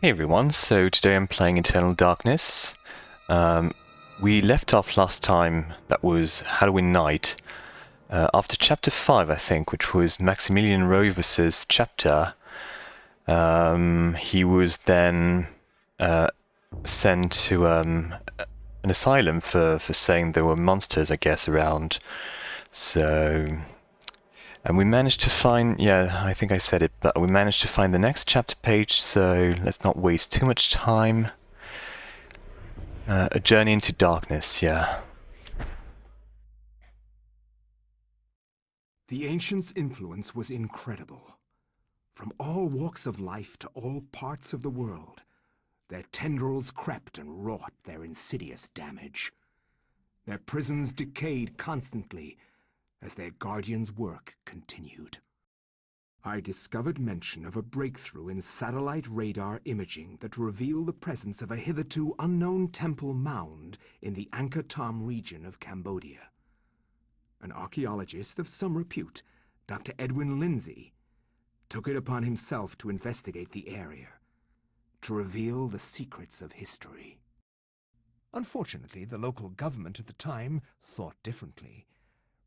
Hey everyone, so today I'm playing Eternal Darkness. We left off last time, that was Halloween night, after chapter 5 I think, which was Maximilian Roivas' chapter. He was then sent to an asylum for saying there were monsters, I guess, around. So... And we managed to find, yeah, I think I said it, but we managed to find the next chapter page, so let's not waste too much time. A journey into darkness, yeah. The ancients' influence was incredible. From all walks of life to all parts of the world, their tendrils crept and wrought their insidious damage. Their prisons decayed constantly as their guardians' work continued. I discovered mention of a breakthrough in satellite radar imaging that revealed the presence of a hitherto unknown temple mound in the Angkor Thom region of Cambodia. An archaeologist of some repute, Dr. Edwin Lindsay, took it upon himself to investigate the area, to reveal the secrets of history. Unfortunately, the local government at the time thought differently,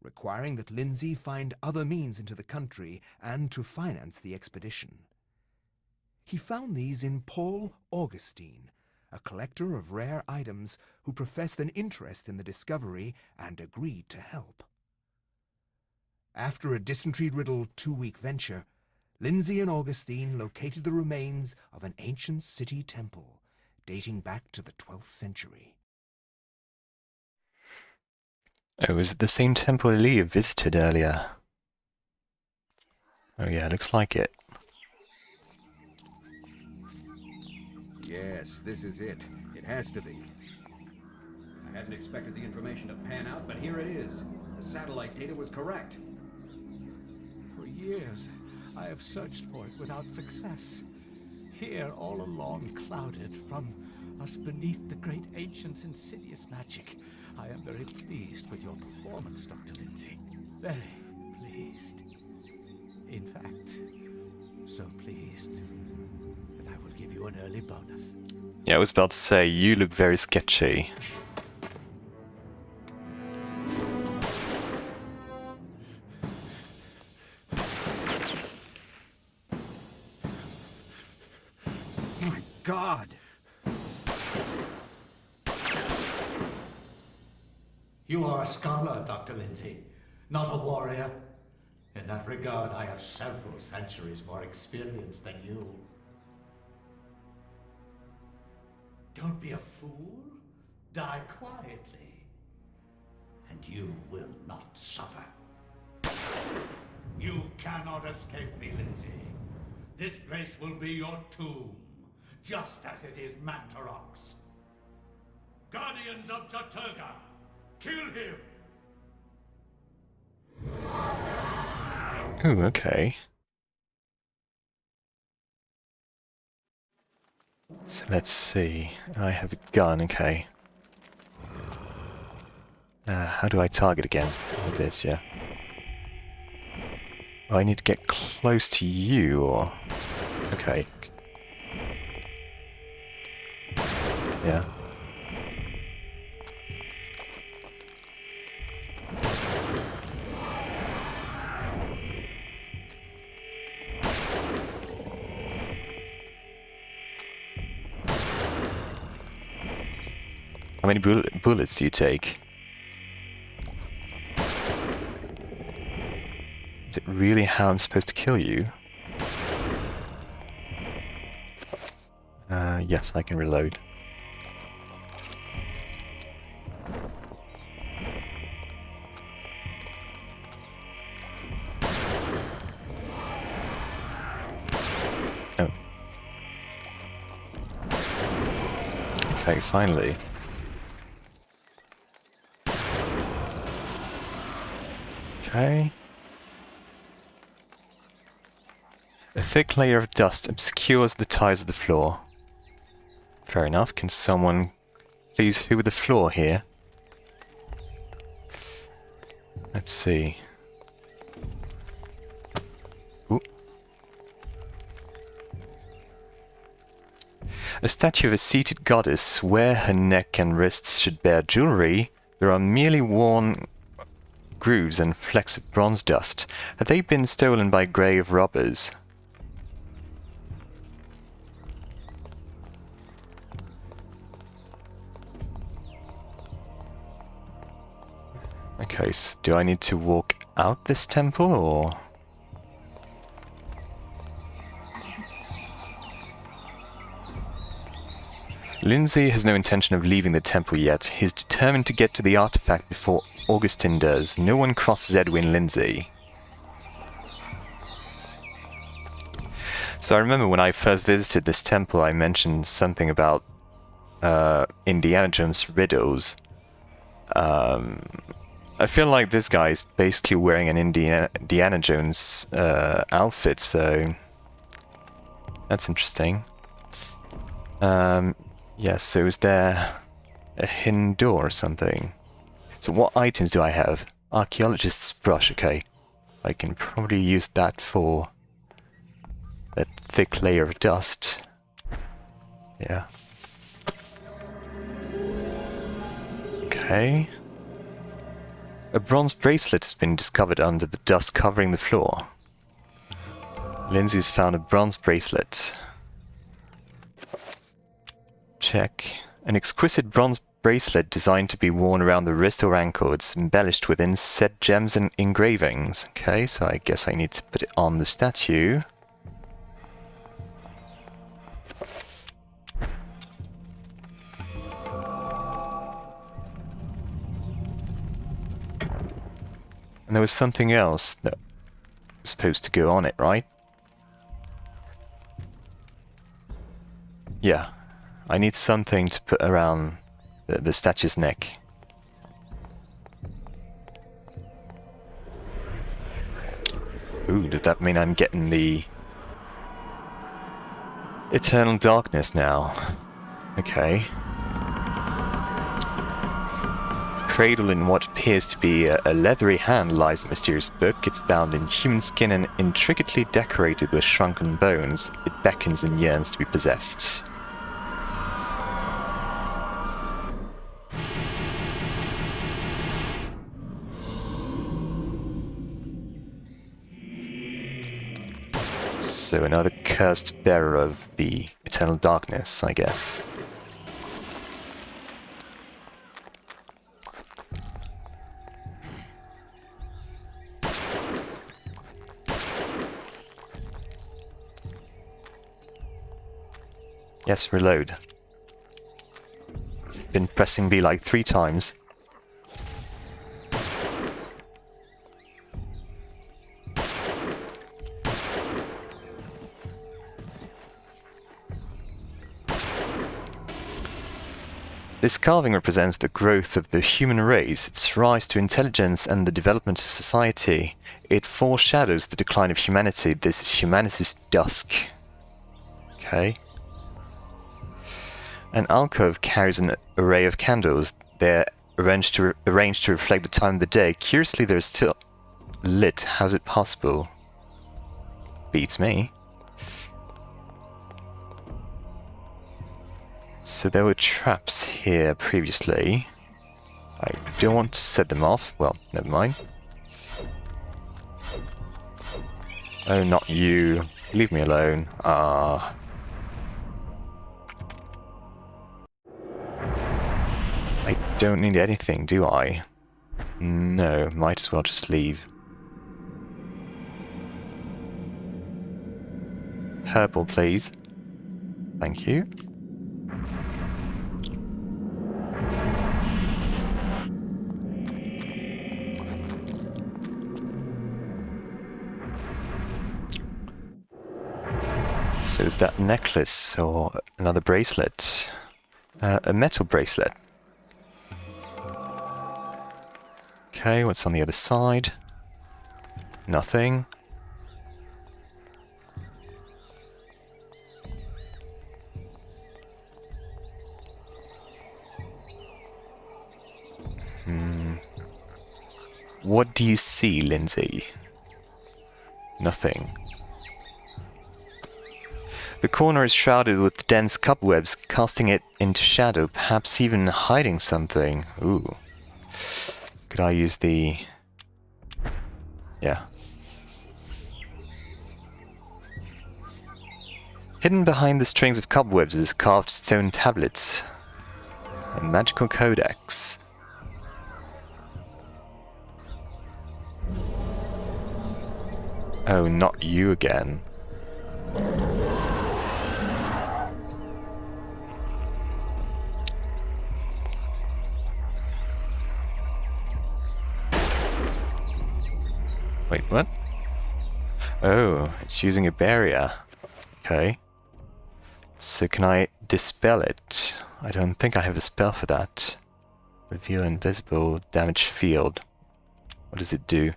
requiring that Lindsay find other means into the country and to finance the expedition. He found these in Paul Augustine, a collector of rare items who professed an interest in the discovery and agreed to help. After a dysentery-riddled 2-week venture, Lindsay and Augustine located the remains of an ancient city temple dating back to the 12th century. Oh, was it the same temple Leah visited earlier? Oh yeah, looks like it. Yes, this is it. It has to be. I hadn't expected the information to pan out, but here it is. The satellite data was correct. For years, I have searched for it without success. Here, all along, clouded from us beneath the great ancient's insidious magic. I am very pleased with your performance, Dr. Lindsay. Very pleased. In fact, so pleased that I will give you an early bonus. Yeah, I was about to say, you look very sketchy. My God! You are a scholar, Dr. Lindsay, not a warrior. In that regard, I have several centuries more experience than you. Don't be a fool. Die quietly. And you will not suffer. You cannot escape me, Lindsay. This place will be your tomb, just as it is Mantarok's. Guardians of Chattur'gha, kill him! Ooh, okay. So let's see. I have a gun, okay. How do I target again? With this, yeah. Oh, I need to get close to you, or... Okay. Yeah. How many bullets do you take? Is it really how I'm supposed to kill you? Yes, I can reload. Oh. Okay, finally. Okay. A thick layer of dust obscures the tiles of the floor. Fair enough. Can someone please hoover the floor here? Let's see. Ooh. A statue of a seated goddess, where her neck and wrists should bear jewelry, there are merely worn grooves and flecks of bronze dust. Had they been stolen by grave robbers? Okay, so do I need to walk out this temple, or...? Lindsay has no intention of leaving the temple yet. He's determined to get to the artifact before Augustine does. No one crosses Edwin Lindsay. So I remember when I first visited this temple, I mentioned something about Indiana Jones riddles. I feel like this guy is basically wearing an Indiana Jones outfit, so that's interesting. Yeah, so is there a hidden door or something? So what items do I have? Archaeologist's brush, okay. I can probably use that for that thick layer of dust. Yeah. Okay. A bronze bracelet has been discovered under the dust covering the floor. Lindsay's found a bronze bracelet. Check. An exquisite bronze bracelet designed to be worn around the wrist or ankle. It's embellished with inset gems and engravings. Okay, so I guess I need to put it on the statue. And there was something else that was supposed to go on it, right? Yeah. I need something to put around the statue's neck. Ooh, does that mean I'm getting the eternal darkness now? Okay. Cradled in what appears to be a leathery hand lies a mysterious book. It's bound in human skin and intricately decorated with shrunken bones. It beckons and yearns to be possessed. So another cursed bearer of the eternal darkness, I guess. Yes, reload. Been pressing B like 3 times. This carving represents the growth of the human race, its rise to intelligence and the development of society. It foreshadows the decline of humanity. This is humanity's dusk. Okay. An alcove carries an array of candles. They're arranged to reflect the time of the day. Curiously, they're still lit. How's it possible? Beats me. So there were traps here previously. I don't want to set them off. Well, never mind. Oh, not you. Leave me alone. Ah. I don't need anything, do I? No, might as well just leave. Purple, please. Thank you. So is that a necklace or another bracelet? A metal bracelet. Okay, what's on the other side? Nothing. What do you see, The corner is shrouded with dense cobwebs, casting it into shadow, perhaps even hiding something. Ooh. Could I use the... Yeah. Hidden behind the strings of cobwebs is a carved stone tablet. A magical codex. Oh, not you again. Wait, what? Oh, it's using a barrier. Okay. So can I dispel it? I don't think I have a spell for that. Reveal invisible damage field. What does it do?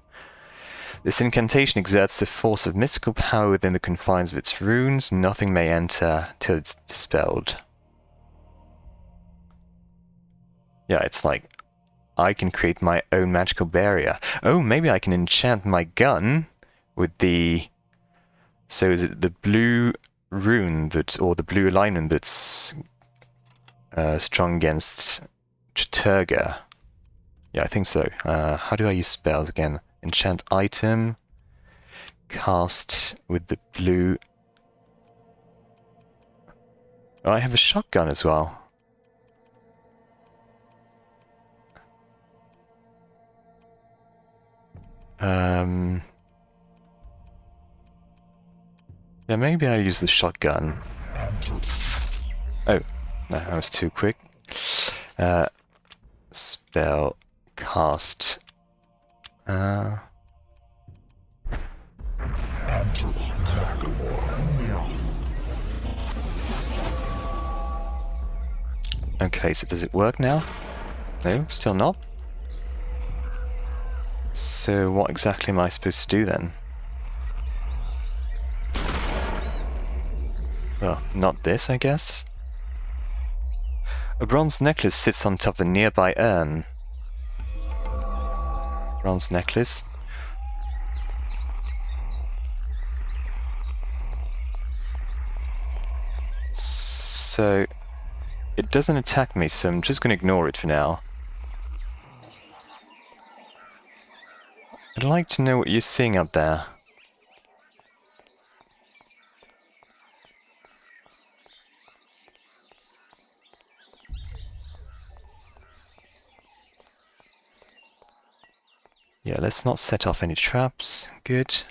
This incantation exerts the force of mystical power within the confines of its runes. Nothing may enter till it's dispelled. Yeah, it's like I can create my own magical barrier. Oh, maybe I can enchant my gun with the... So is it the blue rune that, or the blue alignment that's strong against Chattur'gha? Yeah, I think so. How do I use spells again? Enchant item. Cast with the blue... Oh, I have a shotgun as well. Yeah, maybe I'll use the shotgun. Oh, no, I was too quick. Spell cast. Okay, so does it work now? No, still not. So what exactly am I supposed to do then? Well, not this, I guess. A bronze necklace sits on top of a nearby urn. Bronze necklace. So it doesn't attack me, so I'm just going to ignore it for now. I'd like to know what you're seeing up there. Yeah, let's not set off any traps. Good.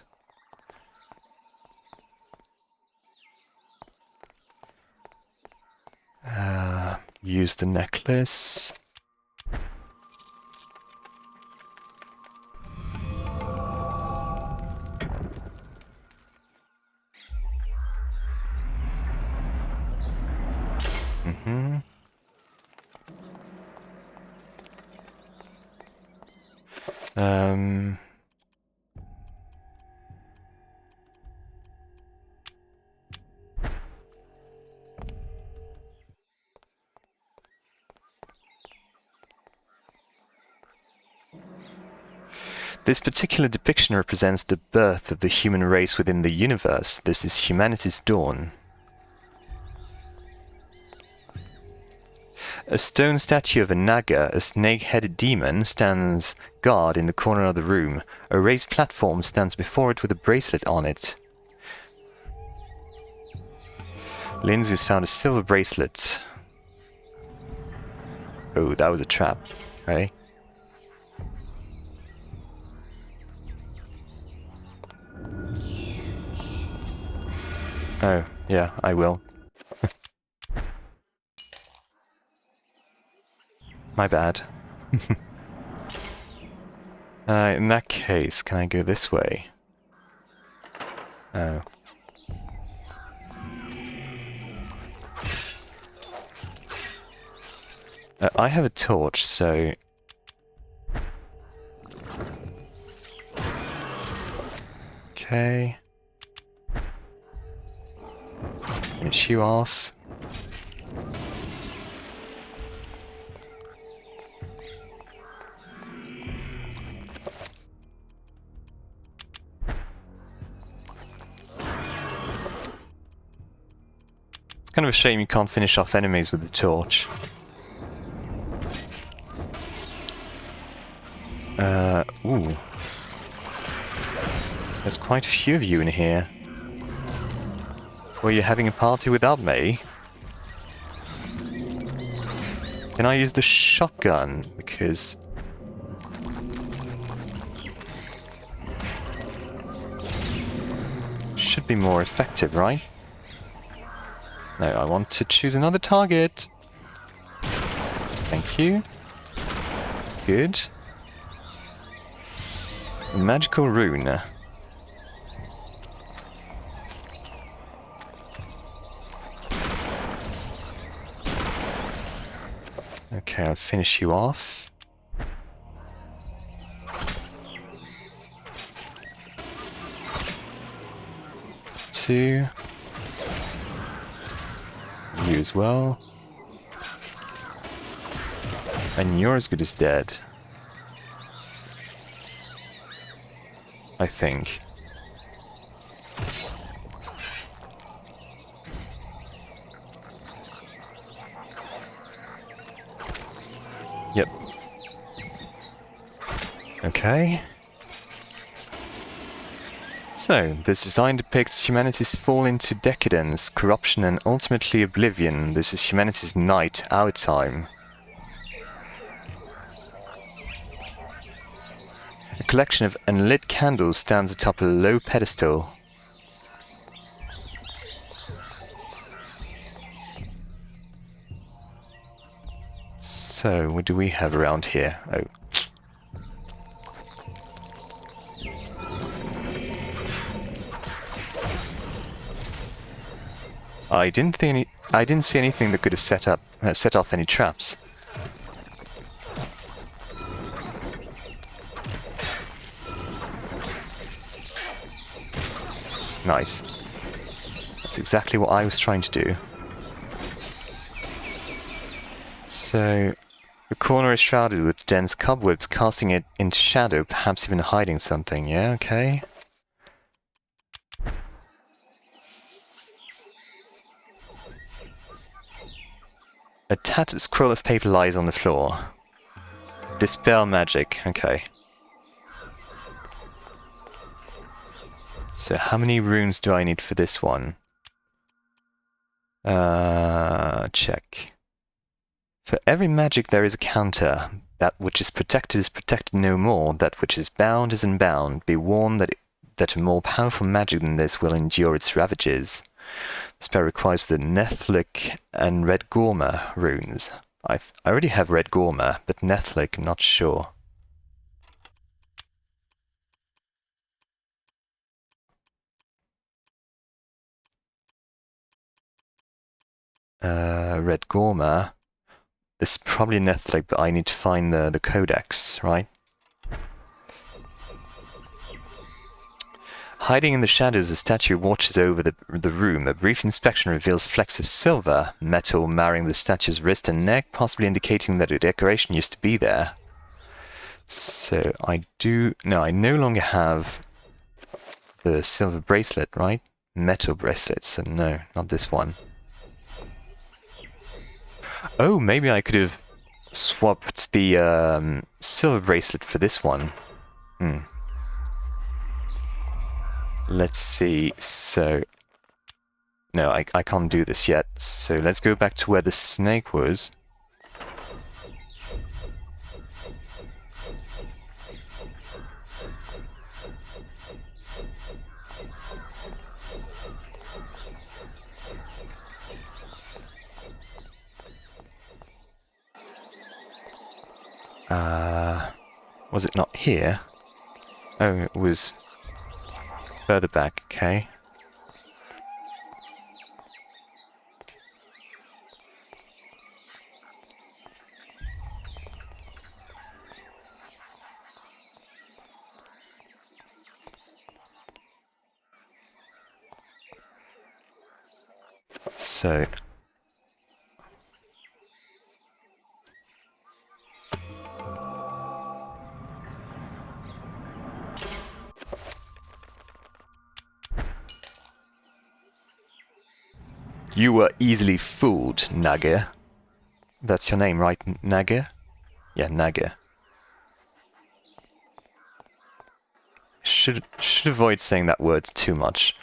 Use the necklace. Mm-hmm. This particular depiction represents the birth of the human race within the universe. This is humanity's dawn. A stone statue of a Naga, a snake-headed demon, stands guard in the corner of the room. A raised platform stands before it with a bracelet on it. Lindsay's found a silver bracelet. Oh, that was a trap. Okay. Oh, yeah, I will. My bad. In that case, can I go this way? Oh. I have a torch, so... Okay. Finish you off. Kind of a shame you can't finish off enemies with the torch. Ooh. There's quite a few of you in here. Were you having a party without me? Can I use the shotgun? Because... should be more effective, right? No, I want to choose another target. Thank you. Good. A magical rune. Okay, I'll finish you off. Two. You as well. And you're as good as dead. I think. Yep. Okay. So, this design depicts humanity's fall into decadence, corruption, and ultimately oblivion. This is humanity's night, our time. A collection of unlit candles stands atop a low pedestal. So, what do we have around here? Oh. I didn't see anything that could have set off any traps. Nice. That's exactly what I was trying to do. So, the corner is shrouded with dense cobwebs, casting it into shadow, perhaps even hiding something. Yeah, okay. A tattered scroll of paper lies on the floor. Dispel magic. Okay. So how many runes do I need for this one? Check. For every magic there is a counter. That which is protected no more. That which is unbound. Be warned that a more powerful magic than this will endure its ravages. The spell requires the Nethlik and Red Gorma runes. I already have Red Gorma, but Nethlik, I'm not sure. Red Gorma. This is probably Nethlik, but I need to find the codex, right? Hiding in the shadows, a statue watches over the room. A brief inspection reveals flecks of silver, metal marring the statue's wrist and neck, possibly indicating that a decoration used to be there. So I no longer have the silver bracelet, right? Metal bracelet, so no, not this one. Oh, maybe I could have swapped the silver bracelet for this one. Let's see, so... No, I can't do this yet, so let's go back to where the snake was. Was it not here? Oh, it was further back, okay. So... You were easily fooled, Naga. That's your name, right, Naga? Yeah, Naga. Should avoid saying that word too much.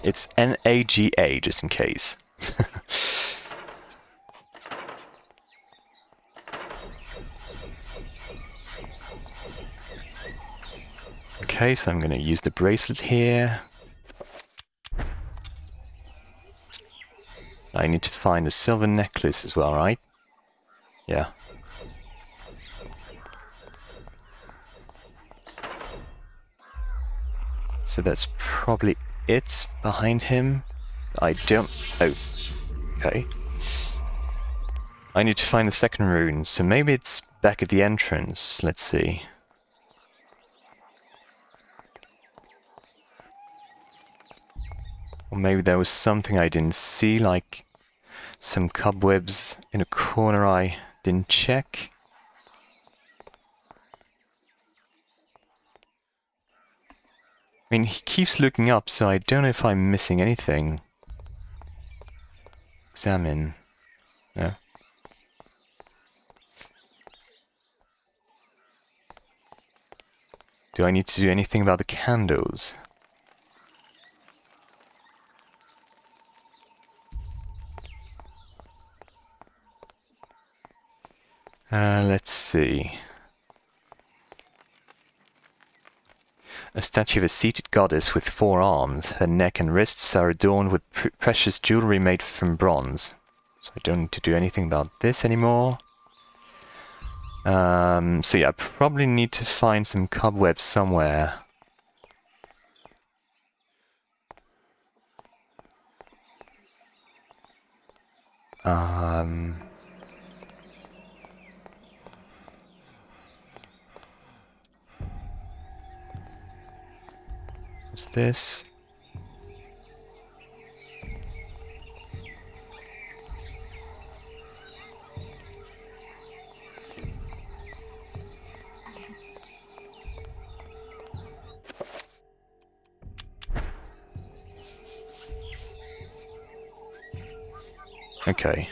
It's Naga, just in case. Okay, so I'm going to use the bracelet here. I need to find a silver necklace as well, right? Yeah. So that's probably it behind him. I don't... Oh. Okay. I need to find the second rune, so maybe it's back at the entrance. Let's see. Or maybe there was something I didn't see, like some cobwebs in a corner I didn't check. I mean, he keeps looking up, so I don't know if I'm missing anything. Examine. No. Do I need to do anything about the candles? Let's see. A statue of a seated goddess with 4 arms. Her neck and wrists are adorned with precious jewelry made from bronze. So I don't need to do anything about this anymore. So yeah, I probably need to find some cobwebs somewhere. What's this? Okay.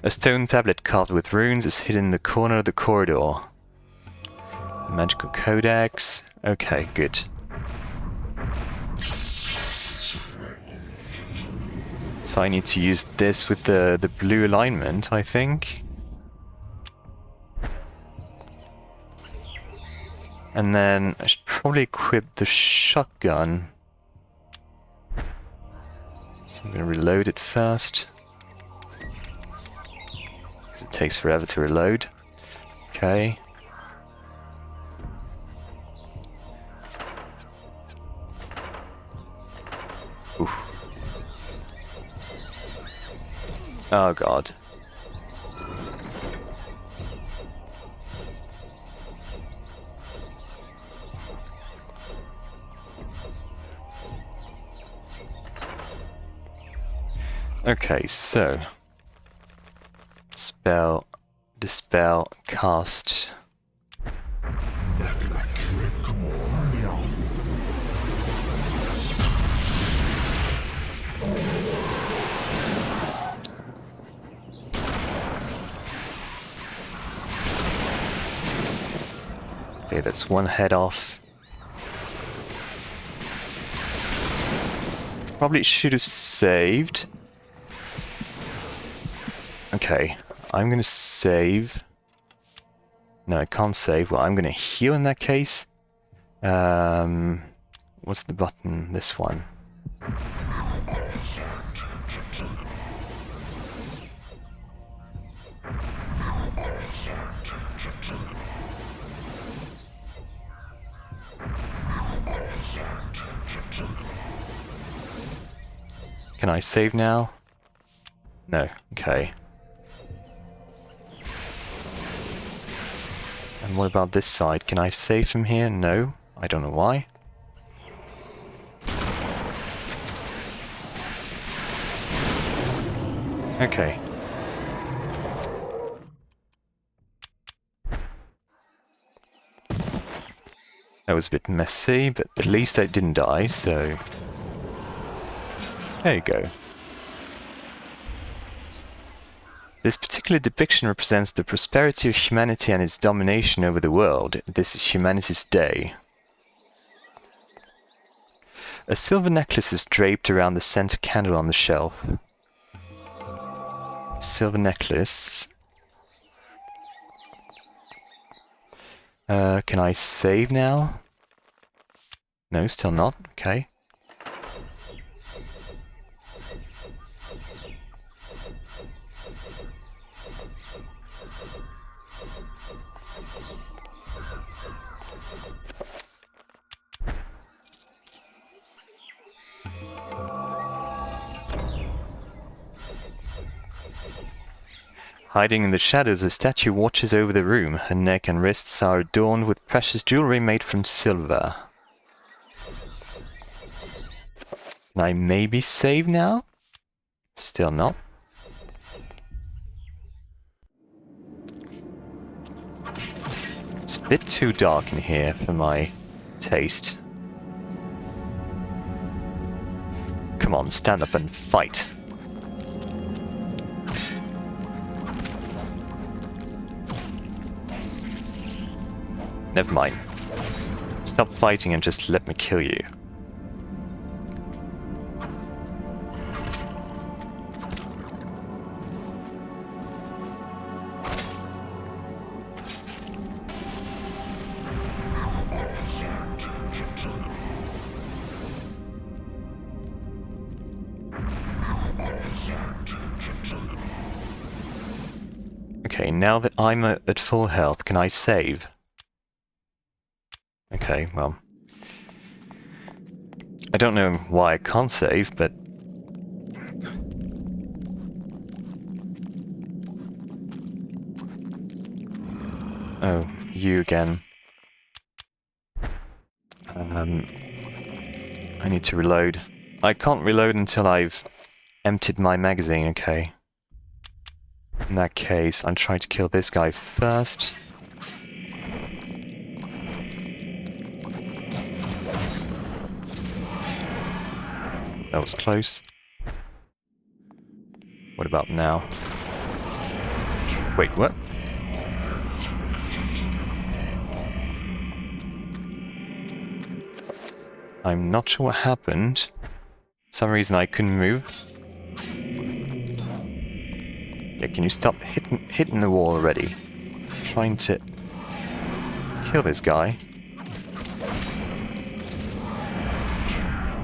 A stone tablet carved with runes is hidden in the corner of the corridor. A magical codex. Okay, good. So I need to use this with the blue alignment, I think. And then I should probably equip the shotgun. So I'm going to reload it first. Because it takes forever to reload. Okay. Oof. Oh god. Okay, so spell, dispel, cast. Okay, that's one head off. Probably should have saved. Okay, I'm gonna save. No, I can't save. Well, I'm gonna heal in that case. What's the button? This one. Can I save now? No. Okay. And what about this side? Can I save from here? No. I don't know why. Okay. That was a bit messy, but at least I didn't die, so... There you go. This particular depiction represents the prosperity of humanity and its domination over the world. This is humanity's day. A silver necklace is draped around the center candle on the shelf. Silver necklace. Can I save now? No, still not. Okay. Hiding in the shadows, a statue watches over the room. Her neck and wrists are adorned with precious jewelry made from silver. Can I maybe save now? Still not. It's a bit too dark in here for my taste. Come on, stand up and fight. Never mind. Stop fighting and just let me kill you. Okay, now that I'm at full health, can I save? Okay, well... I don't know why I can't save, but... Oh, you again. I need to reload. I can't reload until I've emptied my magazine, okay. In that case, I'm trying to kill this guy first. That was close. What about now? Wait, what? I'm not sure what happened. For some reason I couldn't move. Yeah, can you stop hitting the wall already? I'm trying to kill this guy.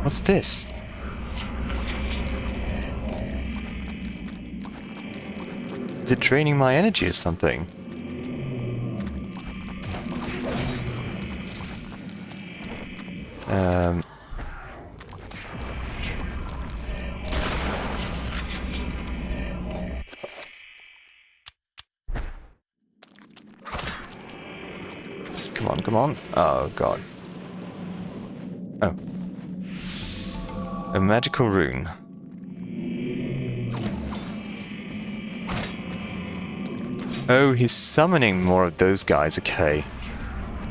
What's this? Is it draining my energy or something? Come on, come on. Oh, God. Oh. A magical rune. Oh, he's summoning more of those guys. Okay.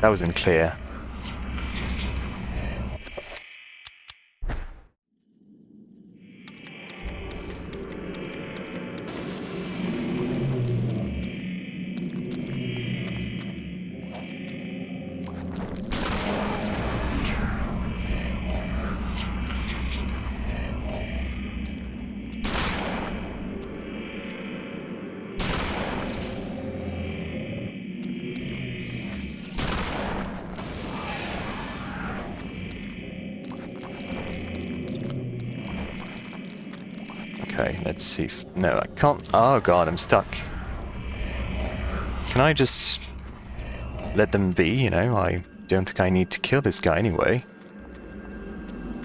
That wasn't clear. Okay, let's see. No, I can't. Oh God, I'm stuck. Can I just let them be? You know, I don't think I need to kill this guy anyway.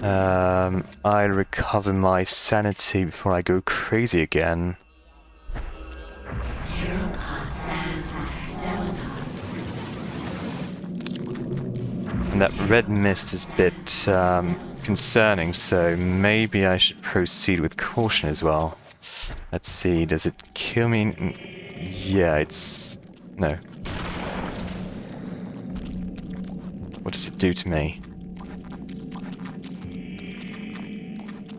I'll recover my sanity before I go crazy again. And that red mist is a bit concerning, so maybe I should proceed with caution as well. Let's see, does it kill me? Yeah, it's... no. What does it do to me?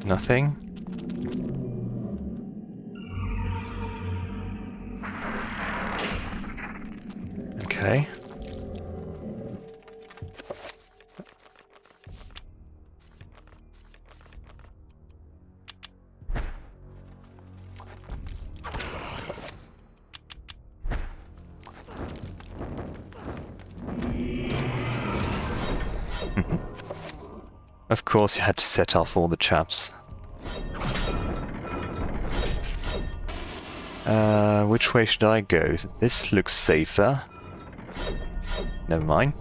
Nothing? Okay. Of course, you had to set off all the traps. Which way should I go? This looks safer. Never mind.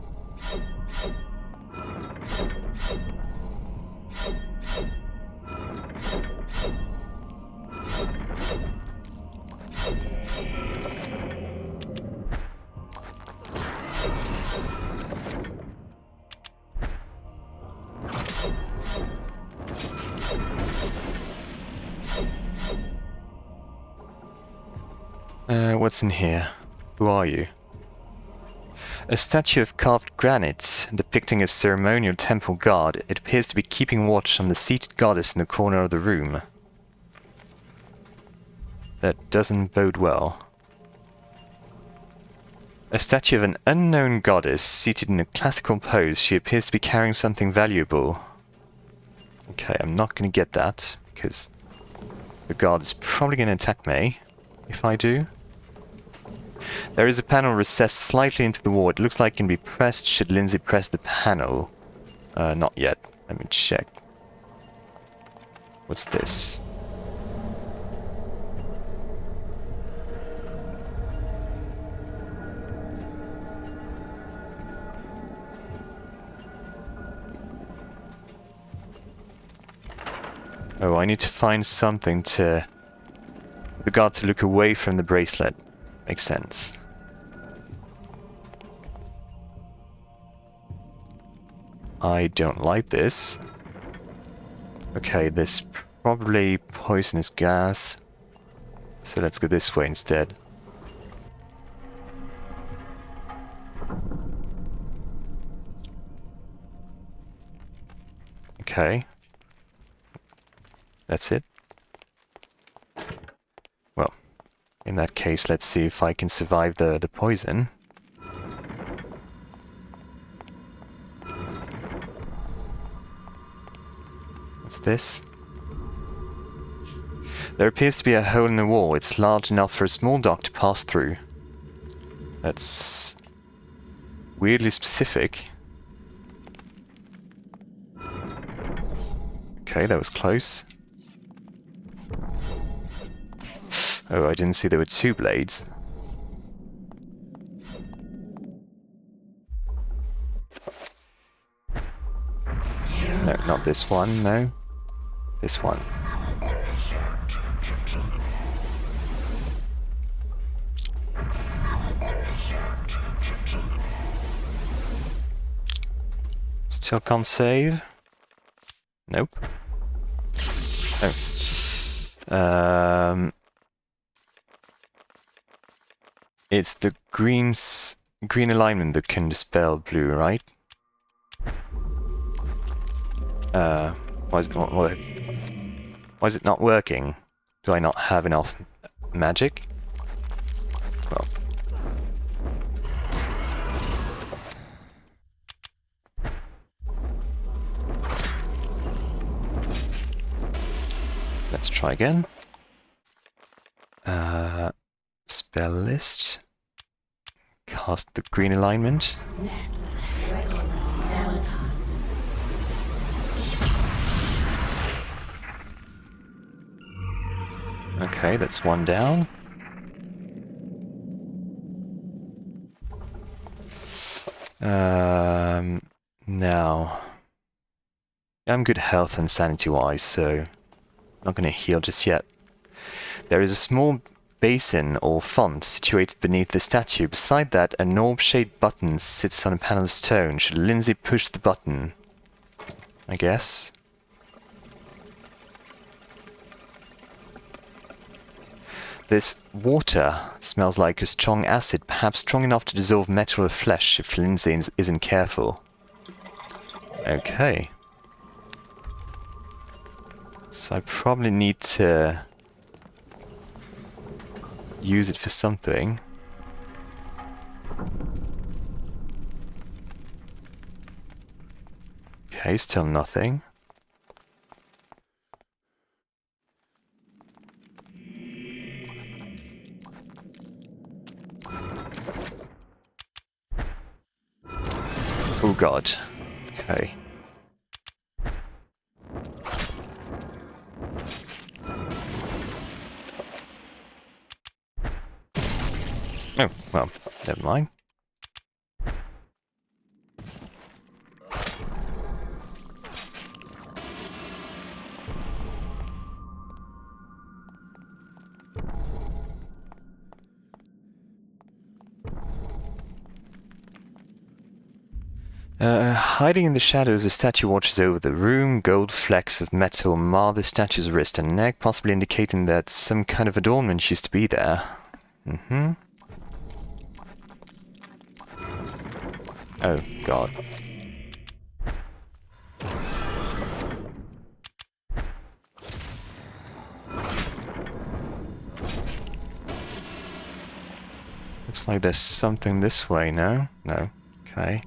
What's in here? Who are you? A statue of carved granite depicting a ceremonial temple god. It appears to be keeping watch on the seated goddess in the corner of the room. That doesn't bode well. A statue of an unknown goddess seated in a classical pose. She appears to be carrying something valuable. Okay, I'm not going to get that, because the god is probably going to attack me if I do. There is a panel recessed slightly into the wall. It looks like it can be pressed should Lindsay press the panel. Not yet. Let me check. What's this? Oh, I need to find something to... the guard to look away from the bracelet. Makes sense. I don't like this. Okay, this probably poisonous gas. So let's go this way instead. Okay. That's it. Well, in that case, let's see if I can survive the poison. What's this? There appears to be a hole in the wall. It's large enough for a small dog to pass through. That's weirdly specific. Okay, that was close. Oh, I didn't see there were two blades. No, not this one, no. This one. Still can't save? Nope. Oh. It's the green alignment that can dispel blue, right? Why is it not working? Do I not have enough magic? Well. Let's try again. Spell list. Cast the green alignment. Okay, that's one down. Now, I'm good health and sanity-wise, so not going to heal just yet. There is a small basin or font situated beneath the statue. Beside that, an orb-shaped button sits on a panel of stone. Should Lindsay push the button? I guess. This water smells like a strong acid, perhaps strong enough to dissolve metal or flesh if Lindsay isn't careful. Okay. So I probably need to use it for something. Okay, still nothing. Oh god. Okay. Oh, well, never mind. Hiding in the shadows, a statue watches over the room. Gold flecks of metal mar the statue's wrist and neck, possibly indicating that some kind of adornment used to be there. Mm-hmm. Oh, God. Looks like there's something this way, no? No. Okay.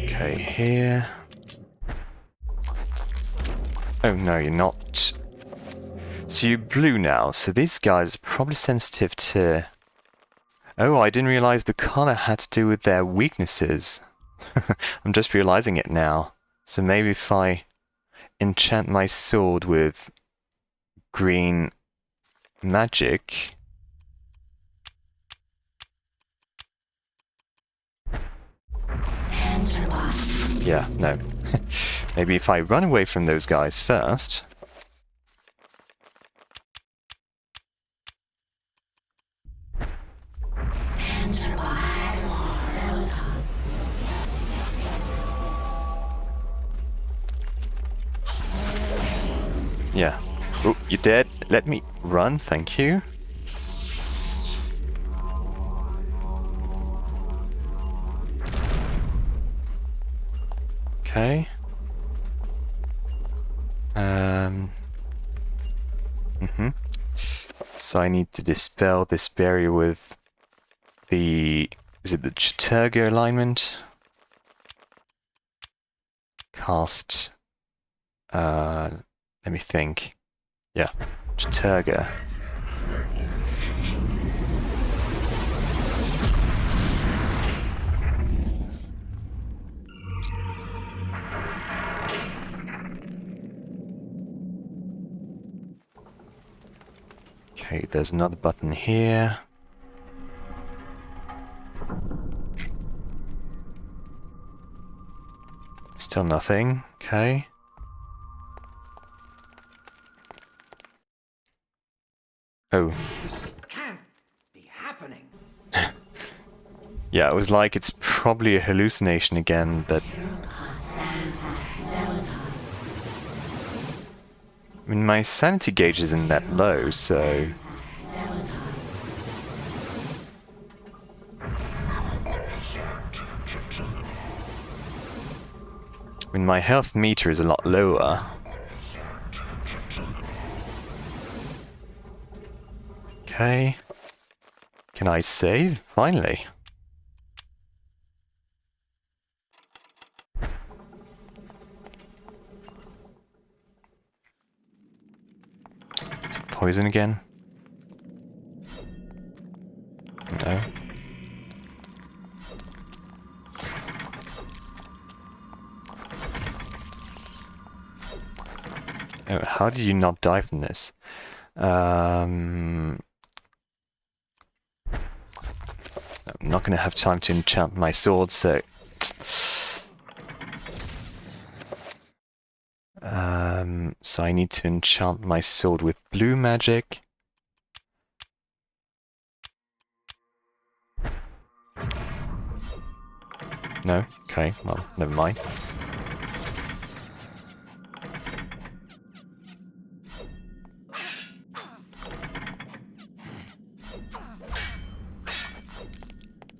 Okay, here. Oh, no, you're not. So you're blue now, so these guys are probably sensitive to... Oh, I didn't realize the color had to do with their weaknesses. I'm just realizing it now. So maybe if I enchant my sword with green magic... Yeah, no. Maybe if I run away from those guys first... Yeah. Oh, you're dead. Let me run, thank you. Okay. So I need to dispel this barrier with the... Is it the Chattur'gha alignment? Cast... let me think. Yeah, Chattur'gha. Okay, there's another button here. Still nothing. Okay. Oh. This can't be happening. Yeah, it was like it's probably a hallucination again, but... I mean, my sanity gauge isn't that low, so... I mean, my health meter is a lot lower. Okay. Can I save? Finally. Is it poison again? No. Oh, how did you not die from this? I'm not going to have time to enchant my sword, so... so I need to enchant my sword with blue magic. No? Okay, well, never mind.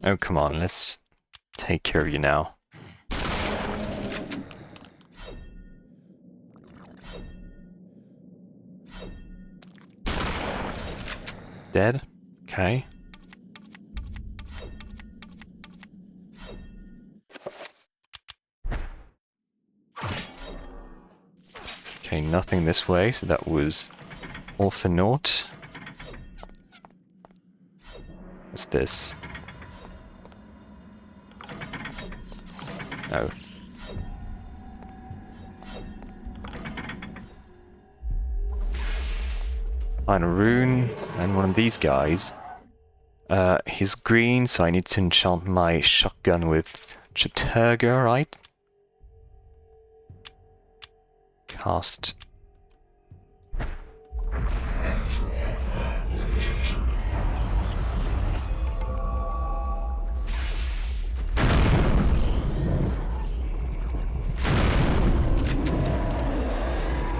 Oh, come on, let's take care of you now. Dead? Okay. Okay, nothing this way, so that was all for naught. What's this? Oh. Find a rune, and one of these guys. He's green, so I need to enchant my shotgun with Chattur'gha, right? Cast.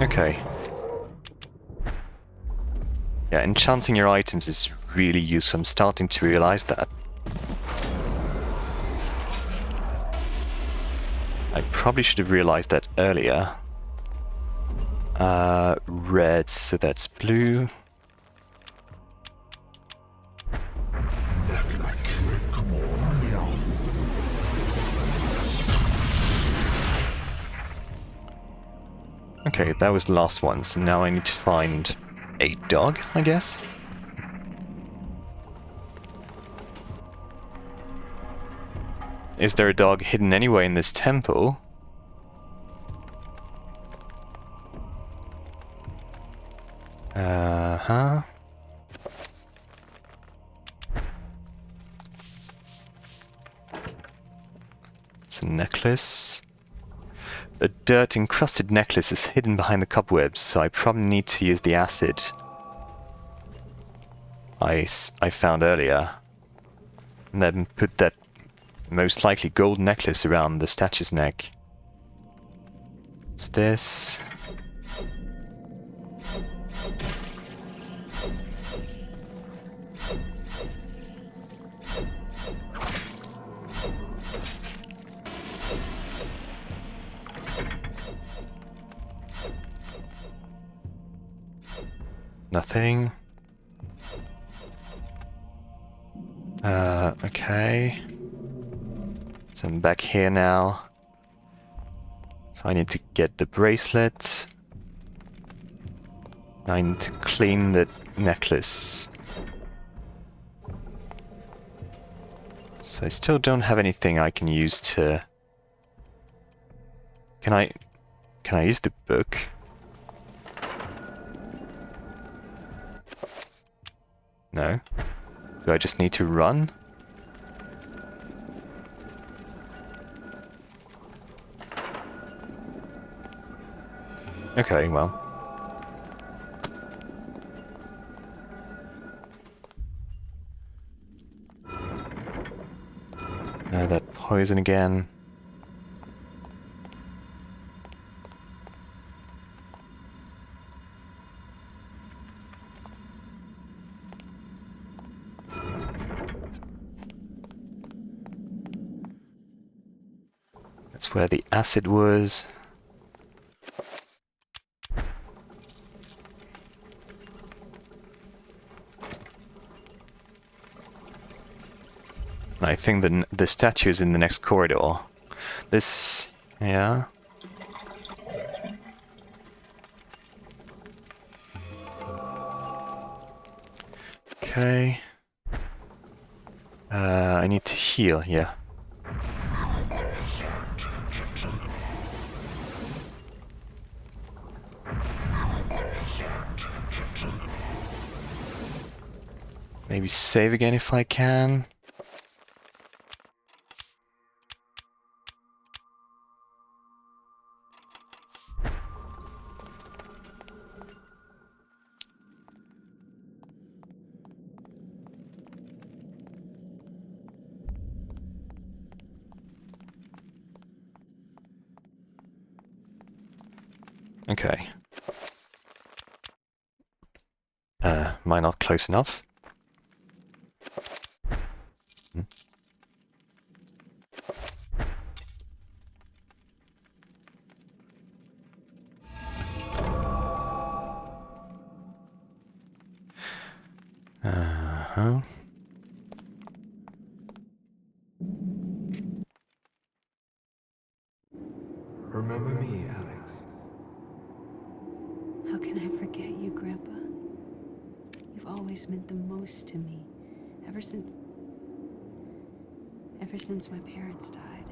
Okay. Yeah, enchanting your items is really useful. I'm starting to realize that. I probably should have realized that earlier. Red, so that's blue. Okay, that was the last one, so now I need to find a dog, I guess? Is there a dog hidden anywhere in this temple? Uh-huh. It's a necklace. A dirt-encrusted necklace is hidden behind the cobwebs, so I probably need to use the acid I found earlier. And then put that most likely gold necklace around the statue's neck. What's this? Nothing. Okay. So I'm back here now. So I need to get the bracelet. I need to clean the necklace. So I still don't have anything I can use to... Can I use the book? No. Do I just need to run? Okay, well. That poison again. That's where the acid was. I think the statue is in the next corridor. This... yeah. Okay. I need to heal, yeah. Maybe save again if I can. Okay. Am I not close enough? Uh-huh. Remember me, Alex? How can I forget you, Grandpa? You've always meant the most to me. Ever since my parents died.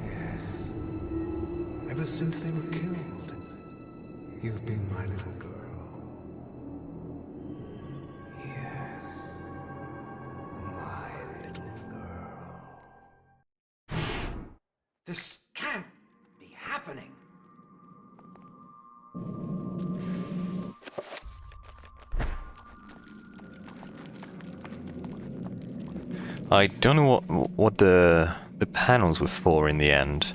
Yes. Ever since they were killed, you've been my little girl. Yes. My little girl. This can't be happening. I don't know what the panels were for in the end.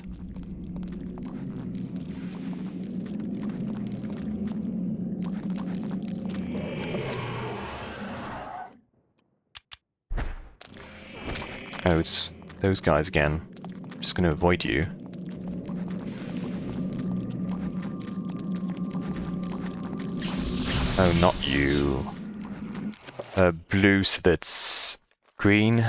Oh, it's those guys again. Just gonna avoid you. Oh, not you. Blue, so that's green.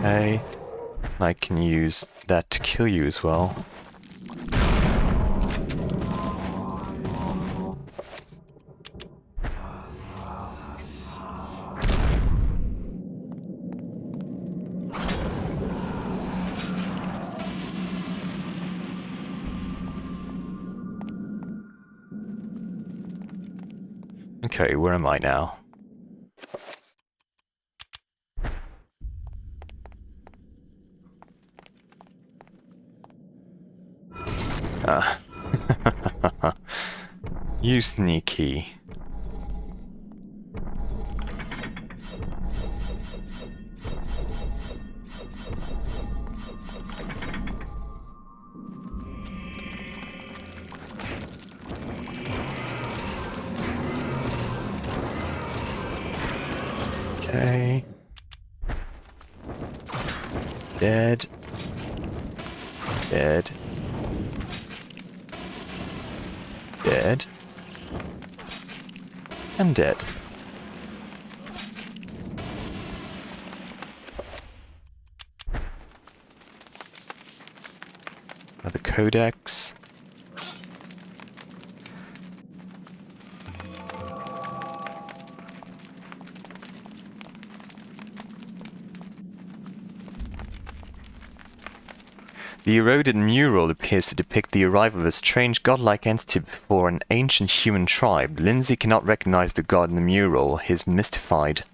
Okay. I can use that to kill you as well. Okay, where am I now? Ah. You sneaky. Okay. Dead. Dead. Dead. And dead. Another codex. The eroded mural appears to depict the arrival of a strange godlike entity before an ancient human tribe. Lindsay cannot recognize the god in the mural. He is mystified.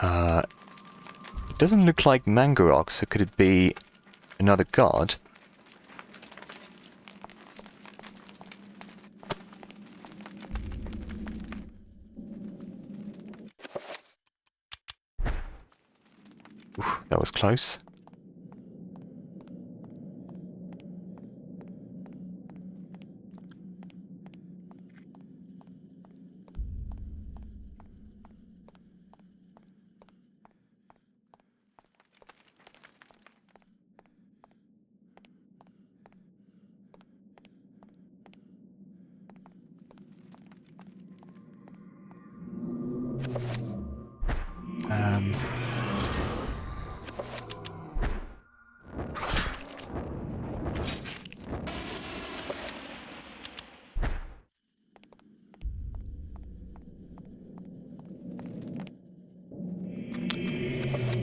It doesn't look like Mangarok, so could it be another god? Oof, that was close.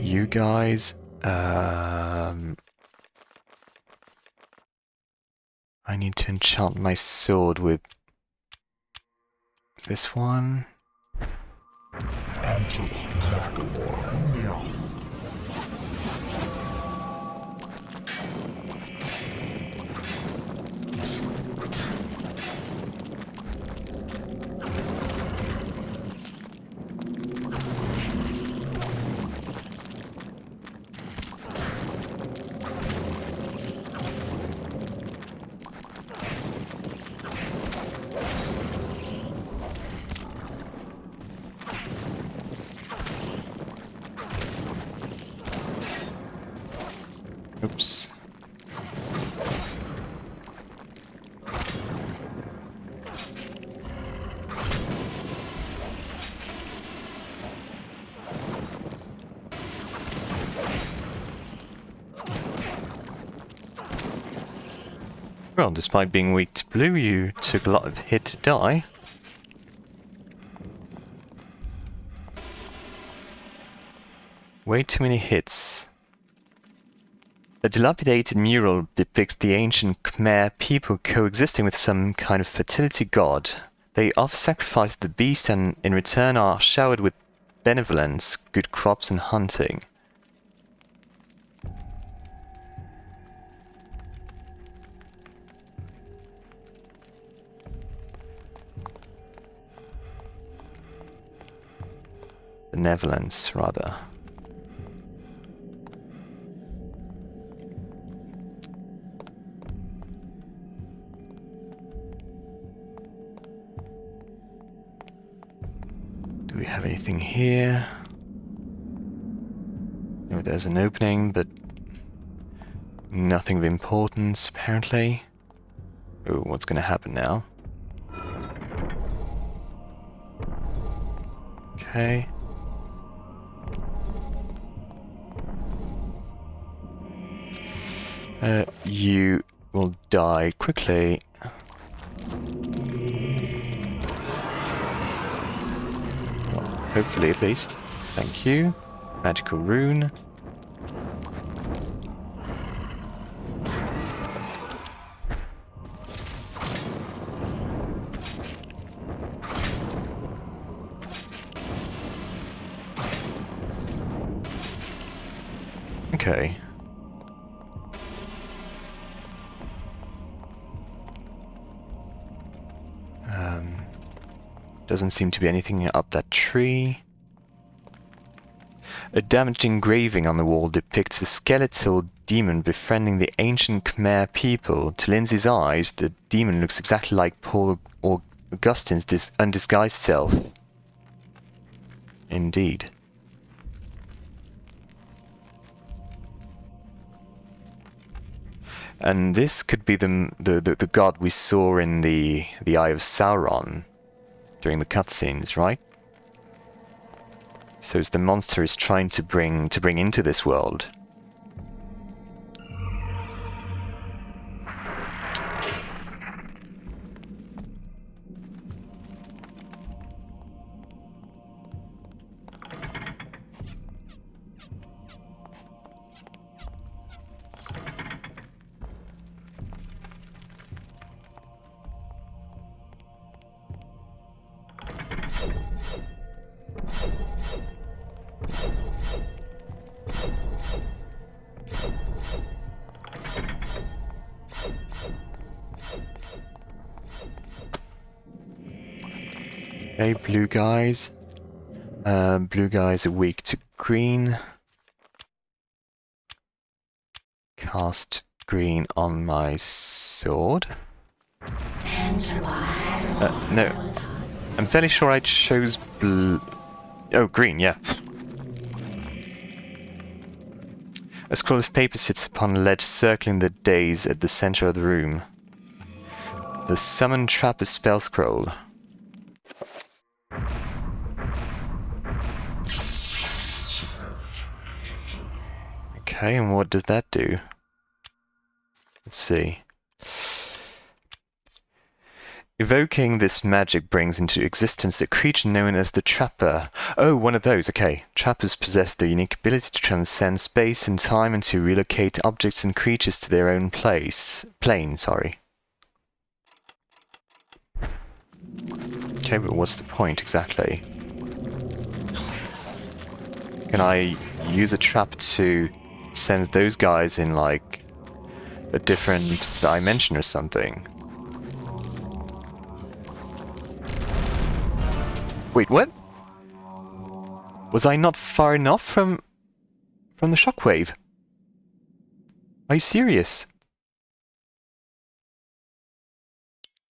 You guys, I need to enchant my sword with this one. Oops. Well, despite being weak to blue, you took a lot of hit to die. Way too many hits. A dilapidated mural depicts the ancient Khmer people coexisting with some kind of fertility god. They offer sacrifice to the beast and in return are showered with benevolence, good crops and hunting. Benevolence, rather. Do we have anything here? No, there's an opening, but nothing of importance, apparently. Oh, what's going to happen now? Okay. You will die quickly. Well, hopefully, at least. Thank you. Magical rune. Okay. Doesn't seem to be anything up that tree. A damaged engraving on the wall depicts a skeletal demon befriending the ancient Khmer people. To Lindsay's eyes, the demon looks exactly like Paul Augustine's undisguised self. Indeed. And this could be the god we saw in the Eye of Sauron during the cutscenes, right? So it's the monster is trying to bring into this world. Okay, blue guys. Blue guys are weak to green. Cast green on my sword. No. I'm fairly sure I chose blue. Oh, green, yeah. A scroll of paper sits upon a ledge circling the days at the center of the room. The Summon Trapper spell scroll. Okay, and what does that do? Let's see. Evoking this magic brings into existence a creature known as the Trapper. Oh, one of those, okay. Trappers possess the unique ability to transcend space and time and to relocate objects and creatures to their own plane, sorry. Okay, but what's the point exactly? Can I use a trap to send those guys in, like, a different dimension or something? Wait, what? Was I not far enough from the shockwave? Are you serious?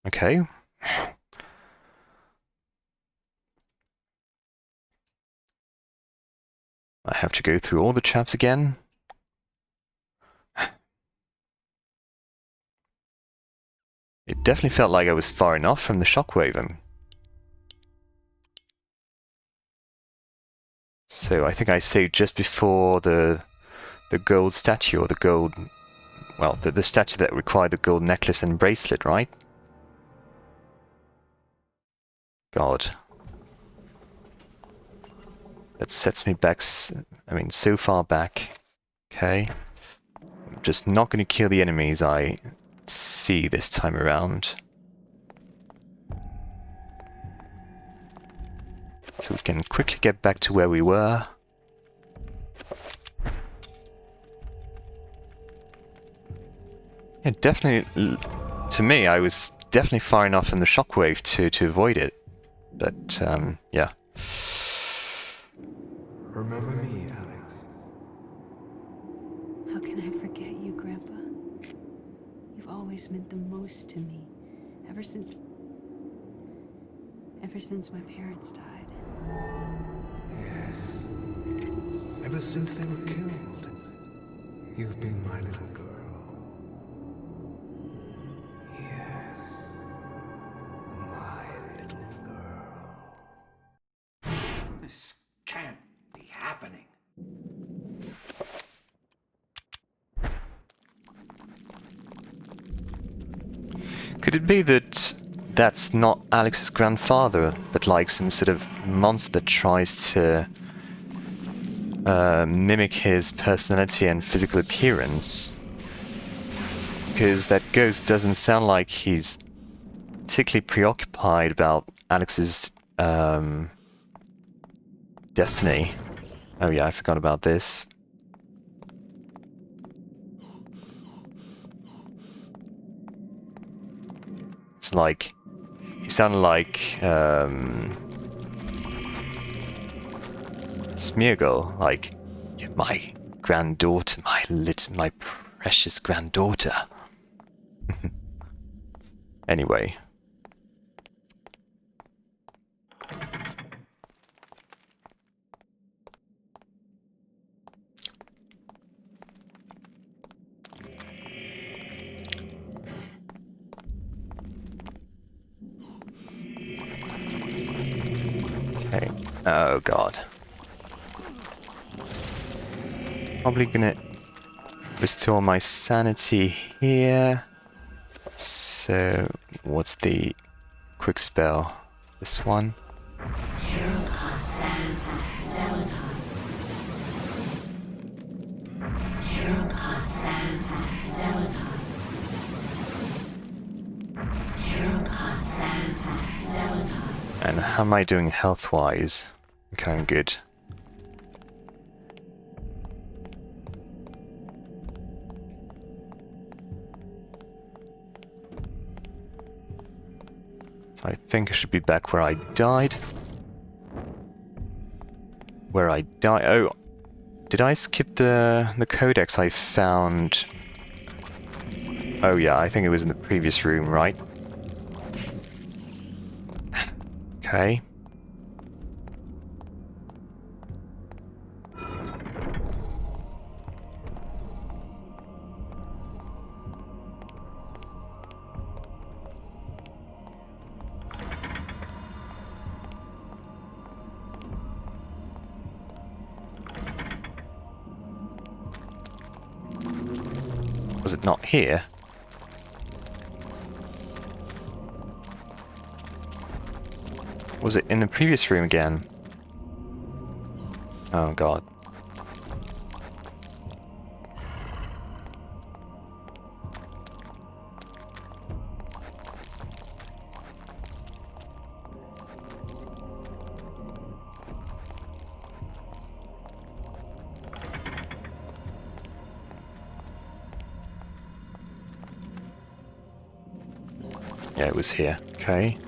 Okay. I have to go through all the traps again. It definitely felt like I was far enough from the shockwave. So I think I saved just before the gold statue, or the gold... Well, the statue that required the gold necklace and bracelet, right? God. That sets me back... I mean, so far back. Okay. I'm just not going to kill the enemies I see this time around. So we can quickly get back to where we were. Yeah, definitely, to me, I was definitely far enough from the shockwave to avoid it. But, yeah. Remember me, Alex. How can I forget you, Grandpa? You've always meant the most to me. Ever since my parents died. Yes. Ever since they were killed, you've been my little girl. Yes. My little girl. This can't be happening. Could it be that that's not Alex's grandfather, but like some sort of monster that tries to mimic his personality and physical appearance? Because that ghost doesn't sound like he's particularly preoccupied about Alex's destiny. Oh yeah, I forgot about this. It's like... He sounded like... Smeargle, like, "You're my granddaughter, my precious granddaughter." Anyway. Okay. Oh god. Probably gonna restore my sanity here. So, what's the quick spell? This one? And how am I doing health-wise? Okay, I'm good. So I think I should be back where I died. Where I died... Oh! Did I skip the codex I found? Oh yeah, I think it was in the previous room, right? Okay. Was it not here? Was it in the previous room again? Oh god. Yeah, it was here. Okay.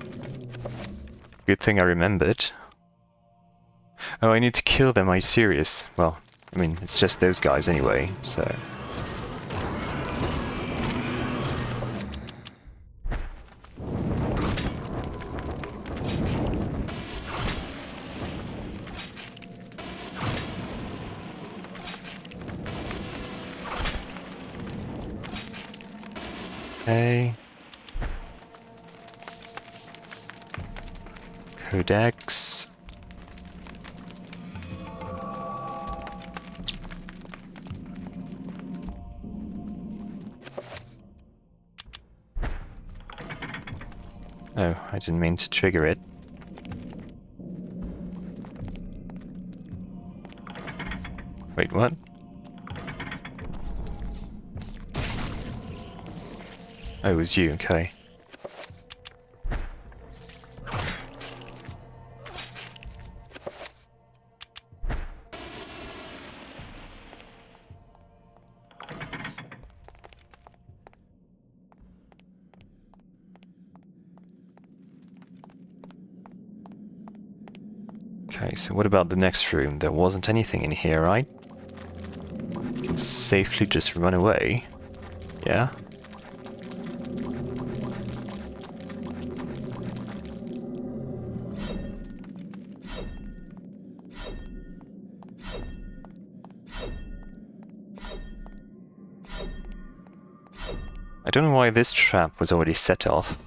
Good thing I remembered. Oh, I need to kill them, are you serious? Well, I mean, it's just those guys anyway, so... Okay... Codex. Oh, I didn't mean to trigger it. Wait, what? Oh, it was you, okay. Okay, so what about the next room? There wasn't anything in here, right? You can safely just run away. Yeah? I don't know why this trap was already set off.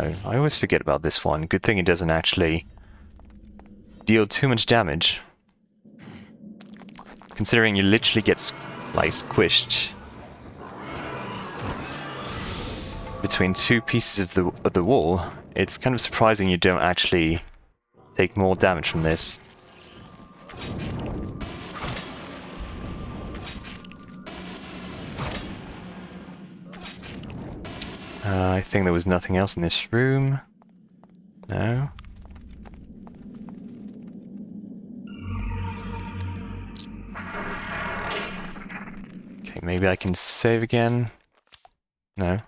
Oh, I always forget about this one. Good thing it doesn't actually deal too much damage. Considering you literally get, like, squished between two pieces of the wall, it's kind of surprising you don't actually take more damage from this. I think there was nothing else in this room. No. Okay, maybe I can save again. No.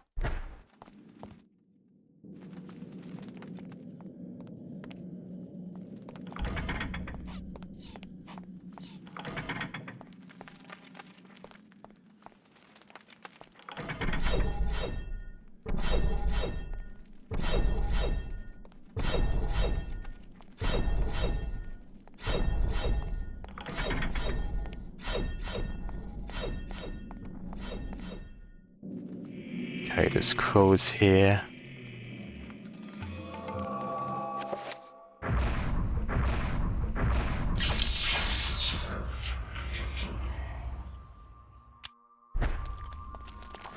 Okay, there's crows here.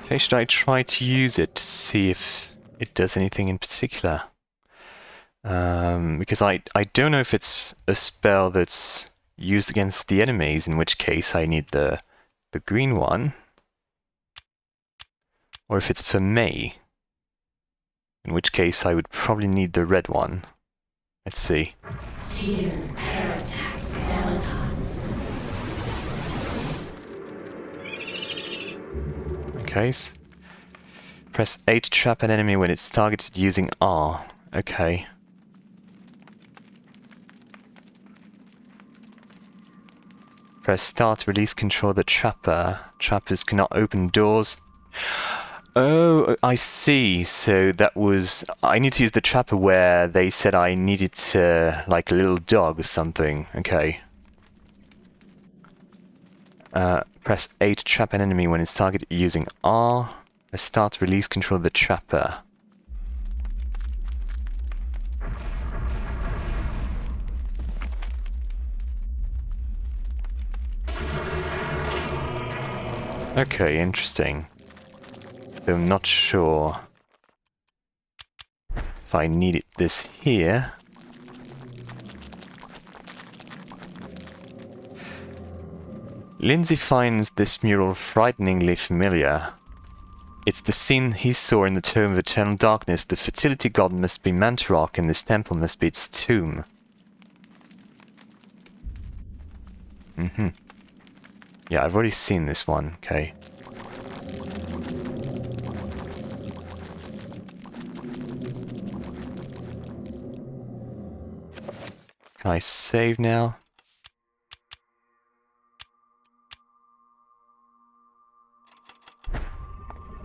Okay, should I try to use it to see if it does anything in particular? Because I don't know if it's a spell that's used against the enemies, in which case I need the green one. Or if it's for May, in which case I would probably need the red one. Let's see. Okay. Press A to trap an enemy when it's targeted using R. Okay. Press start to release control of the trapper. Trappers cannot open doors. Oh, I see. So that was... I need to use the trapper where they said I needed to... like a little dog or something. Okay. Press A to trap an enemy when it's targeted using R. Press start to release control of the trapper. Okay, interesting. Though I'm not sure if I needed this here. Lindsay finds this mural frighteningly familiar. It's the scene he saw in the Tomb of Eternal Darkness. The fertility god must be Mantarok, and this temple must be its tomb. Yeah, I've already seen this one. Okay. Can I save now?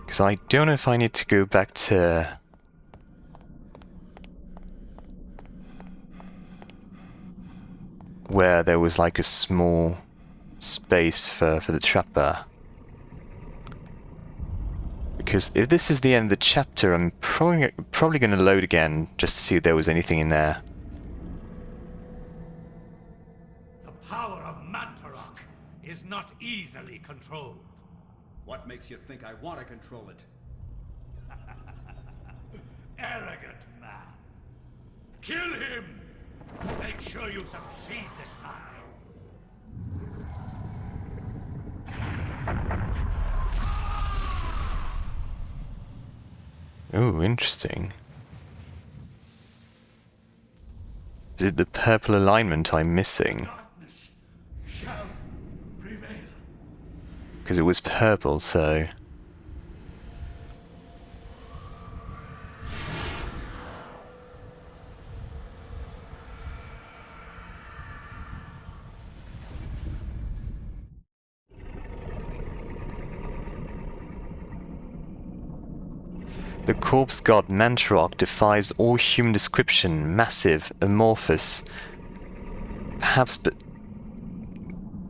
Because I don't know if I need to go back to... where there was like a small space for the trapper. Because if this is the end of the chapter, I'm probably going to load again just to see if there was anything in there. The power of Mantarok is not easily controlled. What makes you think I want to control it? Arrogant man. Kill him! Make sure you succeed this time. Oh, interesting. Is it the purple alignment I'm missing? Darkness shall prevail. Because it was purple, so... The corpse god Mantarok defies all human description, massive, amorphous,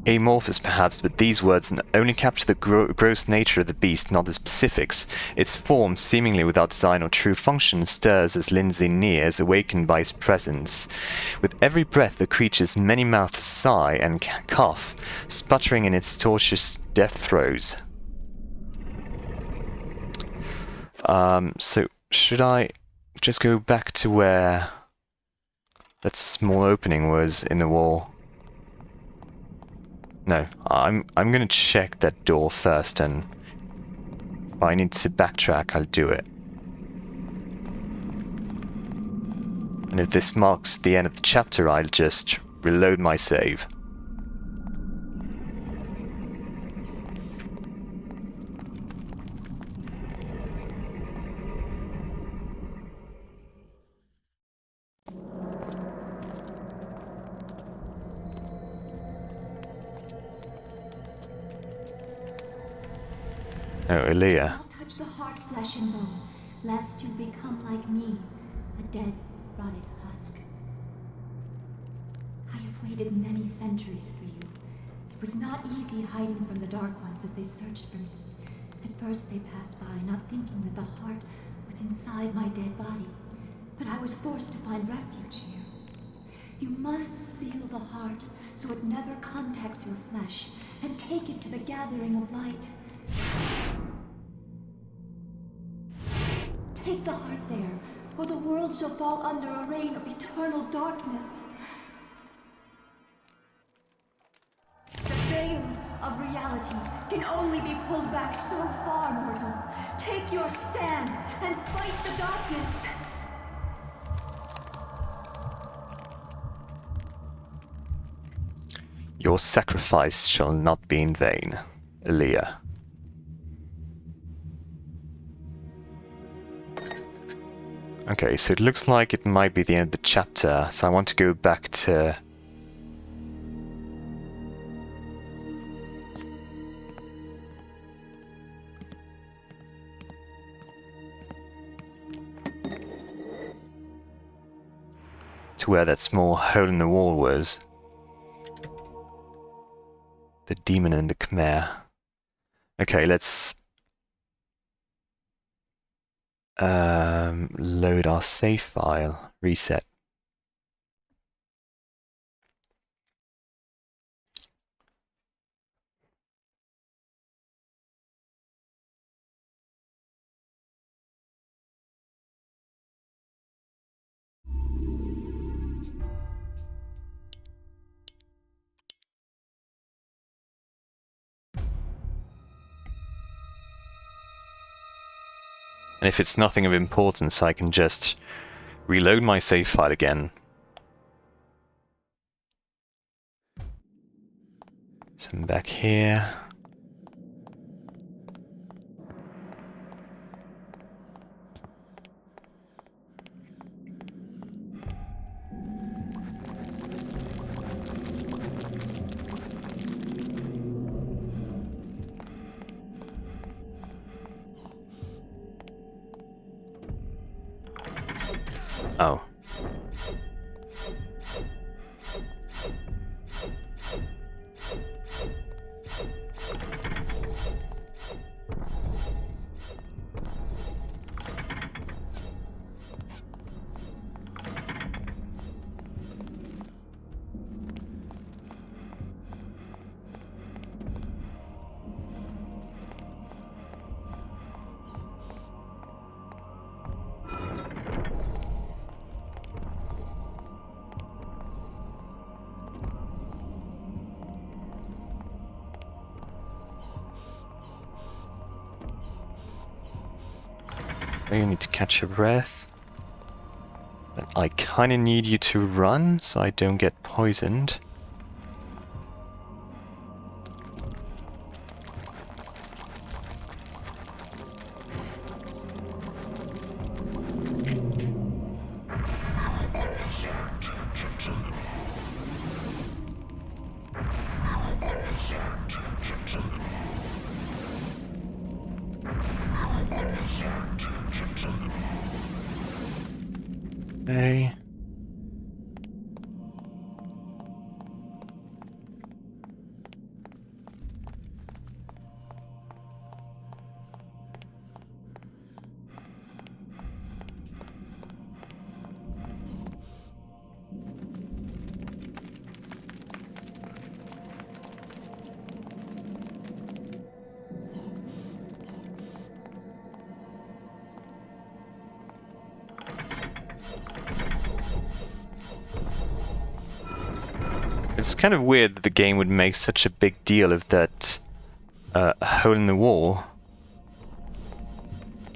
but these words only capture the gross nature of the beast, not the specifics. Its form, seemingly without design or true function, stirs as Lindsay nears, awakened by his presence. With every breath, the creature's many-mouthed sigh and cough, sputtering in its tortuous death throes. So should I just go back to where that small opening was in the wall? No, I'm gonna check that door first, and if I need to backtrack, I'll do it. And if this marks the end of the chapter, I'll just reload my save. Oh, Aaliyah. Don't touch the heart, flesh and bone, lest you become like me, a dead, rotted husk. I have waited many centuries for you. It was not easy hiding from the Dark Ones as they searched for me. At first they passed by, not thinking that the heart was inside my dead body. But I was forced to find refuge here. You must seal the heart so it never contacts your flesh, and take it to the gathering of light. Take the heart there, or the world shall fall under a reign of eternal darkness. The veil of reality can only be pulled back so far, mortal. Take your stand and fight the darkness. Your sacrifice shall not be in vain, Aaliyah. Okay, so it looks like it might be the end of the chapter, so I want to go back to... where that small hole in the wall was. The demon and the Khmer. Okay, let's... load our save file. Reset. And if it's nothing of importance, I can just reload my save file again. So I'm back here. Oh. You need to catch your breath. But I kinda need you to run so I don't get poisoned. Okay. It's kind of weird that the game would make such a big deal of that hole in the wall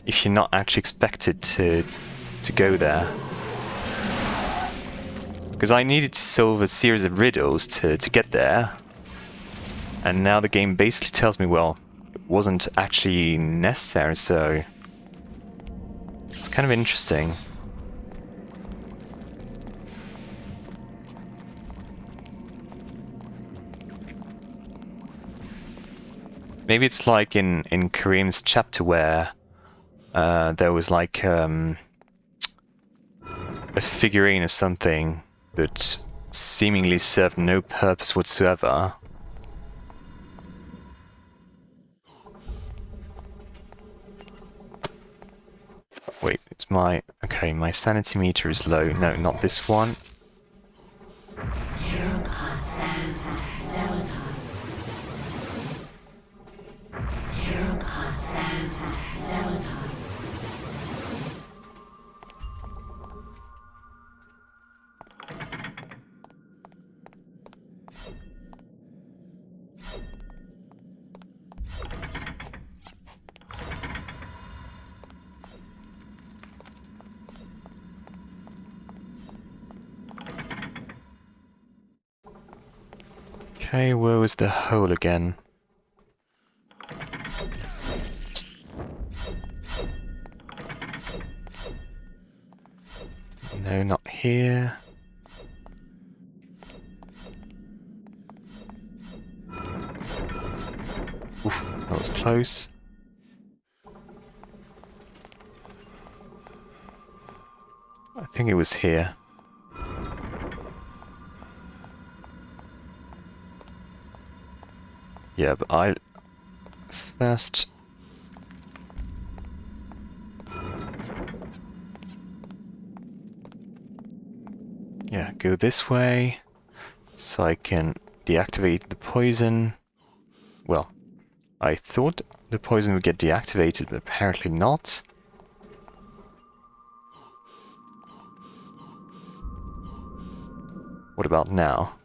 if you're not actually expected to go there. Because I needed to solve a series of riddles to get there, and now the game basically tells me, well, it wasn't actually necessary, so it's kind of interesting. Maybe it's like in Kareem's chapter where there was like a figurine or something that seemingly served no purpose whatsoever. Wait, it's my... Okay, my sanity meter is low. No, not this one. Okay, where was the hole again? No, not here. Oof, that was close. I think it was here. Yeah, but I... First... Yeah, go this way, so I can deactivate the poison. Well, I thought the poison would get deactivated, but apparently not. What about now?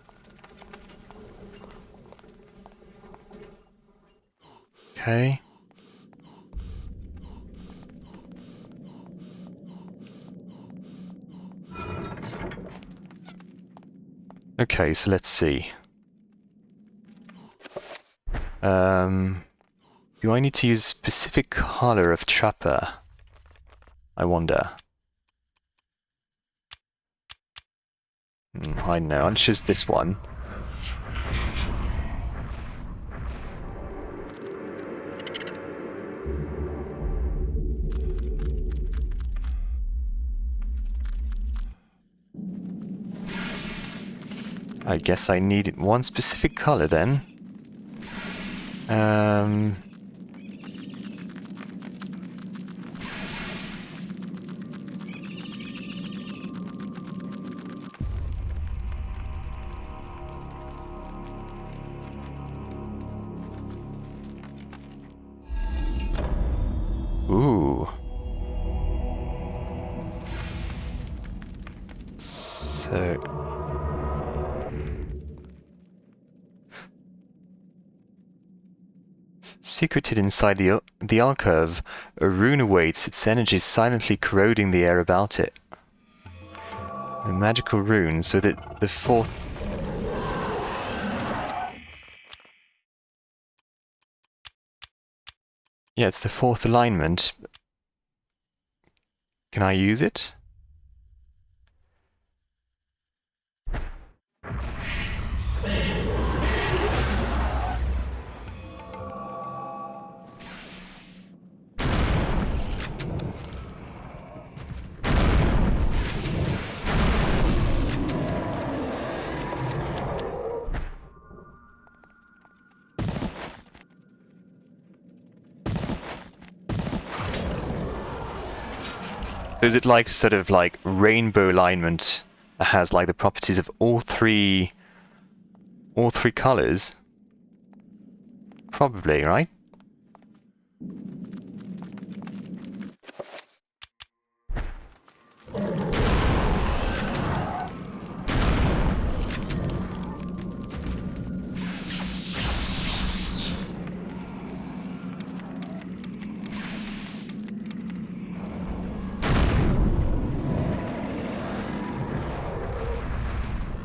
Okay. Okay, so let's see. Do I need to use a specific color of trapper? I wonder. I know, I'll choose this one. I guess I needed one specific color then. Ooh. So... Secreted inside the alcove, a rune awaits, its energy silently corroding the air about it. A magical rune, so that the fourth... Yeah, it's the fourth alignment. Can I use it? Is it like sort of like rainbow alignment that has like the properties of all three colors? Probably, right?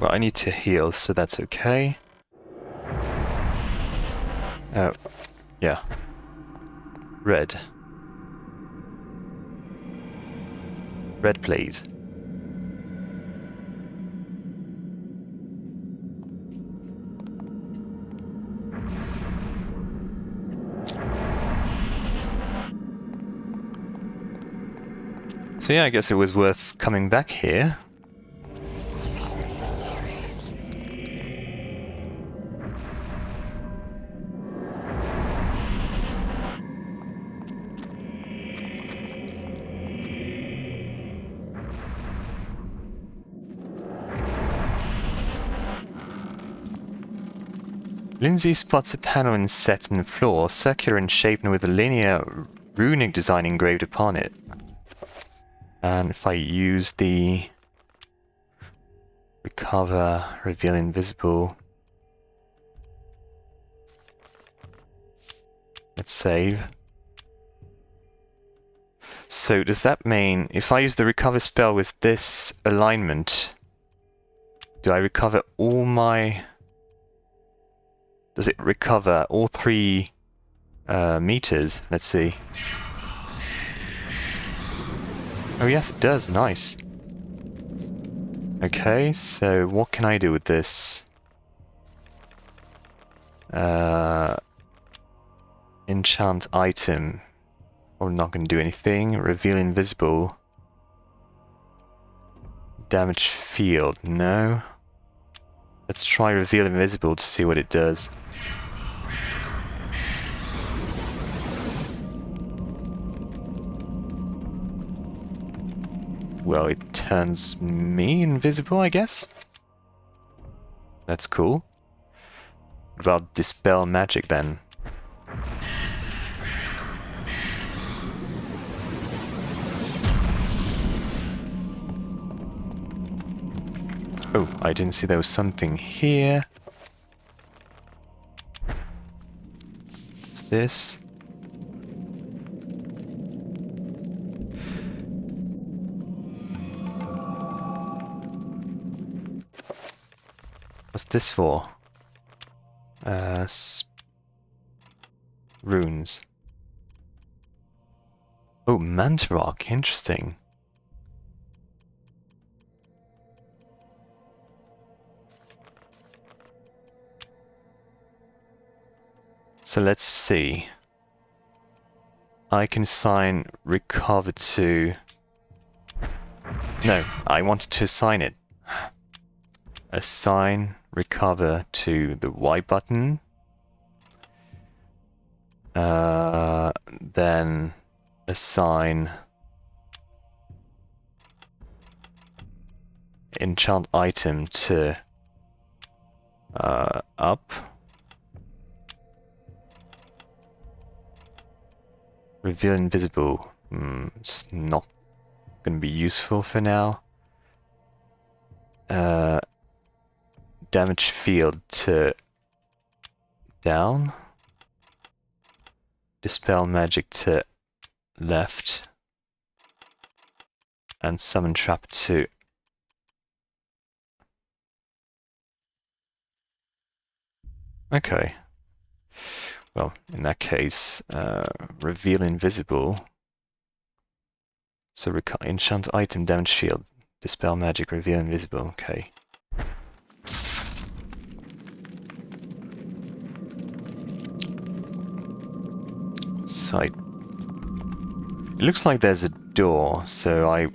Well, I need to heal, so that's okay. Oh, yeah. Red. Red, please. So yeah, I guess it was worth coming back here. Lindsay spots a panel inset in the floor, circular in shape and with a linear runic design engraved upon it. And if I use the recover, reveal invisible, let's save. So does that mean if I use the recover spell with this alignment, do I recover all my... Does it recover all 3 meters? Let's see. Oh yes, it does. Nice. Okay, so what can I do with this? Enchant item. I'm not going to do anything. Reveal invisible. Damage field. No. Let's try reveal invisible to see what it does. Well, it turns me invisible, I guess? That's cool. What about dispel magic then? Oh, I didn't see there was something here. What's this? What's this for? Runes. Oh, Manta Rock. Interesting. So let's see. I can assign recover to... No, I wanted to assign it. Assign recover to the Y button. Then assign enchant item to up. Reveal invisible. It's not going to be useful for now. Damage field to down. Dispel magic to left. And summon trap to... Okay. Well, in that case, reveal invisible. So enchant item, damage shield, dispel magic, reveal invisible. Okay. Side. It looks like there's a door, so I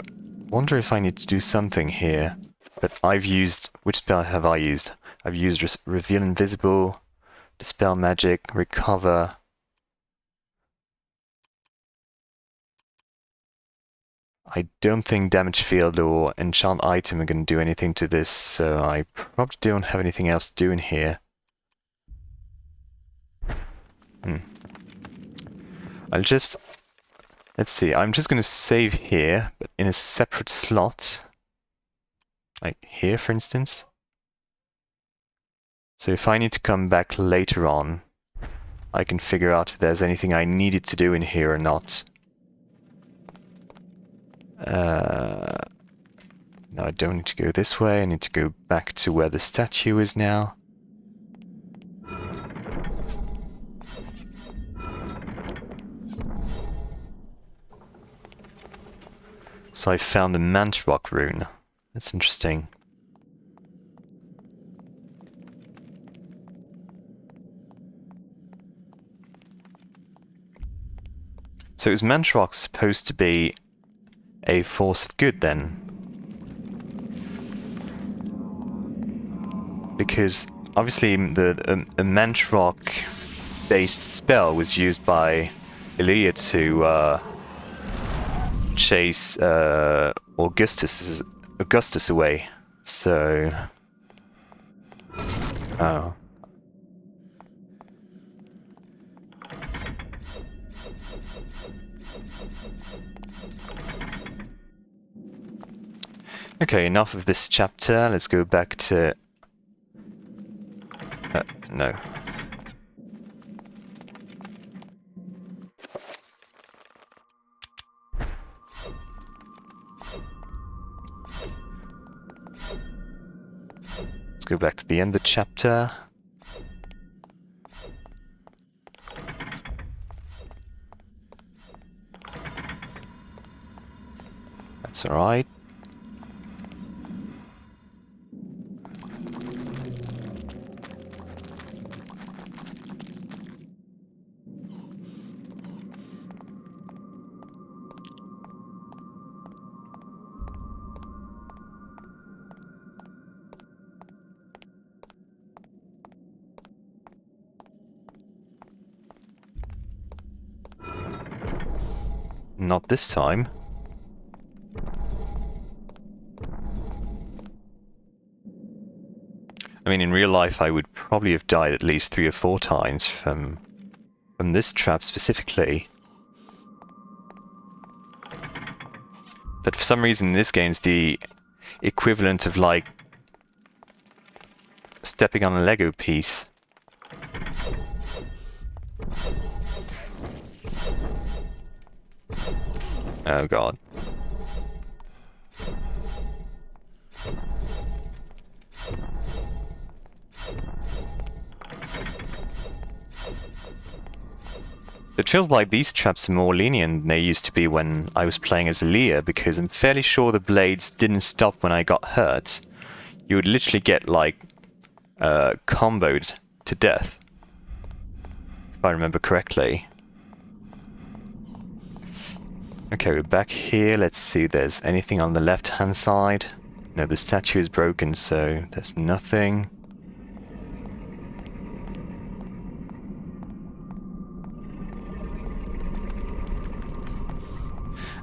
wonder if I need to do something here. But I've used... Which spell have I used? I've used reveal invisible, dispel magic, recover. I don't think damage field or enchant item are going to do anything to this, so I probably don't have anything else to do in here. I'll just... Let's see, I'm just going to save here, but in a separate slot. Like here, for instance. So if I need to come back later on, I can figure out if there's anything I needed to do in here or not. No, I don't need to go this way. I need to go back to where the statue is now. So I found the Mantrock rune. That's interesting. So is Mantrock supposed to be a force of good then? Because obviously the Mantrock-based spell was used by Elia to chase Augustus away. So, oh. Okay, enough of this chapter. Let's go back to... no. Let's go back to the end of the chapter. That's alright. Not this time. I mean, in real life, I would probably have died at least 3 or 4 times from this trap specifically. But for some reason, this game's the equivalent of, like, stepping on a Lego piece. Oh god. It feels like these traps are more lenient than they used to be when I was playing as Aaliyah, because I'm fairly sure the blades didn't stop when I got hurt. You would literally get, like, comboed to death, if I remember correctly. Okay, we're back here. Let's see if there's anything on the left-hand side. No, the statue is broken, so there's nothing.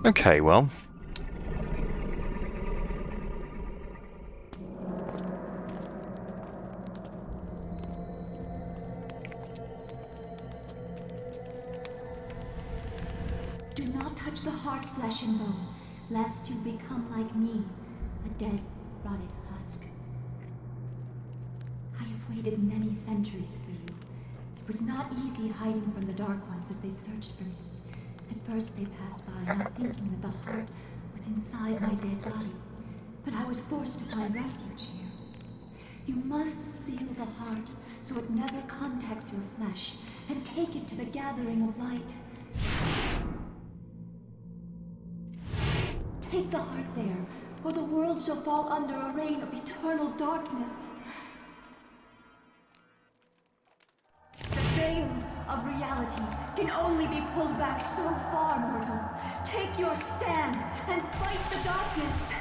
Okay, well. Do not touch the heart, flesh and bone, lest you become like me, a dead, rotted husk. I have waited many centuries for you. It was not easy hiding from the Dark Ones as they searched for me. At first they passed by, not thinking that the heart was inside my dead body. But I was forced to find refuge here. You must seal the heart so it never contacts your flesh, and take it to the gathering of light. Take the heart there, or the world shall fall under a reign of eternal darkness. The veil of reality can only be pulled back so far, mortal. Take your stand and fight the darkness.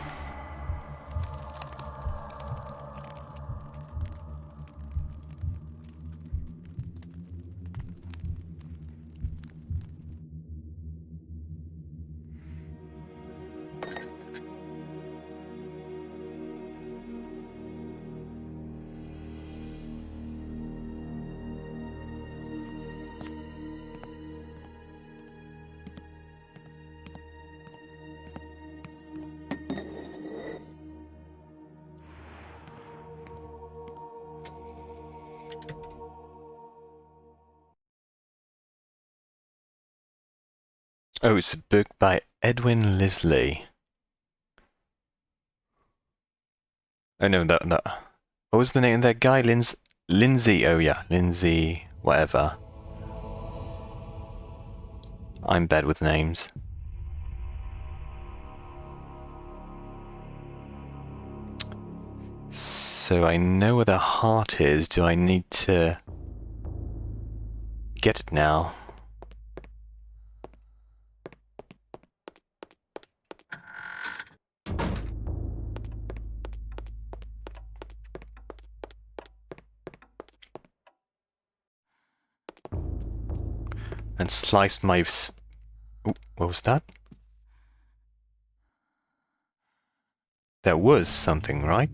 Oh, it's a book by Edwin Lisley. Oh no, that what was the name of that guy? Lindsay. Oh yeah, Lindsay. Whatever. I'm bad with names. So I know where the heart is. Do I need to get it now? And slice my... Ooh, what was that? There was something, right?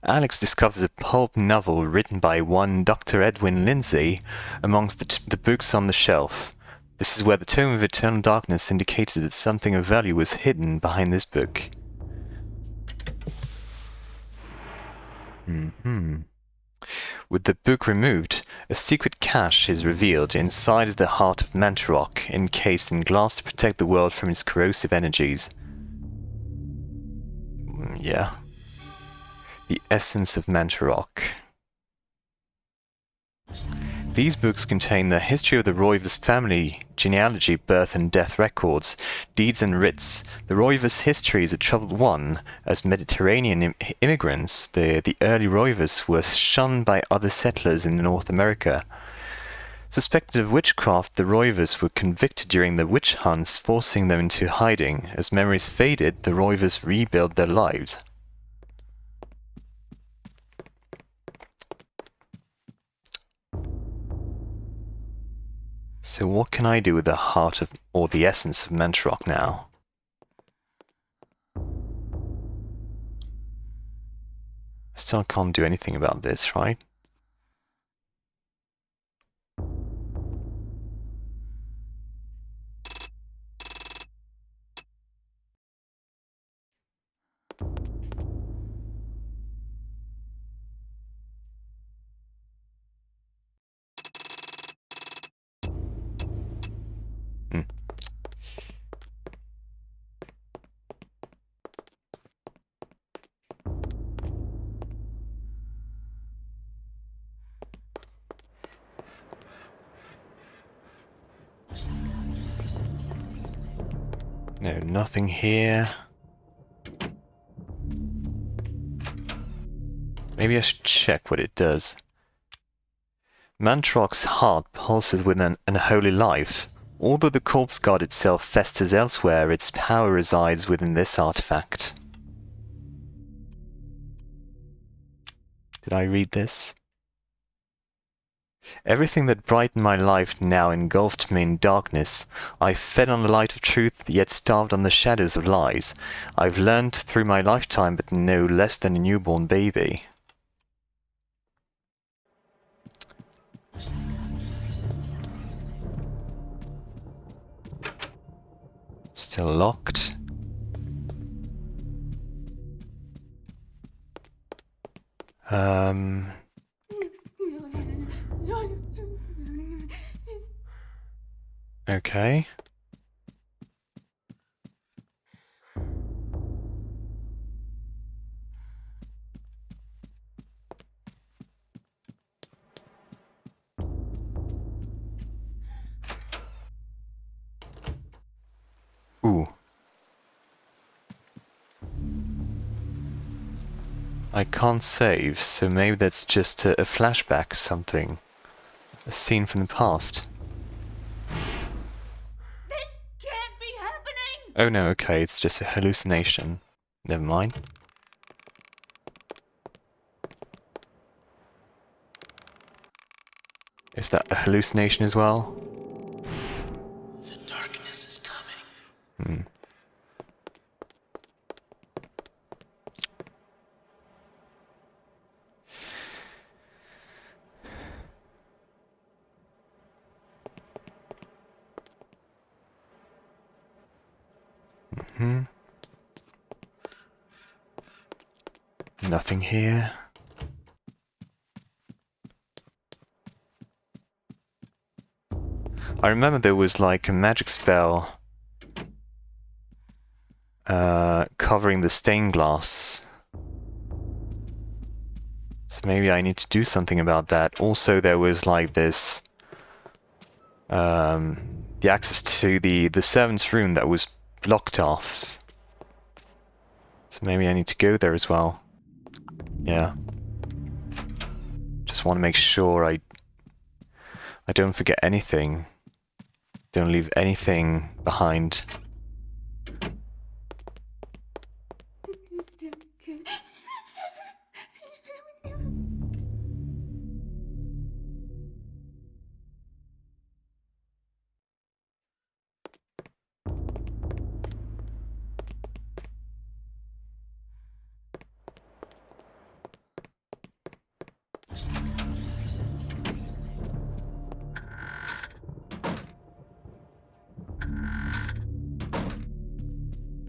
Alex discovers a pulp novel written by one Dr. Edwin Lindsay amongst the books on the shelf. This is where the Tome of Eternal Darkness indicated that something of value was hidden behind this book. With the book removed, a secret cache is revealed inside the heart of Mantarok, encased in glass to protect the world from its corrosive energies. Yeah. The essence of Mantarok. These books contain the history of the Roivas family, genealogy, birth and death records, deeds and writs. The Roivas history is a troubled one. As Mediterranean immigrants, the early Roivas were shunned by other settlers in North America. Suspected of witchcraft, the Roivas were convicted during the witch hunts, forcing them into hiding. As memories faded, the Roivas rebuilt their lives. So what can I do with the heart of, or the essence of Mantarok now? I still can't do anything about this, right? No, nothing here. Maybe I should check what it does. Mantarok's heart pulses with an unholy life. Although the corpse god itself festers elsewhere, its power resides within this artifact. Did I read this? Everything that brightened my life now engulfed me in darkness. I fed on the light of truth, yet starved on the shadows of lies. I've learned through my lifetime, but no less than a newborn baby. Still locked. Okay. Ooh. I can't save, so maybe that's just a flashback or something. A scene from the past. This can't be happening! Oh no, okay, it's just a hallucination. Never mind. Is that a hallucination as well? The darkness is coming. Nothing here. I remember there was like a magic spell covering the stained glass. So maybe I need to do something about that. Also, there was like this the access to the servant's room that was blocked off. So maybe I need to go there as well. Yeah. Just want to make sure I don't forget anything. Don't leave anything behind.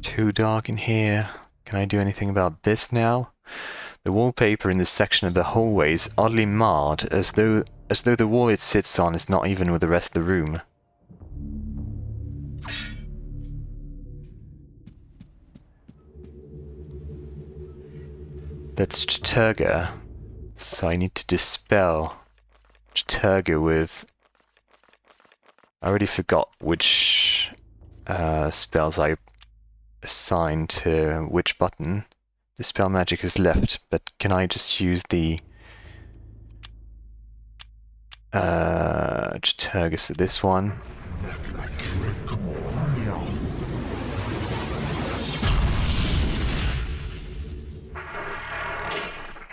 Too dark in here. Can I do anything about this now? The wallpaper in this section of the hallway is oddly marred, as though the wall it sits on is not even with the rest of the room. That's Chattur'gha, so I need to dispel Chattur'gha with... I already forgot which spells I assigned to which button. Dispel magic is left, but can I just use the Chattur'gha, so this one?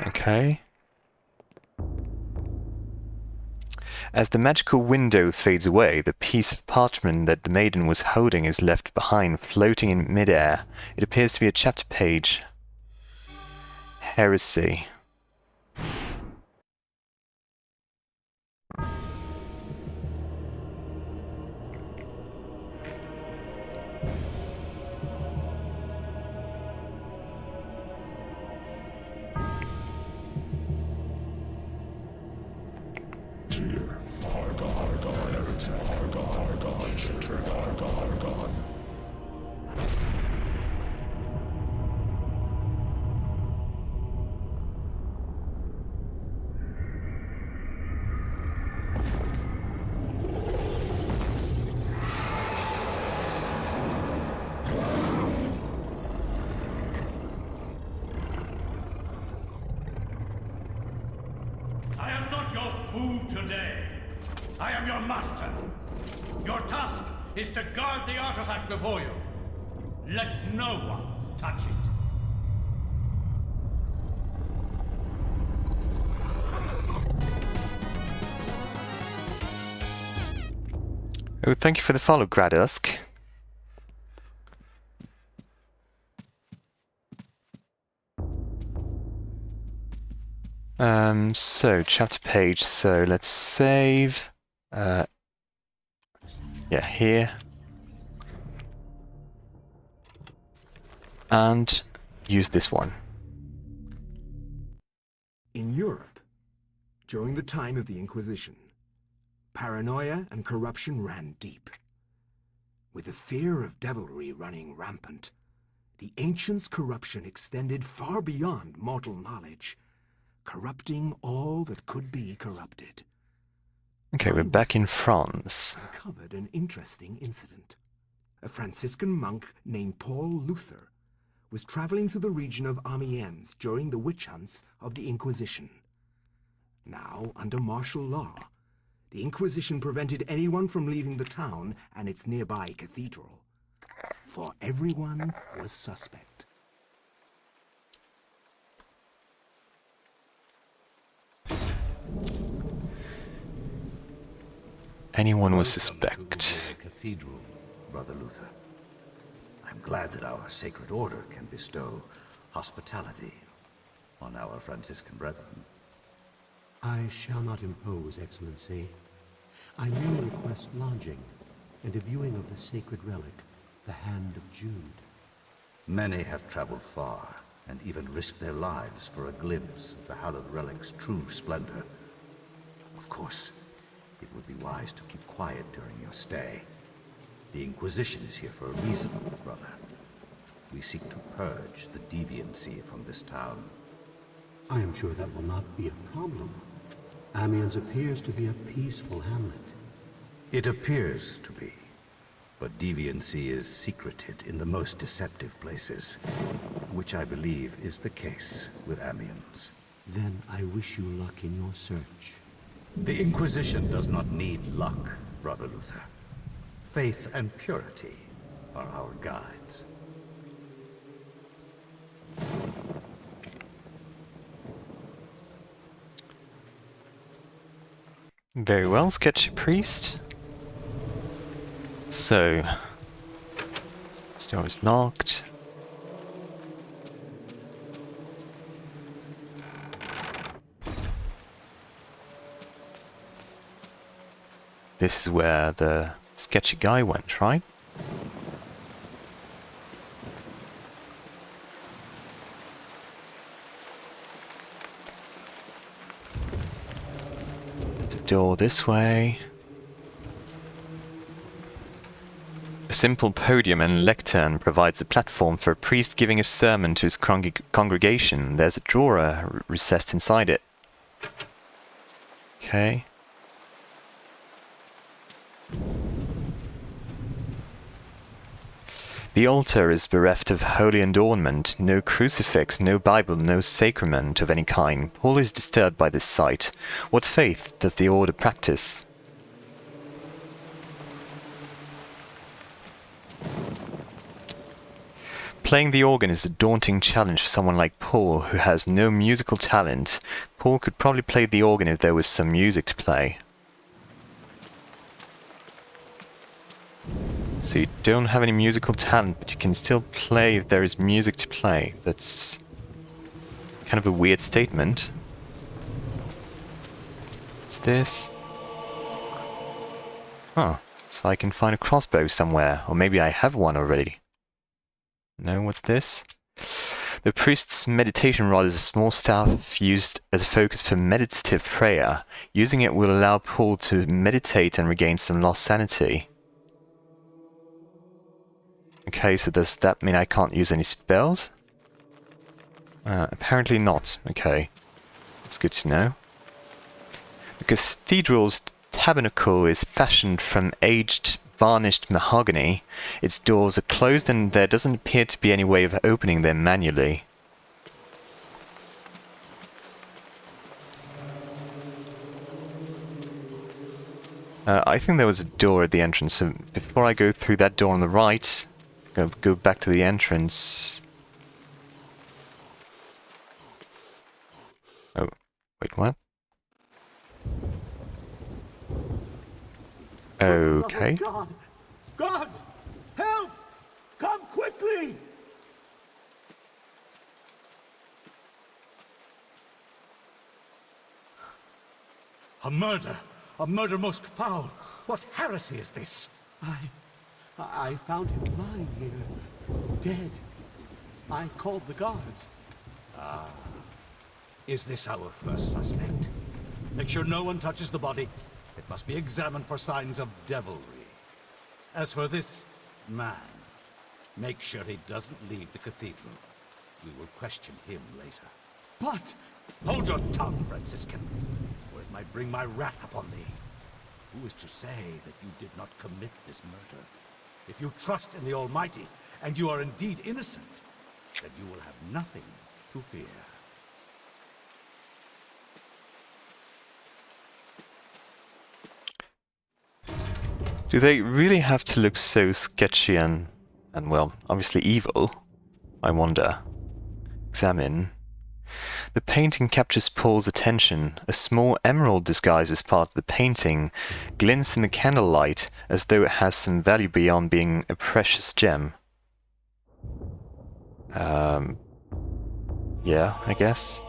Okay. As the magical window fades away, the piece of parchment that the maiden was holding is left behind, floating in midair. It appears to be a chapter page. Heresy. I am not your food today. I am your master. Your task is to guard the artifact before you. Let no one touch it. Oh, thank you for the follow, Gradusk. So chapter page, so let's save. Yeah, here. and use this one. In Europe, during the time of the Inquisition, paranoia and corruption ran deep. With the fear of devilry running rampant, the ancients' corruption extended far beyond mortal knowledge, corrupting all that could be corrupted. Okay, we're back in France. Uncovered an interesting incident. A Franciscan monk named Paul Luther was traveling through the region of Amiens during the witch hunts of the Inquisition. Now, under martial law, the Inquisition prevented anyone from leaving the town and its nearby cathedral, for everyone was suspect. Anyone was suspect. Welcome to the cathedral, Brother Luther. I'm glad that our sacred order can bestow hospitality on our Franciscan brethren. I shall not impose, Excellency. I merely request lodging and a viewing of the sacred relic, the Hand of Jude. Many have traveled far and even risked their lives for a glimpse of the hallowed relic's true splendor. Of course, it would be wise to keep quiet during your stay. The Inquisition is here for a reason, brother. We seek to purge the deviancy from this town. I am sure that will not be a problem. Amiens appears to be a peaceful hamlet. It appears to be, but deviancy is secreted in the most deceptive places, which I believe is the case with Amiens. Then I wish you luck in your search. The Inquisition does not need luck, Brother Luther. Faith and purity are our guides. Very well, sketchy priest. So, this door is locked. This is where the sketchy guy went, right? There's a door this way. A simple podium and lectern provides a platform for a priest giving a sermon to his congregation. There's a drawer recessed inside it. Okay. The altar is bereft of holy adornment, no crucifix, no Bible, no sacrament of any kind. Paul is disturbed by this sight. What faith does the order practice? Playing the organ is a daunting challenge for someone like Paul, who has no musical talent. Paul could probably play the organ if there was some music to play. So you don't have any musical talent, but you can still play if there is music to play. That's kind of a weird statement. What's this? Oh, so I can find a crossbow somewhere, or maybe I have one already. No, what's this? The priest's meditation rod is a small staff used as a focus for meditative prayer. Using it will allow Paul to meditate and regain some lost sanity. Okay, so does that mean I can't use any spells? Apparently not. Okay, that's good to know. The cathedral's tabernacle is fashioned from aged, varnished mahogany. Its doors are closed and there doesn't appear to be any way of opening them manually. I think there was a door at the entrance, so before I go through that door on the right, go back to the entrance. Oh, wait, what? Okay. God! God! Help! Come quickly! A murder! A murder most foul! What heresy is this? I found him lying here, dead. I called the guards. Is this our first suspect? Make sure no one touches the body. It must be examined for signs of devilry. As for this man, make sure he doesn't leave the cathedral. We will question him later. But hold your tongue, Franciscan, or it might bring my wrath upon thee. Who is to say that you did not commit this murder? If you trust in the Almighty, and you are indeed innocent, then you will have nothing to fear. Do they really have to look so sketchy and well, obviously evil? I wonder. Examine. The painting captures Paul's attention. A small emerald disguised as part of the painting glints in the candlelight as though it has some value beyond being a precious gem. Yeah, I guess.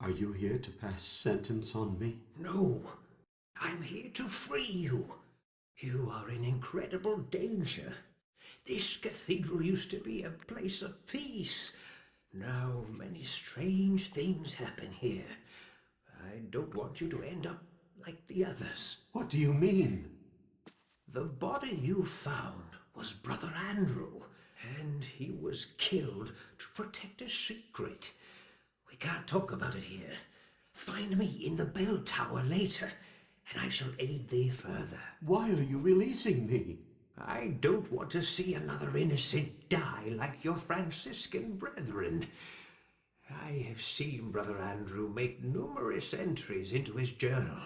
Are you here to pass sentence on me? No, I'm here to free you. You are in incredible danger. This cathedral used to be a place of peace. Now many strange things happen here. I don't want you to end up like the others. What do you mean? The body you found was Brother Andrew, and he was killed to protect a secret. We can't talk about it here. Find me in the bell tower later, and I shall aid thee further. Why are you releasing me? I don't want to see another innocent die like your Franciscan brethren. I have seen Brother Andrew make numerous entries into his journal.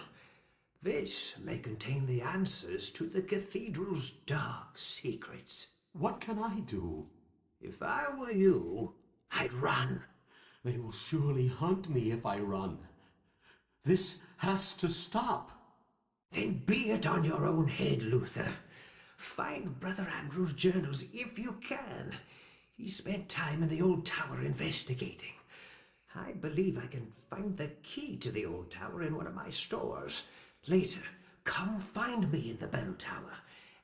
This may contain the answers to the cathedral's dark secrets. What can I do? If I were you, I'd run. They will surely hunt me if I run. This has to stop. Then be it on your own head, Luther. Find Brother Andrew's journals if you can. He spent time in the old tower investigating. I believe I can find the key to the old tower in one of my stores. Later, come find me in the bell tower,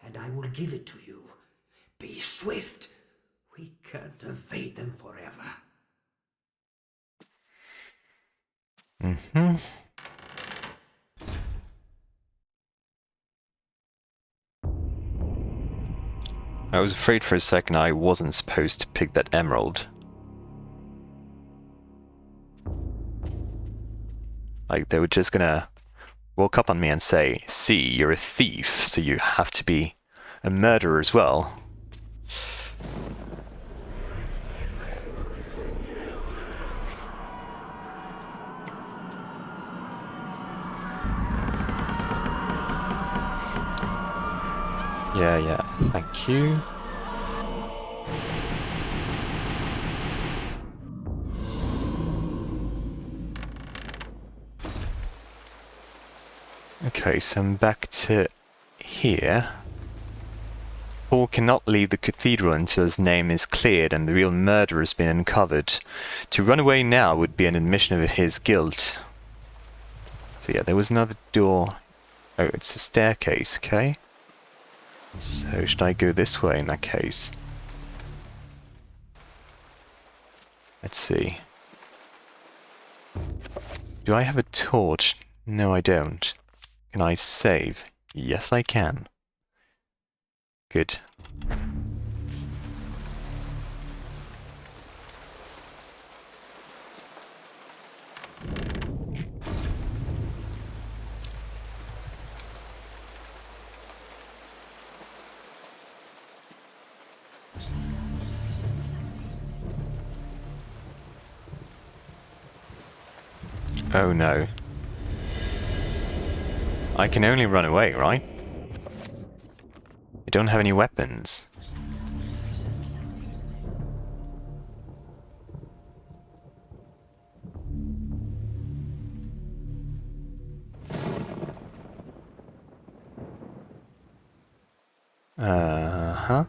and I will give it to you. Be swift. We can't evade them forever. Mm-hmm. I was afraid for a second I wasn't supposed to pick that emerald. Like they were just gonna walk up on me and say, "See, you're a thief, so you have to be a murderer as well." Yeah, thank you. Okay, so I'm back to here. Paul cannot leave the cathedral until his name is cleared and the real murderer has been uncovered. To run away now would be an admission of his guilt. So yeah, there was another door. Oh, it's a staircase, okay. So should I go this way in that case? Let's see. Do I have a torch? No, I don't. Can I save? Yes, I can. Good. Oh no. I can only run away, right? I don't have any weapons. Uh-huh.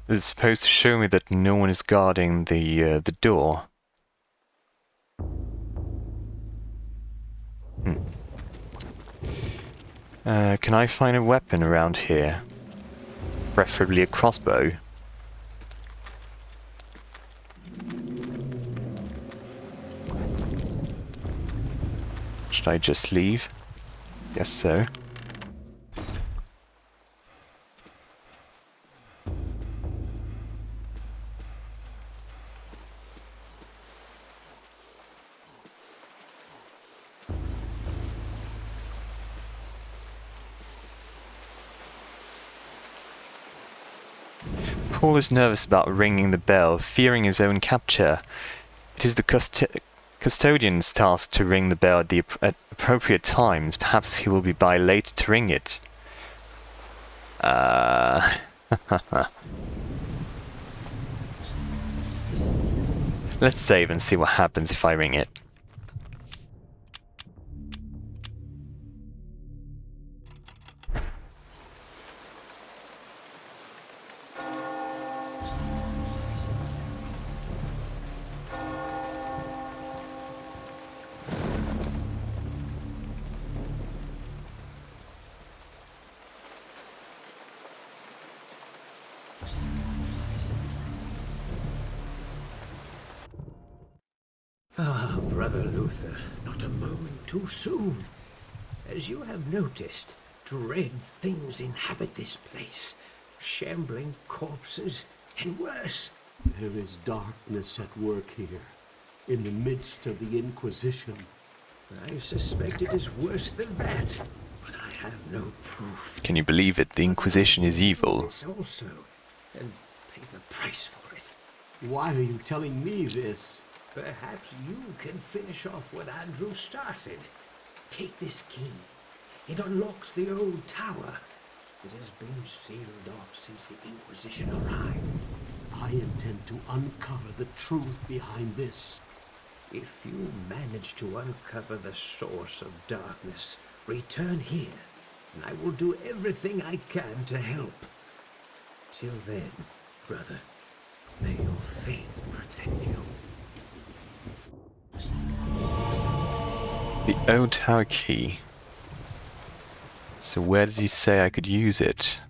It's supposed to show me that no one is guarding the door. Can I find a weapon around here? Preferably a crossbow. Should I just leave? Guess so. Paul is nervous about ringing the bell, fearing his own capture. It is the custodian's task to ring the bell at appropriate times. Perhaps he will be by late to ring it. Let's save and see what happens if I ring it. Ah, Brother Luther, not a moment too soon. As you have noticed, dread things inhabit this place. Shambling corpses, and worse. There is darkness at work here, in the midst of the Inquisition. I suspect it is worse than that, but I have no proof. Can you believe it? The Inquisition is evil. This also, and pay the price for it. Why are you telling me this? Perhaps you can finish off what Andrew started. Take this key. It unlocks the old tower. It has been sealed off since the Inquisition arrived. I intend to uncover the truth behind this. If you manage to uncover the source of darkness, return here, and I will do everything I can to help. Till then, brother, may your faith protect you. The old tower key. So where did he say I could use it?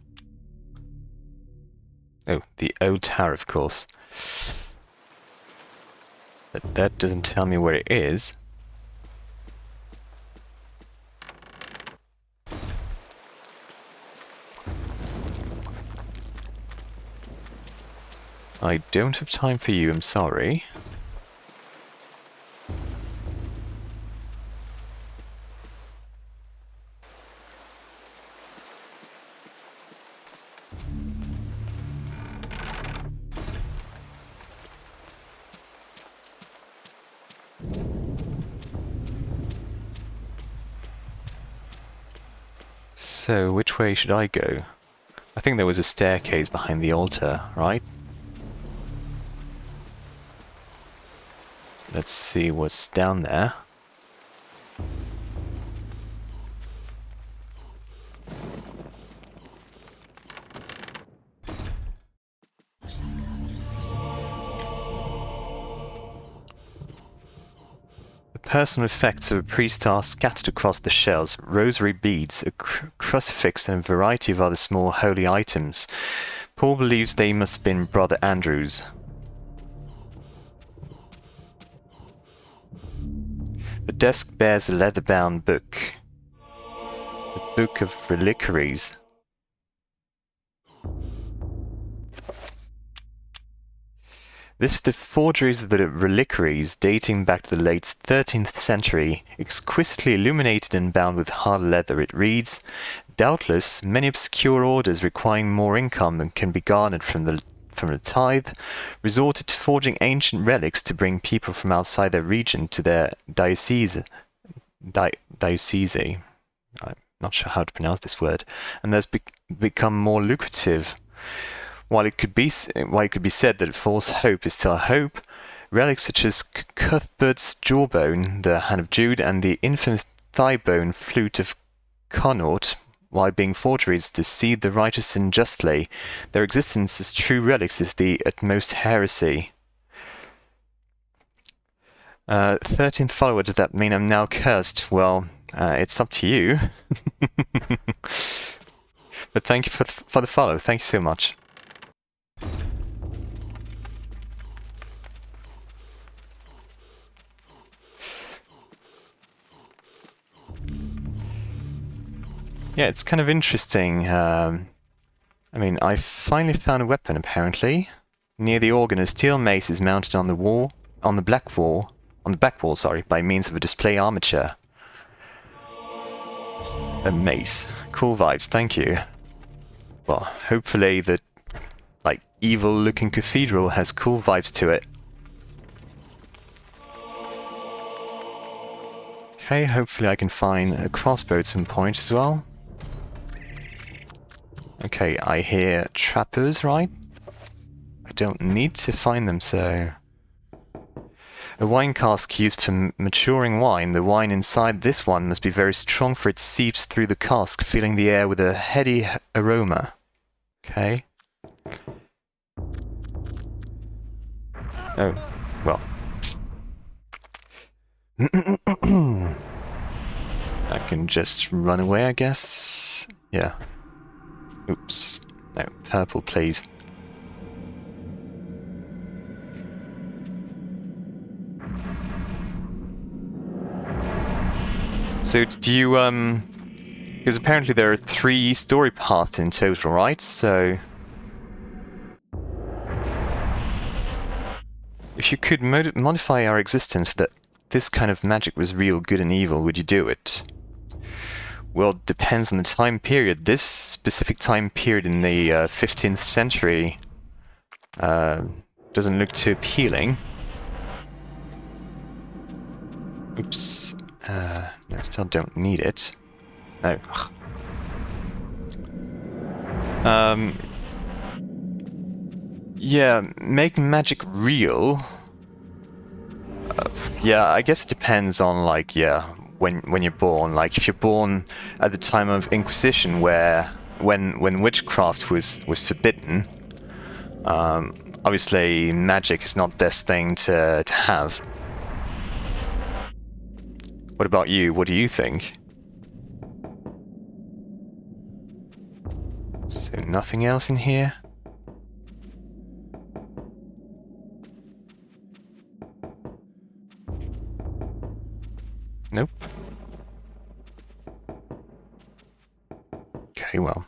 Oh, the old tower, of course. But that doesn't tell me where it is. I don't have time for you, I'm sorry. So, which way should I go? I think there was a staircase behind the altar, right? So let's see what's down there. Personal effects of a priest are scattered across the shells: rosary beads, a crucifix, and a variety of other small holy items. Paul believes they must have been Brother Andrew's. The desk bears a leather-bound book. The Book of Reliquaries. This is the forgeries of the reliquaries dating back to the late 13th century, exquisitely illuminated and bound with hard leather. It reads, "Doubtless, many obscure orders requiring more income than can be garnered from the tithe resorted to forging ancient relics to bring people from outside their region to their diocese. Diocese. I'm not sure how to pronounce this word, and thus become more lucrative. While it could be said that false hope is still hope, relics such as Cuthbert's jawbone, the hand of Jude, and the infamous thigh-bone flute of Connaught, while being forgeries, deceive the righteous unjustly. Their existence as true relics is the utmost heresy. 13th follower, does that mean I'm now cursed? Well, It's up to you. But thank you for the follow. Thank you so much. Yeah, it's kind of interesting. I mean, I finally found a weapon, apparently. Near the organ, a steel mace is mounted on the wall, on the back wall, sorry, by means of a display armature. A mace. Cool vibes, thank you. Well, hopefully the, like, evil-looking cathedral has cool vibes to it. Okay, hopefully I can find a crossbow at some point as well. Okay, I hear trappers, right? I don't need to find them, so... A wine cask used for maturing wine. The wine inside this one must be very strong, for it seeps through the cask, filling the air with a heady aroma. Okay. Oh, well. I can just run away, I guess. Yeah. Oops. No, purple, please. So, do you, because apparently there are 3 story paths in total, right? So... If you could modify our existence that this kind of magic was real, good and evil, would you do it? Well, it depends on the time period. This specific time period in the 15th century doesn't look too appealing. Oops. No, I still don't need it. No. Yeah, make magic real. Yeah, I guess it depends on, like, yeah, when you're born. Like, if you're born at the time of Inquisition, when witchcraft was forbidden, obviously magic is not the best thing to have. What about you? What do you think? So nothing else in here? Nope. Okay, well.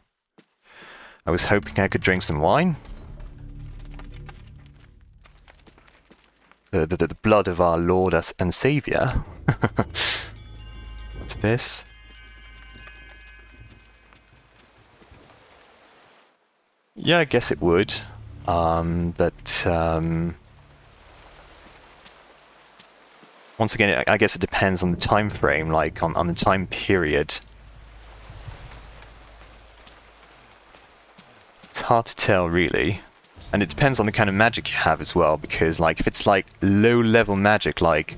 I was hoping I could drink some wine. The blood of our Lord and Saviour. What's this? Yeah, I guess it would. But once again, I guess it depends on the time frame, like on the time period. It's hard to tell, really. And it depends on the kind of magic you have as well, because, like, if it's, like, low-level magic, like,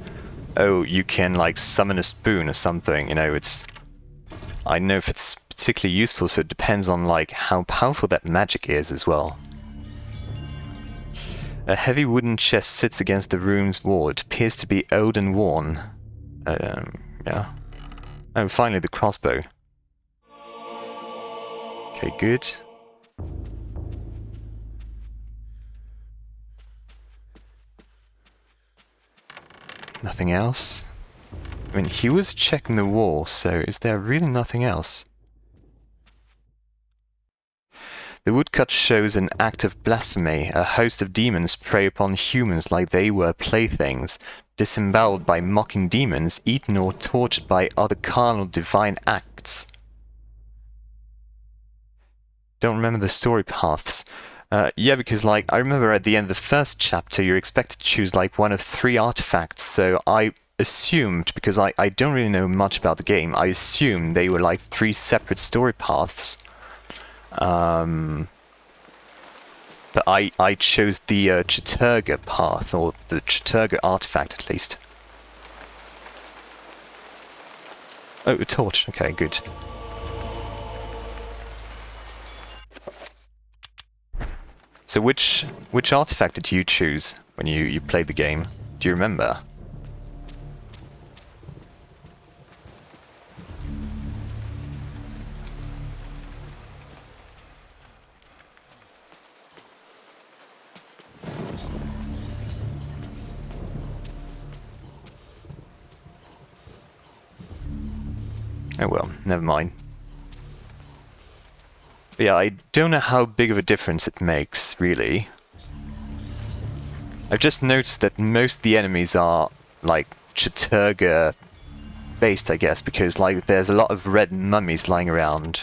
oh, you can, like, summon a spoon or something, you know, it's... I don't know if it's particularly useful, so it depends on, like, how powerful that magic is as well. A heavy wooden chest sits against the room's wall. It appears to be old and worn. Yeah. Oh, finally, the crossbow. Okay, good. Nothing else? I mean, he was checking the wall, so is there really nothing else? The woodcut shows an act of blasphemy. A host of demons prey upon humans like they were playthings, disemboweled by mocking demons, eaten or tortured by other carnal divine acts. Don't remember the story paths. Yeah, because, like, I remember at the end of the first chapter, you're expected to choose, like, one of 3 artifacts, so I assumed, because I don't really know much about the game, I assumed they were, like, 3 separate story paths. But I chose the Chattur'gha path, or the Chattur'gha artifact at least. Oh, a torch. Okay, good. So which artifact did you choose when you played the game? Do you remember? Oh well, never mind. But yeah, I don't know how big of a difference it makes, really. I've just noticed that most of the enemies are, like, Chattur'gha based, I guess, because, like, there's a lot of red mummies lying around.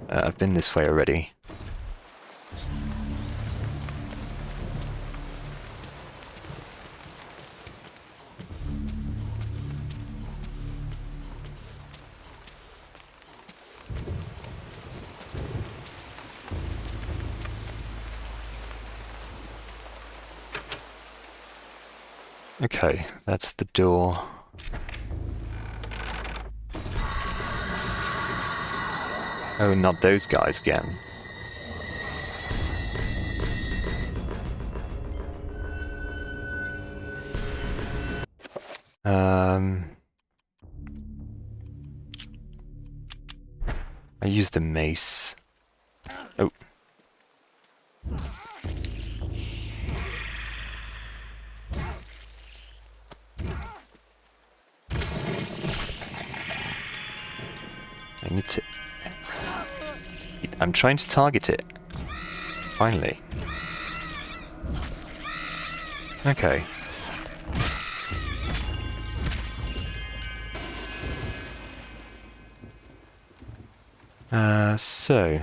I've been this way already. Okay, that's the door. Oh, not those guys again. I use the mace. Oh. I need to... I'm trying to target it. Finally. Okay. So...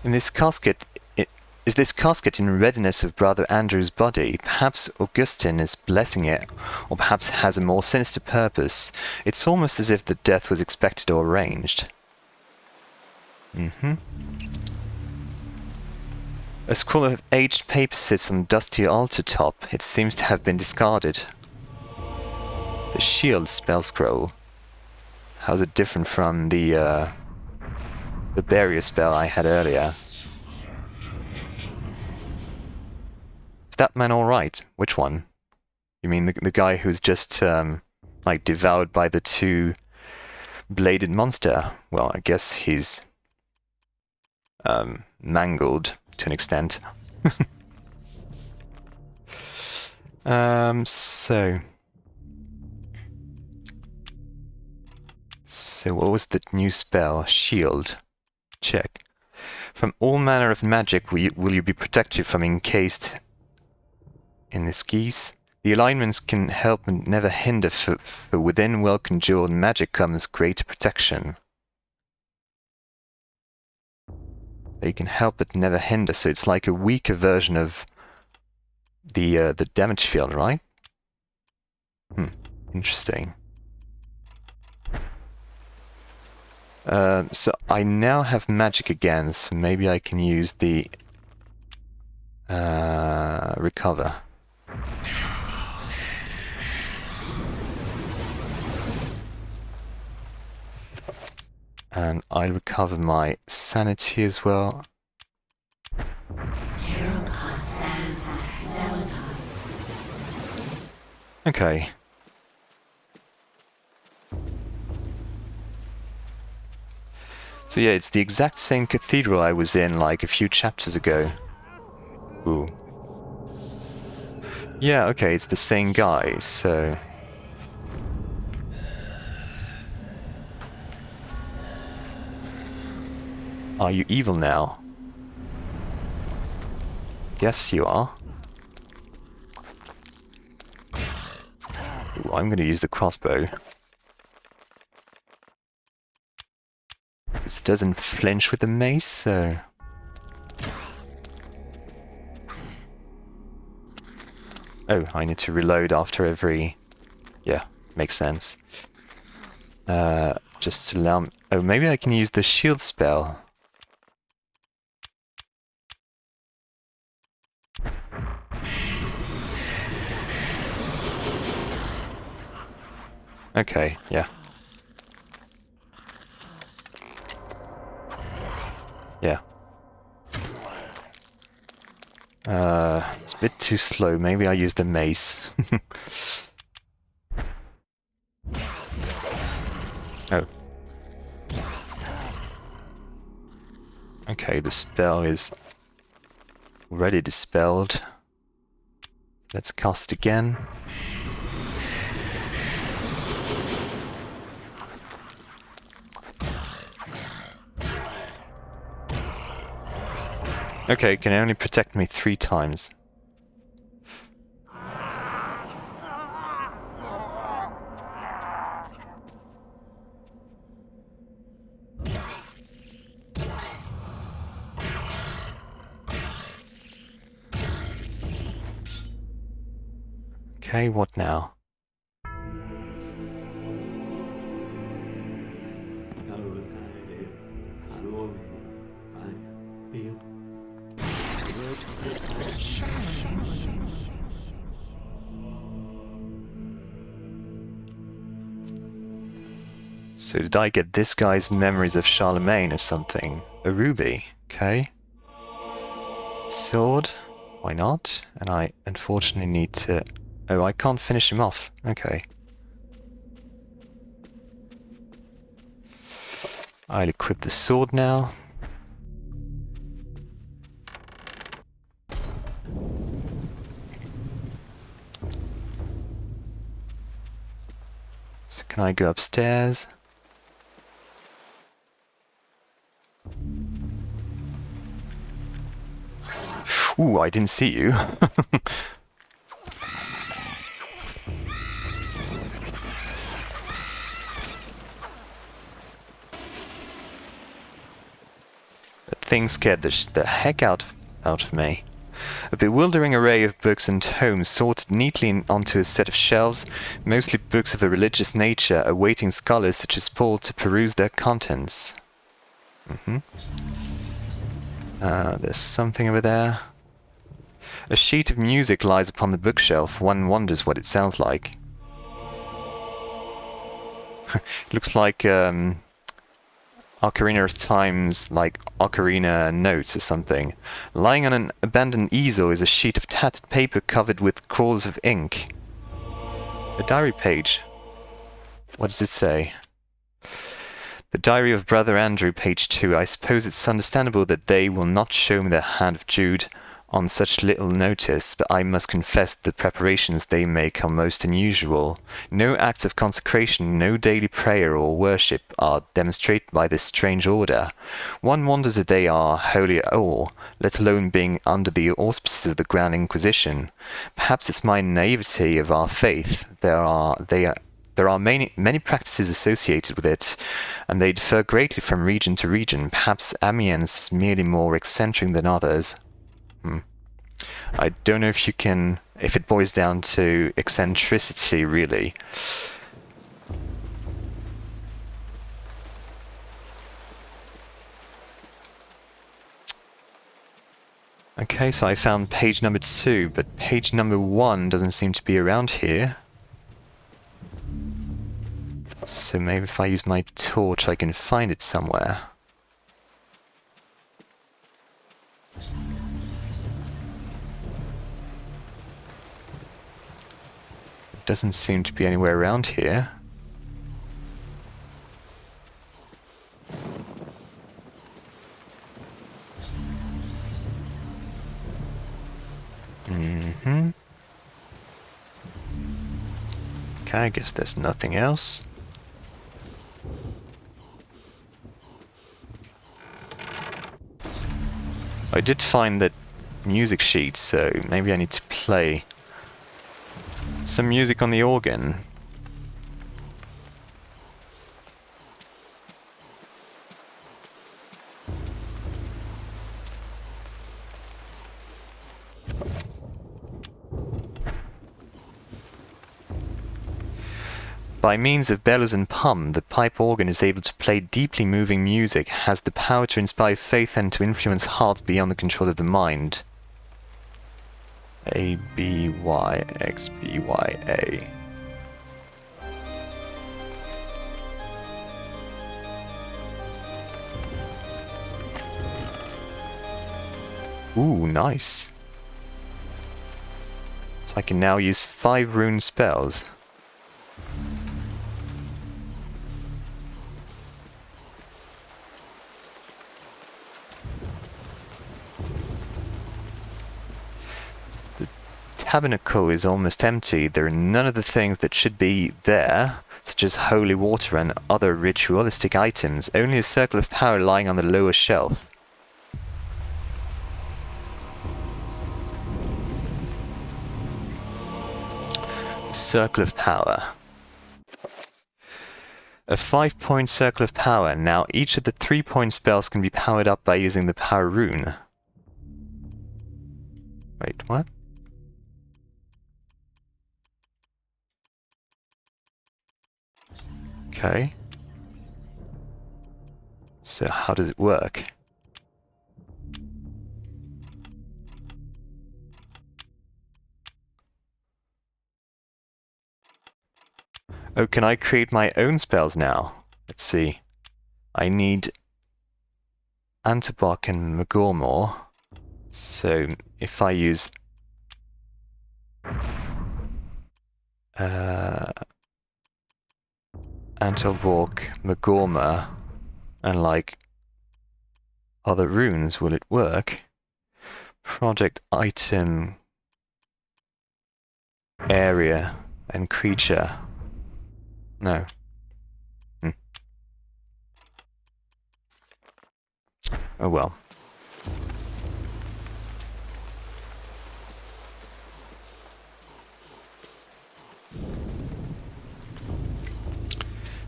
In this casket... Is this casket in readiness of Brother Andrew's body? Perhaps Augustine is blessing it, or perhaps has a more sinister purpose. It's almost as if the death was expected or arranged. A scroll of aged paper sits on the dusty altar top. It seems to have been discarded. The shield spell scroll. How's it different from the barrier spell I had earlier? Is that man alright? Which one? You mean the guy who's just, like, devoured by the two-bladed monster? Well, I guess he's, mangled to an extent. So what was the new spell? Shield. Check. From all manner of magic will you be protected from encased in this geese. The alignments can help and never hinder, for within well-conjured magic comes greater protection. They can help but never hinder, so it's like a weaker version of the damage field, right? Interesting. So I now have magic again, so maybe I can use the recover. And I'll recover my sanity as well. Okay. So yeah, it's the exact same cathedral I was in like a few chapters ago. Ooh. Yeah, okay, it's the same guy, so... Are you evil now? Yes, you are. Ooh, I'm gonna use the crossbow. It doesn't flinch with the mace, so... Oh, I need to reload after every... Yeah, makes sense. Just allow me... Oh, maybe I can use the shield spell. Okay, yeah. Yeah. It's a bit too slow. Maybe I use the mace. Oh. Okay, the spell is already dispelled. Let's cast again. Okay, it can only protect me 3 times. Okay, what now? So did I get this guy's memories of Charlemagne or something? A ruby, okay. Sword, why not? And I unfortunately need to... Oh, I can't finish him off, okay. I'll equip the sword now. So can I go upstairs? Ooh, I didn't see you. That thing scared the heck out of me. A bewildering array of books and tomes sorted neatly onto a set of shelves, mostly books of a religious nature, awaiting scholars such as Paul to peruse their contents. There's something over there. A sheet of music lies upon the bookshelf. One wonders what it sounds like. It looks like Ocarina of Time's, like Ocarina Notes or something. Lying on an abandoned easel is a sheet of tattered paper covered with crawls of ink. A diary page. What does it say? The Diary of Brother Andrew, page 2. I suppose it's understandable that they will not show me the hand of Jude on such little notice, but I must confess the preparations they make are most unusual. No acts of consecration, no daily prayer or worship are demonstrated by this strange order. One wonders if they are holy at all, let alone being under the auspices of the Grand Inquisition. Perhaps it's my naivety of our faith. There are many practices associated with it, and they differ greatly from region to region. Perhaps Amiens is merely more eccentric than others. I don't know if it boils down to eccentricity, really. Okay, so I found page number 2, but page number 1 doesn't seem to be around here. So maybe if I use my torch, I can find it somewhere. It doesn't seem to be anywhere around here. Okay, I guess there's nothing else. I did find that music sheet, so maybe I need to play some music on the organ. By means of bellows and pum, the pipe organ is able to play deeply moving music, has the power to inspire faith and to influence hearts beyond the control of the mind. A, B, Y, X, B, Y, A. Ooh, nice. So I can now use 5 rune spells. The tabernacle is almost empty. There are none of the things that should be there, such as holy water and other ritualistic items, only a circle of power lying on the lower shelf. Circle of Power. A 5-point Circle of Power. Now each of the 3-point spells can be powered up by using the Power Rune. Wait, what? Okay. So how does it work? Oh, can I create my own spells now? Let's see. I need Antibok and Magormor. So if I use Antibok, Magormor, and like other runes, will it work? Project item, area, and creature. No. Oh well.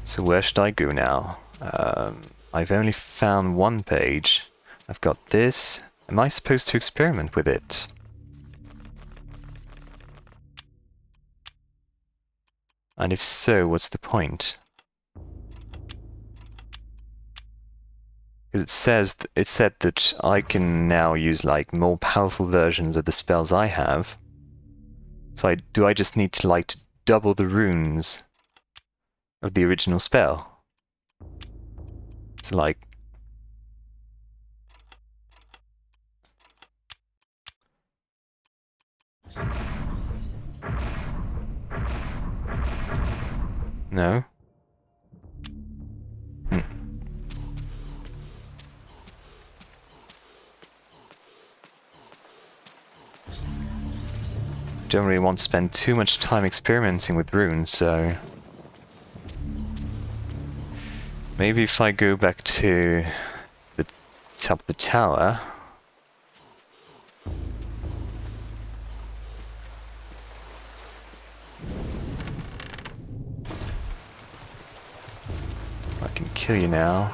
So where should I go now? I've only found one page. I've got this. Am I supposed to experiment with it? And if so, what's the point? Because it said that I can now use like more powerful versions of the spells I have. So do I just need to like double the runes of the original spell? So like no. Don't really want to spend too much time experimenting with runes, so maybe if I go back to the top of the tower. I can kill you now.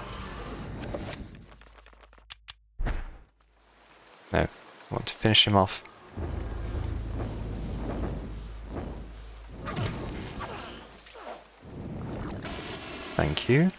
No, I want to finish him off. Thank you.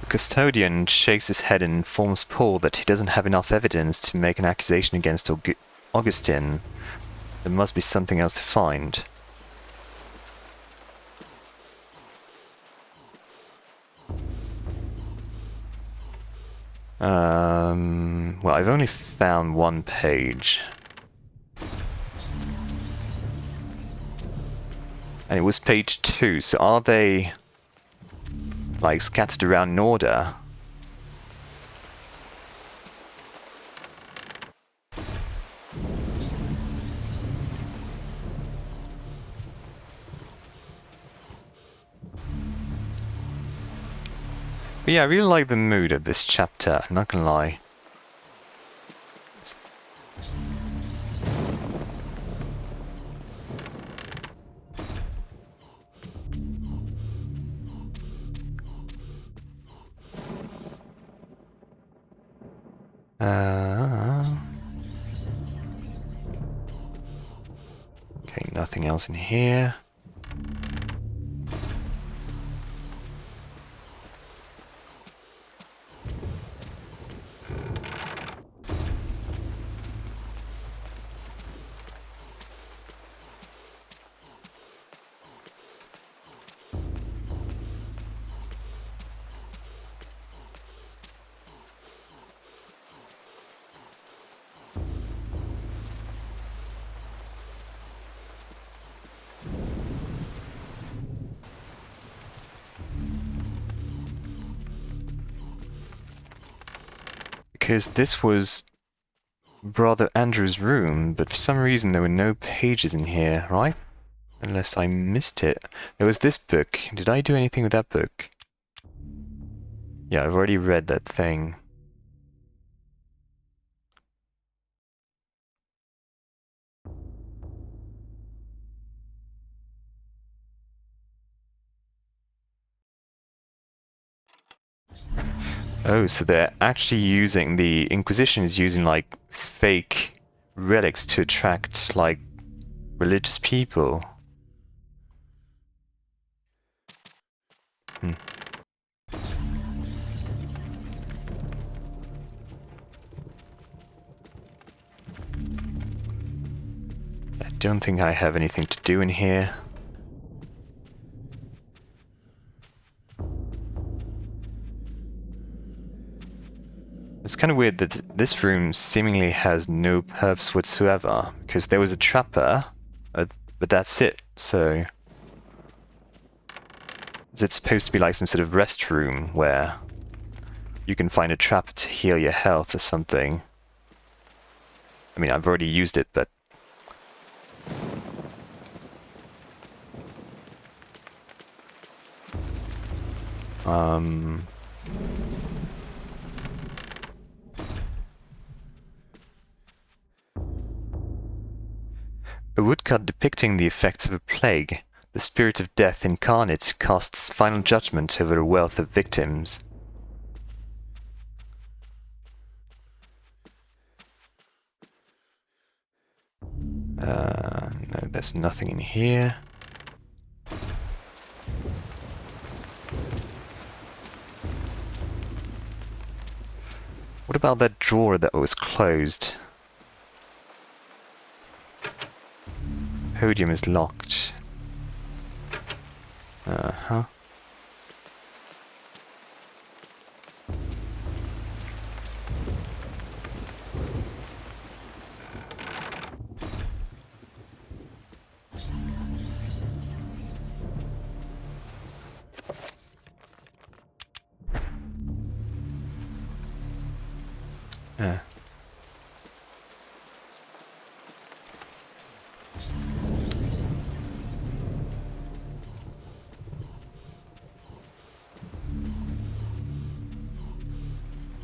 The custodian shakes his head and informs Paul that he doesn't have enough evidence to make an accusation against Augustine. There must be something else to find. Well, I've only found one page. And it was page 2, so are they like scattered around in order? But yeah, I really like the mood of this chapter, I'm not gonna lie. Okay, nothing else in here. Because this was Brother Andrew's room, but for some reason there were no pages in here, right? Unless I missed it. There was this book. Did I do anything with that book? Yeah, I've already read that thing. Oh, so they're actually using, the Inquisition is using like fake relics to attract like religious people. Hmm. I don't think I have anything to do in here. It's kind of weird that this room seemingly has no purpose whatsoever, because there was a trapper, but that's it, so... Is it supposed to be like some sort of rest room where you can find a trapper to heal your health or something? I mean, I've already used it, but... A woodcut depicting the effects of a plague. The spirit of death incarnate casts final judgment over a wealth of victims. No, there's nothing in here. What about that drawer that was closed? Podium is locked. Uh-huh.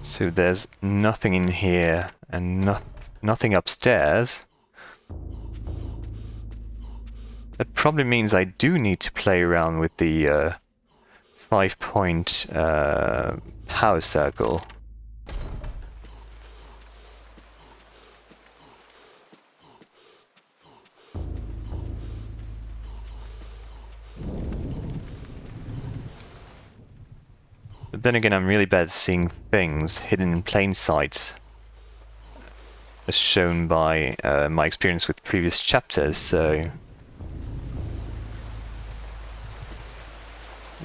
So there's nothing in here and nothing upstairs. That probably means I do need to play around with the 5-point power circle. But then again, I'm really bad at seeing things hidden in plain sight, as shown by my experience with previous chapters, so...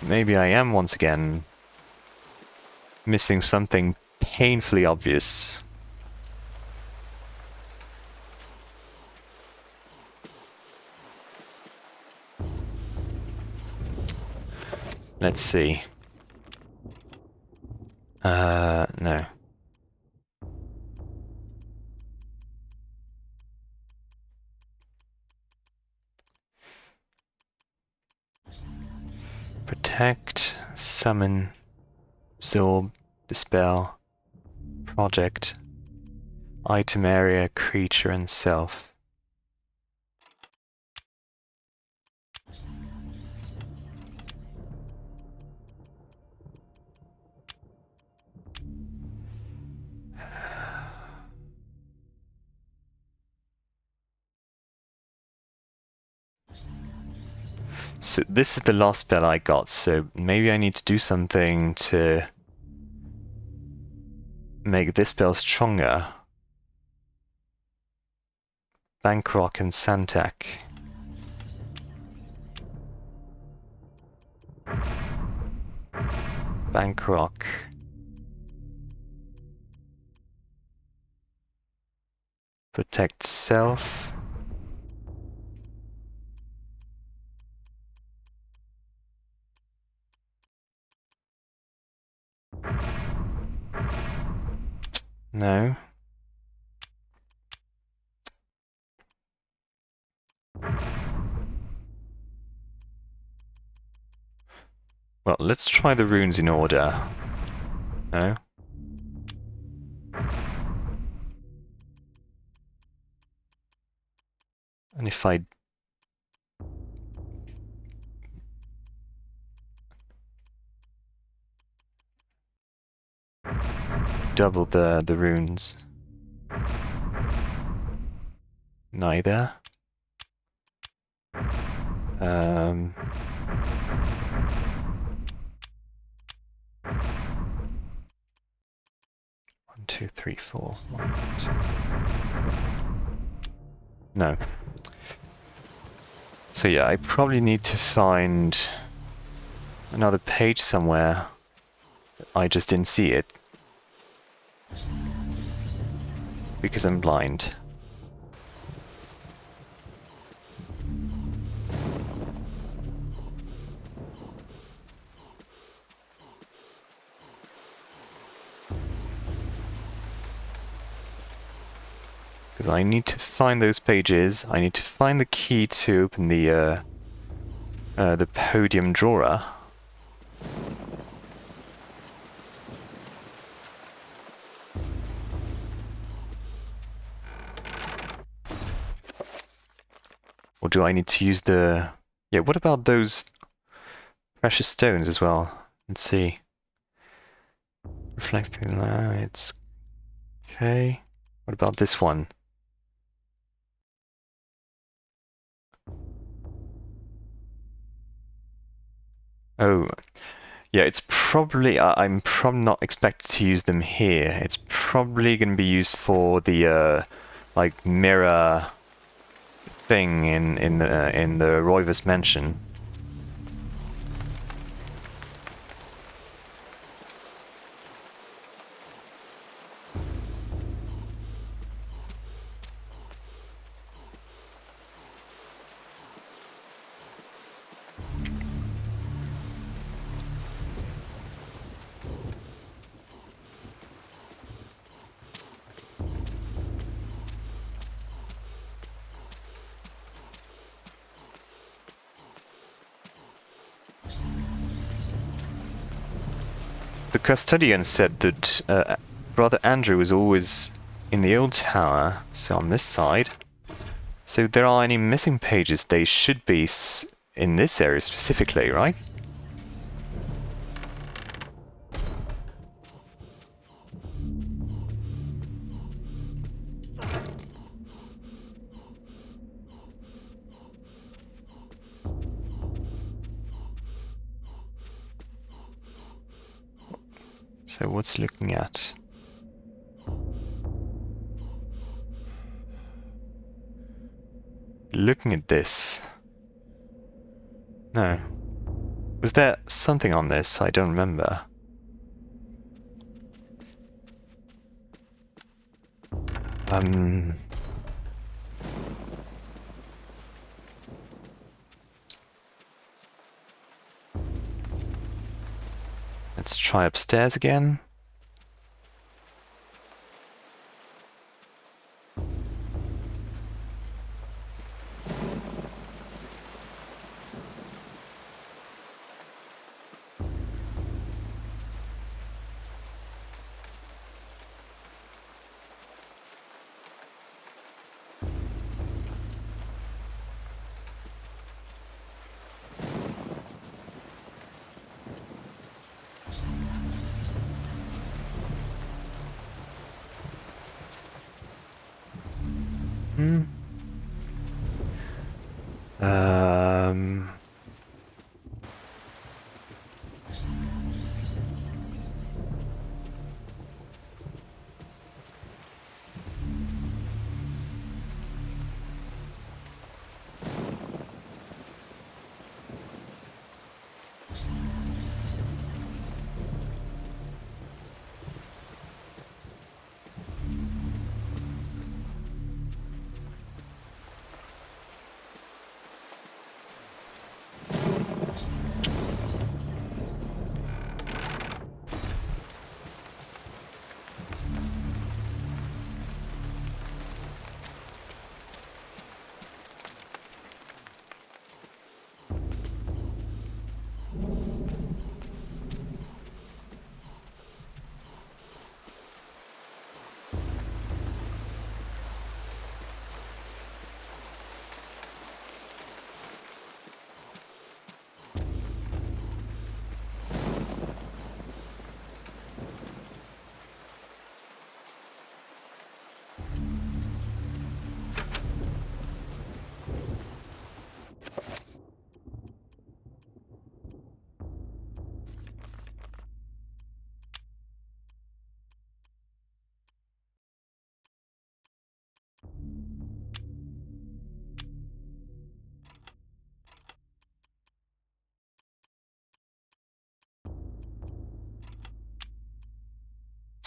Maybe I am once again missing something painfully obvious. Let's see. No. Protect, summon, absorb, dispel, project, item area, creature, and self. So this is the last spell I got, so maybe I need to do something to make this spell stronger. Bankrock and Santak. Bankrock. Protect self. No. Well, let's try the runes in order. No? And if I... double the runes. Neither. 1, 2, 3, 4. 1, 2. No. So yeah, I probably need to find another page somewhere. I just didn't see it. Because I'm blind. Because I need to find those pages. I need to find the key to open the podium drawer. Or do I need to use the... Yeah, what about those precious stones as well? Let's see. Reflecting lights. Okay. What about this one? Oh, yeah, it's probably... I'm probably not expected to use them here. It's probably going to be used for the, like, mirror thing in the Roivas Mansion. The custodian said that Brother Andrew was always in the old tower, so on this side. So if there are any missing pages, they should be in this area specifically, right? So what's looking at? Looking at this. No. Was there something on this? I don't remember. Let's try upstairs again.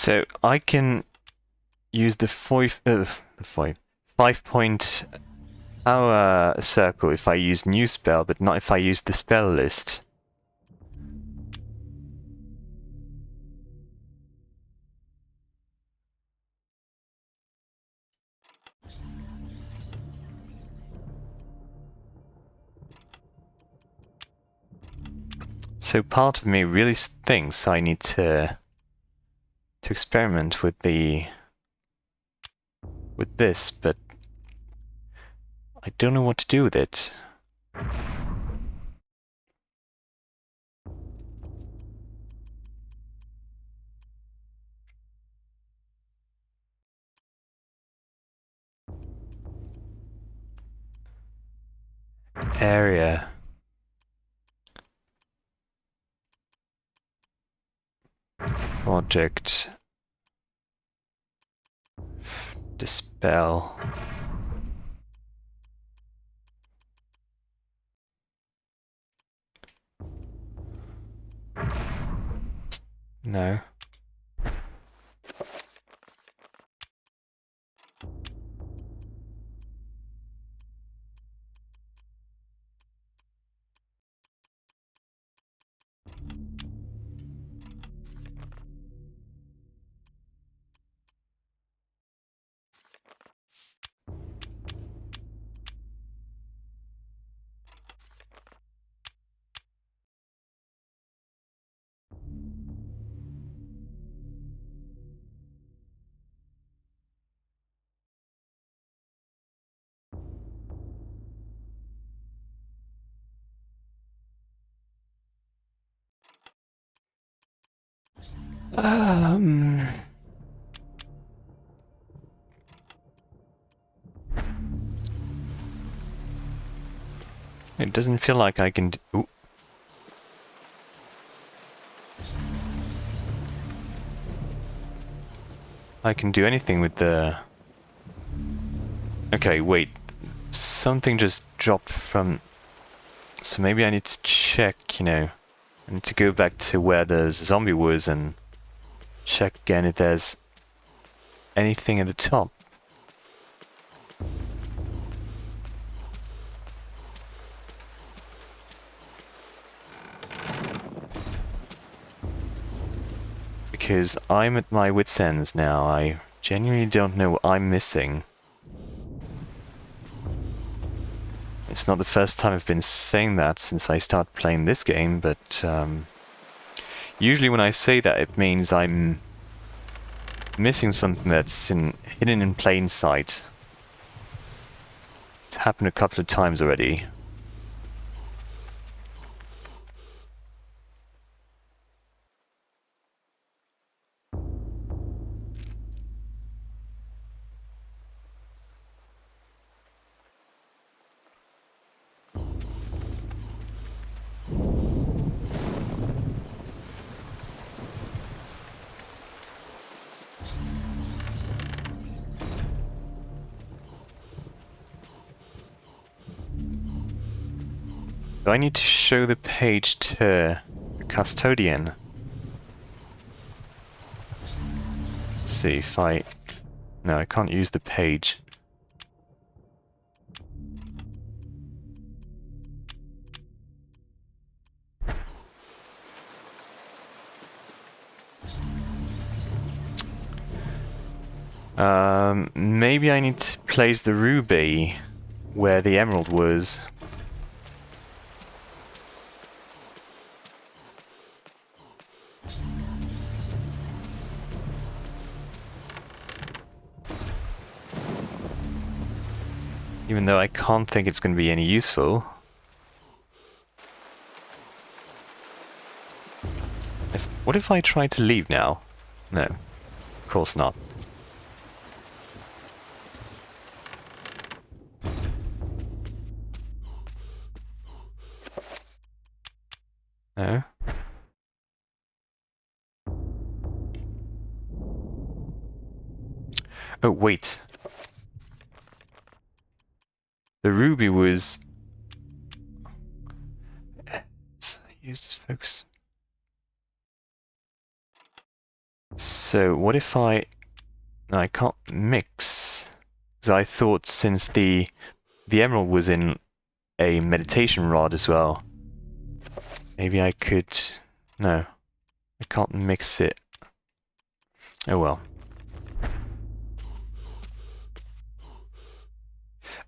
So I can use the 5-point power circle if I use new spell, but not if I use the spell list. So part of me really thinks I need to experiment with this, but I don't know what to do with it. Area. Project. Dispel. No. It doesn't feel like I can ooh. I can do anything with the... Okay, wait. Something just dropped from... So maybe I need to check, you know... I need to go back to where the zombie was and check again if there's anything at the top. Because I'm at my wit's ends now. I genuinely don't know what I'm missing. It's not the first time I've been saying that since I started playing this game, but usually when I say that it means I'm missing something that's hidden in plain sight. It's happened a couple of times already. Do I need to show the page to the custodian? Let's see if I... No, I can't use the page. Maybe I need to place the ruby where the emerald was. Even though I can't think it's going to be any useful. What if I try to leave now? No, of course not. No. Oh, wait. The ruby was... Let's use this focus. So what if I... No, I can't mix. Because I thought since the emerald was in a meditation rod as well, maybe I could... No, I can't mix it. Oh well.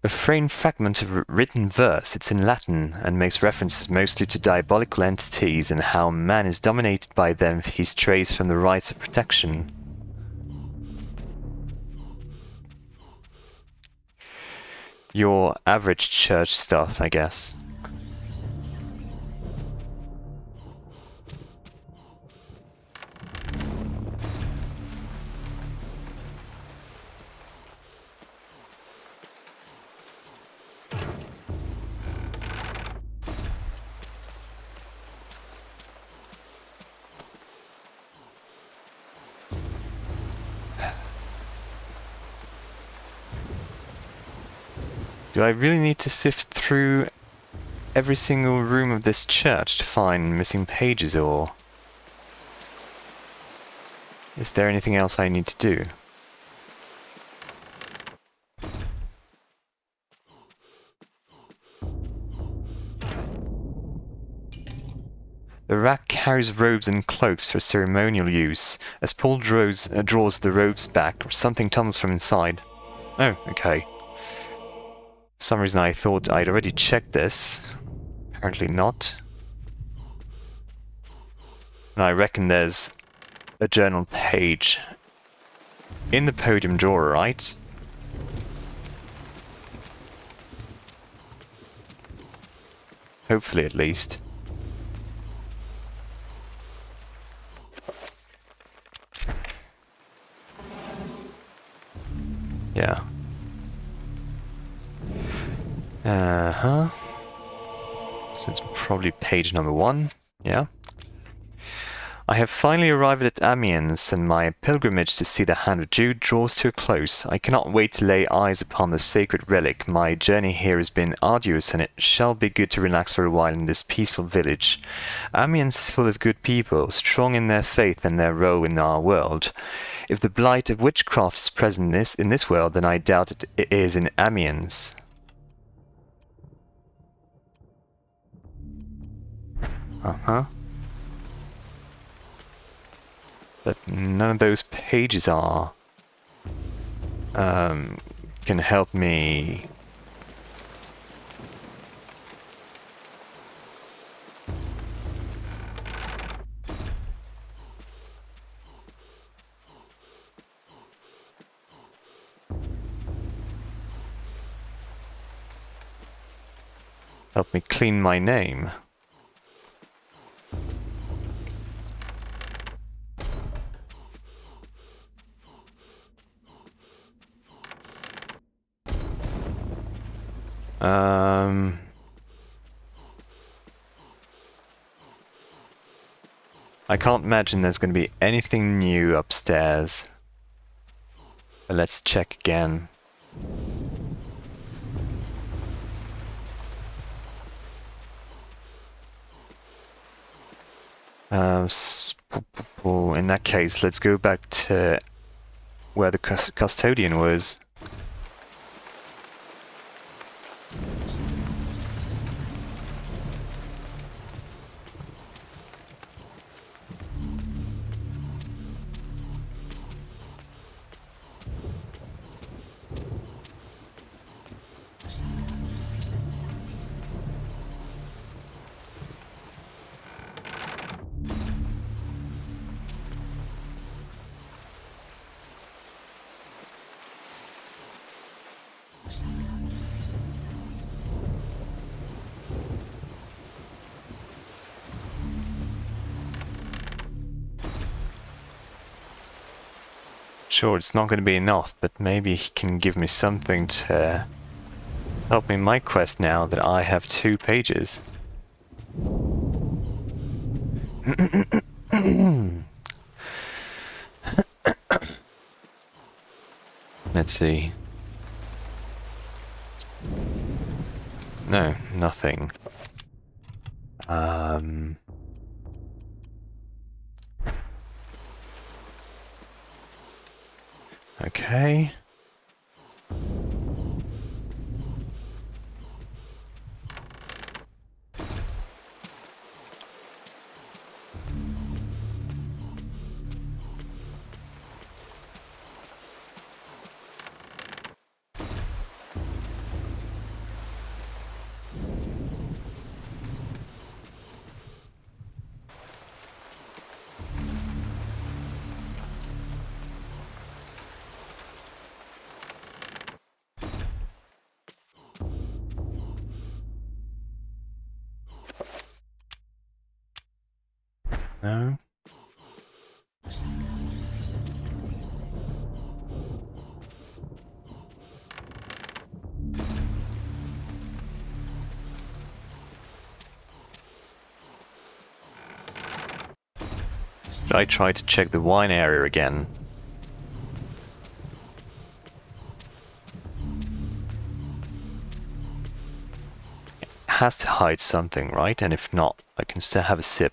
A framed fragment of written verse. It's in Latin and makes references mostly to diabolical entities and how man is dominated by them if he strays from the rites of protection. Your average church stuff, I guess. Do I really need to sift through every single room of this church to find missing pages, or is there anything else I need to do? The rack carries robes and cloaks for ceremonial use. As Paul draws the robes back, something tumbles from inside. Oh, okay. For some reason I thought I'd already checked this. Apparently not. And I reckon there's a journal page in the podium drawer, right? Hopefully, at least. Yeah. Uh-huh. So it's probably page number 1. Yeah. I have finally arrived at Amiens, and my pilgrimage to see the Hand of Jude draws to a close. I cannot wait to lay eyes upon the sacred relic. My journey here has been arduous, and it shall be good to relax for a while in this peaceful village. Amiens is full of good people, strong in their faith and their role in our world. If the blight of witchcraft is present in this world, then I doubt it is in Amiens. Uh-huh. But none of those pages are... can help me... help me clean my name. I can't imagine there's going to be anything new upstairs. But let's check again. In that case, let's go back to where the custodian was. Sure, it's not going to be enough, but maybe he can give me something to help me in my quest now that I have 2 pages. Let's see. No, nothing. Okay. No. I tried to check the wine area again. It has to hide something, right? And if not, I can still have a sip.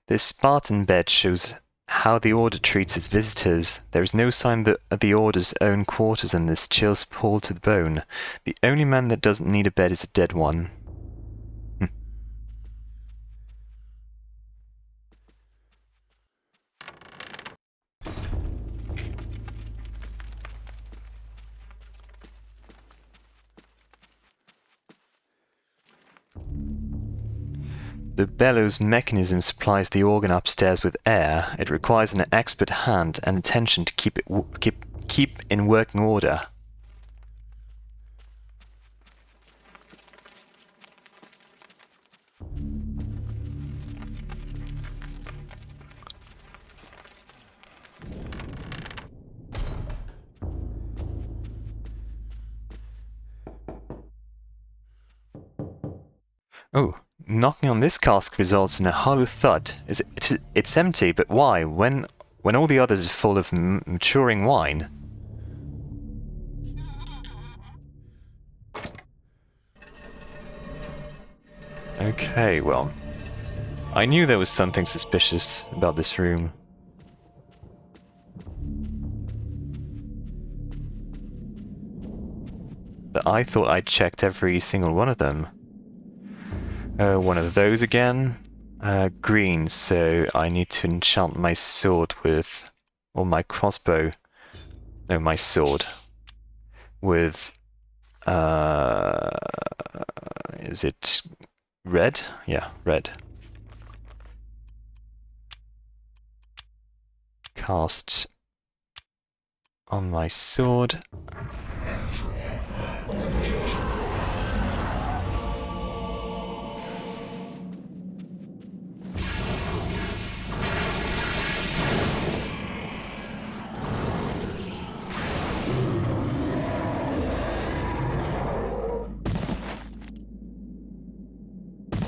This Spartan bed shows how the Order treats its visitors. There is no sign of the Order's own quarters, and this chills Paul to the bone. The only man that doesn't need a bed is a dead one. The bellows mechanism supplies the organ upstairs with air. It requires an expert hand and attention to keep in working order. Oh, knocking on this cask results in a hollow thud. It's empty, but why? When all the others are full of maturing wine? Okay, well, I knew there was something suspicious about this room. But I thought I'd checked every single one of them. One of those again. Green, so I need to enchant my sword with... or my crossbow. No, my sword. With... is it red? Yeah, red. Cast on my sword.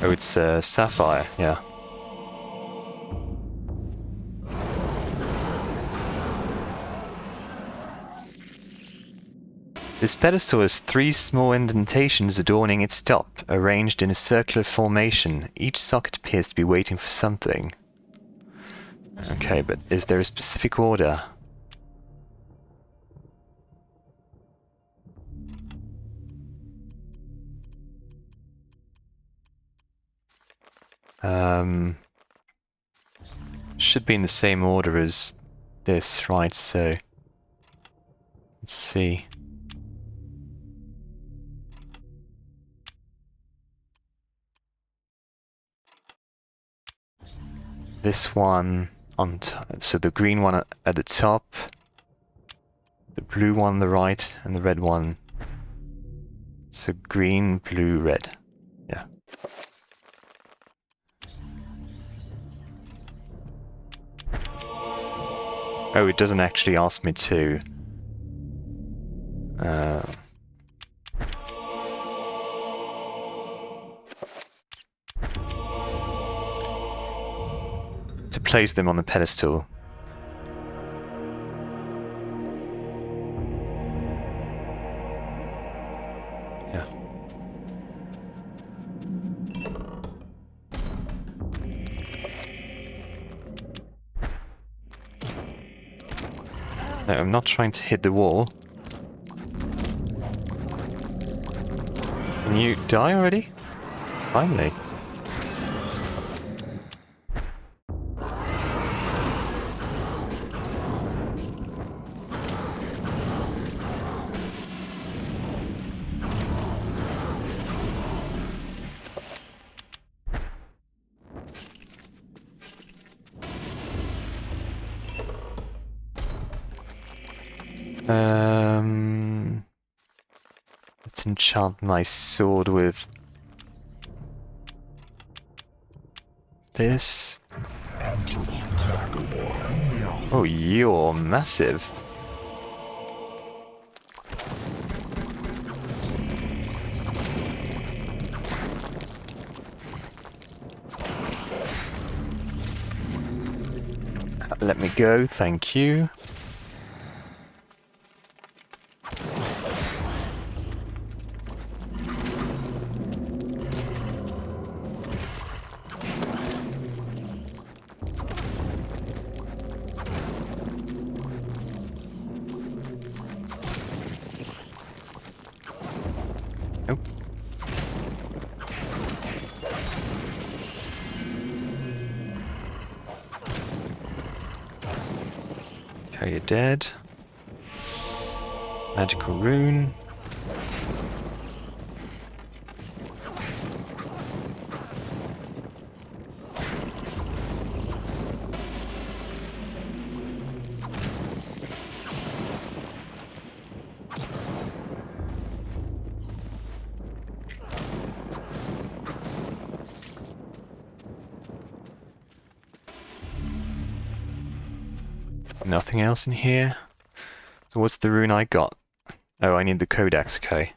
Oh, it's sapphire, yeah. This pedestal has 3 small indentations adorning its top, arranged in a circular formation. Each socket appears to be waiting for something. Okay, but is there a specific order? Should be in the same order as this, right? So let's see. This one on so the green one at the top, the blue one on the right, and the red one. So green, blue, red. Yeah. Oh, it doesn't actually ask me to to place them on the pedestal. Yeah. No, I'm not trying to hit the wall. Can you die already? Finally. Let's enchant my sword with this. Oh, you're massive. Let me go, thank you. Nope. Okay, you're dead. Magical rune. Nothing else in here. So what's the rune I got? Oh, I need the codex, okay.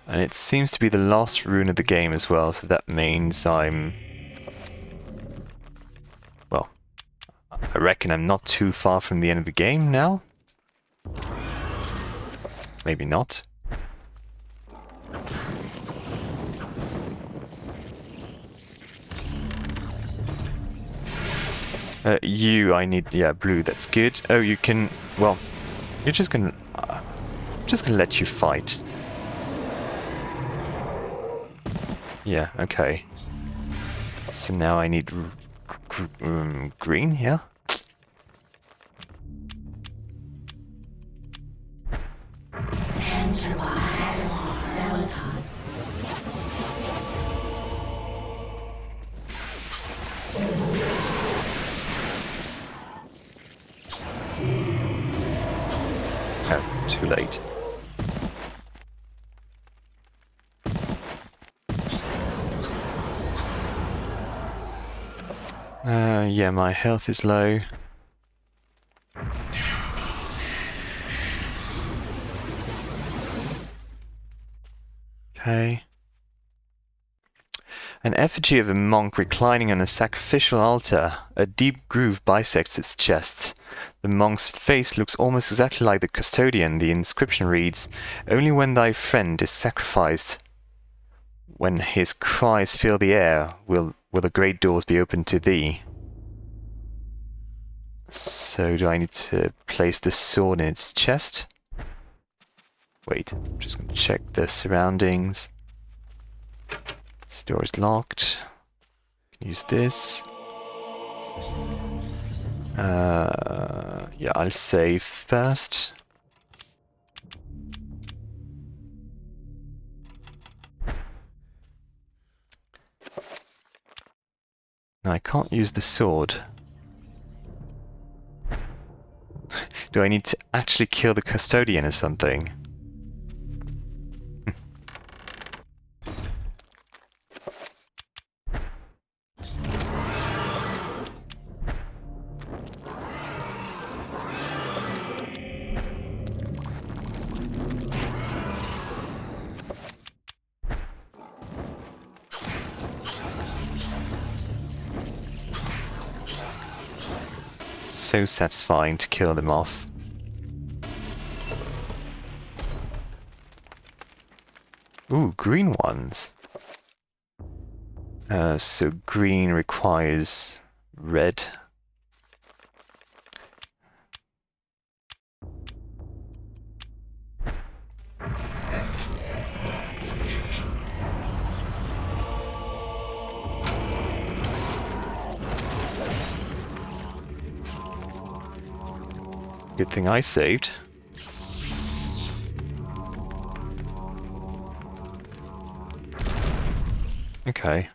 And it seems to be the last rune of the game as well, so that means I'm... Well, I reckon I'm not too far from the end of the game now. Maybe not. I need, yeah, blue, that's good. Oh, you can, well, you're just gonna let you fight. Yeah, okay. So now I need green, yeah? Oh, too late. Yeah, my health is low. Okay. An effigy of a monk reclining on a sacrificial altar. A deep groove bisects its chest. The monk's face looks almost exactly like the custodian. The inscription reads, "Only when thy friend is sacrificed, when his cries fill the air, will the great doors be opened to thee." So do I need to place the sword in its chest? Wait, I'm just going to check the surroundings. This door is locked. Use this. Yeah, I'll save first. No, I can't use the sword. Do I need to actually kill the custodian or something? so satisfying to kill them off. Ooh, green ones. So green requires red. Good thing I saved. Okay.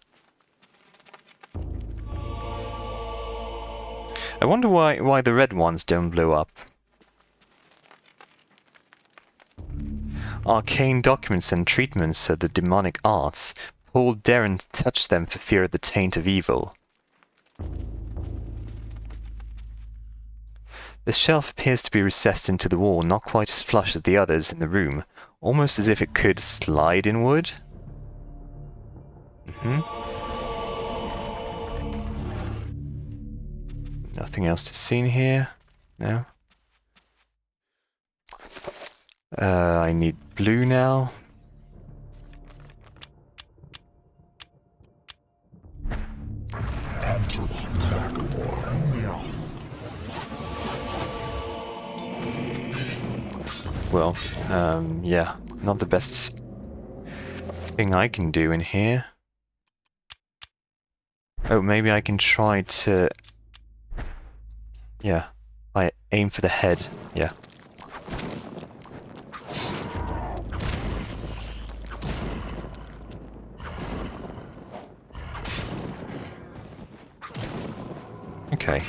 I wonder why the red ones don't blow up. Arcane documents and treatments of the demonic arts. Paul daren't touch them for fear of the taint of evil. The shelf appears to be recessed into the wall, not quite as flush as the others in the room, almost as if it could slide inward. Nothing else to see in here? No? I need blue now. Well, yeah, not the best thing I can do in here. Oh, maybe I can try to... Yeah, I aim for the head, yeah. Okay.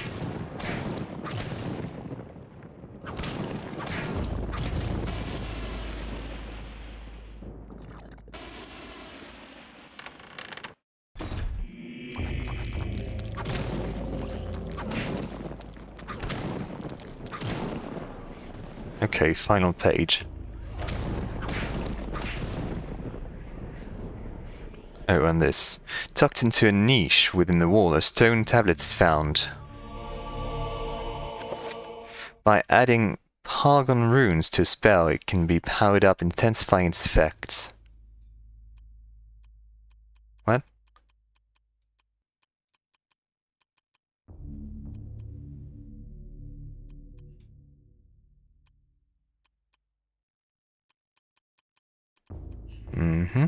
Okay, final page. Oh, and this. Tucked into a niche within the wall, a stone tablet is found. By adding Pargon runes to a spell, it can be powered up, intensifying its effects. What? Mm-hmm.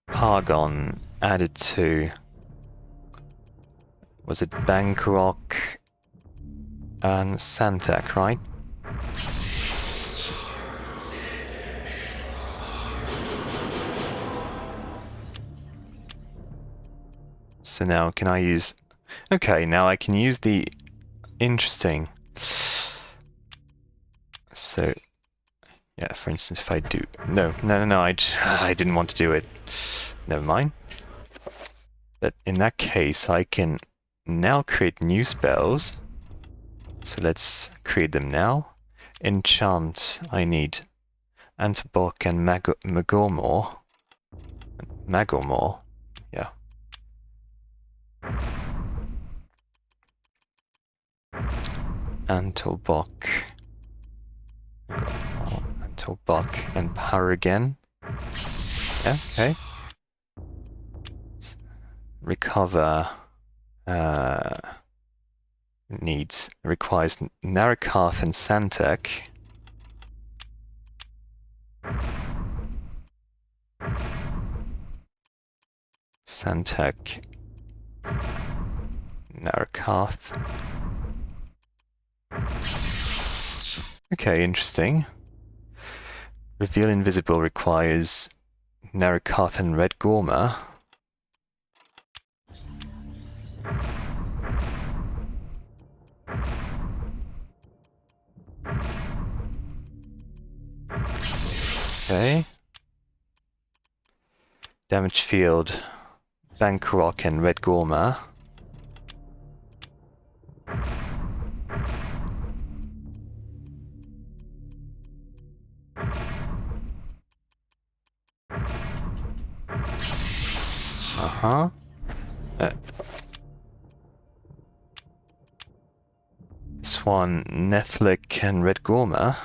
Pargon added to... Was it Bangkok and Santak, right? So now can I use... Okay, now I can use the... Interesting. So... Yeah, for instance, if I do... No, I didn't want to do it. Never mind. But in that case, I can now create new spells. So let's create them now. Enchant, I need Antibok and Magormor. Magormor, yeah. Antibok. Antibok and power again. Yeah, okay. Recover requires Narakath and Santak. Santak, Narakath. Okay, interesting. Reveal Invisible requires Narakath and Red Gorma. Okay. Damage field, Bangkok and Red Gorma. Uh-huh. This one, Nethlic and Red Gorma.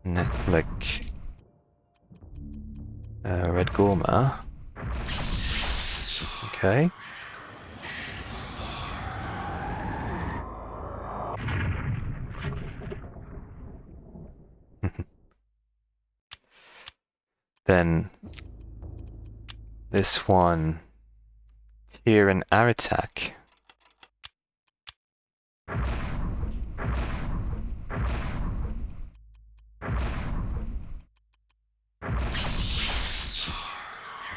Nethlic, Red Gorma. Okay. Then this one, Tyr and Aratak.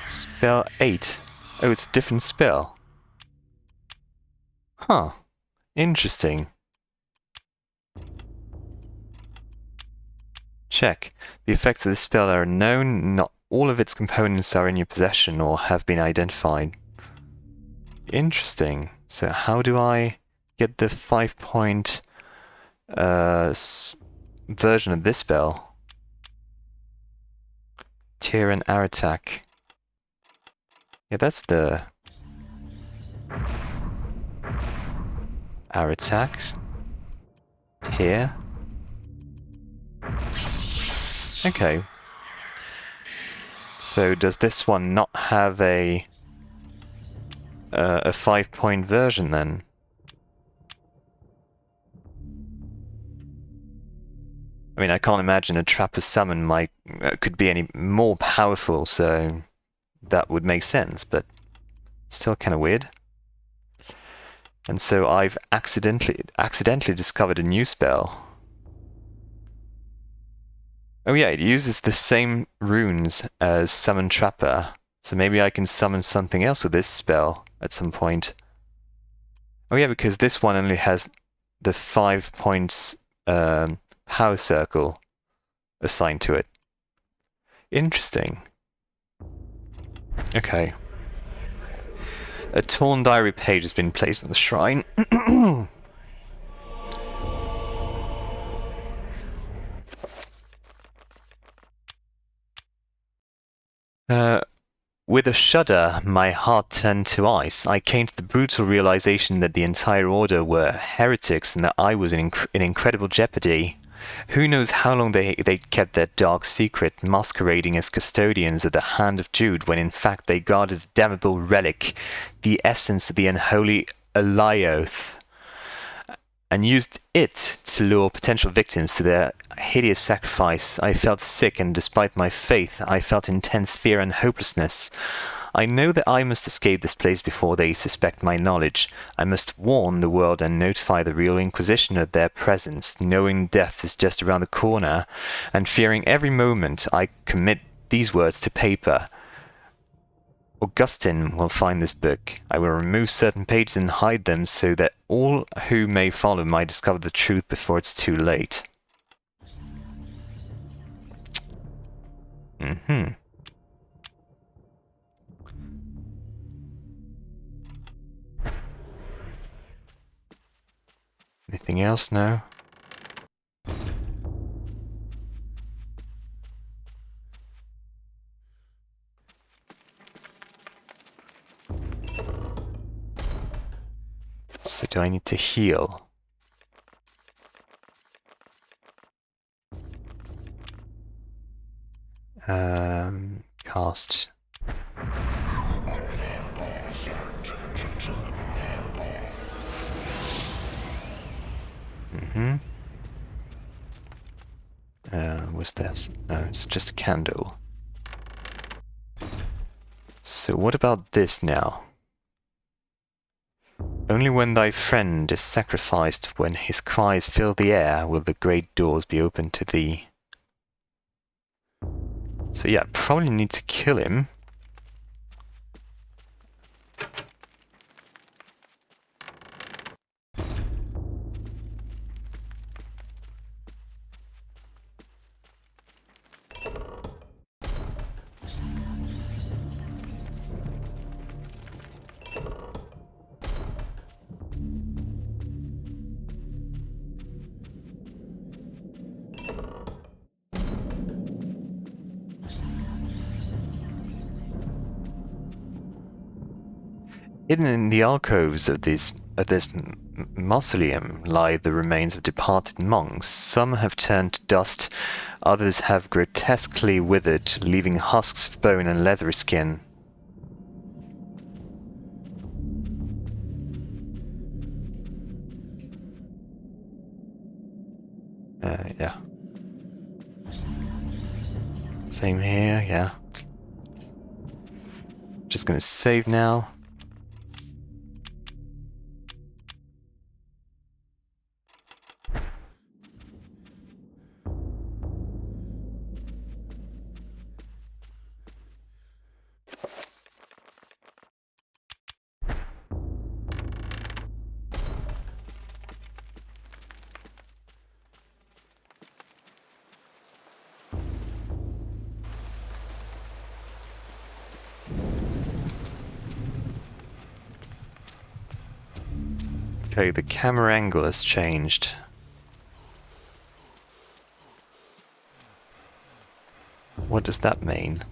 Spell 8. Oh, it's a different spell. Huh. Interesting. Check. The effects of this spell are known. Not all of its components are in your possession or have been identified. Interesting. So how do I get the 5-point version of this spell? Tyr and Aratak. Yeah, that's the Aratak. Here. Okay. So does this one not have a 5-point version then? I mean, I can't imagine a Trapper summon could be any more powerful, so that would make sense, but still kind of weird. And so I've accidentally discovered a new spell. Oh yeah, it uses the same runes as Summon Trapper, so maybe I can summon something else with this spell at some point. Oh yeah, because this one only has the 5 points power circle assigned to it. Interesting. Okay. A torn diary page has been placed in the shrine. With a shudder, my heart turned to ice. I came to the brutal realization that the entire order were heretics and that I was in incredible jeopardy. Who knows how long they kept their dark secret, masquerading as custodians of the Hand of Jude, when in fact they guarded a damnable relic, the essence of the unholy Alioth, and used it to lure potential victims to their hideous sacrifice. I felt sick, and despite my faith, I felt intense fear and hopelessness. I know that I must escape this place before they suspect my knowledge. I must warn the world and notify the real Inquisition of their presence, knowing death is just around the corner, and fearing every moment I commit these words to paper. Augustine will find this book. I will remove certain pages and hide them so that all who may follow might discover the truth before it's too late. Mm-hmm. Anything else now? So do I need to heal? Cast. Mm-hmm. What's this? No, it's just a candle. So what about this now? Only when thy friend is sacrificed, when his cries fill the air, will the great doors be opened to thee. So yeah, probably need to kill him. Hidden in the alcoves of this mausoleum lie the remains of departed monks. Some have turned to dust, others have grotesquely withered, leaving husks of bone and leathery skin. Yeah. Same here, yeah. Just gonna save now. Okay, the camera angle has changed. What does that mean?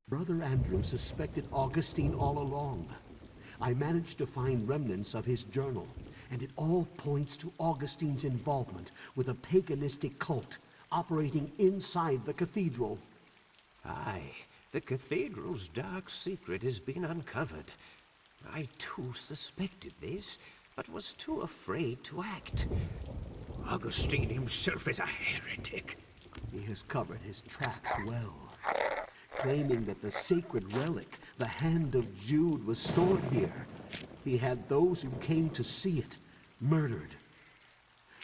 Brother Andrew suspected Augustine all along. I managed to find remnants of his journal, and it all points to Augustine's involvement with a paganistic cult operating inside the cathedral. Aye, the cathedral's dark secret has been uncovered. I too suspected this, but was too afraid to act. Augustine himself is a heretic. He has covered his tracks well, claiming that the sacred relic, the Hand of Jude, was stored here. He had those who came to see it murdered.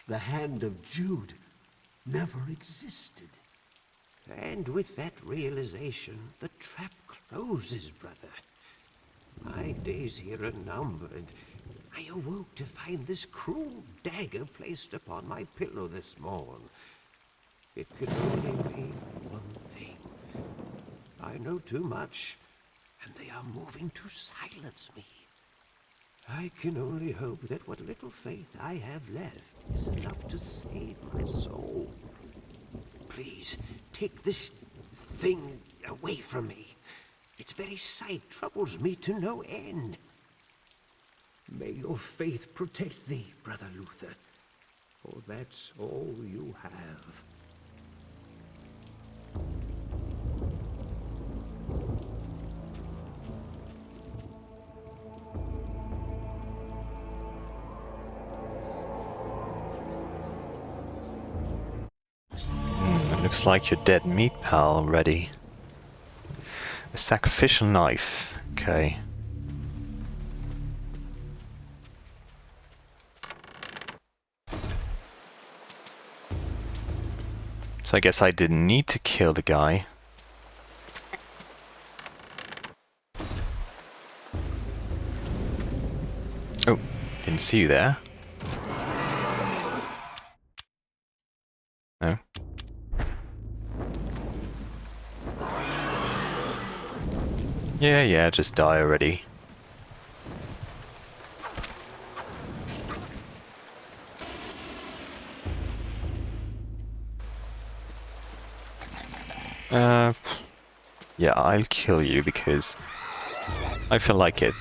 The Hand of Jude never existed. And with that realization, the trap closes, brother. My days here are numbered. I awoke to find this cruel dagger placed upon my pillow this morn. It could only mean one thing. I know too much, and they are moving to silence me. I can only hope that what little faith I have left is enough to save my soul. Please, take this thing away from me. Its very sight troubles me to no end. May your faith protect thee, Brother Luther, for that's all you have. It looks like your dead meat pal ready. A sacrificial knife. Okay. So I guess I didn't need to kill the guy. Oh, didn't see you there. No. Yeah, just die already. Yeah, I'll kill you because I feel like it.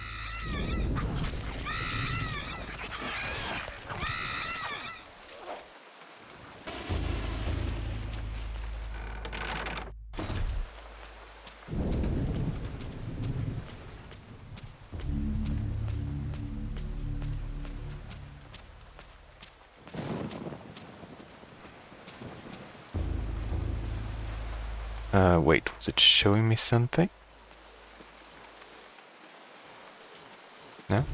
Wait, was it showing me something? No?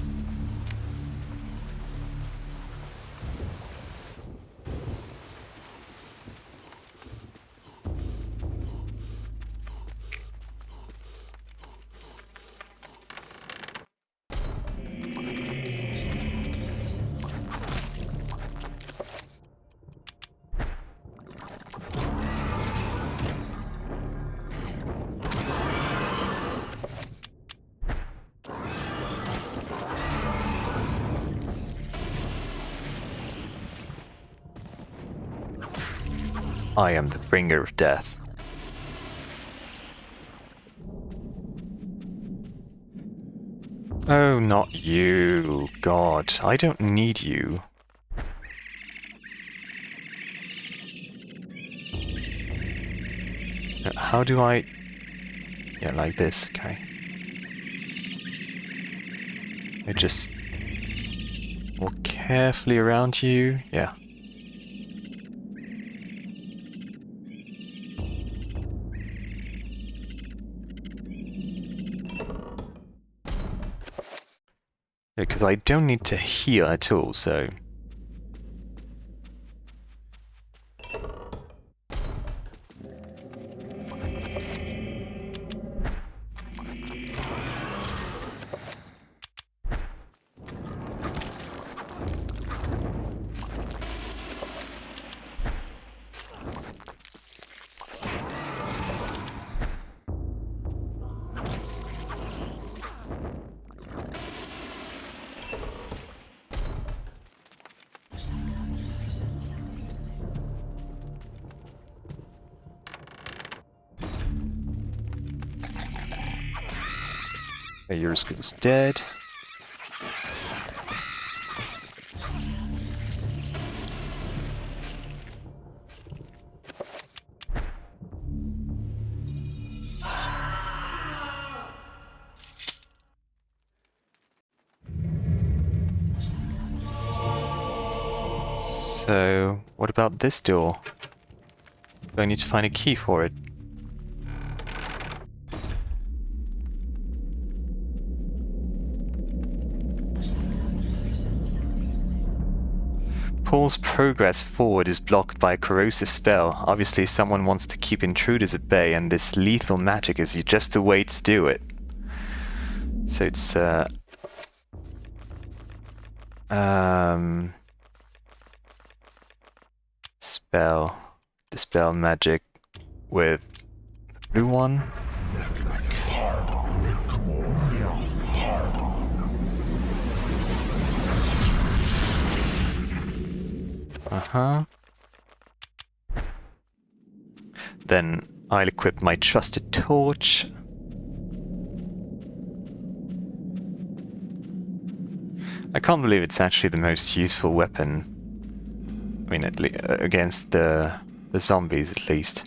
I am the bringer of death. Oh, not you. God, I don't need you. How do I... Yeah, like this, okay. I just walk carefully around you. Yeah. Because I don't need to heal at all, so... Euroscope's dead. So, what about this door? Do I need to find a key for it? Paul's progress forward is blocked by a corrosive spell. Obviously, someone wants to keep intruders at bay, and this lethal magic is just the way to do it. So it's, spell. Dispel magic with the blue one. Uh-huh. Then I'll equip my trusted torch. I can't believe it's actually the most useful weapon. I mean, against the zombies, at least.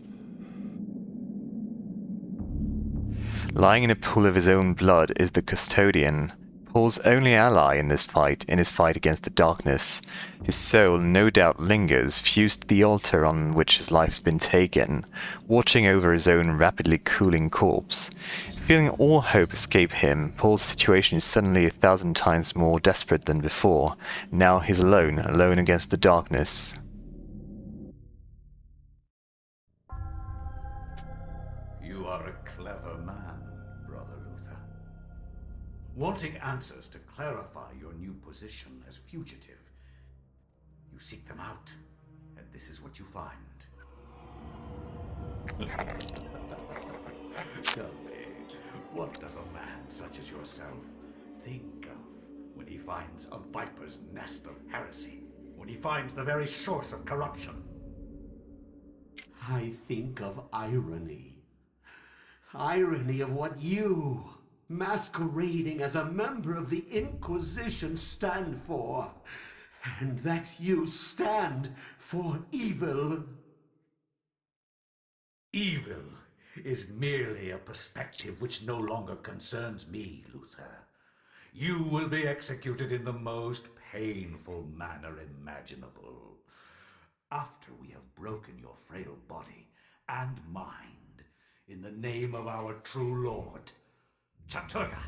Lying in a pool of his own blood is the Custodian, Paul's only ally in his fight against the darkness. His soul no doubt lingers, fused to the altar on which his life's been taken, watching over his own rapidly cooling corpse. Feeling all hope escape him, Paul's situation is suddenly 1,000 times more desperate than before. Now he's alone against the darkness. You are a clever man, Brother Luther. Wanting answers to clarify your new position as fugitive, you seek them out, and this is what you find. Tell me, what does a man such as yourself think of when he finds a viper's nest of heresy? When he finds the very source of corruption? I think of irony. Irony of what you, masquerading as a member of the Inquisition, stand for. And that you stand for evil. Evil is merely a perspective which no longer concerns me, Luther. You will be executed in the most painful manner imaginable. After we have broken your frail body and mind in the name of our true Lord, Chattur'gha.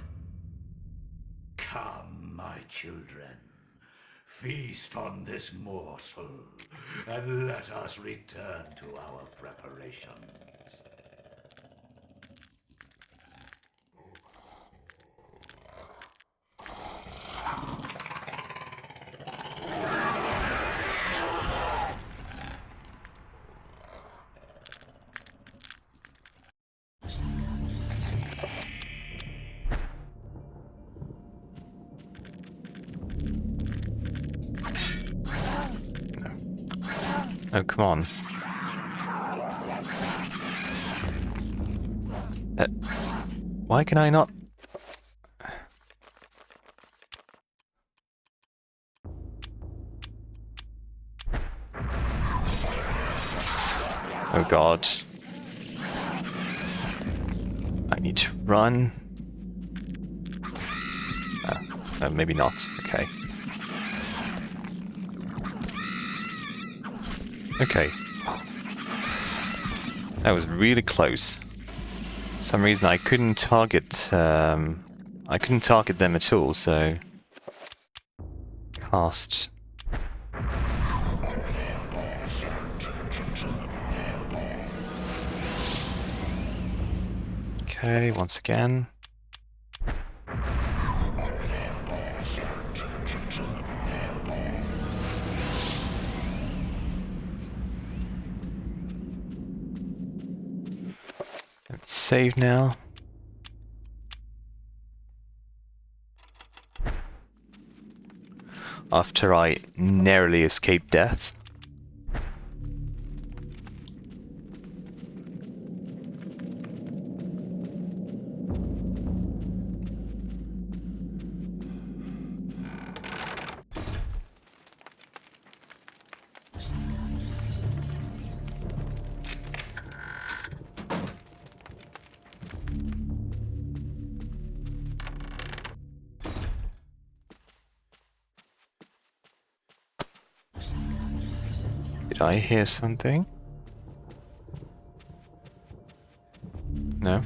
Come, my children, feast on this morsel, and let us return to our preparations. Oh, come on. Why can I not... Oh god. I need to run. Oh, maybe not. Okay. Okay. That was really close. For some reason I couldn't target them at all, so cast. Okay, once again. Save now. After I narrowly escaped death. Did I hear something? No?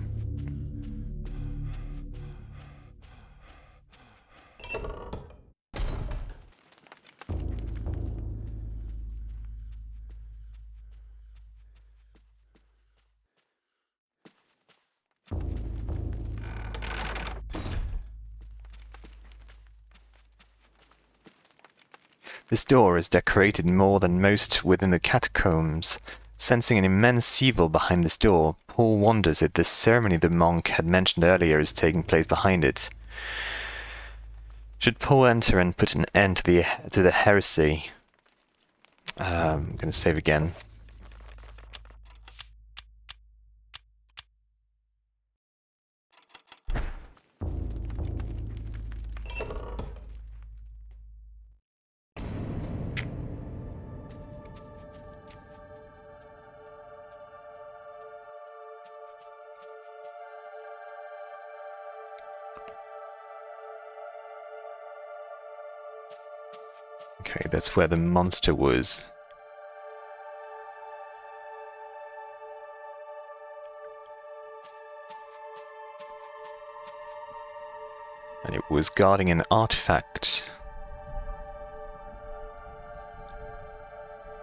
This door is decorated more than most within the catacombs. Sensing an immense evil behind this door, Paul wonders if the ceremony the monk had mentioned earlier is taking place behind it. Should Paul enter and put an end to the heresy? I'm going to save again. Okay, that's where the monster was. And it was guarding an artifact,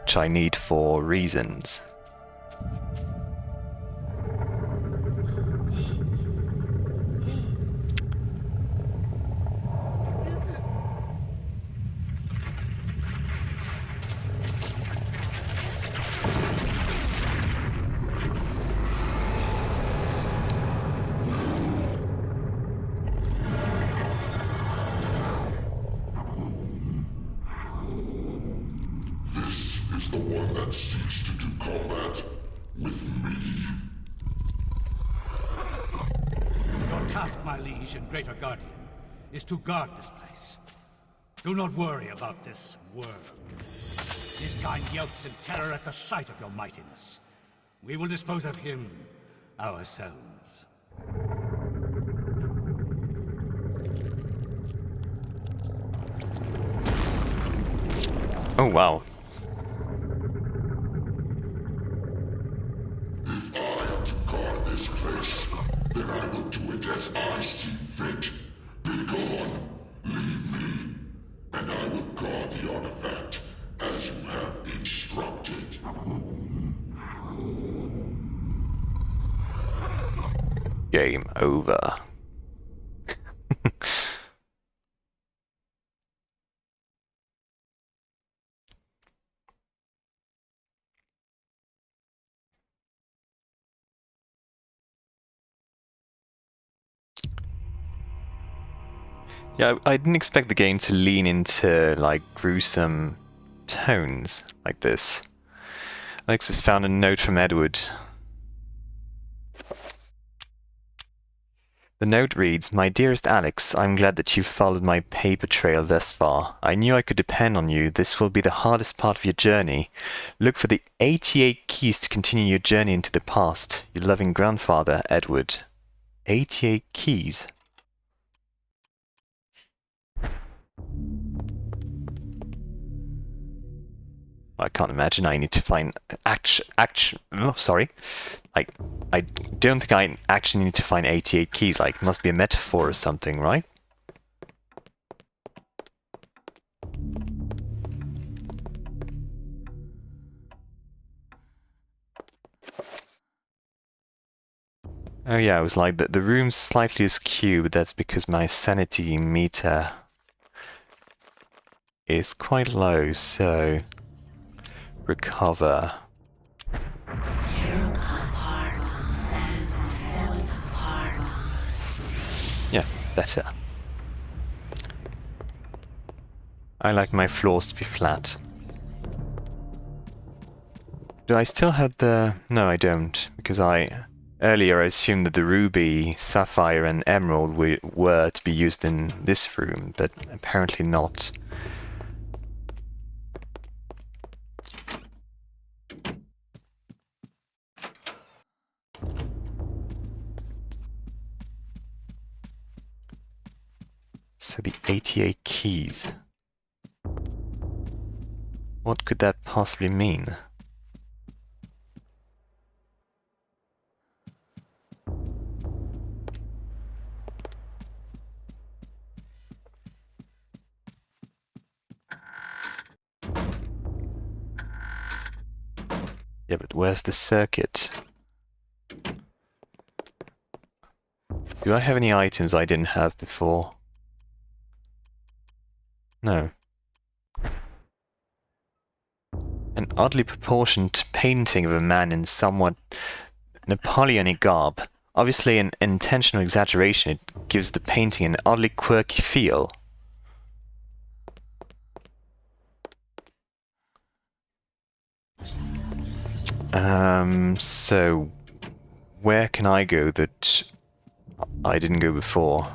which I need for reasons. is the one that seeks to do combat with me. Your task, my liege and greater guardian, is to guard this place. Do not worry about this worm. His kind yelps in terror at the sight of your mightiness. We will dispose of him ourselves. Oh, wow. If I am to guard this place, then I will do it as I see fit. Be gone, leave me, and I will guard the artifact as you have instructed. Game over. Yeah, I didn't expect the game to lean into, like, gruesome tones like this. Alexis found a note from Edward. The note reads, "My dearest Alex, I'm glad that you've followed my paper trail thus far. I knew I could depend on you. This will be the hardest part of your journey. Look for the 88 keys to continue your journey into the past. Your loving grandfather, Edward." 88 keys. I can't imagine I need to find sorry. I don't think I actually need to find 88 keys. Like, it must be a metaphor or something, right? Oh yeah, it was like the room's slightly askew, but that's because my sanity meter is quite low, so recover. Yeah, better. I like my floors to be flat. Do I still have the... No, I don't, because earlier I assumed that the ruby, sapphire and emerald were to be used in this room, but apparently not. So the 88 keys. What could that possibly mean? Yeah, but where's the circuit? Do I have any items I didn't have before? No. An oddly proportioned painting of a man in somewhat Napoleonic garb. Obviously an intentional exaggeration, it gives the painting an oddly quirky feel. So where can I go that I didn't go before?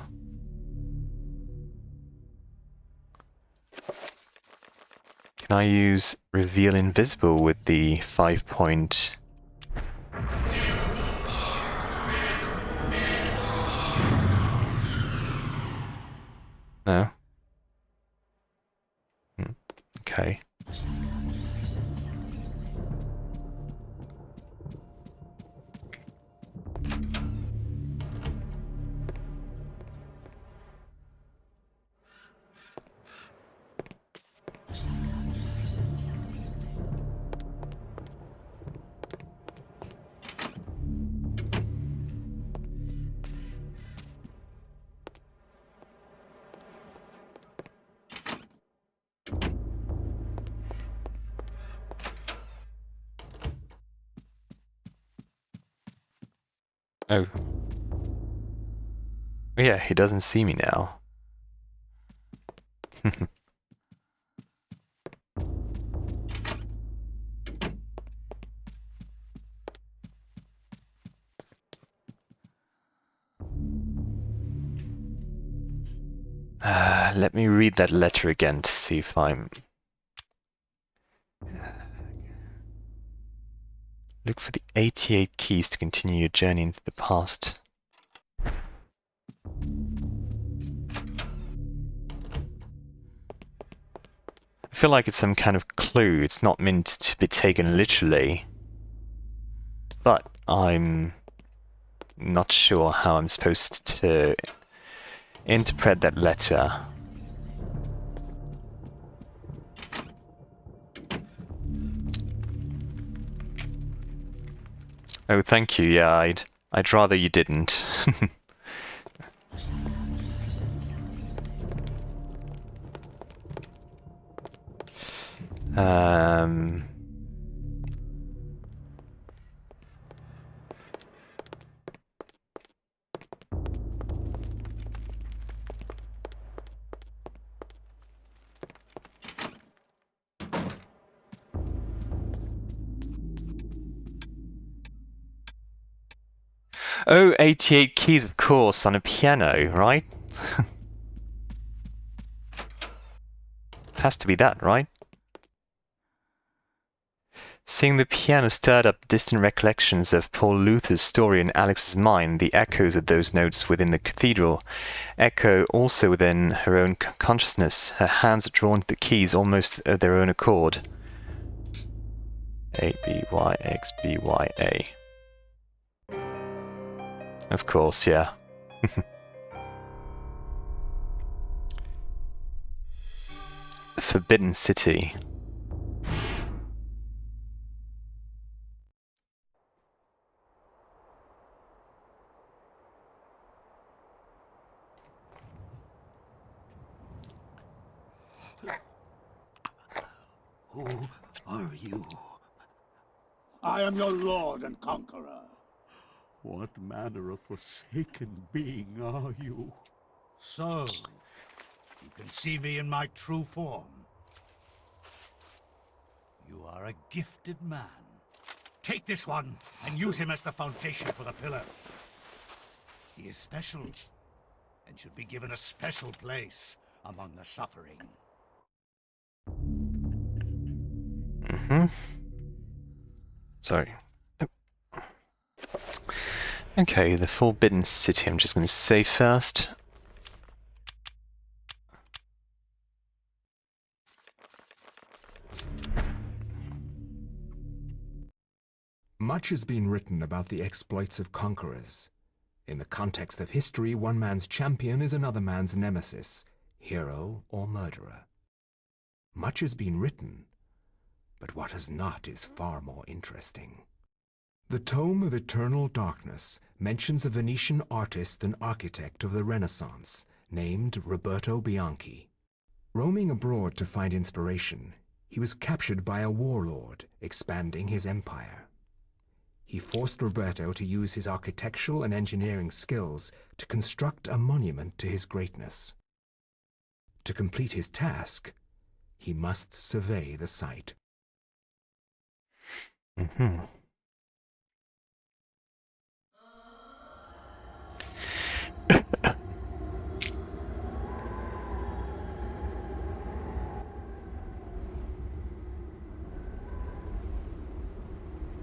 Can I use Reveal Invisible with the 5-point... No? Okay. Oh. Yeah, he doesn't see me now. Let me read that letter again to see if I'm... Look for the 88 keys to continue your journey into the past. I feel like it's some kind of clue. It's not meant to be taken literally. But I'm not sure how I'm supposed to interpret that letter. Oh, thank you. Yeah, I'd rather you didn't. Oh, 88 keys, of course, on a piano, right? Has to be that, right? Seeing the piano stirred up distant recollections of Paul Luther's story in Alex's mind, the echoes of those notes within the cathedral echo also within her own consciousness. Her hands are drawn to the keys almost of their own accord. A, B, Y, X, B, Y, A. Of course, yeah. Forbidden City. Who are you? I am your lord and conqueror. What manner of forsaken being are you? So, you can see me in my true form. You are a gifted man. Take this one and use him as the foundation for the pillar. He is special and should be given a special place among the suffering. Sorry. Okay, the Forbidden City. I'm just going to save first. Much has been written about the exploits of conquerors. In the context of history, one man's champion is another man's nemesis, hero or murderer. Much has been written, but what has not is far more interesting. The Tome of Eternal Darkness mentions a Venetian artist and architect of the Renaissance named Roberto Bianchi. Roaming abroad to find inspiration, he was captured by a warlord expanding his empire. He forced Roberto to use his architectural and engineering skills to construct a monument to his greatness. To complete his task, he must survey the site.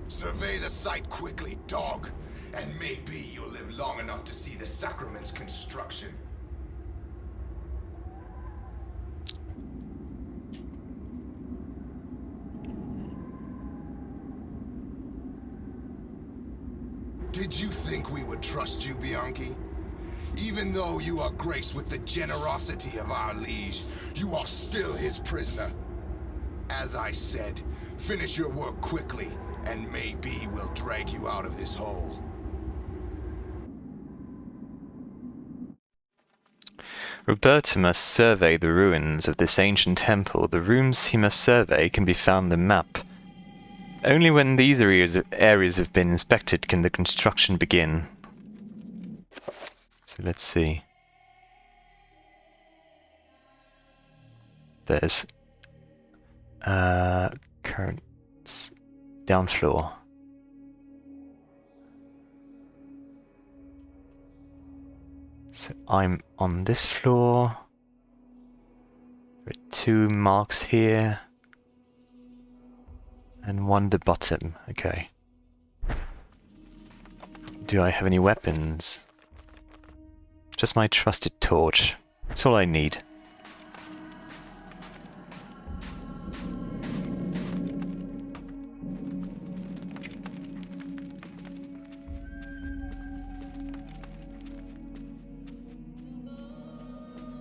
Survey the site quickly, dog, and maybe you'll live long enough to see the sacrament's construction. Did you think we would trust you, Bianchi? Even though you are graced with the generosity of our liege, you are still his prisoner. As I said, finish your work quickly, and maybe we'll drag you out of this hole. Roberto must survey the ruins of this ancient temple. The rooms he must survey can be found on the map. Only when these areas have been inspected can the construction begin. So let's see. There's current down floor. So I'm on this floor. There are 2 marks here. And 1 at the bottom. Okay. Do I have any weapons? Just my trusted torch. That's all I need.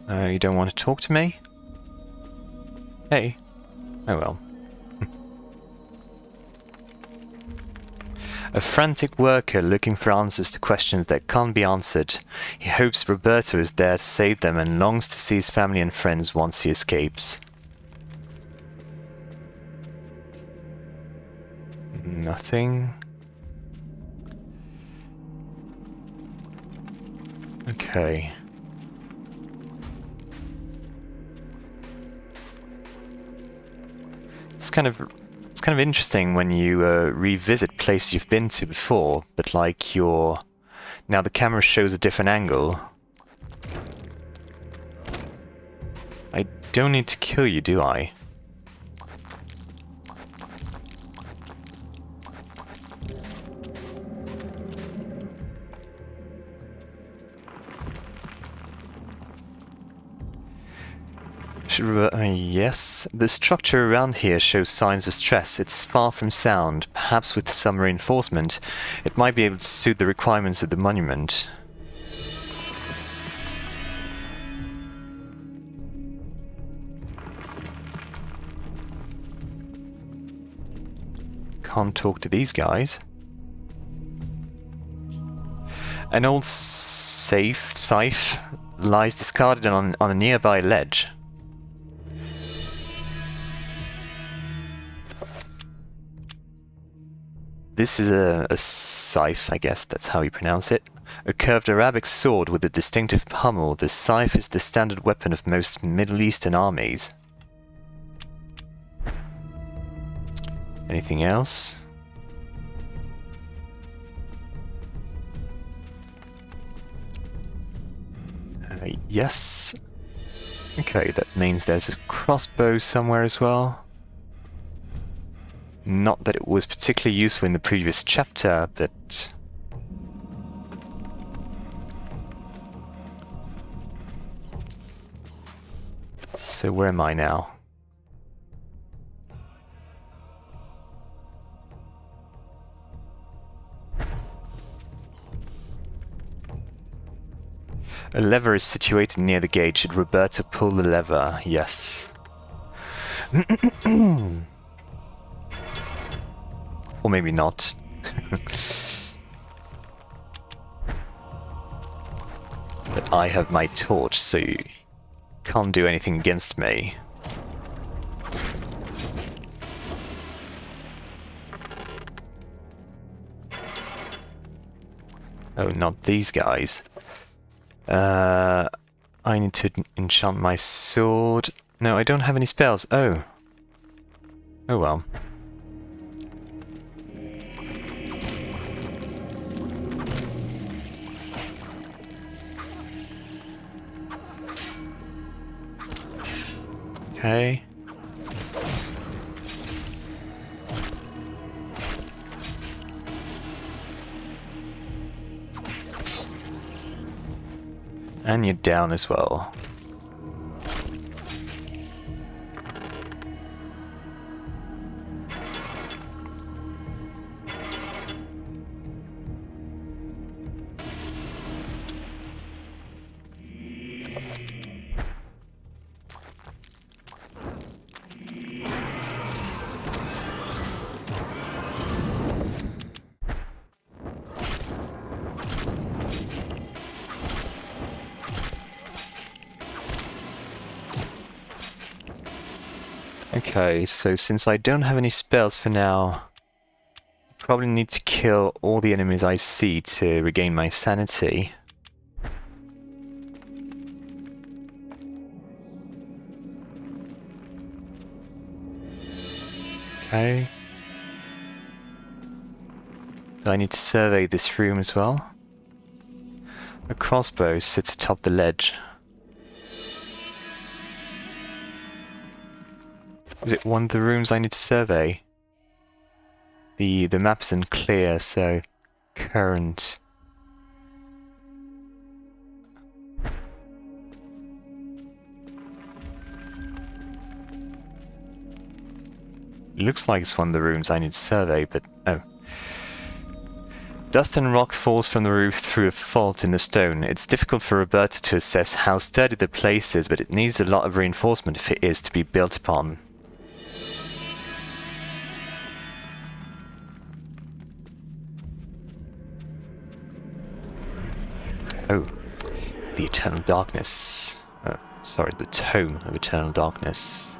You don't want to talk to me? Hey. Oh well. A frantic worker looking for answers to questions that can't be answered. He hopes Roberto is there to save them and longs to see his family and friends once he escapes. Nothing. Okay. It's kind of interesting when you revisit places you've been to before, but like your Now the camera shows a different angle. I don't need to kill you, do I? Yes, the structure around here shows signs of stress. It's far from sound. Perhaps with some reinforcement, it might be able to suit the requirements of the monument. Can't talk to these guys. An old scythe lies discarded on a nearby ledge. This is a scythe, I guess that's how you pronounce it. A curved Arabic sword with a distinctive pommel. The scythe is the standard weapon of most Middle Eastern armies. Anything else? Yes. Okay, that means there's a crossbow somewhere as well. Not that it was particularly useful in the previous chapter, but... So where am I now? A lever is situated near the gate. Should Roberta pull the lever? Yes. Or maybe not. But I have my torch, so you can't do anything against me. Oh, not these guys. I need to enchant my sword. No, I don't have any spells. Oh. Oh well. Okay. And you're down as well. Okay, so since I don't have any spells for now, I probably need to kill all the enemies I see to regain my sanity. Okay. Do I need to survey this room as well? A crossbow sits atop the ledge. Is it one of the rooms I need to survey? The map isn't clear, so current. Looks like it's one of the rooms I need to survey, but oh. Dust and rock falls from the roof through a fault in the stone. It's difficult for Roberta to assess how sturdy the place is, but it needs a lot of reinforcement if it is to be built upon. Oh, the Eternal Darkness. Oh, sorry, the Tome of Eternal Darkness.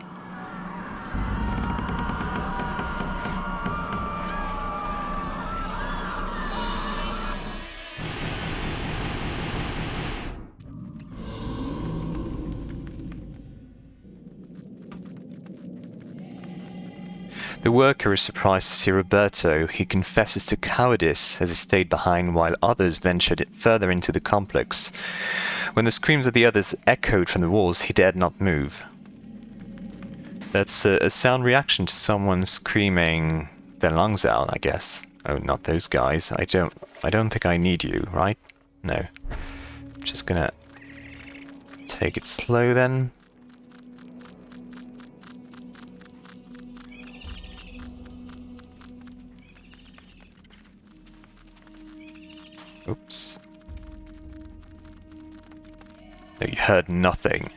The worker is surprised to see Roberto. He confesses to cowardice as he stayed behind while others ventured further into the complex. When the screams of the others echoed from the walls, he dared not move. That's a sound reaction to someone screaming their lungs out, I guess. Oh, not those guys. I don't think I need you, right? No. Just gonna take it slow then. Oops. No, you heard nothing.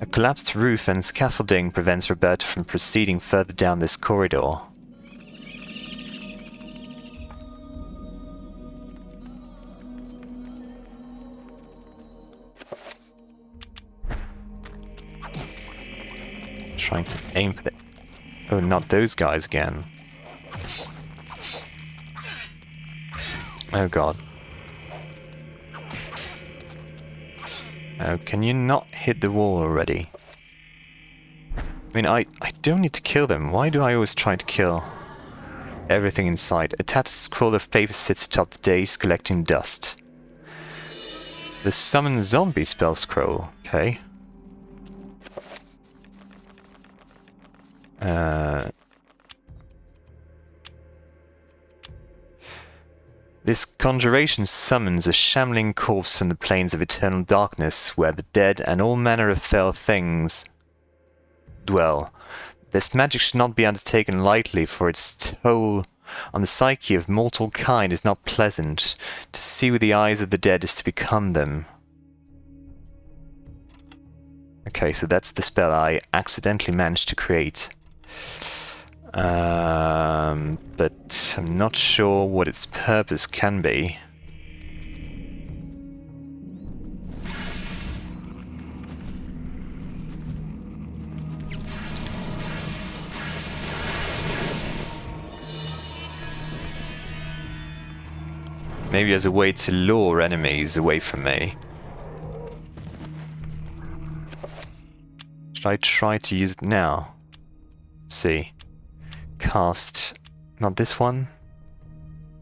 A collapsed roof and scaffolding prevents Roberto from proceeding further down this corridor. Trying to aim for the... Oh, not those guys again. Oh god. Oh, can you not hit the wall already? I mean, I don't need to kill them. Why do I always try to kill everything in sight? A tattered scroll of paper sits atop the dais, collecting dust. The summon zombie spell scroll. Okay. This conjuration summons a shambling corpse from the plains of eternal darkness, where the dead and all manner of fell things dwell. This magic should not be undertaken lightly, for its toll on the psyche of mortal kind is not pleasant. To see with the eyes of the dead is to become them. Okay, so that's the spell I accidentally managed to create. But I'm not sure what its purpose can be. Maybe as a way to lure enemies away from me. Should I try to use it now? Let's see. Cast... not this one?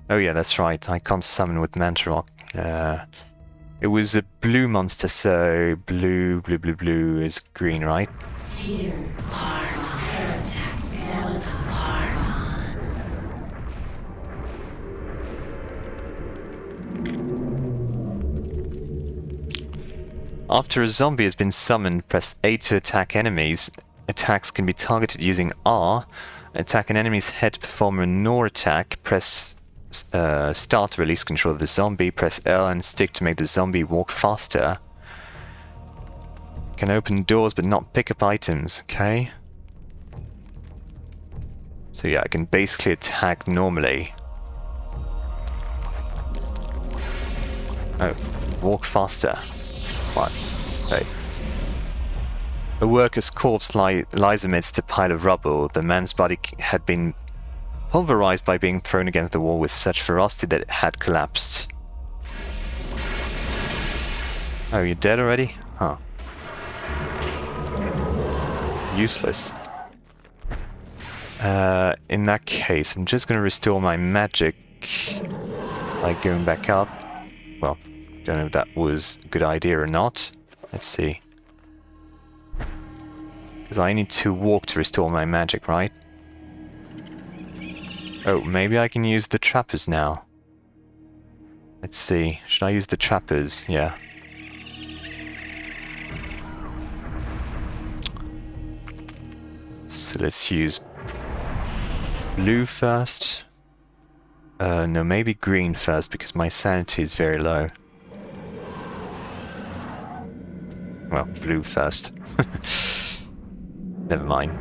Oh yeah, that's right. I can't summon with Mantarok. It was a blue monster, so blue is green, right? After a zombie has been summoned, press A to attack enemies. Attacks can be targeted using R. Attack an enemy's head to perform a gnaw attack. Press start to release control of the zombie. Press L and stick to make the zombie walk faster. Can open doors but not pick up items. Okay. So yeah, I can basically attack normally. Oh, walk faster. What? Okay. A worker's corpse lies amidst a pile of rubble. The man's body had been pulverized by being thrown against the wall with such ferocity that it had collapsed. Oh, you're dead already? Huh. Useless. In that case, I'm just going to restore my magic by going back up. Well, don't know if that was a good idea or not. Let's see. Because I need to walk to restore my magic, right? Oh, maybe I can use the trappers now. Let's see. Should I use the trappers? Yeah. So let's use blue first. No, maybe green first because my sanity is very low. Well, blue first. Never mind.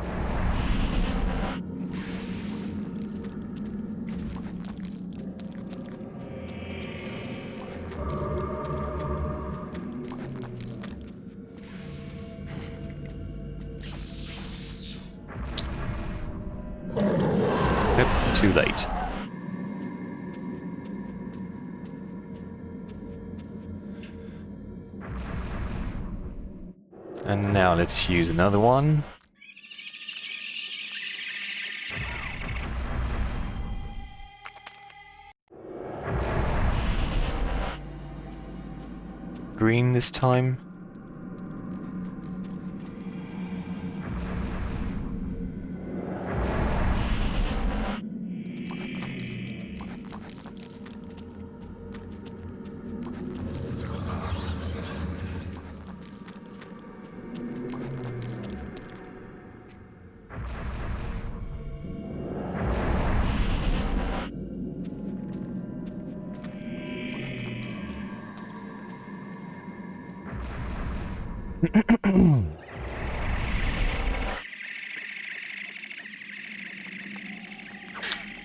Nope, too late. And now let's use another one. Green this time.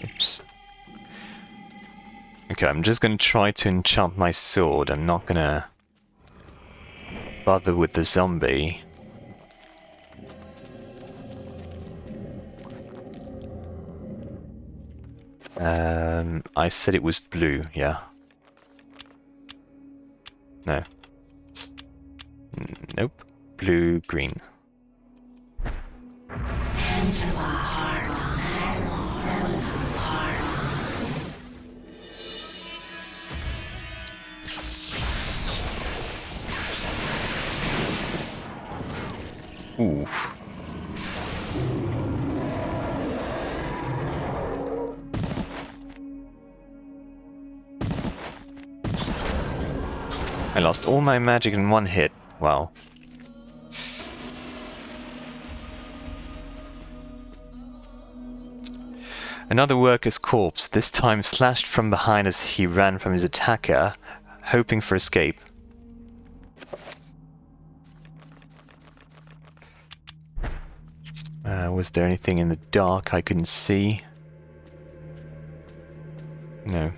Oops. Okay, I'm just gonna try to enchant my sword. I'm not gonna bother with the zombie. I said it was blue, yeah. No. Nope. Blue, green. Oof. I lost all my magic in one hit. Wow. Another worker's corpse, this time slashed from behind as he ran from his attacker, hoping for escape. Was there anything in the dark I couldn't see? No.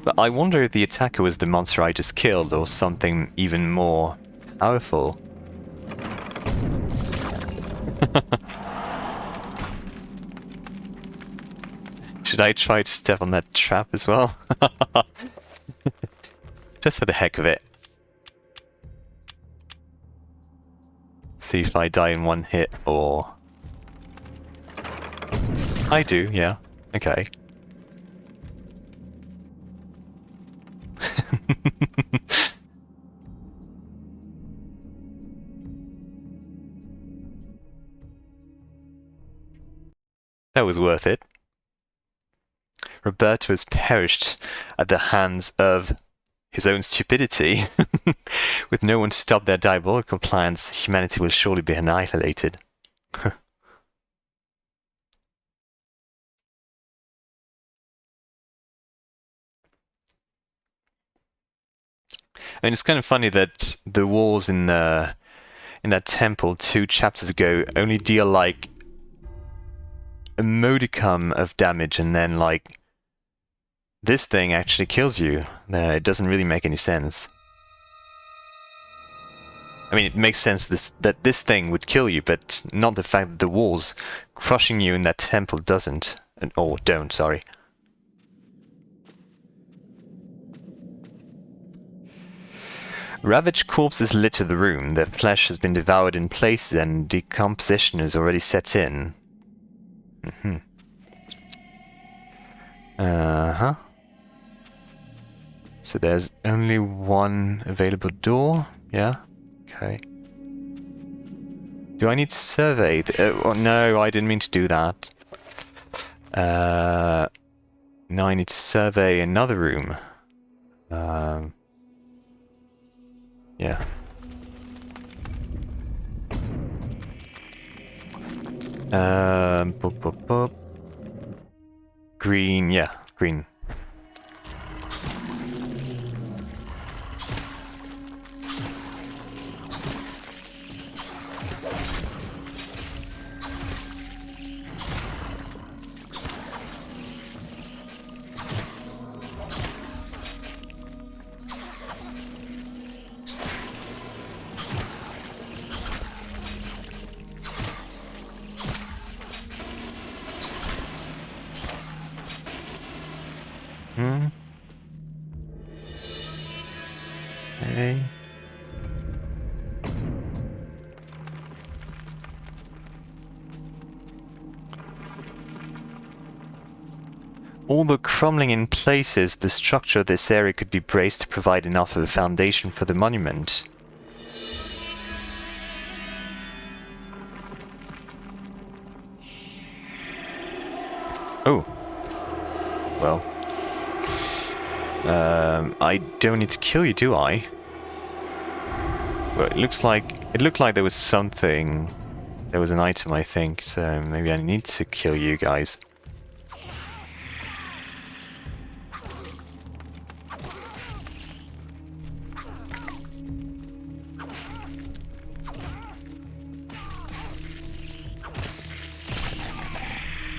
But I wonder if the attacker was the monster I just killed, or something even more powerful. Should I try to step on that trap as well? Just for the heck of it. See if I die in one hit, or... I do, yeah. Okay. That was worth it. Roberto has perished at the hands of his own stupidity. With no one to stop their diabolical plans, humanity will surely be annihilated. And it's kind of funny that the walls in that temple 2 chapters ago only deal like a modicum of damage, and then like this thing actually kills you. It doesn't really make any sense. I mean, it makes sense that this thing would kill you, but not the fact that the walls crushing you in that temple doesn't. Or don't, sorry. Ravaged corpses litter the room. Their flesh has been devoured in places and decomposition has already set in. Uh-huh. So there's only one available door? Yeah? Okay. Do I need to survey? Oh, no, I didn't mean to do that. Now I need to survey another room. Yeah. Green, yeah, green. Okay. Although crumbling in places, the structure of this area could be braced to provide enough of a foundation for the monument. Oh. Well. I don't need to kill you, do I? Well, it looked like there was something. There was an item, I think, so maybe I need to kill you guys.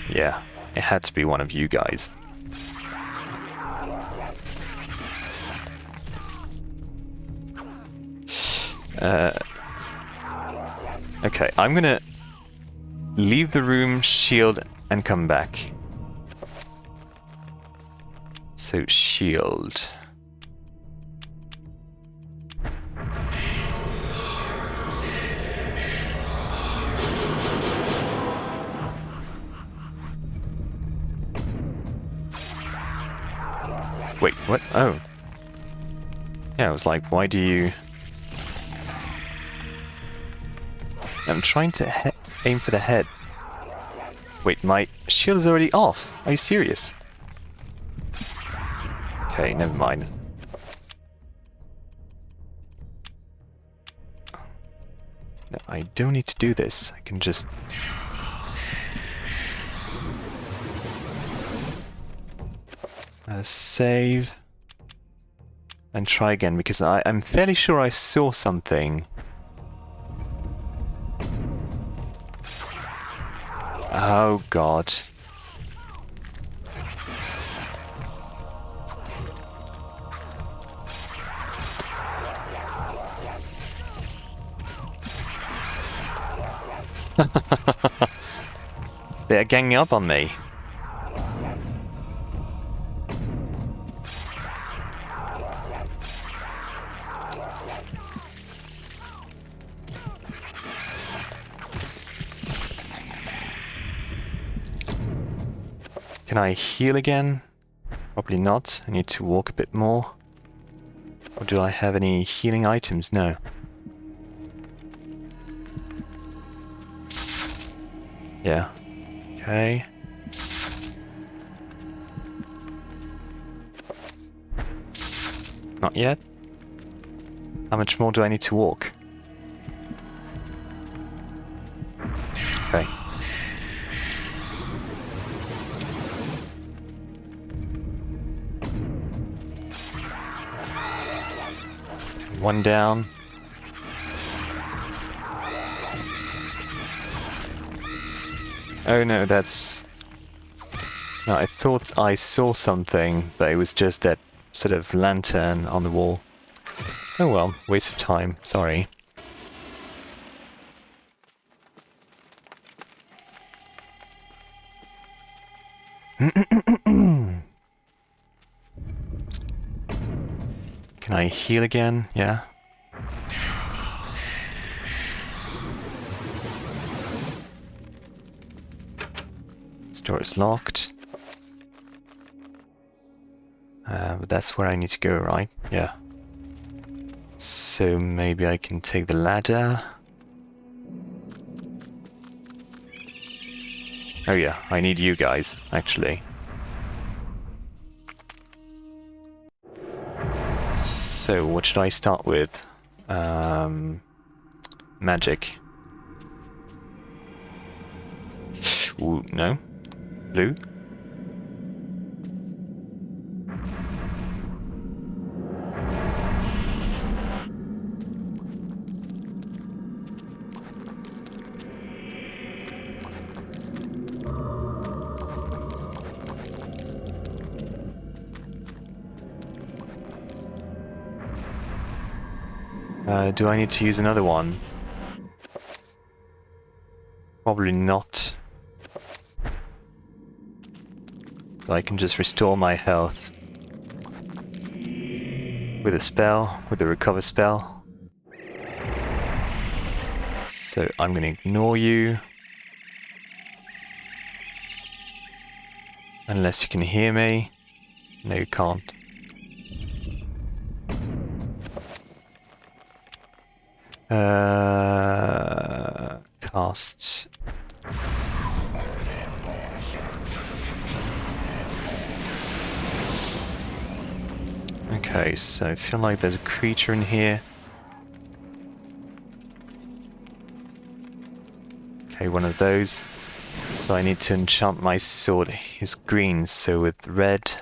Yeah, it had to be one of you guys. Okay, I'm gonna leave the room, shield, and come back. So, shield. Wait, what? Oh. Yeah, I was like, why do you... I'm trying to aim for the head. Wait, my shield is already off. Are you serious? Okay, never mind. No, I don't need to do this. I can just... save. And try again, because I'm fairly sure I saw something. Oh god. They're ganging up on me. Can I heal again? Probably not. I need to walk a bit more. Or do I have any healing items? No. Yeah. Okay. Not yet. How much more do I need to walk? Okay. One down. Oh no, that's... No, I thought I saw something, but it was just that sort of lantern on the wall. Oh well, waste of time, sorry. Can I heal again? Yeah. This door is locked. But that's where I need to go, right? Yeah. So maybe I can take the ladder. Oh yeah, I need you guys, actually. So, what should I start with? Magic. Ooh, no. Blue? Do I need to use another one? Probably not. So I can just restore my health. with a spell, with a recover spell. So I'm going to ignore you. Unless you can hear me. No, you can't. Cast. Okay, so I feel like there's a creature in here. Okay, one of those. So I need to enchant my sword. It's green, so with red.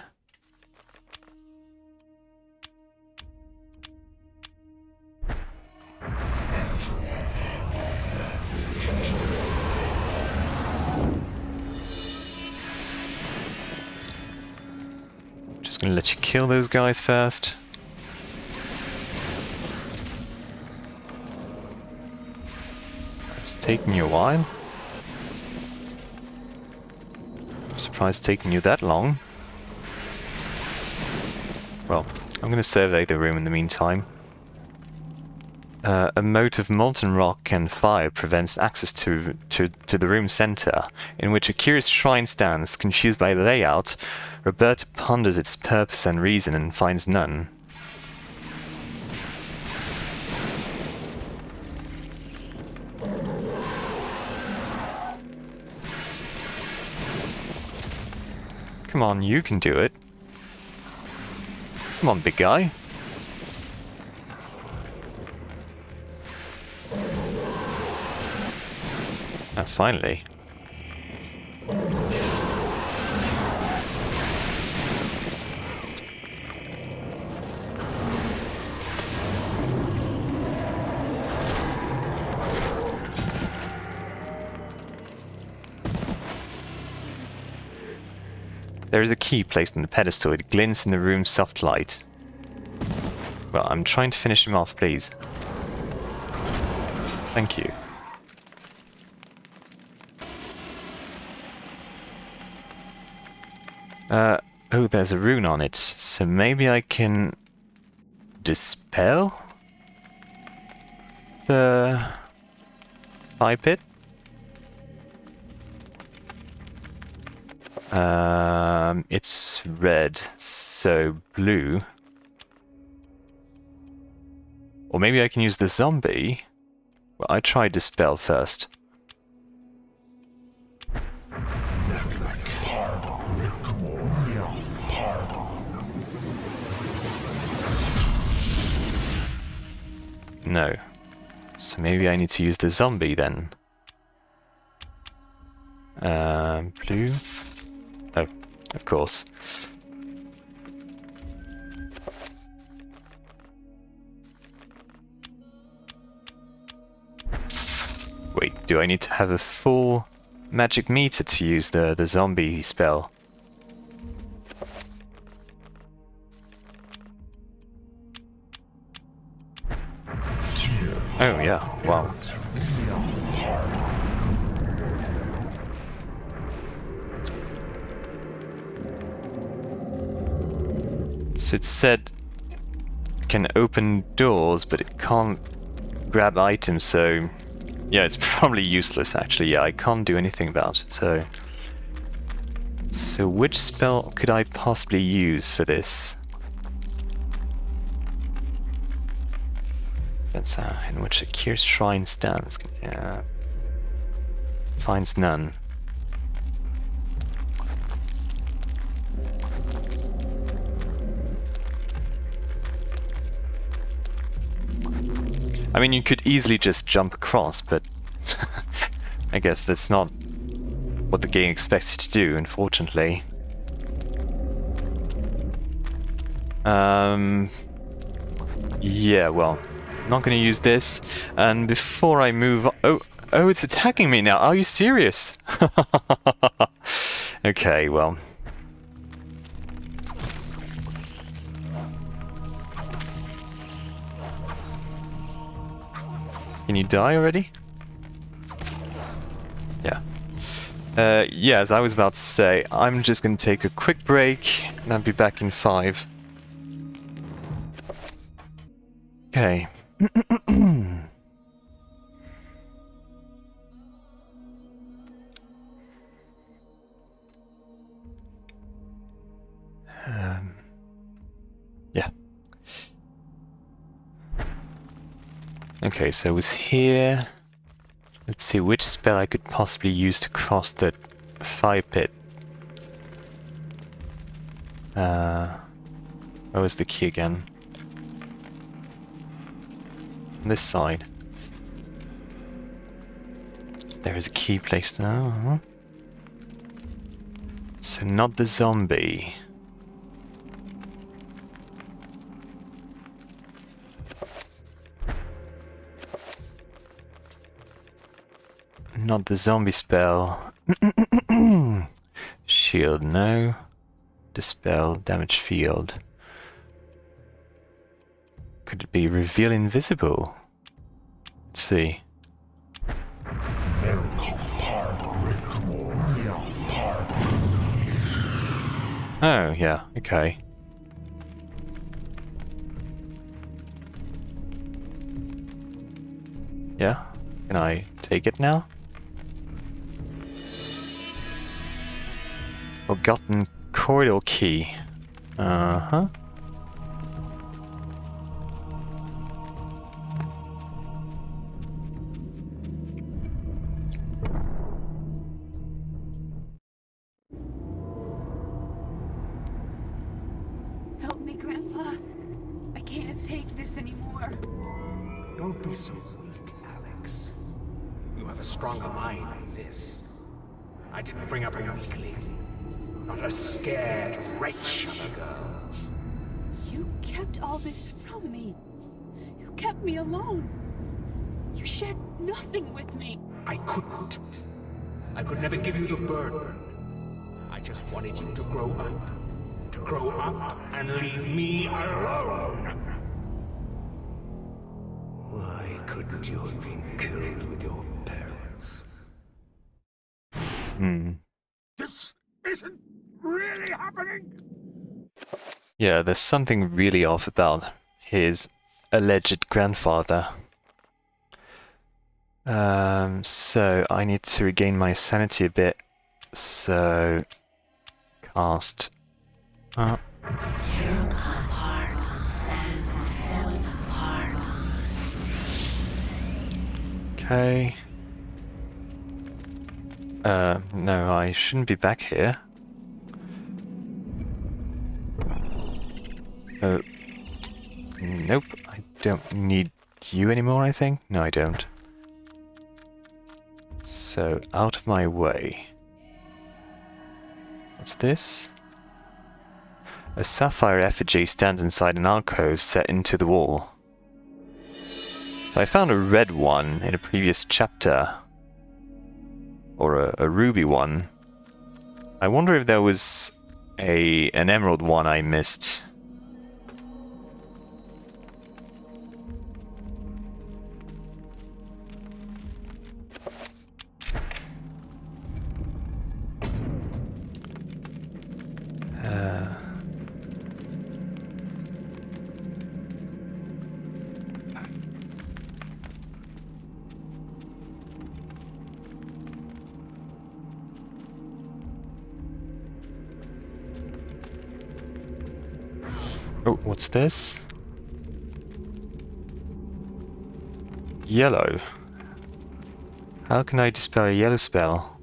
Just gonna let you kill those guys first. It's taking you a while. I'm surprised it's taking you that long. Well, I'm gonna survey the room in the meantime. A moat of molten rock and fire prevents access to the room center, in which a curious shrine stands. Confused by the layout, Roberta ponders its purpose and reason and finds none. Come on, you can do it. Come on, big guy. Ah, finally. There is a key placed on the pedestal. It glints in the room's soft light. Well, I'm trying to finish him off, please. Thank you. Oh, there's a rune on it, so maybe I can dispel the fire pit? It's red, so blue. Or maybe I can use the zombie. Well, I tried dispel first. No. So maybe I need to use the zombie then. Blue. Oh, of course. Wait, do I need to have a full magic meter to use the zombie spell? Oh yeah, wow. So it said it can open doors, but it can't grab items, so yeah, it's probably useless actually. Yeah, I can't do anything about it, so which spell could I possibly use for this? That's in which a curious shrine stands. Yeah. Finds none. I mean, you could easily just jump across, but I guess that's not what the game expects you to do, unfortunately. Yeah, well, not going to use this. And before I move on... Oh, it's attacking me now. Are you serious? Okay, well... Can you die already? Yeah. Yeah, as I was about to say, I'm just going to take a quick break, and I'll be back in 5. Okay. Yeah. Okay, so it was here. Let's see which spell I could possibly use to cross the fire pit. Where was the key again? On this side. There is a key placed there. Uh-huh. So not the zombie. Not the zombie spell. Shield, no. Dispel, damage field. Could it be reveal invisible? Let's see. Oh, yeah, okay. Yeah, can I take it now? Forgotten corridor key. Uh-huh. Help me, Grandpa. I can't take this anymore. Don't be so weak, Alex. You have a stronger mind than this. I didn't bring up a weakling. Not a scared wretch of a girl. You kept all this from me. You kept me alone. You shared nothing with me. I couldn't. I could never give you the burden. I just wanted you to grow up. To grow up and leave me alone. Why couldn't you have been killed with your parents? This isn't really happening! Yeah, there's something really off about his alleged grandfather. So I need to regain my sanity a bit. So cast. Okay. No, I shouldn't be back here. Oh. Nope, I don't need you anymore, I think? No, I don't. So, out of my way. What's this? A sapphire effigy stands inside an alcove set into the wall. So I found a red one in a previous chapter. Or a ruby one. I wonder if there was an emerald one I missed. Oh, what's this? Yellow. How can I dispel a yellow spell?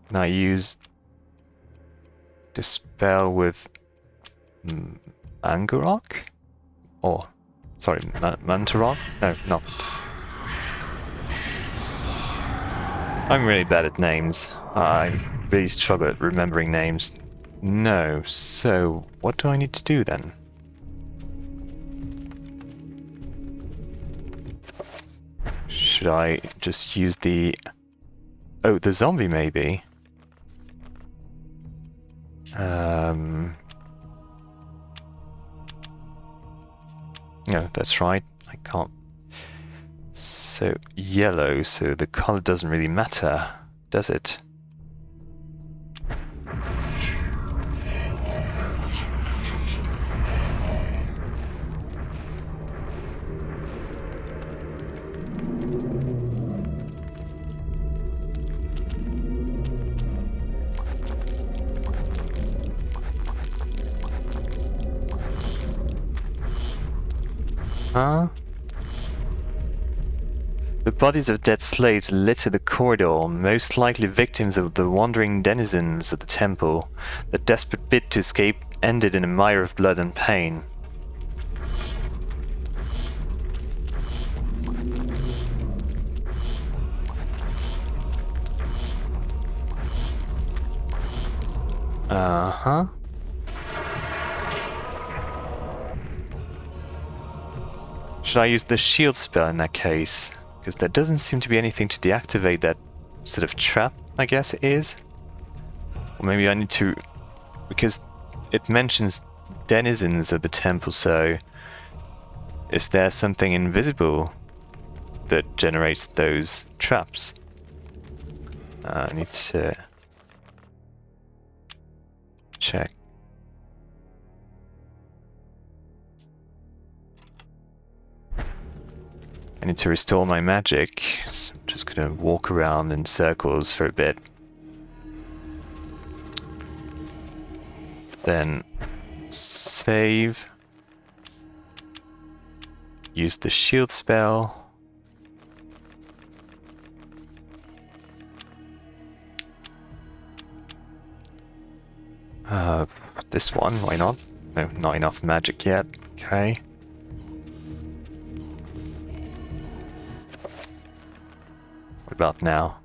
Can I use dispel with Angarok? Or, sorry, Mantarok? No, not. I'm really bad at names. I really struggle at remembering names. No, so what do I need to do then? Should I just use the... Oh, the zombie maybe? No, that's right. I can't. So, yellow, so the color doesn't really matter, does it? Uh-huh. The bodies of dead slaves litter the corridor, most likely victims of the wandering denizens of the temple. The desperate bid to escape ended in a mire of blood and pain. Uh-huh. Should I use the shield spell in that case? Because there doesn't seem to be anything to deactivate that sort of trap, I guess it is. Or maybe I need to... because it mentions denizens of the temple, so... is there something invisible that generates those traps? I need to... check. I need to restore my magic, so I'm just gonna walk around in circles for a bit. Then save. Use the shield spell. This one, why not? No, not enough magic yet. Okay. What about now?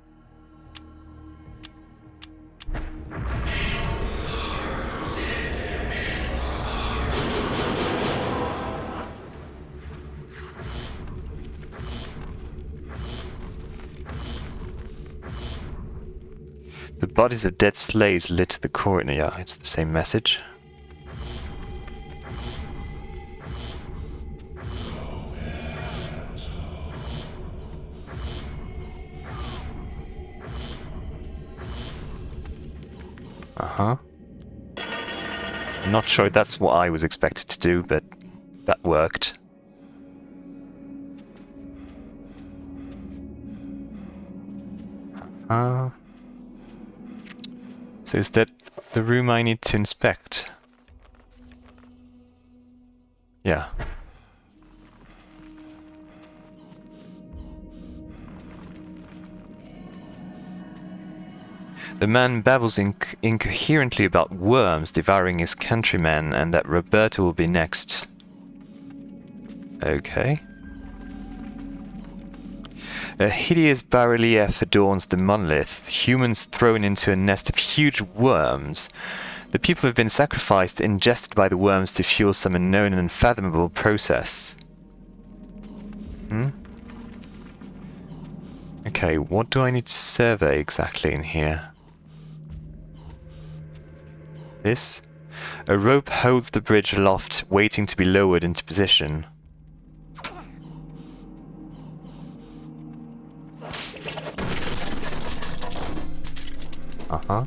The bodies of dead slaves litter the corridor. Yeah, it's the same message. Uh-huh. I'm not sure that's what I was expected to do, but that worked. So is that the room I need to inspect? Yeah. The man babbles incoherently about worms devouring his countrymen and that Roberta will be next. Okay. A hideous bas-relief adorns the monolith, humans thrown into a nest of huge worms. The people have been sacrificed, ingested by the worms to fuel some unknown and unfathomable process. Okay, what do I need to survey exactly in here? This? A rope holds the bridge aloft, waiting to be lowered into position. Uh-huh.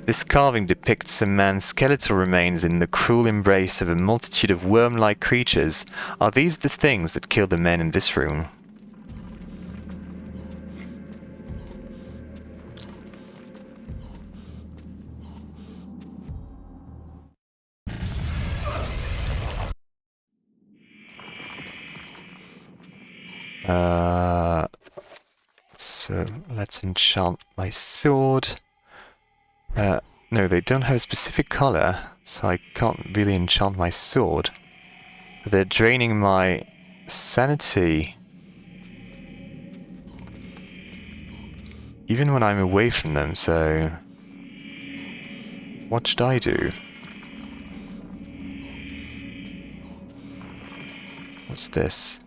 This carving depicts a man's skeletal remains in the cruel embrace of a multitude of worm-like creatures. Are these the things that killed the men in this room? So let's enchant my sword. No, they don't have a specific color, so I can't really enchant my sword. They're draining my sanity. Even when I'm away from them, so... what should I do? What's this?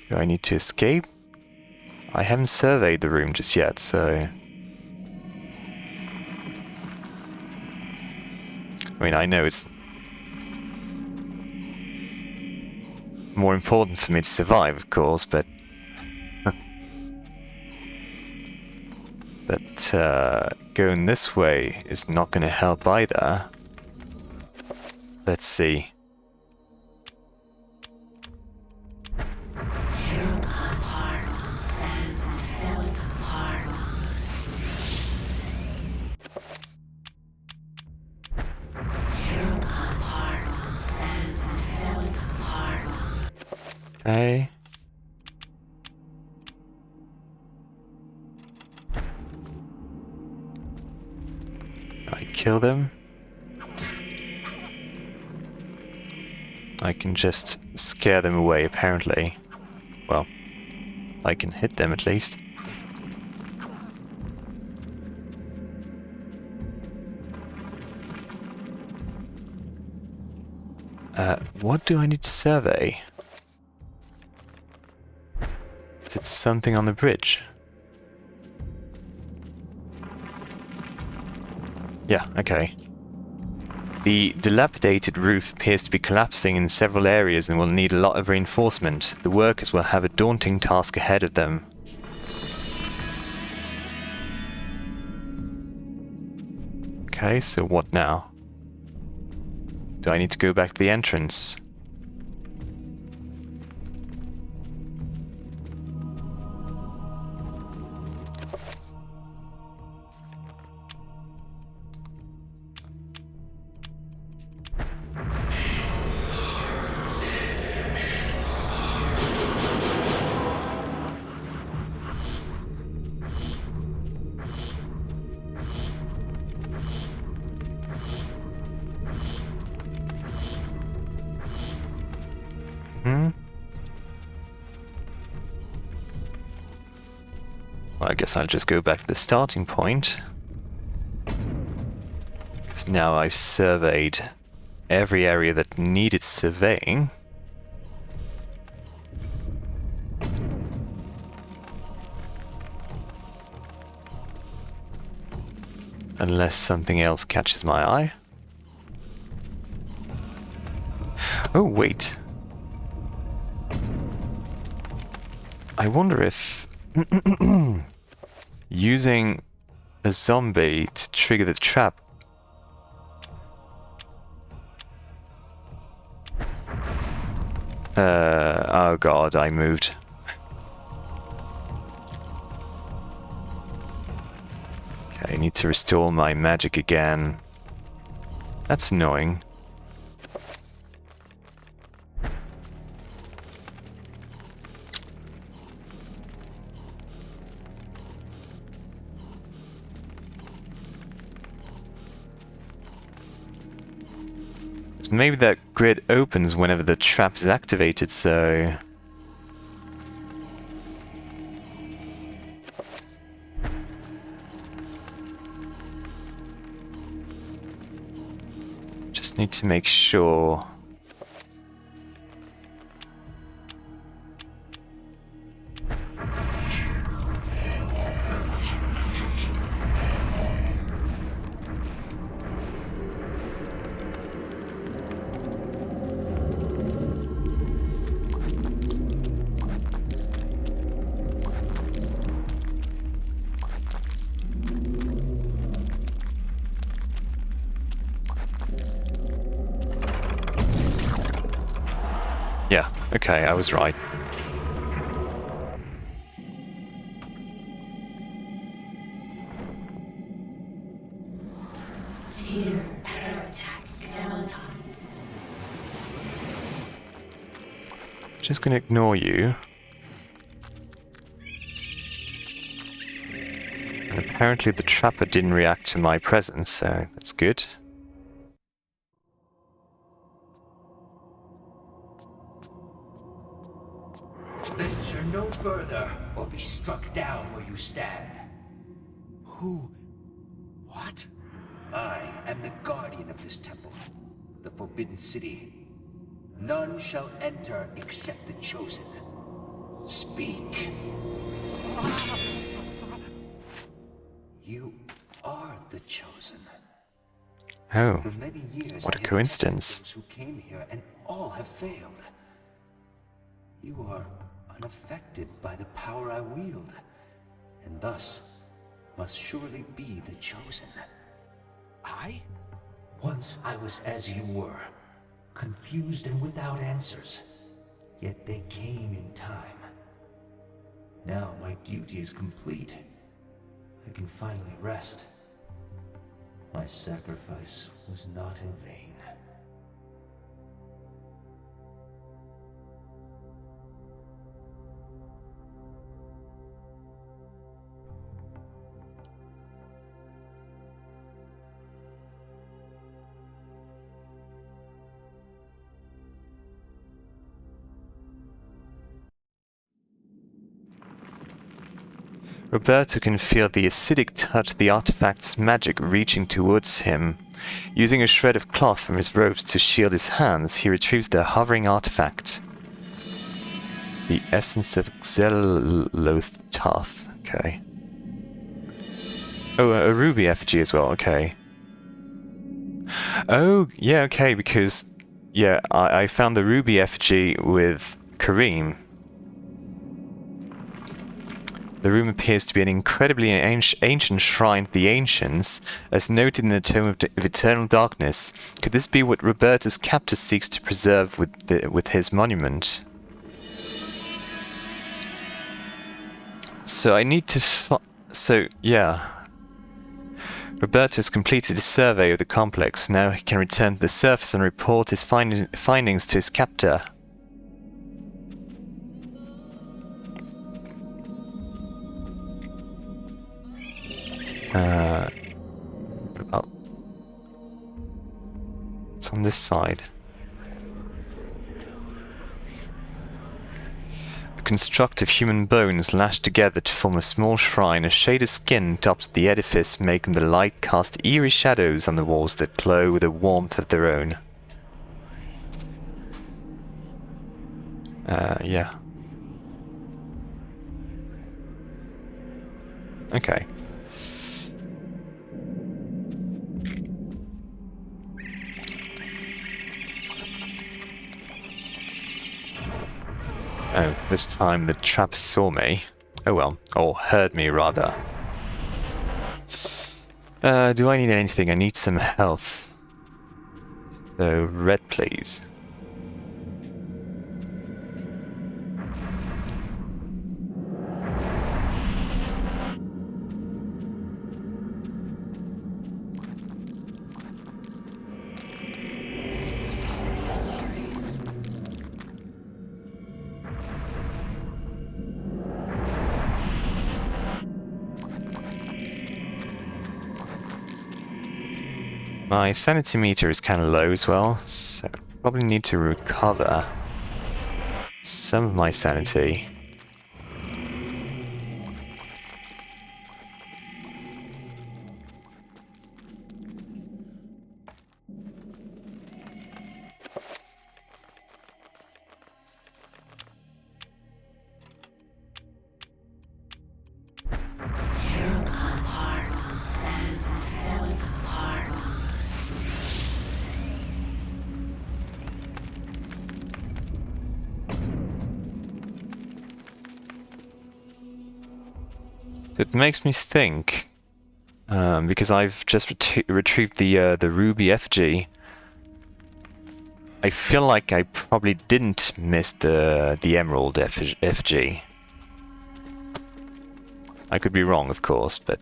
Do I need to escape? I haven't surveyed the room just yet, so... I mean, I know it's more important for me to survive, of course, but... but, going this way is not going to help either. Let's see. Okay. I kill them. I can just scare them away, apparently. Well, I can hit them at least. What do I need to survey? Is it something on the bridge? Yeah, okay. The dilapidated roof appears to be collapsing in several areas and will need a lot of reinforcement. The workers will have a daunting task ahead of them. Okay, so what now? Do I need to go back to the entrance? Well, I guess I'll just go back to the starting point. Because now I've surveyed every area that needed surveying. Unless something else catches my eye. Oh, wait. I wonder if using a zombie to trigger the trap. Oh god, I moved. Okay, I need to restore my magic again. That's annoying. Maybe that grid opens whenever the trap is activated, so... Just need to make sure... Yeah, okay, I was right. Just gonna ignore you. And apparently the trapper didn't react to my presence, so that's good. Venture no further, or be struck down where you stand. Who? What? I am the guardian of this temple, the Forbidden City. None shall enter except the chosen. Speak. You are the chosen. Oh, For many years, what a I have coincidence. tested those who came here, and all have failed. You are unaffected by the power I wield, and thus must surely be the chosen. I? Once I was as you were, confused and without answers, yet they came in time. Now my duty is complete. I can finally rest. My sacrifice was not in vain. Roberto can feel the acidic touch of the artifact's magic reaching towards him. Using a shred of cloth from his robes to shield his hands, he retrieves the hovering artifact. The essence of Xelothoth. Okay. Oh, a ruby effigy as well, okay. Oh, yeah, okay, because... yeah, I found the ruby effigy with Kareem. The room appears to be an incredibly ancient shrine to the ancients, as noted in the Tome of Eternal Darkness. Could this be what Roberto's captor seeks to preserve with his monument? So I need to so, yeah. Roberto's completed his survey of the complex. Now he can return to the surface and report his findings to his captor. What about... it's on this side. A construct of human bones lashed together to form a small shrine. A shade of skin tops the edifice, making the light cast eerie shadows on the walls that glow with a warmth of their own. Yeah. Okay. Oh, this time the trap saw me. Oh well, or heard me rather. Do I need anything? I need some health. So, red please. My sanity meter is kind of low as well, so I probably need to recover some of my sanity. It makes me think, because I've just retrieved the ruby effigy. I feel like I probably didn't miss the emerald effigy. I could be wrong, of course, but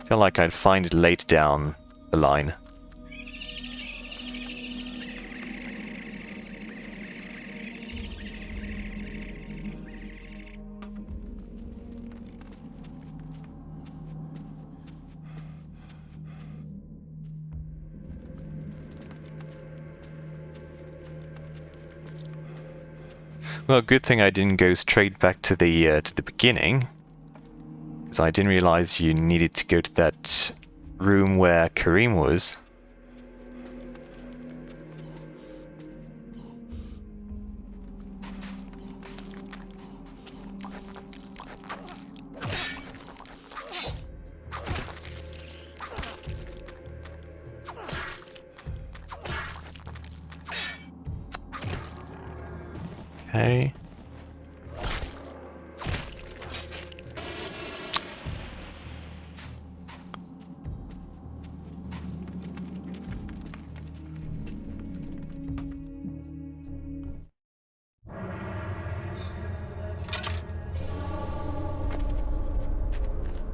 I feel like I'd find it later down the line. Well, good thing I didn't go straight back to the beginning, because I didn't realize you needed to go to that room where Kareem was. Okay.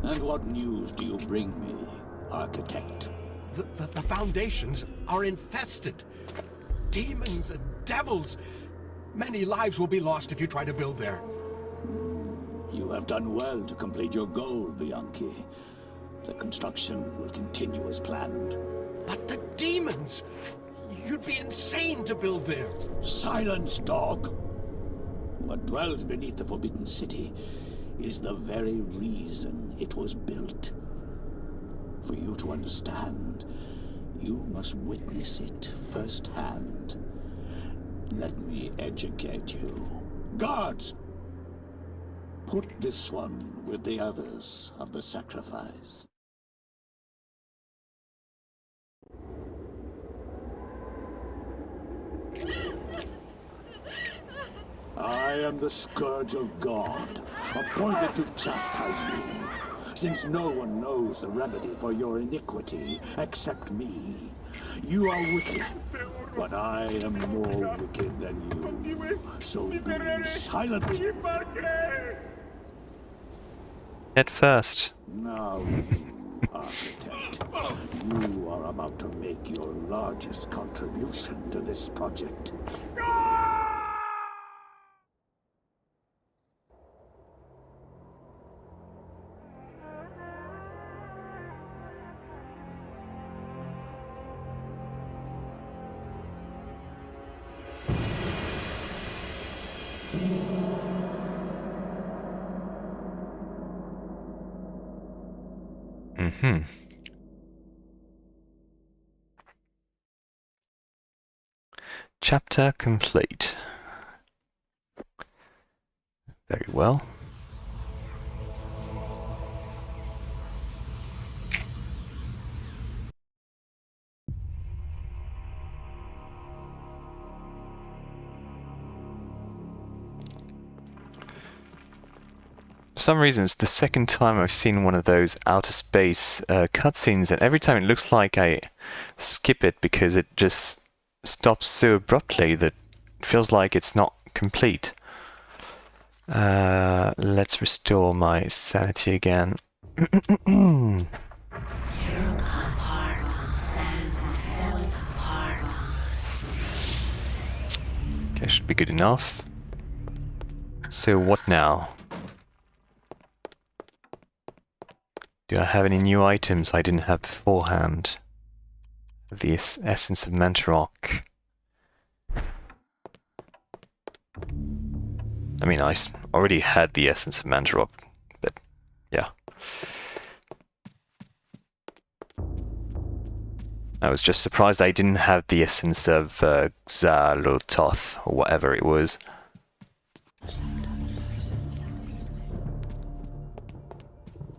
And what news do you bring me, Architect? The foundations are infested. Demons and devils. Many lives will be lost if you try to build there. You have done well to complete your goal, Bianchi. The construction will continue as planned. But the demons! You'd be insane to build there. Silence, dog! What dwells beneath the Forbidden City is the very reason it was built. For you to understand, you must witness it firsthand. Let me educate you. Guards! Put this one with the others of the sacrifice. I am the Scourge of God, appointed to chastise you, since no one knows the remedy for your iniquity except me. You are wicked, but I am more wicked than you, so be silent. At first. Now you, architect, you are about to make your largest contribution to this project. Mm-hmm. Chapter complete. Very well. For some reason, it's the second time I've seen one of those outer space cutscenes, and every time it looks like I skip it because it just stops so abruptly that it feels like it's not complete. Let's restore my sanity again. Okay, should be good enough. So what now? Do I have any new items I didn't have beforehand? The essence of Mantarok. I mean, I already had the essence of Mantarok, but yeah. I was just surprised I didn't have the essence of Xalototh, or whatever it was.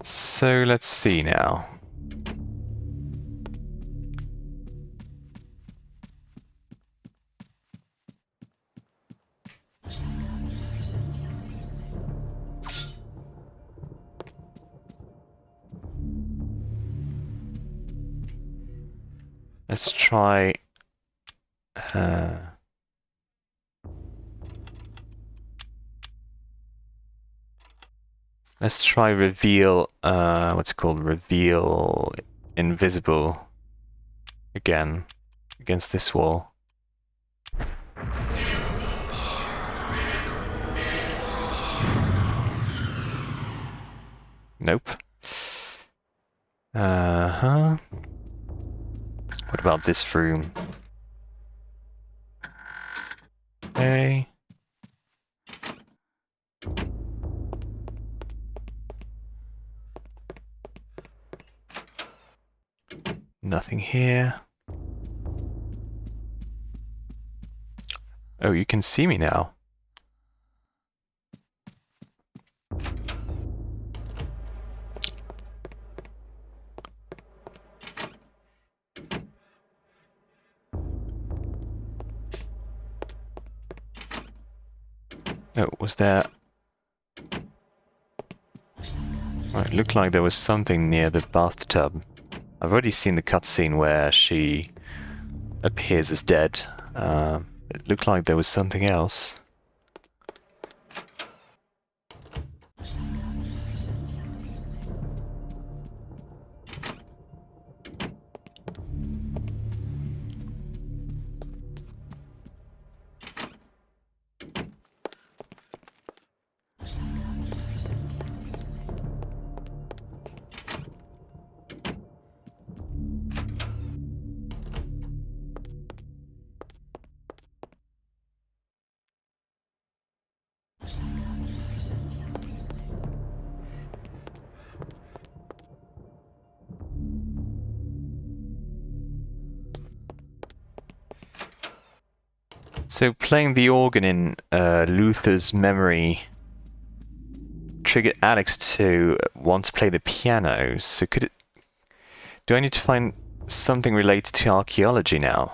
So let's see now. Let's try reveal what's it called? Reveal invisible again against this wall. Nope. Uh-huh. What about this room? Okay. Nothing here. Oh, you can see me now. Oh, was there... Oh, it looked like there was something near the bathtub. I've already seen the cutscene where she appears as dead. It looked like there was something else. So playing the organ in Luther's memory triggered Alex to want to play the piano. So do I need to find something related to archaeology now?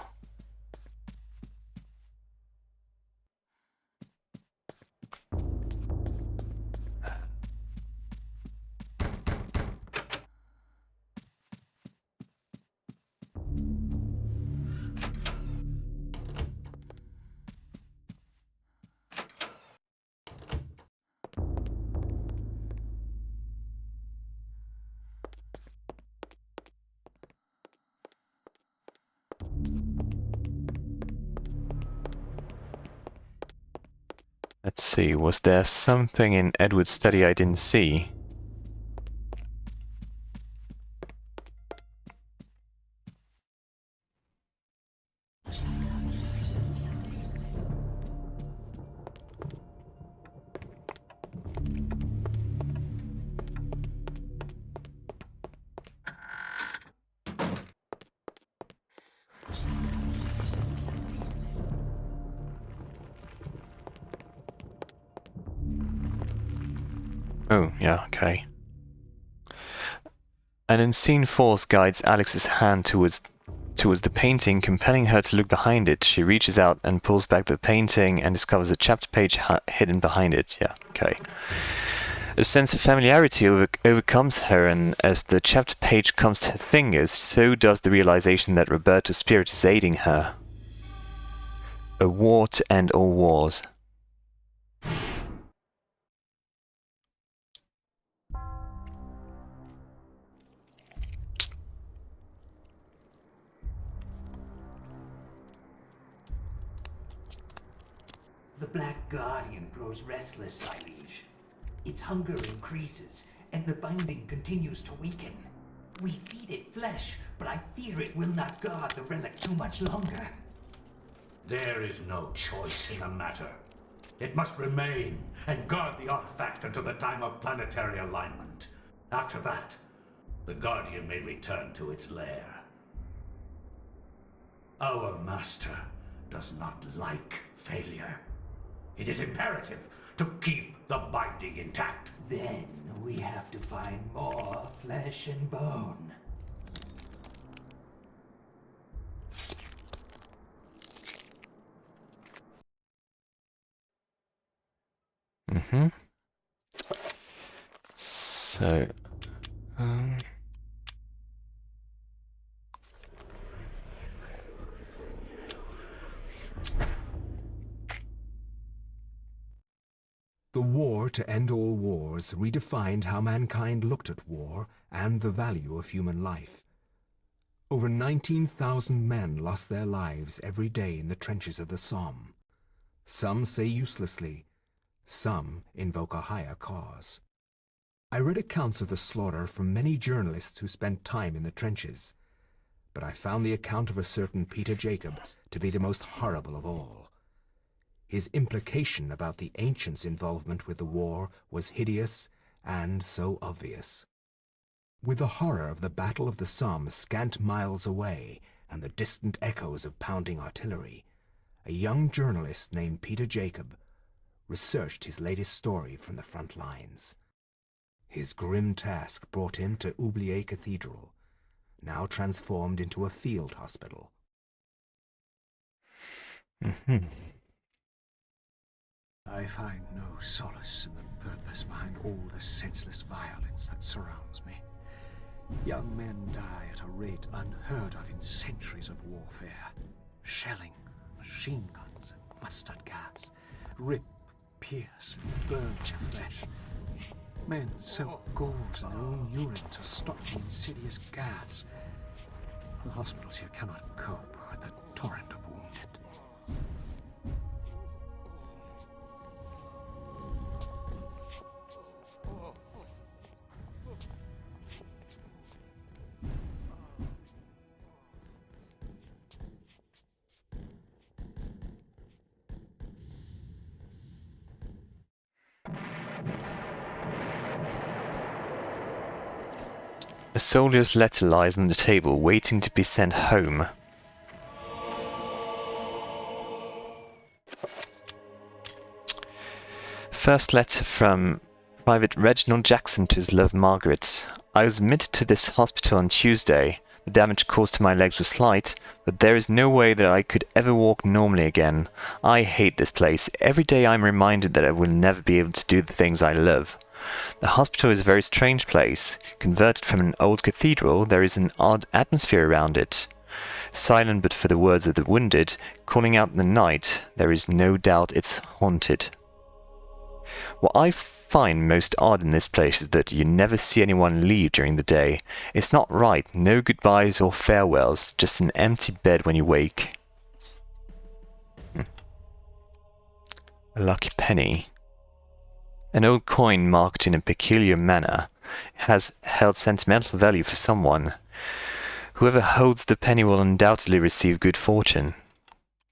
Let's see, was there something in Edward's study I didn't see? Oh, yeah, okay. An unseen force guides Alex's hand towards the painting, compelling her to look behind it. She reaches out and pulls back the painting and discovers a chapter page hidden behind it. Yeah, okay. A sense of familiarity overcomes her, and as the chapter page comes to her fingers, so does the realization that Roberto's spirit is aiding her. A war to end all wars. The Black Guardian grows restless, my liege. Its hunger increases, and the binding continues to weaken. We feed it flesh, but I fear it will not guard the relic too much longer. There is no choice in the matter. It must remain and guard the artifact until the time of planetary alignment. After that, the Guardian may return to its lair. Our master does not like failure. It is imperative to keep the binding intact. Then we have to find more flesh and bone. Mm-hmm. So, The war to end all wars redefined how mankind looked at war and the value of human life. Over 19,000 men lost their lives every day in the trenches of the Somme. Some say uselessly, some invoke a higher cause. I read accounts of the slaughter from many journalists who spent time in the trenches, but I found the account of a certain Peter Jacob to be the most horrible of all. His implication about the ancients' involvement with the war was hideous and so obvious. With the horror of the Battle of the Somme scant miles away and the distant echoes of pounding artillery, a young journalist named Peter Jacob researched his latest story from the front lines. His grim task brought him to Oubliette Cathedral, now transformed into a field hospital. mm-hmm. I find no solace in the purpose behind all the senseless violence that surrounds me. Young men die at a rate unheard of in centuries of warfare. Shelling, machine guns, and mustard gas rip, pierce, and burn their flesh. Men soak gauze in their own urine to stop the insidious gas. The hospitals here cannot cope with the torrent of wounded. A soldier's letter lies on the table, waiting to be sent home. First letter from Private Reginald Jackson to his love Margaret. I was admitted to this hospital on Tuesday. The damage caused to my legs was slight, but there is no way that I could ever walk normally again. I hate this place. Every day I'm reminded that I will never be able to do the things I love. The hospital is a very strange place. Converted from an old cathedral, there is an odd atmosphere around it. Silent but for the words of the wounded, calling out in the night, there is no doubt it's haunted. What I find most odd in this place is that you never see anyone leave during the day. It's not right, no goodbyes or farewells, just an empty bed when you wake. A lucky penny. An old coin marked in a peculiar manner has held sentimental value for someone. Whoever holds the penny will undoubtedly receive good fortune.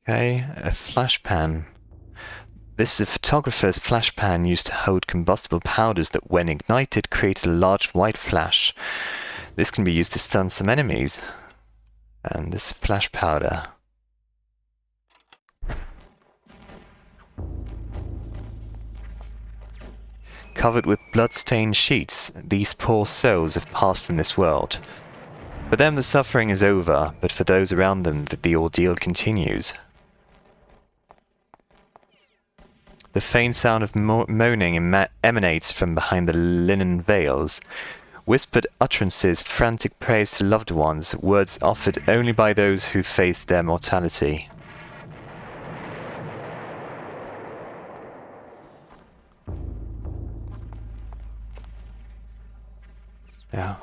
Okay, a flash pan. This is a photographer's flash pan used to hold combustible powders that, when ignited, created a large white flash. This can be used to stun some enemies. And this flash powder. Covered with blood-stained sheets, these poor souls have passed from this world. For them the suffering is over, but for those around them the ordeal continues. The faint sound of moaning emanates from behind the linen veils. Whispered utterances, frantic praise to loved ones, words offered only by those who face their mortality. Yeah.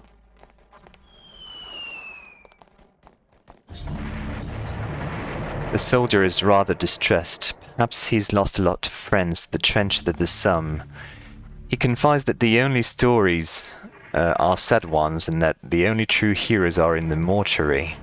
The soldier is rather distressed. Perhaps he's lost a lot of friends to the trench of the Somme. He confides that the only stories are sad ones and that the only true heroes are in the mortuary.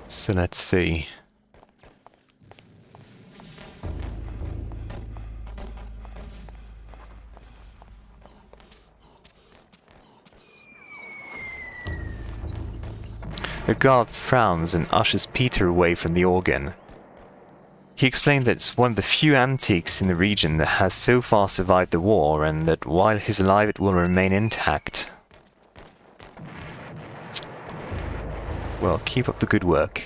So let's see. The guard frowns and ushers Peter away from the organ. He explained that it's one of the few antiques in the region that has so far survived the war, and that while he's alive it will remain intact. Well, keep up the good work.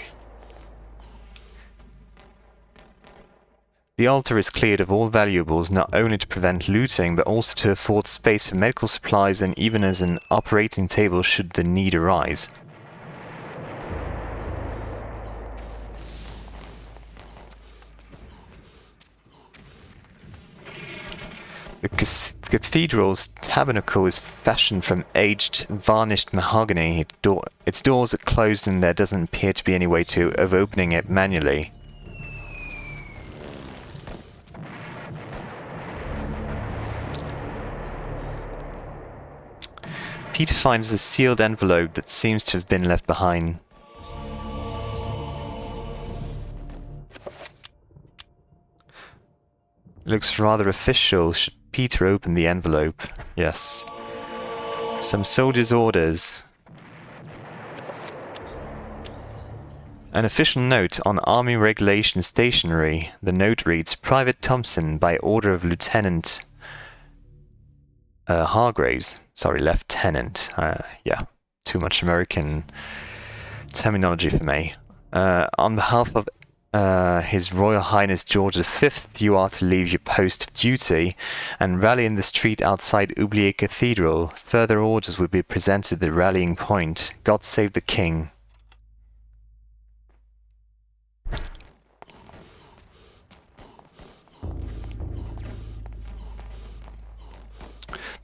The altar is cleared of all valuables, not only to prevent looting, but also to afford space for medical supplies and even as an operating table should the need arise. The cathedral's tabernacle is fashioned from aged, varnished mahogany. Its doors are closed and there doesn't appear to be any way of opening it manually. Peter finds a sealed envelope that seems to have been left behind. Looks rather official. Should Peter open the envelope? Yes. Some soldiers' orders. An official note on Army Regulation stationery. The note reads, Private Thompson, by order of Lieutenant Hargraves. Sorry, Lieutenant. Yeah, too much American terminology for me. On behalf of His Royal Highness George V, you are to leave your post of duty and rally in the street outside Oubliette Cathedral. Further orders will be presented at the rallying point. God save the King.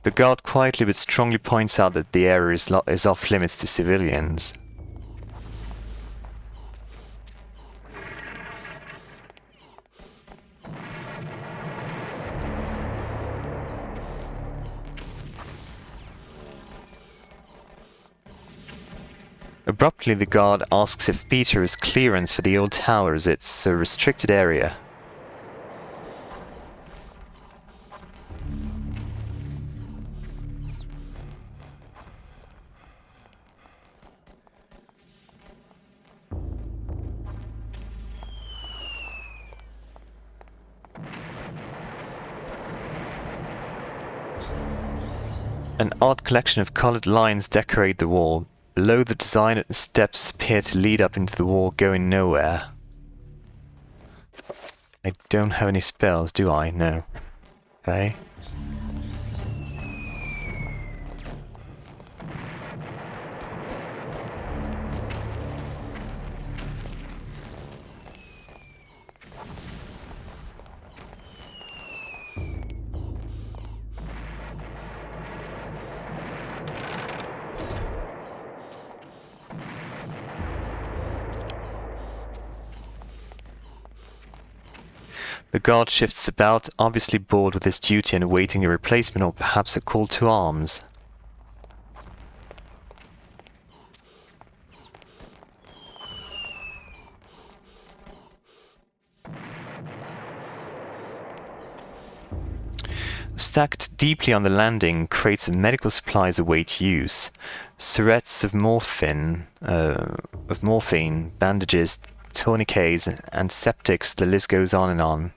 The guard quietly but strongly points out that the area is off limits to civilians. Abruptly, the guard asks if Peter has clearance for the old tower as it's a restricted area. An odd collection of colored lines decorate the wall. Below, the design steps appear to lead up into the wall, going nowhere. I don't have any spells, do I? No. Okay. The guard shifts about, obviously bored with his duty and awaiting a replacement or perhaps a call to arms. Stacked deeply on the landing, crates of medical supplies await use. Syringes of morphine, bandages, tourniquets, antiseptics, the list goes on and on.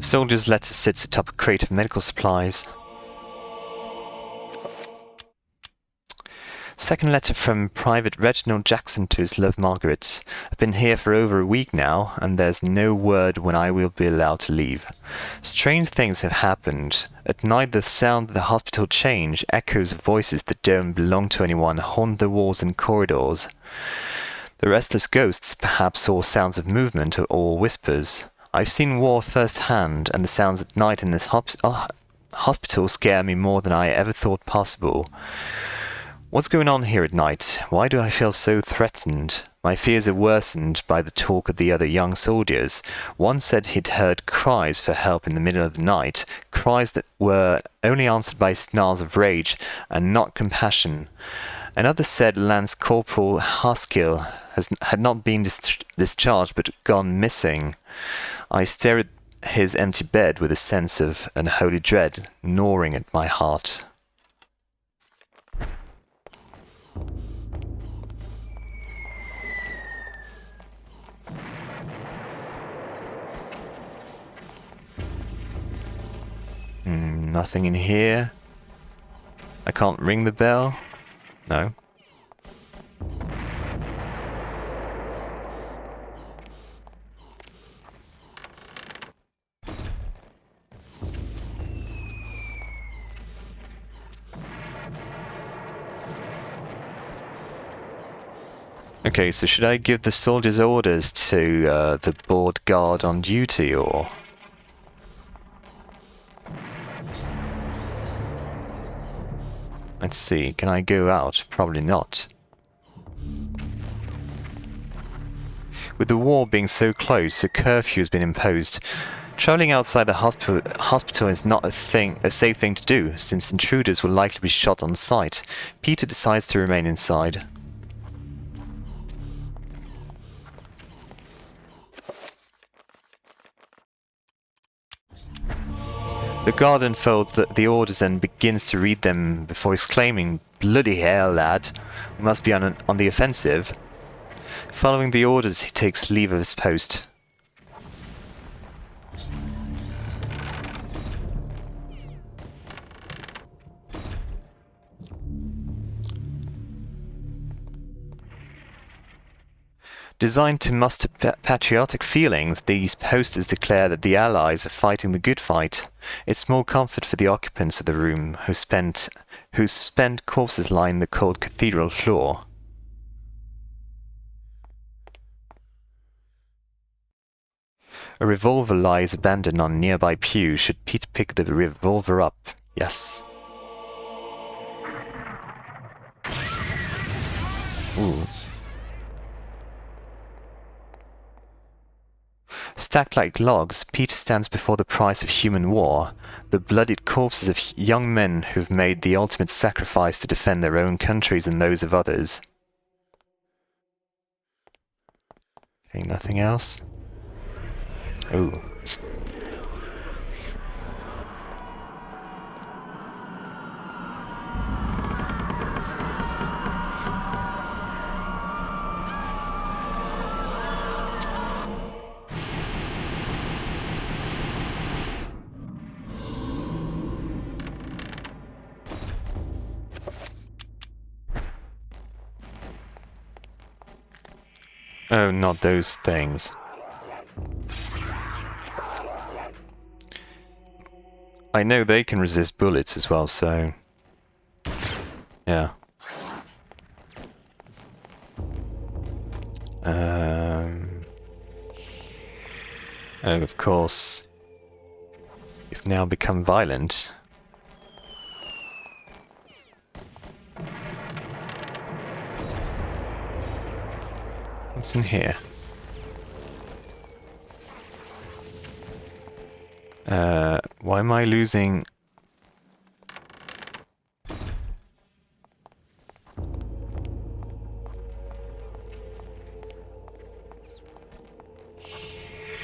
Soldier's letter sits atop a crate of medical supplies. Second letter from Private Reginald Jackson to his love Margaret. I've been here for over a week now, and there's no word when I will be allowed to leave. Strange things have happened. At night the sound of the hospital change, echoes of voices that don't belong to anyone haunt the walls and corridors. The restless ghosts perhaps saw sounds of movement or whispers. I've seen war firsthand, and the sounds at night in this hospital scare me more than I ever thought possible. What's going on here at night? Why do I feel so threatened? My fears are worsened by the talk of the other young soldiers. One said he'd heard cries for help in the middle of the night, cries that were only answered by snarls of rage and not compassion. Another said Lance Corporal Haskill had not been discharged but gone missing. I stare at his empty bed with a sense of unholy dread gnawing at my heart. Nothing in here. I can't ring the bell. No. Okay, so should I give the soldiers orders to the board guard on duty, or...? Let's see, can I go out? Probably not. With the war being so close, a curfew has been imposed. Travelling outside the hospital is not a safe thing to do, since intruders will likely be shot on sight. Peter decides to remain inside. The guard unfolds the orders and begins to read them before exclaiming, "Bloody hell, lad! We must be on the offensive." Following the orders, he takes leave of his post. Designed to muster patriotic feelings, these posters declare that the Allies are fighting the good fight. It's small comfort for the occupants of the room whose spent corpses line the cold cathedral floor. A revolver lies abandoned on a nearby pew. Should Peter pick the revolver up? Yes. Ooh. Stacked like logs, Peter stands before the price of human war, the bloodied corpses of young men who've made the ultimate sacrifice to defend their own countries and those of others. Okay, nothing else? Ooh. Oh, not those things. I know they can resist bullets as well, so... yeah. Oh, of course. You've now become violent. What's in here? Why am I losing...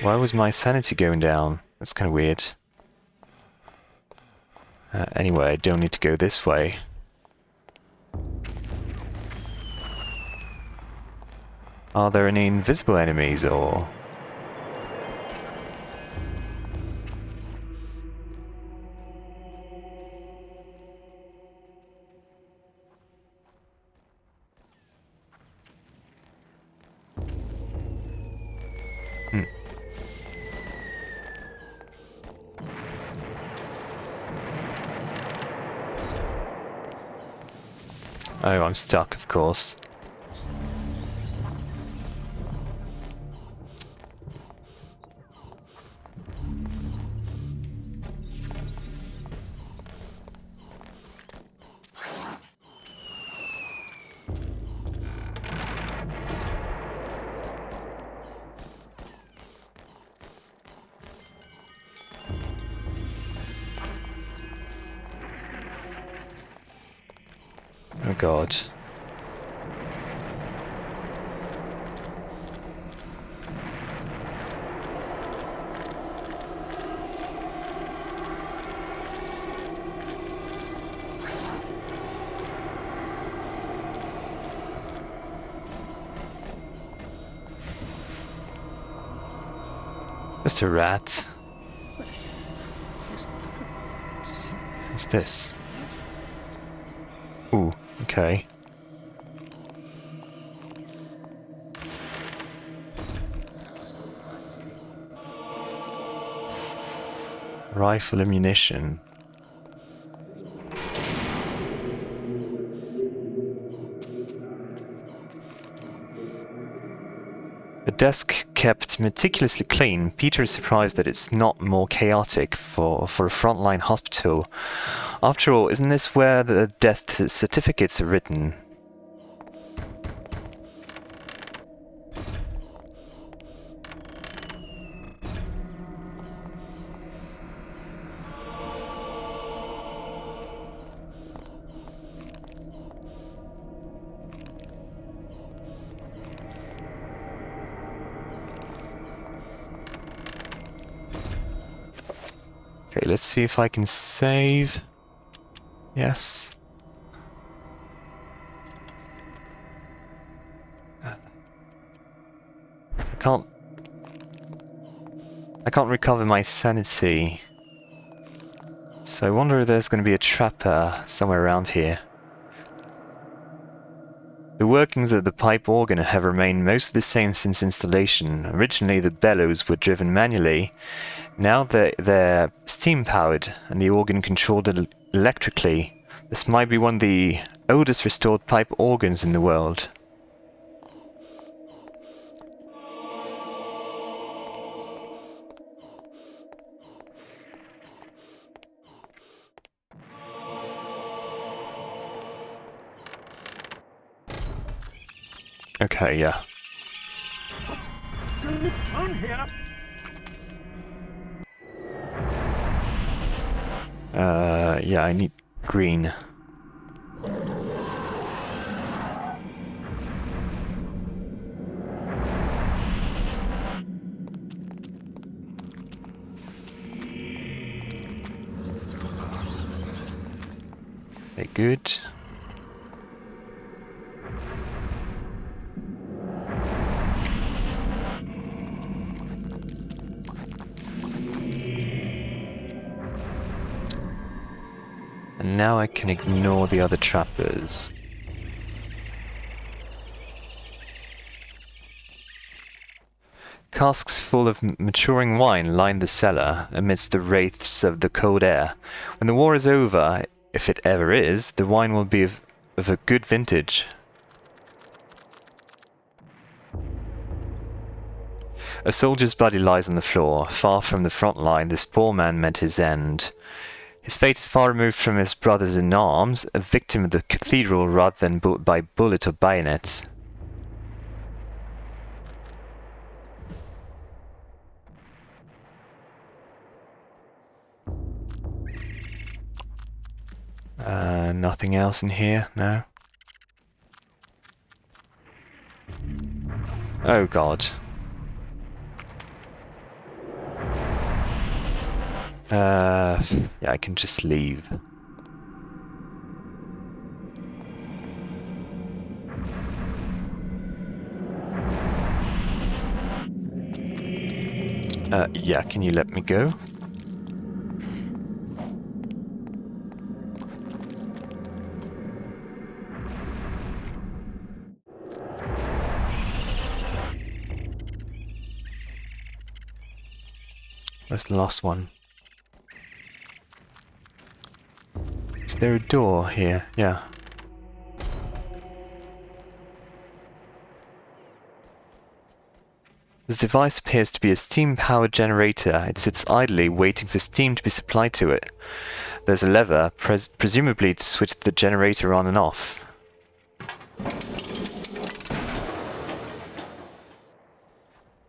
Why was my sanity going down? That's kind of weird. Anyway, I don't need to go this way. Are there any invisible enemies, or...? Oh, I'm stuck, of course. Oh god. Just a rat. What's this? Ooh, okay. Rifle ammunition. A desk kept meticulously clean. Peter is surprised that it's not more chaotic for a frontline hospital. After all, isn't this where the death certificates are written? Okay, let's see if I can save. Yes. I can't recover my sanity. So I wonder if there's going to be a trapper somewhere around here. The workings of the pipe organ have remained mostly the same since installation. Originally the bellows were driven manually. Now they're steam-powered and the organ controlled electrically. This might be one of the oldest restored pipe organs in the world. Okay, yeah. What's going on here? Yeah, I need green. Okay, good. And now I can ignore the other trappers. Casks full of maturing wine line the cellar amidst the wraiths of the cold air. When the war is over, if it ever is, the wine will be of a good vintage. A soldier's body lies on the floor. Far from the front line, this poor man met his end. His fate is far removed from his brothers in arms, a victim of the cathedral rather than by bullet or bayonet. Nothing else in here? No? Oh god. Yeah, I can just leave. Yeah, can you let me go? Where's the last one? Is there a door here? Yeah. This device appears to be a steam-powered generator. It sits idly, waiting for steam to be supplied to it. There's a lever, presumably to switch the generator on and off.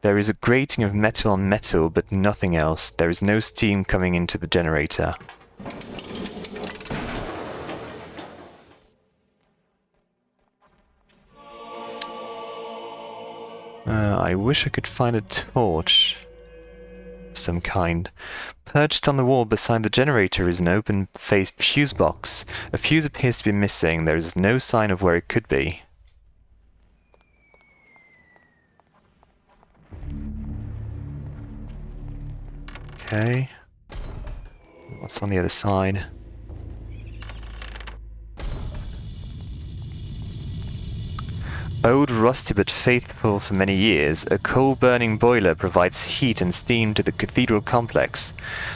There is a grating of metal on metal, but nothing else. There is no steam coming into the generator. I wish I could find a torch of some kind. Perched on the wall beside the generator is an open-faced fuse box. A fuse appears to be missing. There is no sign of where it could be. Okay. What's on the other side? Old, rusty but faithful for many years, a coal-burning boiler provides heat and steam to the cathedral complex.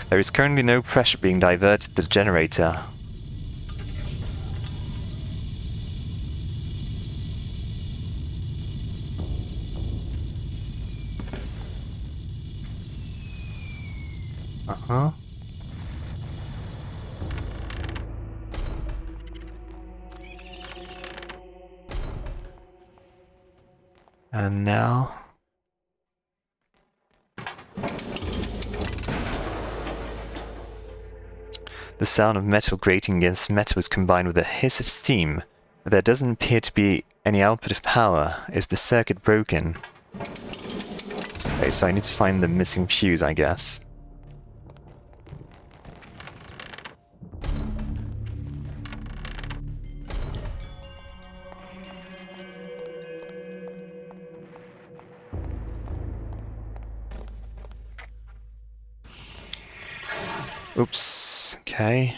There is currently no pressure being diverted to the generator. Uh-huh. And now... The sound of metal grating against metal is combined with a hiss of steam, but there doesn't appear to be any output of power. Is the circuit broken? Okay, so I need to find the missing fuse, I guess. Oops, okay.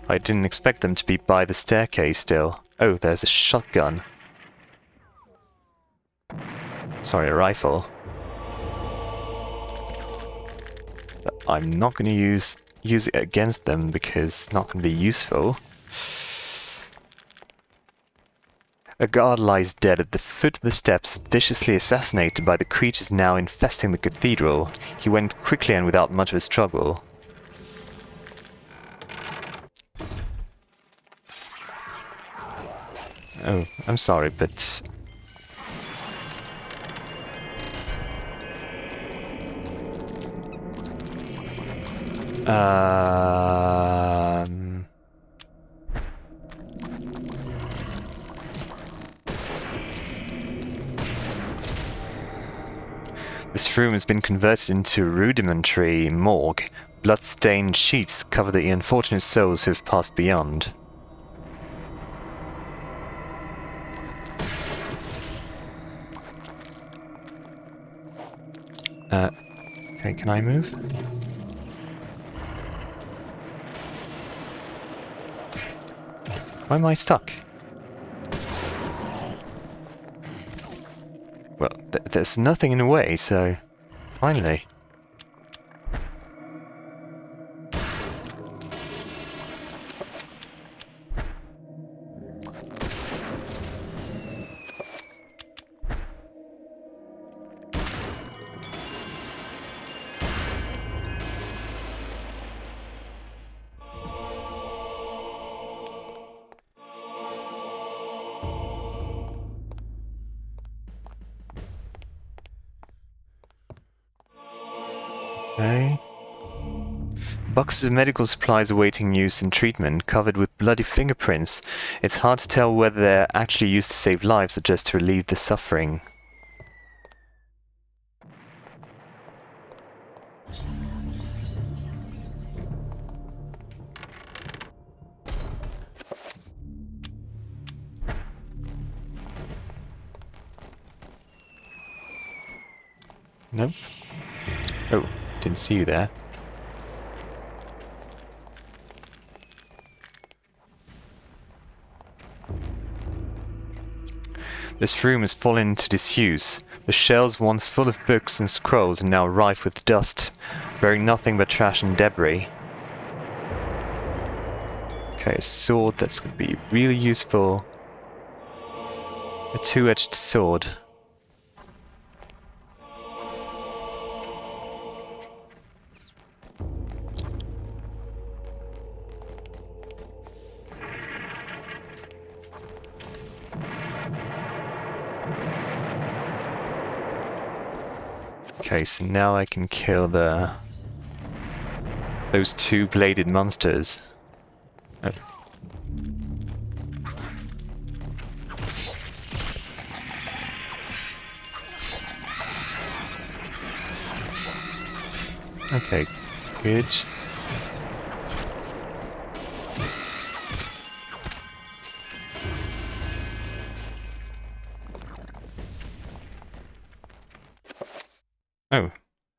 I didn't expect them to be by the staircase still. Oh, there's a shotgun. Sorry, a rifle. But I'm not going to use it against them because it's not going to be useful. A guard lies dead at the foot of the steps, viciously assassinated by the creatures now infesting the cathedral. He went quickly and without much of a struggle. Oh, I'm sorry, but... This room has been converted into a rudimentary morgue. Blood-stained sheets cover the unfortunate souls who have passed beyond. Okay, can I move? Why am I stuck? Well, there's nothing in the way, so... Finally. Okay. Boxes of medical supplies awaiting use and treatment, covered with bloody fingerprints. It's hard to tell whether they're actually used to save lives or just to relieve the suffering. Nope. Oh, didn't see you there. This room has fallen into disuse. The shelves once full of books and scrolls are now rife with dust, bearing nothing but trash and debris. Okay, a sword that's going to be really useful. A two-edged sword. Okay, so now I can kill those two-bladed monsters. Oh. Okay, good. Oh,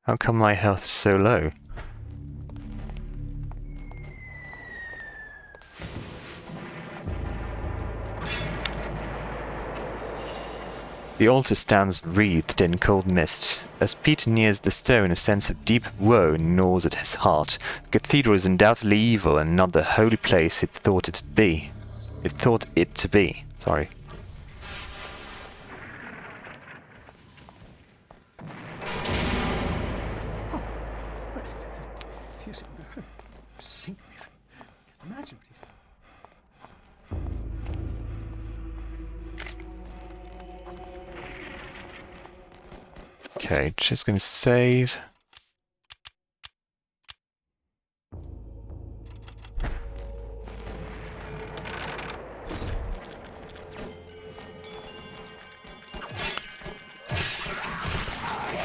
how come my health is so low? The altar stands wreathed in cold mist. As Peter nears the stone, a sense of deep woe gnaws at his heart. The cathedral is undoubtedly evil and not the holy place it thought it to be. Sorry. Imagine what he's... Okay, just gonna save.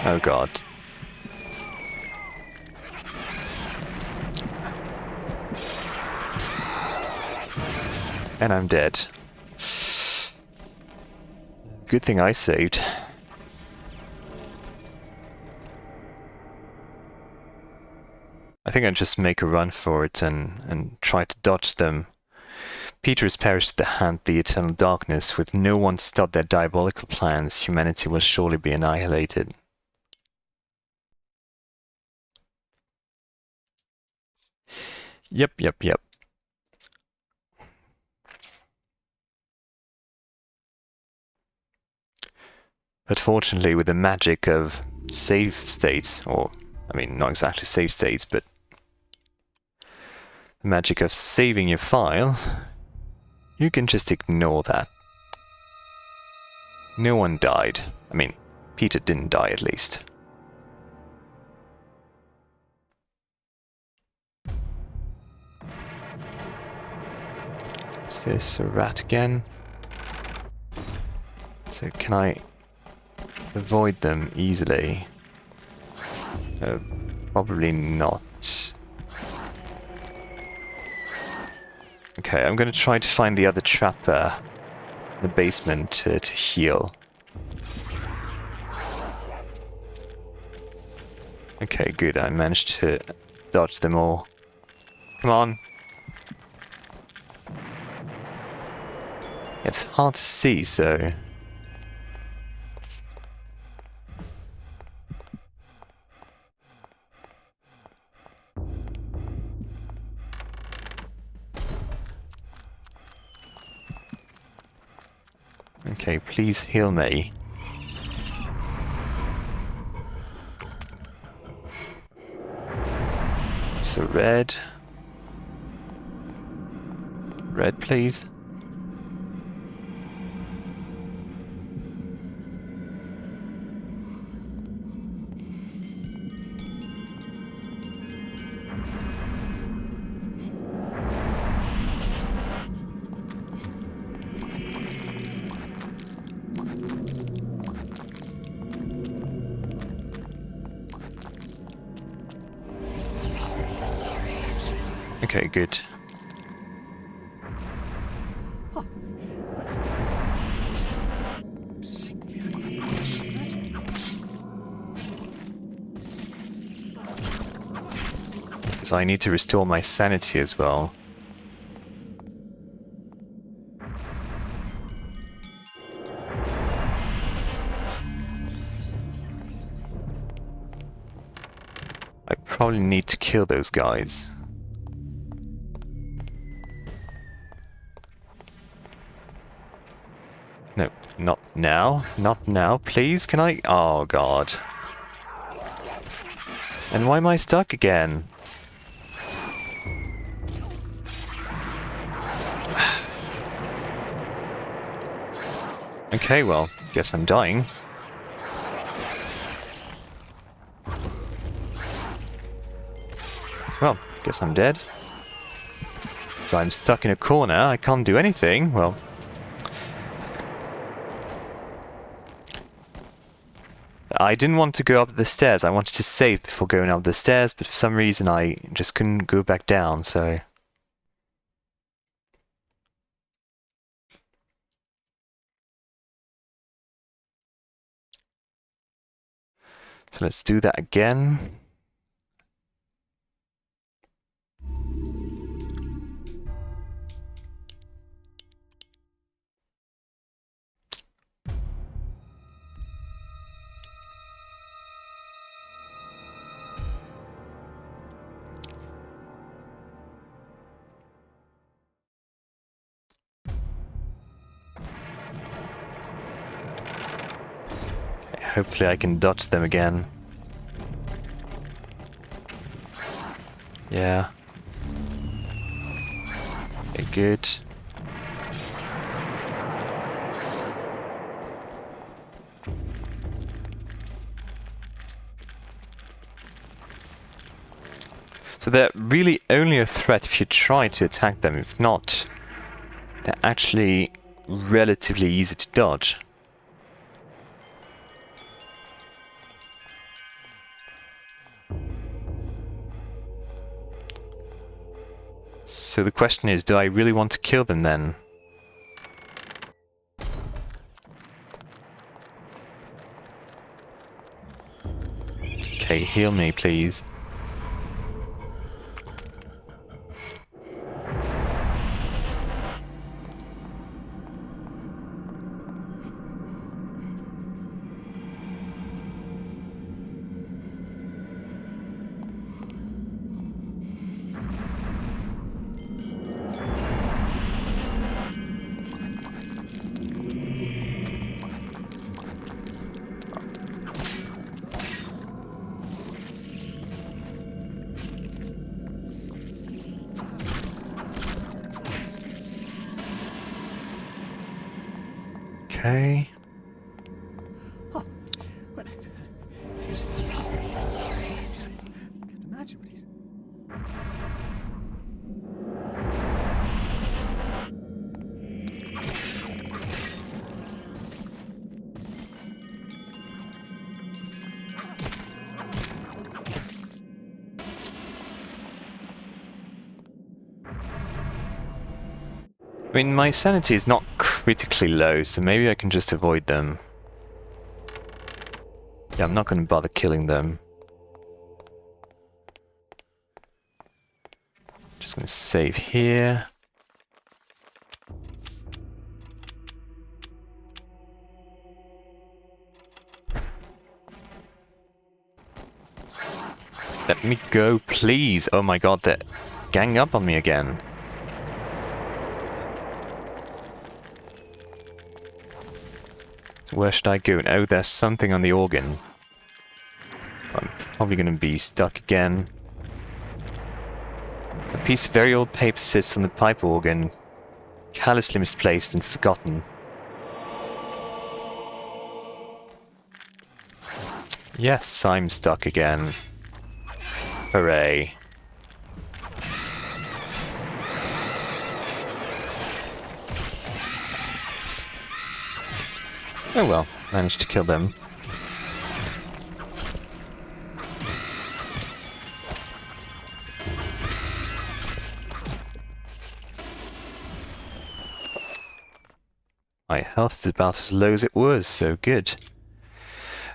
Oh god. And I'm dead. Good thing I saved. I think I'd just make a run for it and try to dodge them. Peter has perished at the hand of the eternal darkness. With no one to stop their diabolical plans, humanity will surely be annihilated. Yep. But fortunately, with the magic of save states, or, I mean, not exactly save states, but the magic of saving your file, you can just ignore that. No one died. I mean, Peter didn't die at least. Is this a rat again? So can I avoid them easily? Probably not. Okay, I'm gonna try to find the other trapper in the basement to heal. Okay, good. I managed to dodge them all. Come on. It's hard to see, so... Okay, please heal me. So red. Red, please. Okay, good. So I need to restore my sanity as well. I probably need to kill those guys. No, not now. Not now, please. Can I? Oh, God. And why am I stuck again? Okay, well, guess I'm dying. Well, guess I'm dead. So I'm stuck in a corner, I can't do anything, well... I didn't want to go up the stairs, I wanted to save before going up the stairs, but for some reason I just couldn't go back down, so... So let's do that again. Hopefully I can dodge them again. Yeah. Okay, good. So they're really only a threat if you try to attack them. If not, they're actually relatively easy to dodge. So the question is, do I really want to kill them then? Okay, heal me, please. Okay. Oh, well, can't imagine what he's... I mean, my sanity is not critically low, so maybe I can just avoid them. Yeah, I'm not going to bother killing them. Just going to save here. Let me go, please. Oh my god, they're ganging up on me again. So where should I go? Oh, there's something on the organ. I'm probably going to be stuck again. A piece of very old paper sits on the pipe organ, carelessly misplaced and forgotten. Yes, I'm stuck again. Hooray. Oh well, managed to kill them. My health is about as low as it was, so good.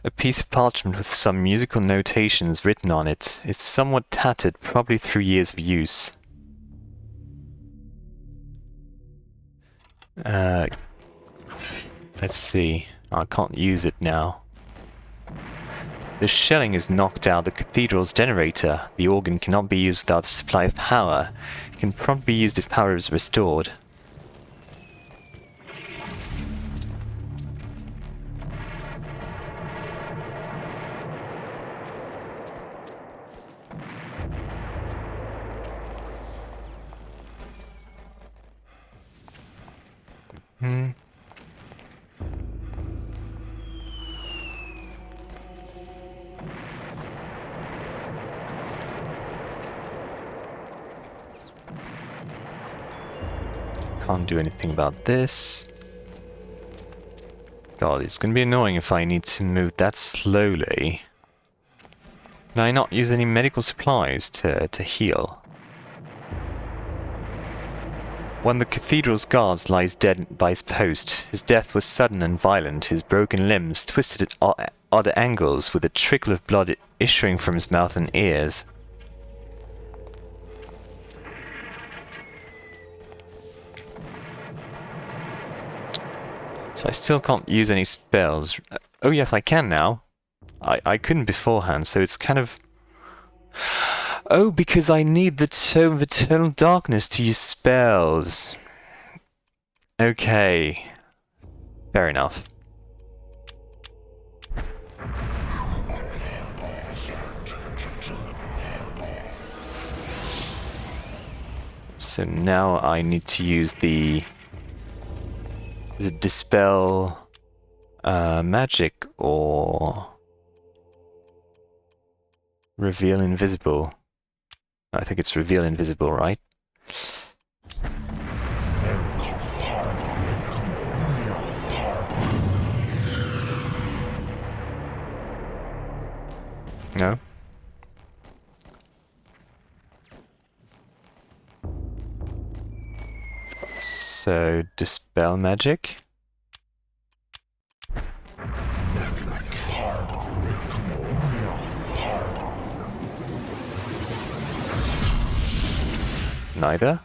A piece of parchment with some musical notations written on it. It's somewhat tattered, probably through years of use. Let's see. I can't use it now. The shelling has knocked out the cathedral's generator. The organ cannot be used without a supply of power. It can probably be used if power is restored. Can't do anything about this. God, it's gonna be annoying if I need to move that slowly. Can I not use any medical supplies to heal? One of the cathedral's guards lies dead by his post. His death was sudden and violent, his broken limbs twisted at odd angles, with a trickle of blood issuing from his mouth and ears. So I still can't use any spells. Oh yes, I can now. I couldn't beforehand, so it's kind of... Oh, because I need the Tome of Eternal Darkness to use spells. Okay. Fair enough. So now I need to use the... Is it Dispel Magic or Reveal Invisible? I think it's Reveal Invisible, right? No? So, Dispel Magic? Neither?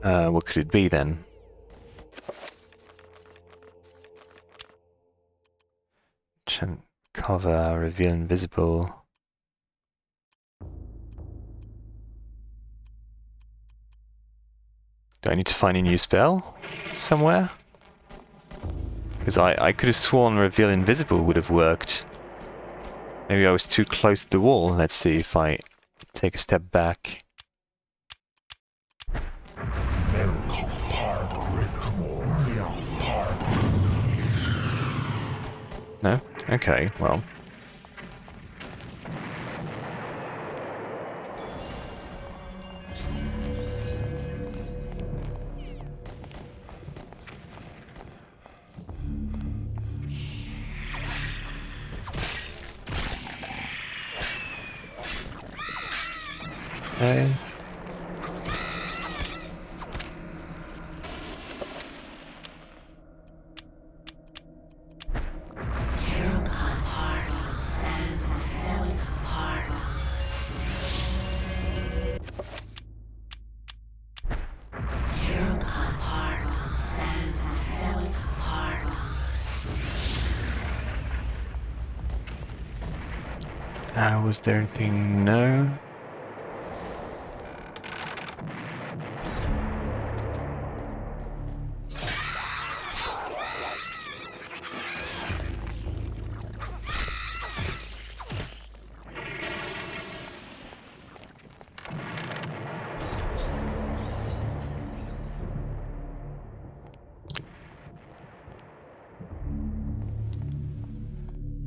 What could it be then? Cover, Reveal Invisible. Do I need to find a new spell somewhere? Because I could have sworn Reveal Invisible would have worked. Maybe I was too close to the wall. Let's see if I take a step back. No? Okay, well. Okay. Was there anything? No.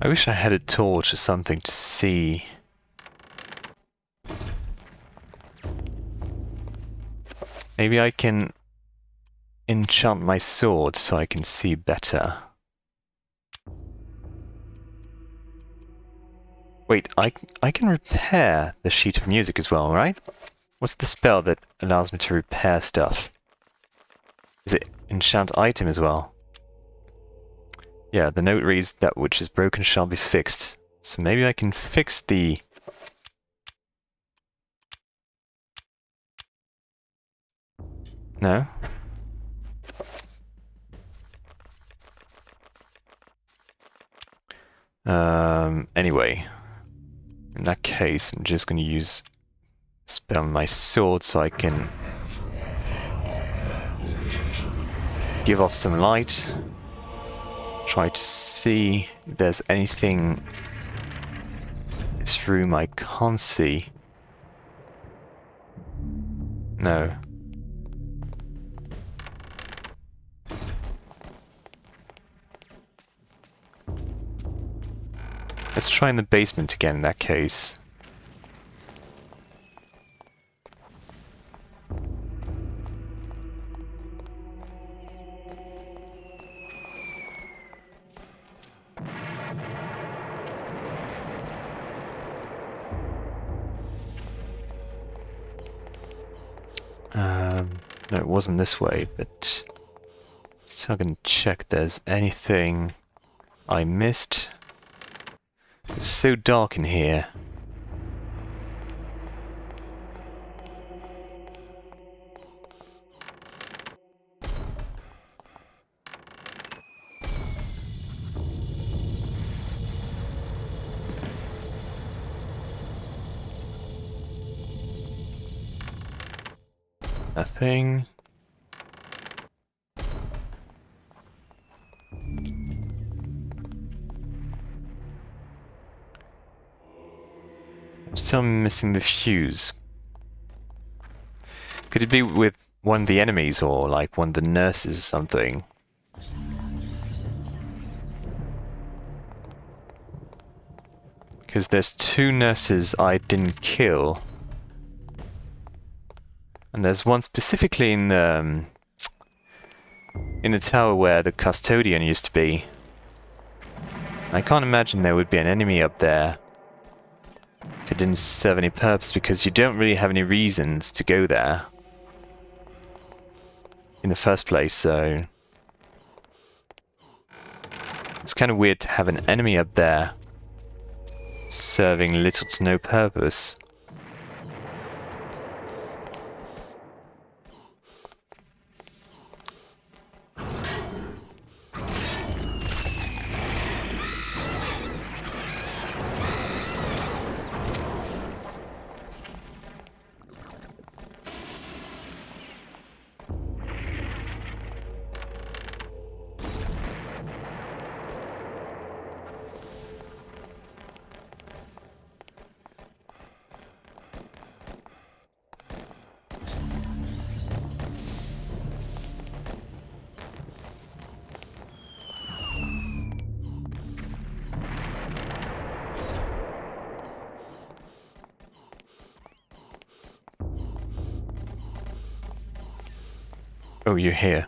I wish I had a torch or something to see. Maybe I can enchant my sword so I can see better. Wait, I can repair the sheet of music as well, right? What's the spell that allows me to repair stuff? Is it enchant item as well? Yeah, the note reads, "That which is broken shall be fixed." So maybe I can fix the... No? Anyway. In that case, I'm just going to use spell on my sword so I can give off some light. Try to see if there's anything in this room I can't see. No. Let's try in the basement again in that case. No, it wasn't this way, but so I'm gonna check if there's anything I missed. It's so dark in here. Nothing. I'm still missing the fuse. Could it be with one of the enemies or like one of the nurses or something? Because there's two nurses I didn't kill. And there's one specifically in the tower where the custodian used to be. I can't imagine there would be an enemy up there if it didn't serve any purpose, because you don't really have any reasons to go there in the first place, so it's kind of weird to have an enemy up there serving little to no purpose. Oh, you're here.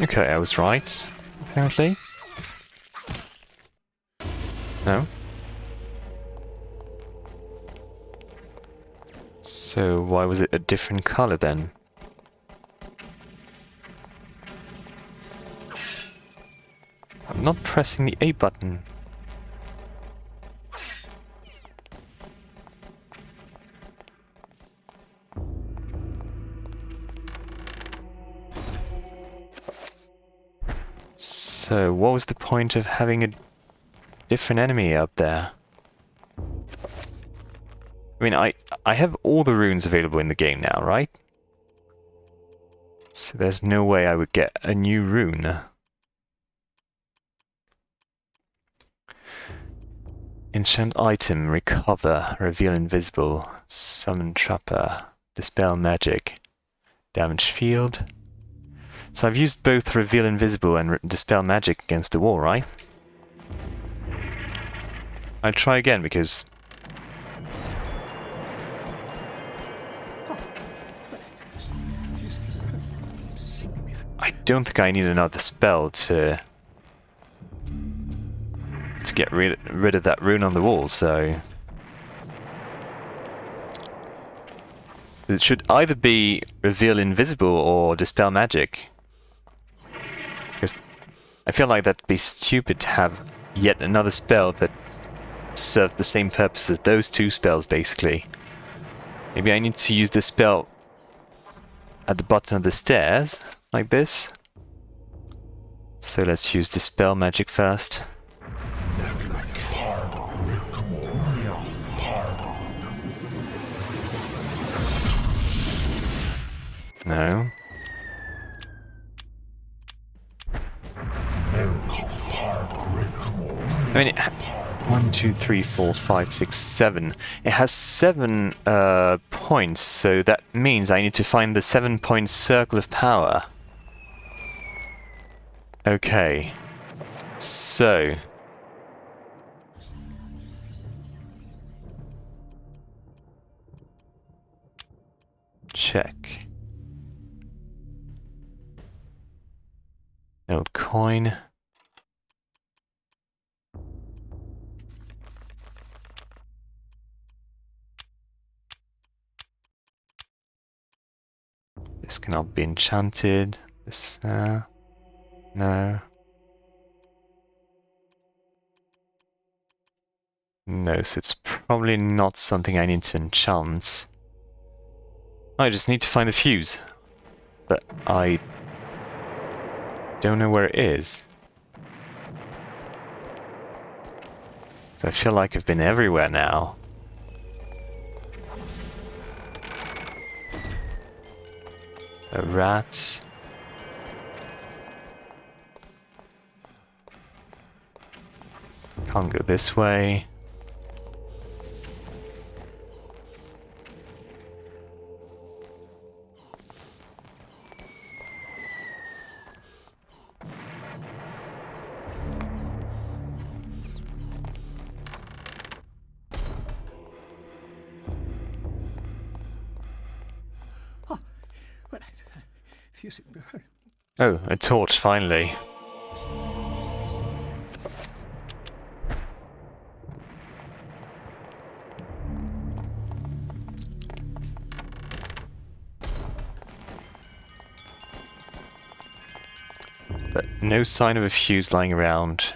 Okay, I was right. apparently. No? So why was it a different color then? I'm not pressing the A button. So what was the point of having a different enemy up there? I mean, I have all the runes available in the game now, right? So there's no way I would get a new rune. Enchant item, recover, reveal invisible, summon trapper, dispel magic, damage field. So I've used both reveal invisible and dispel magic against the wall, right? I'll try again because I don't think I need another spell to get rid of that rune on the wall, so it should either be reveal invisible or dispel magic. Because I feel like that'd be stupid to have yet another spell that served the same purpose as those two spells, basically. Maybe I need to use this spell at the bottom of the stairs, like this. So let's use dispel magic first. No. I mean, 1, 2, 3, 4, 5, 6, 7. It has 7 points, so that means I need to find the 7-point circle of power. Okay. So check. No coin. This cannot be enchanted. This no. No. No, so it's probably not something I need to enchant. I just need to find the fuse. But I don't know where it is. So I feel like I've been everywhere now. Rats. Can't go this way. Oh, a torch, finally. But no sign of a fuse lying around.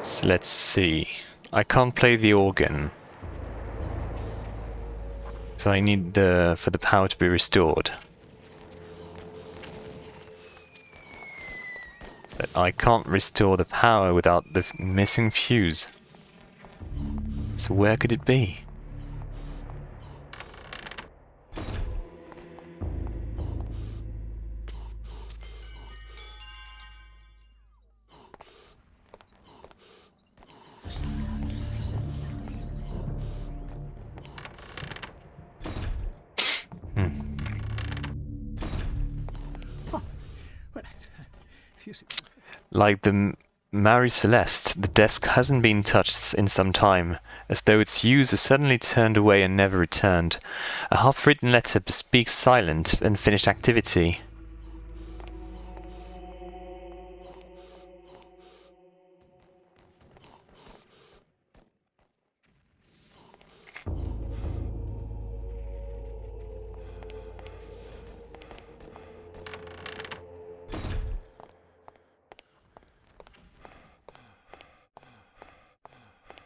So let's see. I can't play the organ. So I need for the power to be restored. I can't restore the power without the missing fuse. So where could it be? Like the Marie Celeste, the desk hasn't been touched in some time, as though its user suddenly turned away and never returned. A half-written letter bespeaks silent, unfinished activity.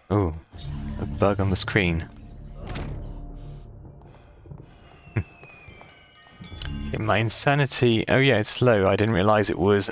Oh, a bug on the screen. Okay, my insanity... Oh yeah, it's low. I didn't realize it was...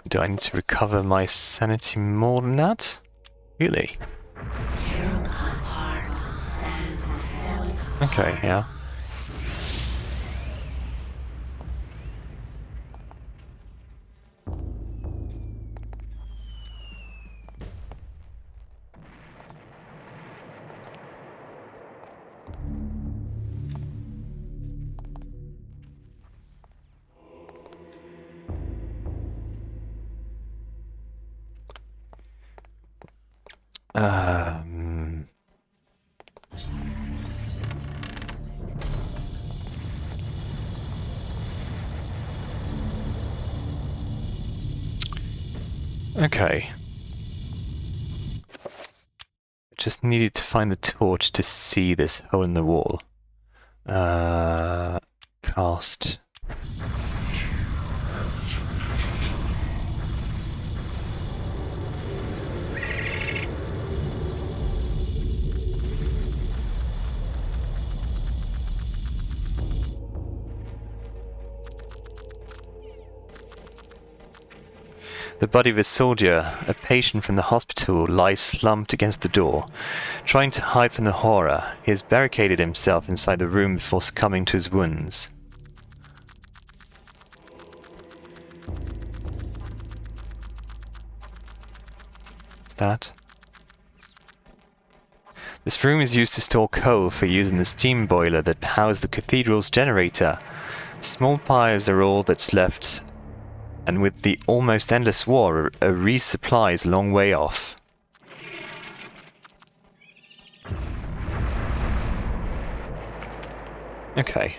do I need to recover my sanity more than that? Really? Okay, yeah. Okay. Just needed to find the torch to see this hole in the wall. Cast. The body of a soldier, a patient from the hospital, lies slumped against the door. Trying to hide from the horror, he has barricaded himself inside the room before succumbing to his wounds. What's that? This room is used to store coal for use in the steam boiler that powers the cathedral's generator. Small pyres are all that's left, and with the almost endless war, a resupply is a long way off. Okay.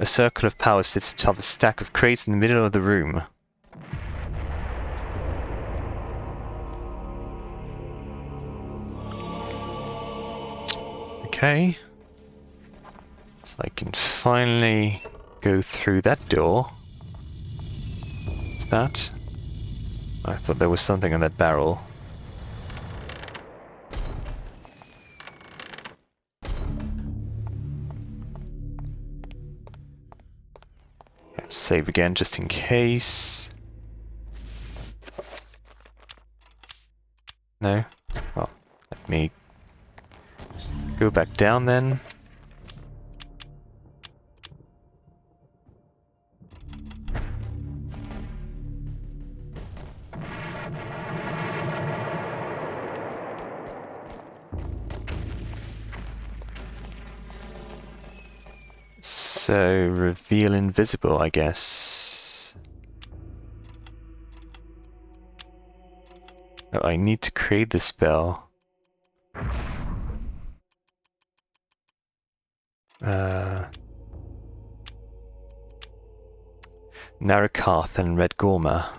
A circle of power sits atop a stack of crates in the middle of the room. Okay. So I can finally go through that door. What's that? I thought there was something on that barrel. Save again just in case. No? Well, let me go back down then. So, reveal invisible, I guess. Oh, I need to create the spell. Narakath and Red Gorma.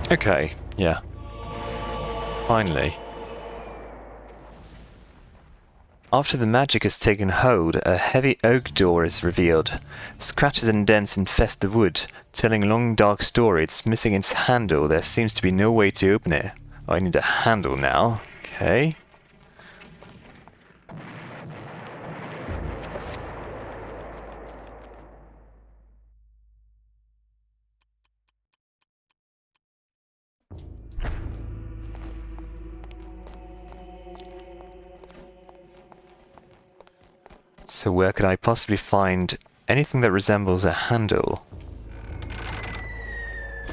Okay, yeah. Finally. After the magic has taken hold, a heavy oak door is revealed. Scratches and dents infest the wood, telling a long dark story. It's missing its handle. There seems to be no way to open it. Oh, I need a handle now. Okay. So where could I possibly find anything that resembles a handle?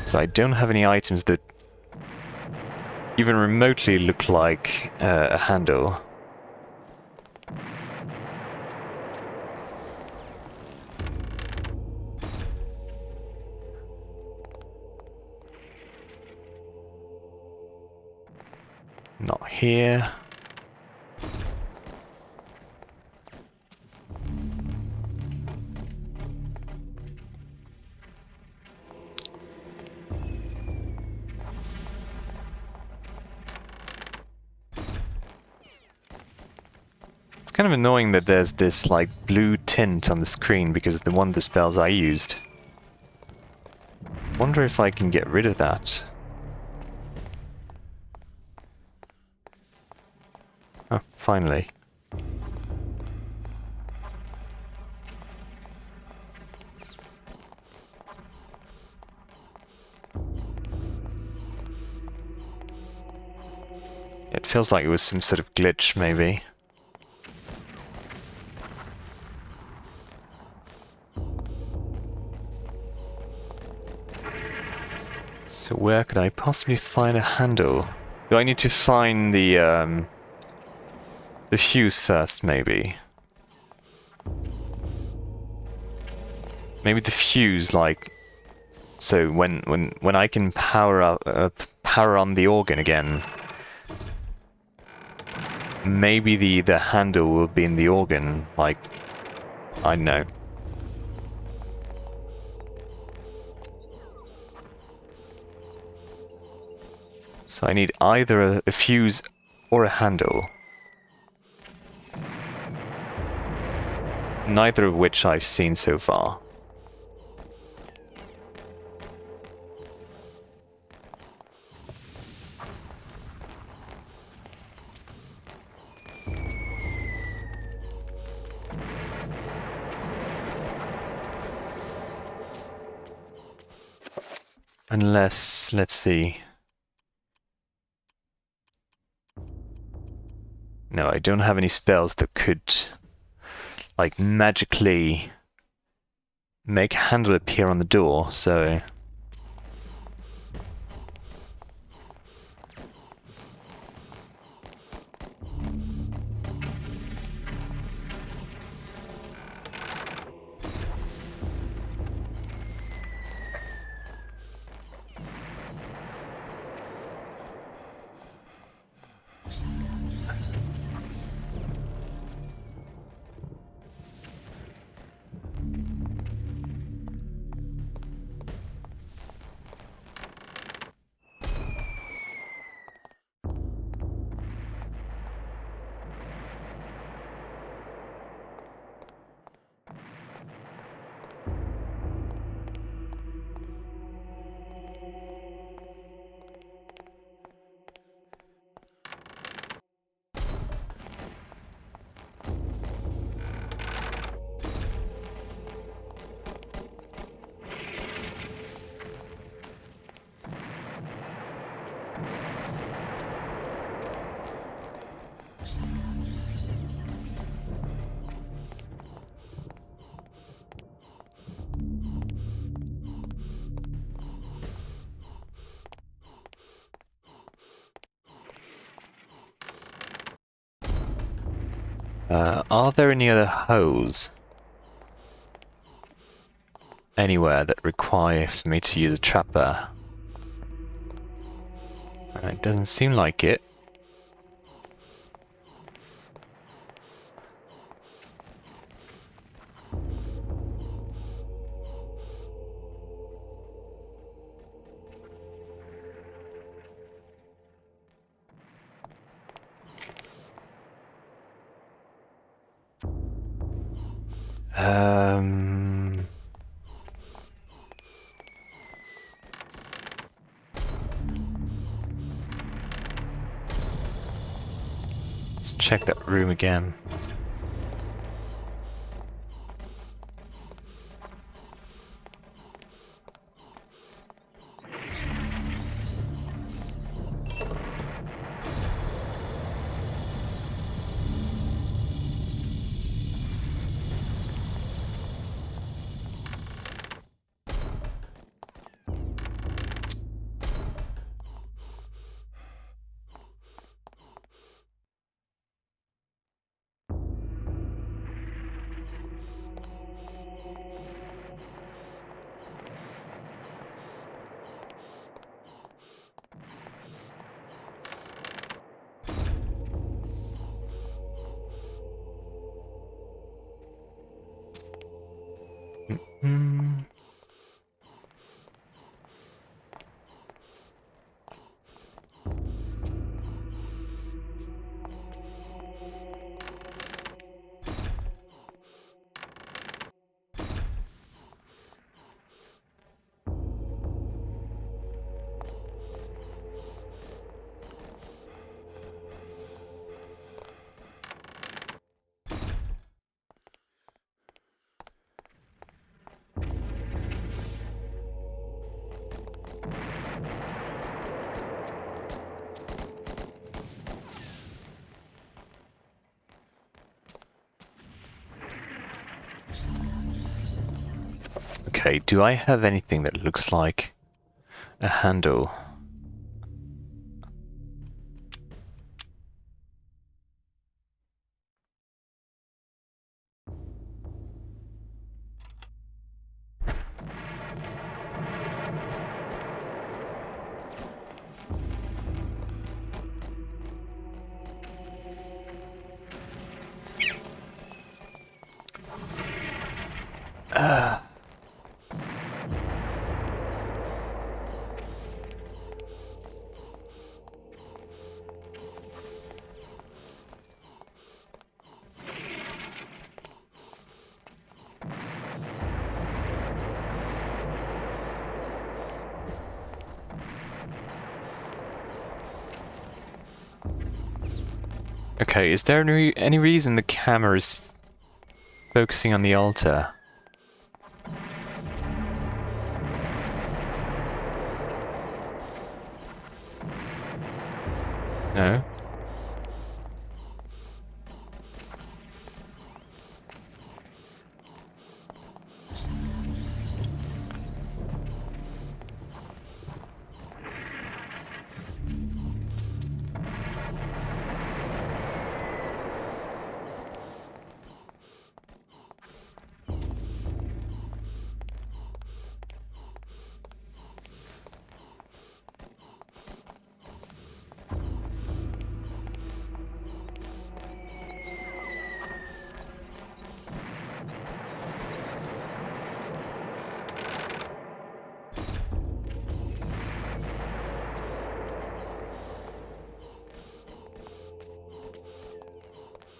So I don't have any items that even remotely look like a handle. Not here. It's kind of annoying that there's this like blue tint on the screen because of one of the spells I used. Wonder if I can get rid of that. Oh, finally. It feels like it was some sort of glitch, maybe. So where could I possibly find a handle? Do I need to find the fuse first, maybe? Maybe the fuse, like, so when I can power on the organ again, maybe the handle will be in the organ. Like, I don't know. So I need either a fuse or a handle. Neither of which I've seen so far. Unless, let's see. No, I don't have any spells that could, like, magically make a handle appear on the door, so... are there any other holes anywhere that require for me to use a trapper? It doesn't seem like it. Let's check that room again. Okay, do I have anything that looks like a handle? Okay, is there any reason the camera is focusing on the altar? No?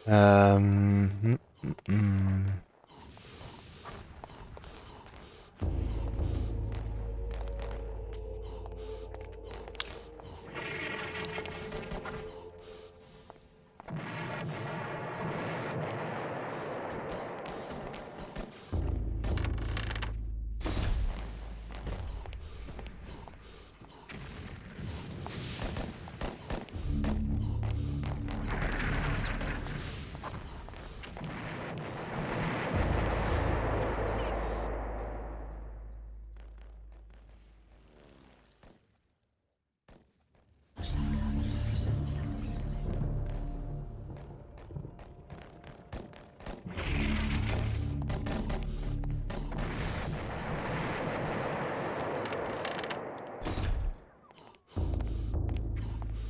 Mm, mm, mm.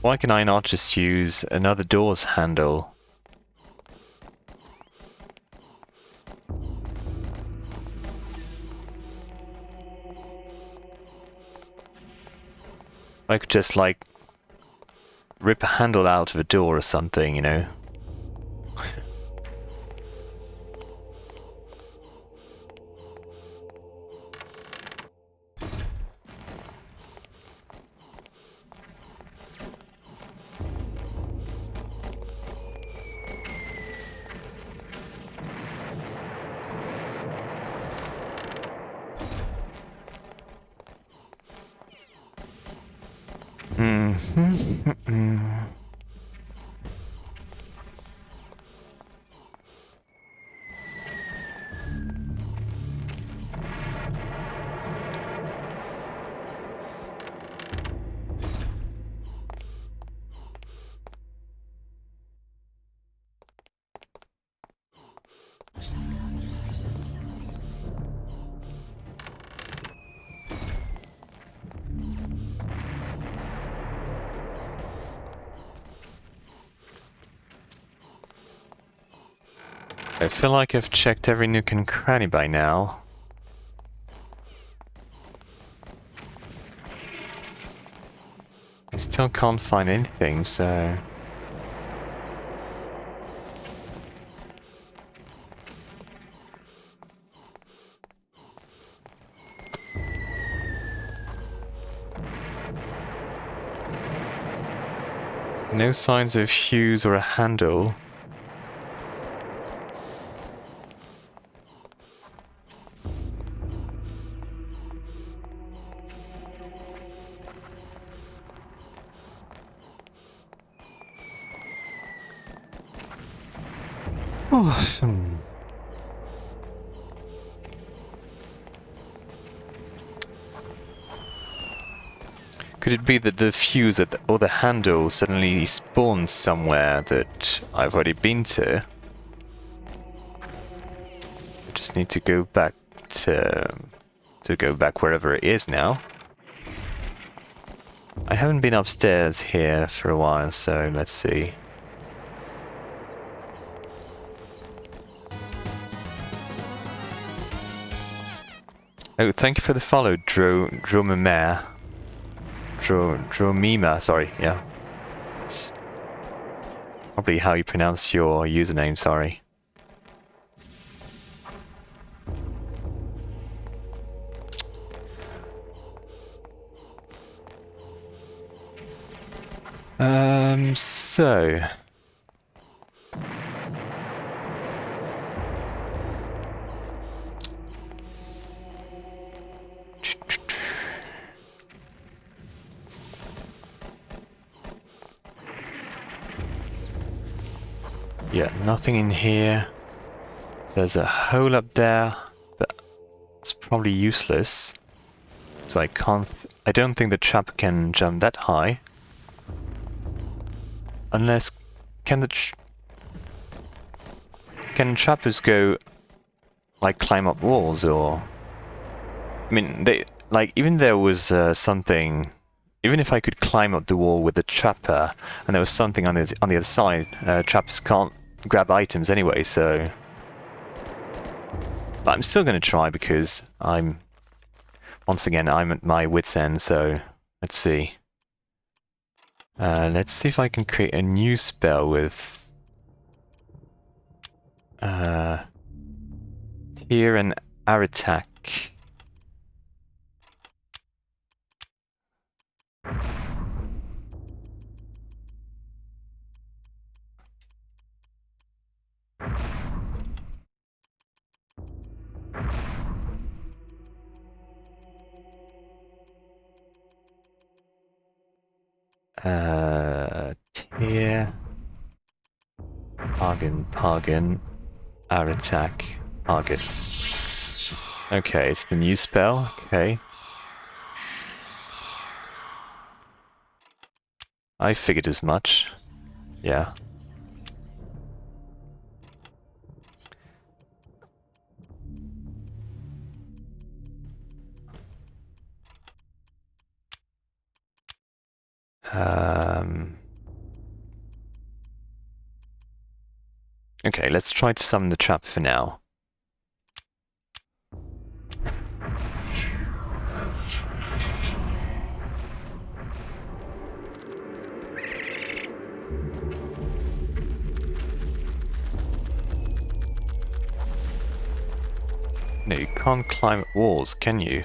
Why can I not just use another door's handle? I could just, like, rip a handle out of a door or something, you know? I feel like I've checked every nook and cranny by now. I still can't find anything, so... No signs of a fuse or a handle. Could it be that the fuse or the handle suddenly spawns somewhere that I've already been to? I just need to go back to go back wherever it is now. I haven't been upstairs here for a while, so let's see. Oh, thank you for the follow, Dromima, sorry, yeah. It's probably how you pronounce your username, sorry. So... Yeah, nothing in here. There's a hole up there, but it's probably useless. So I can't... I don't think the trap can jump that high. Unless... Can trappers go... like climb up walls, or... I mean, they... like, even there was something... Even if I could climb up the wall with the trapper, and there was something on the other side, trappers can't grab items anyway, so... But I'm still going to try, because I'm... Once again, I'm at my wit's end, so... Let's see. Let's see if I can create a new spell with... Tear and Aratak. Tear, Pargan, Aratak, Pargan. Okay, it's the new spell, okay. I figured as much. Yeah. Okay, let's try to summon the trap for now. No, you can't climb walls, can you?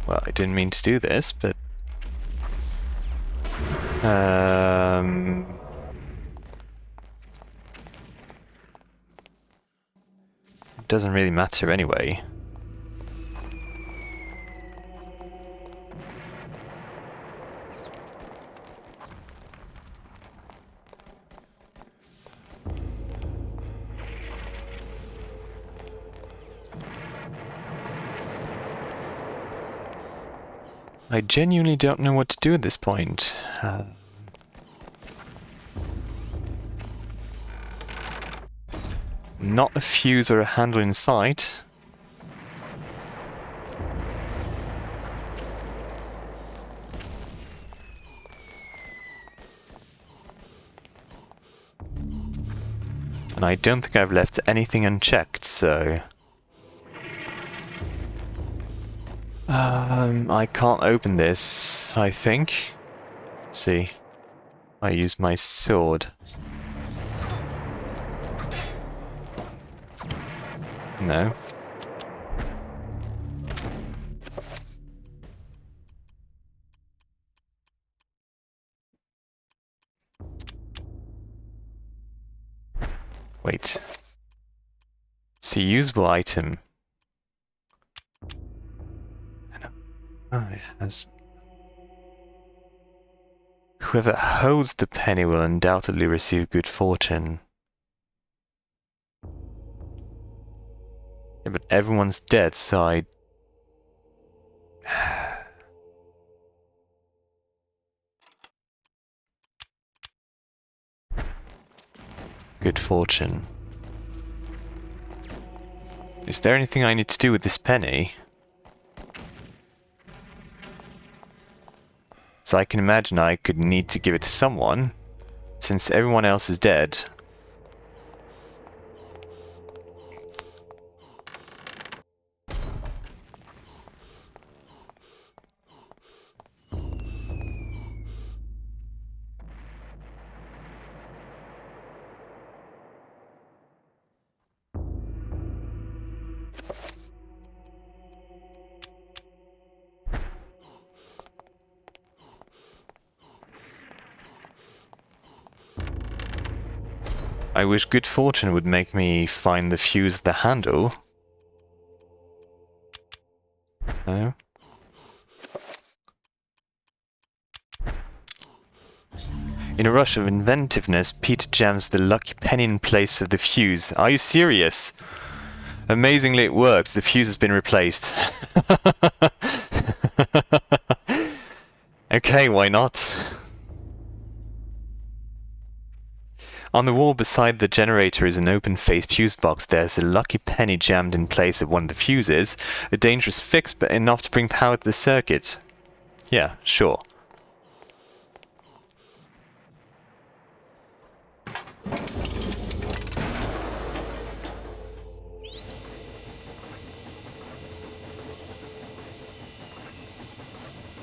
Well, I didn't mean to do this, but... It doesn't really matter anyway. I genuinely don't know what to do at this point. Not a fuse or a handle in sight. And I don't think I've left anything unchecked, so... I can't open this, I think. Let's see. I use my sword. No. Wait. It's a usable item. Oh, it has... Whoever holds the penny will undoubtedly receive good fortune. Yeah, but everyone's dead, so I... Good fortune. Is there anything I need to do with this penny? So I can imagine I could need to give it to someone, since everyone else is dead. I wish good fortune would make me find the fuse of the handle. No? In a rush of inventiveness, Pete jams the lucky penny in place of the fuse. Are you serious? Amazingly it works. The fuse has been replaced. Okay, why not? On the wall beside the generator is an open-faced fuse box. There's a lucky penny jammed in place of one of the fuses. A dangerous fix, but enough to bring power to the circuit. Yeah, sure.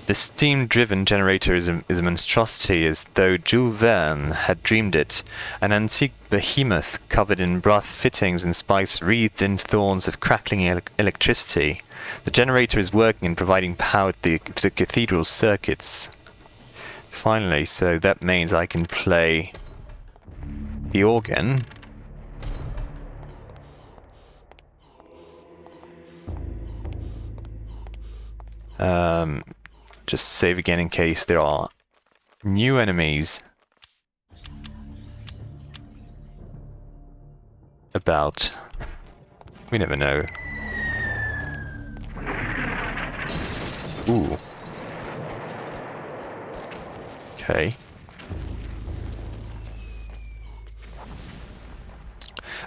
The steam-driven generator is a monstrosity, as though Jules Verne had dreamed it. An antique behemoth covered in brass fittings and spikes wreathed in thorns of crackling electricity. The generator is working and providing power to the cathedral's circuits. Finally, so that means I can play the organ. Just save again in case there are new enemies about. We never know. Ooh. Okay.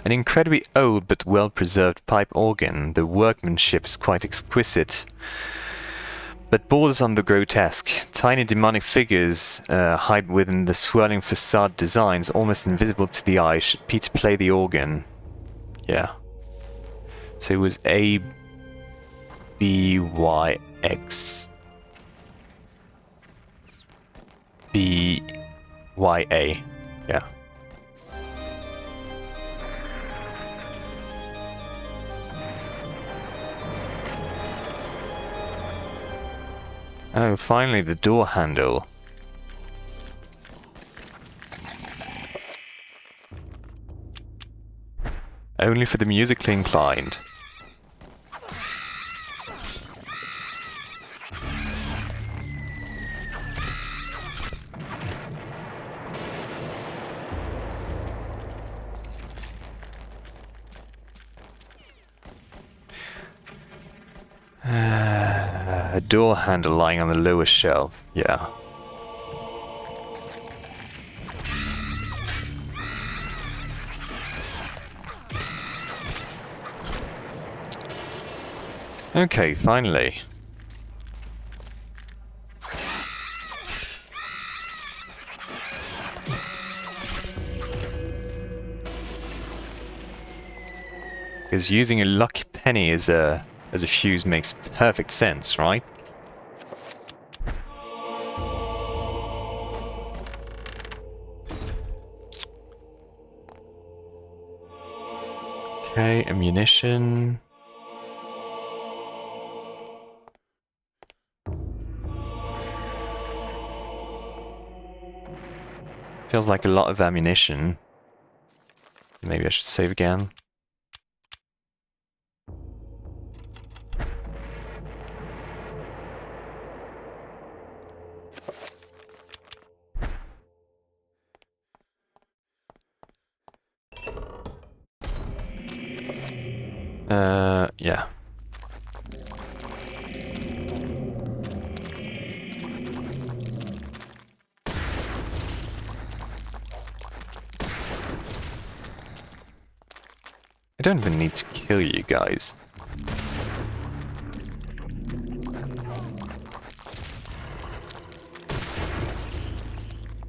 An incredibly old but well-preserved pipe organ. The workmanship is quite exquisite, but borders on the grotesque. Tiny demonic figures hide within the swirling facade designs, almost invisible to the eye. Should Peter play the organ? Yeah. So it was A, B, Y, X. B, Y, A. Yeah. Oh, finally the door handle. Only for the musically inclined. A door handle lying on the lower shelf. Yeah. Okay, finally. Because using a lucky penny as a fuse makes perfect sense, right? Okay, ammunition. Feels like a lot of ammunition. Maybe I should save again. Yeah. I don't even need to kill you guys.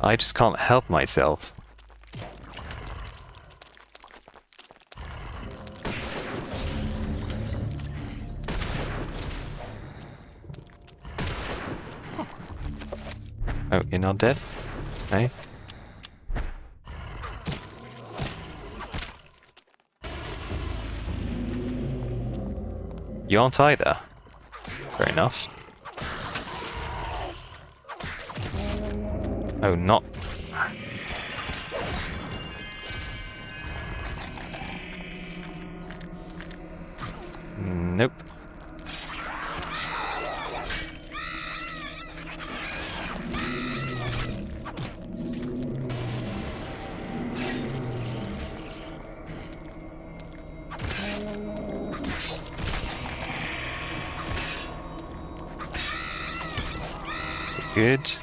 I just can't help myself. Oh, you're not dead? Hey? You aren't either. Fair enough. Oh, not... Nope. Good.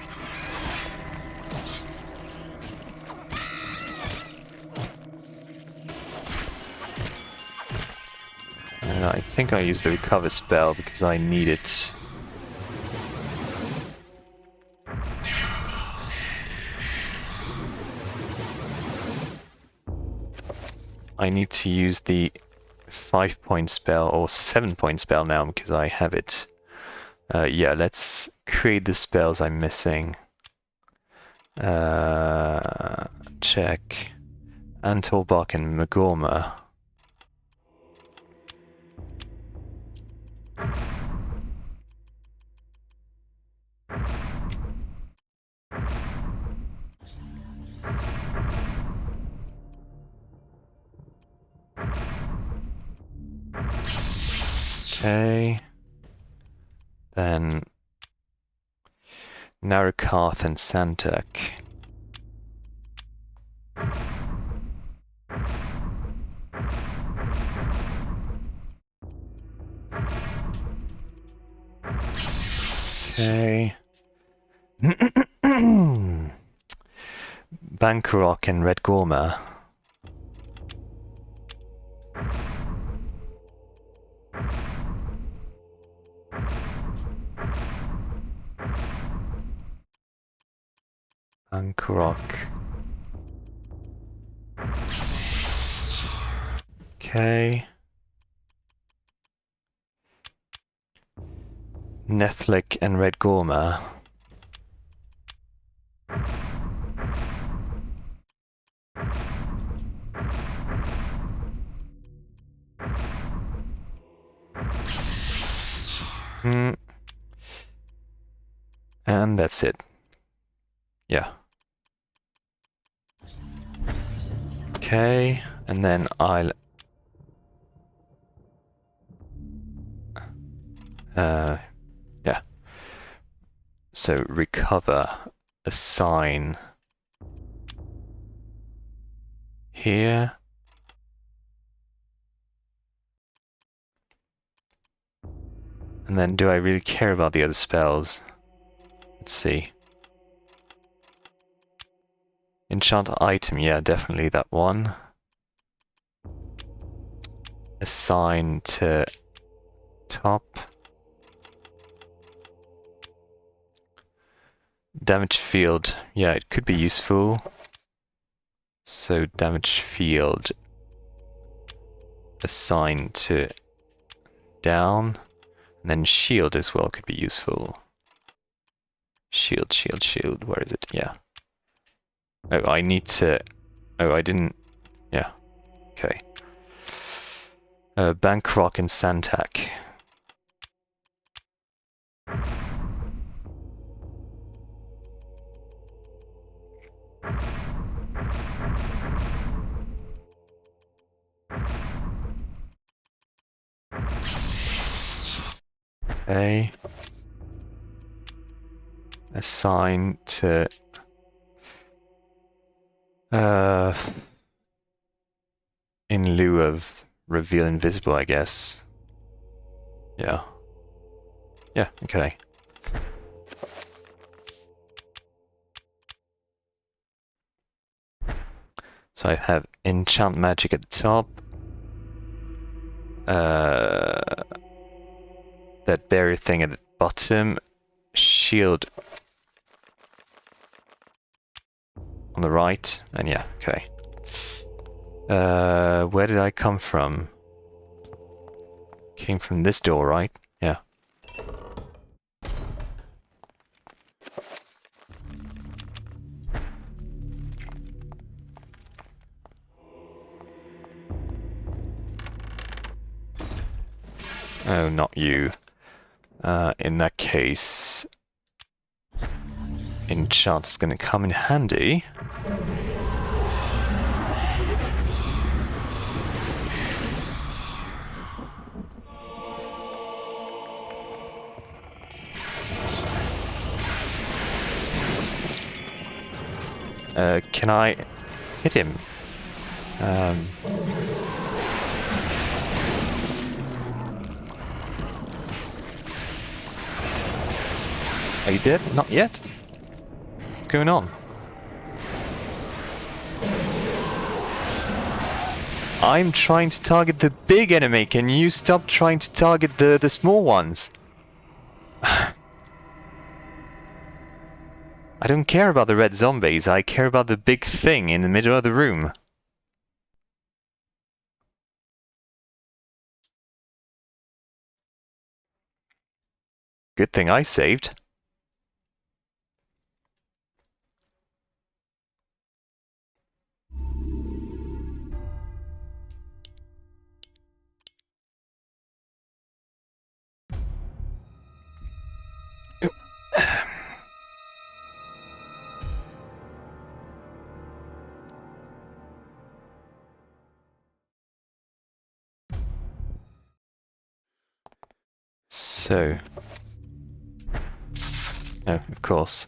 And I think I used the recover spell because I need it. I need to use the 5-point spell or 7-point spell now because I have it. Yeah, let's create the spells I'm missing. Check. Antolbach and Magorma. Okay. Then Narakath and Santak. Okay. Bankarok and Red Gorma. Bankarok. Okay. Nethlik and Red Gorma. And that's it. Yeah. Okay, and then I'll... yeah. So recover, assign here. And then do I really care about the other spells? Let's see. Enchant item, yeah, definitely that one. Assign to top. Damage field, yeah, it could be useful. So damage field assign to down. And then shield as well could be useful. Shield, shield, shield, where is it? Yeah. Oh, I need to... Oh, I didn't... Yeah. Okay. Bankrock and Santac. Okay. Assign to... in lieu of reveal invisible, I guess. Yeah. Yeah, okay. So I have enchant magic at the top. That barrier thing at the bottom. Shield on the right. And yeah, okay. Where did I come from? Came from this door, right? Yeah. Oh, not you. In that case, enchant's gonna come in handy. Can I hit him? Are you dead? Not yet? What's going on? I'm trying to target the big enemy. Can you stop trying to target the small ones? I don't care about the red zombies. I care about the big thing in the middle of the room. Good thing I saved. So... Oh, of course.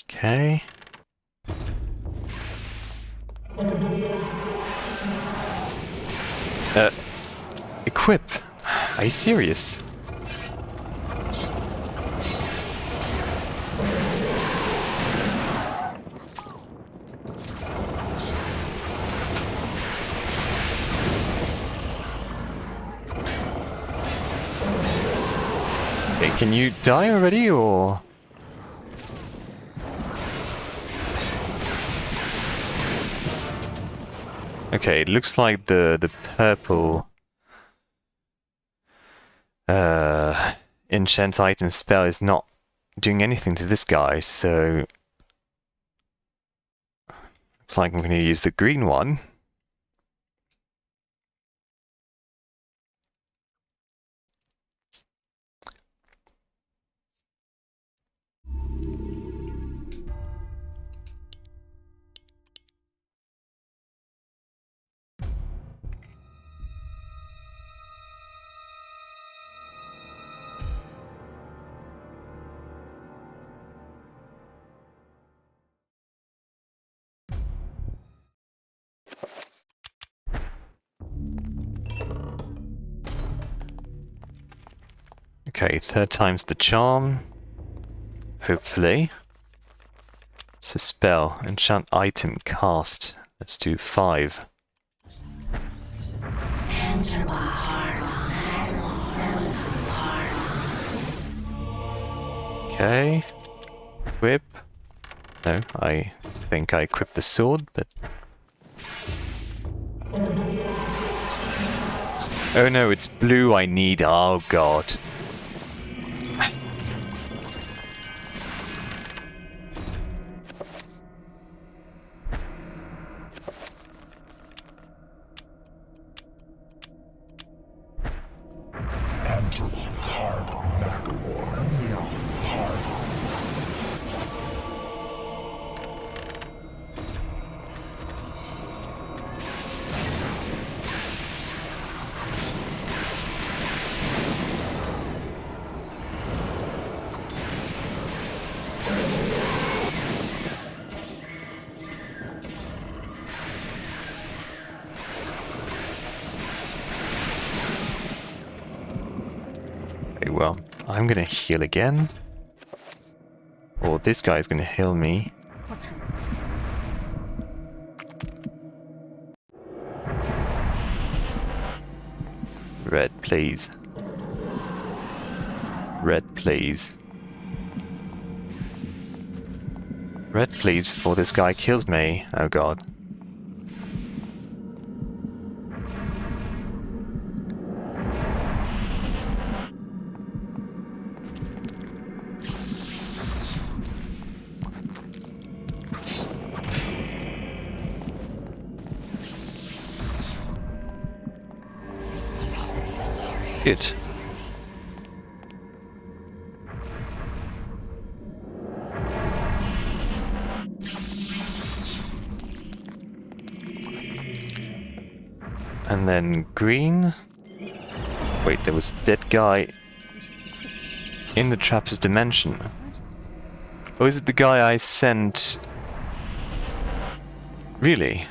Okay. Equip. Are you serious? Okay, can you die already, or...? Okay, it looks like the purple enchant item spell is not doing anything to this guy, so looks like I'm going to use the green one. Okay, 3rd time's the charm. Hopefully. It's a spell. Enchant item cast. Let's do 5. Okay. Equip. No, I think I equipped the sword, but... Oh no, it's blue I need. Oh god. Enter card Macklemore. Yeah, card. Okay, well, I'm gonna heal again. Or this guy's gonna heal me. What's going Red, please. Red, please. Red, please, before this guy kills me. Oh god. Good. And then green. Wait, there was a dead guy in the Trapper's dimension. Or is it the guy I sent? Really?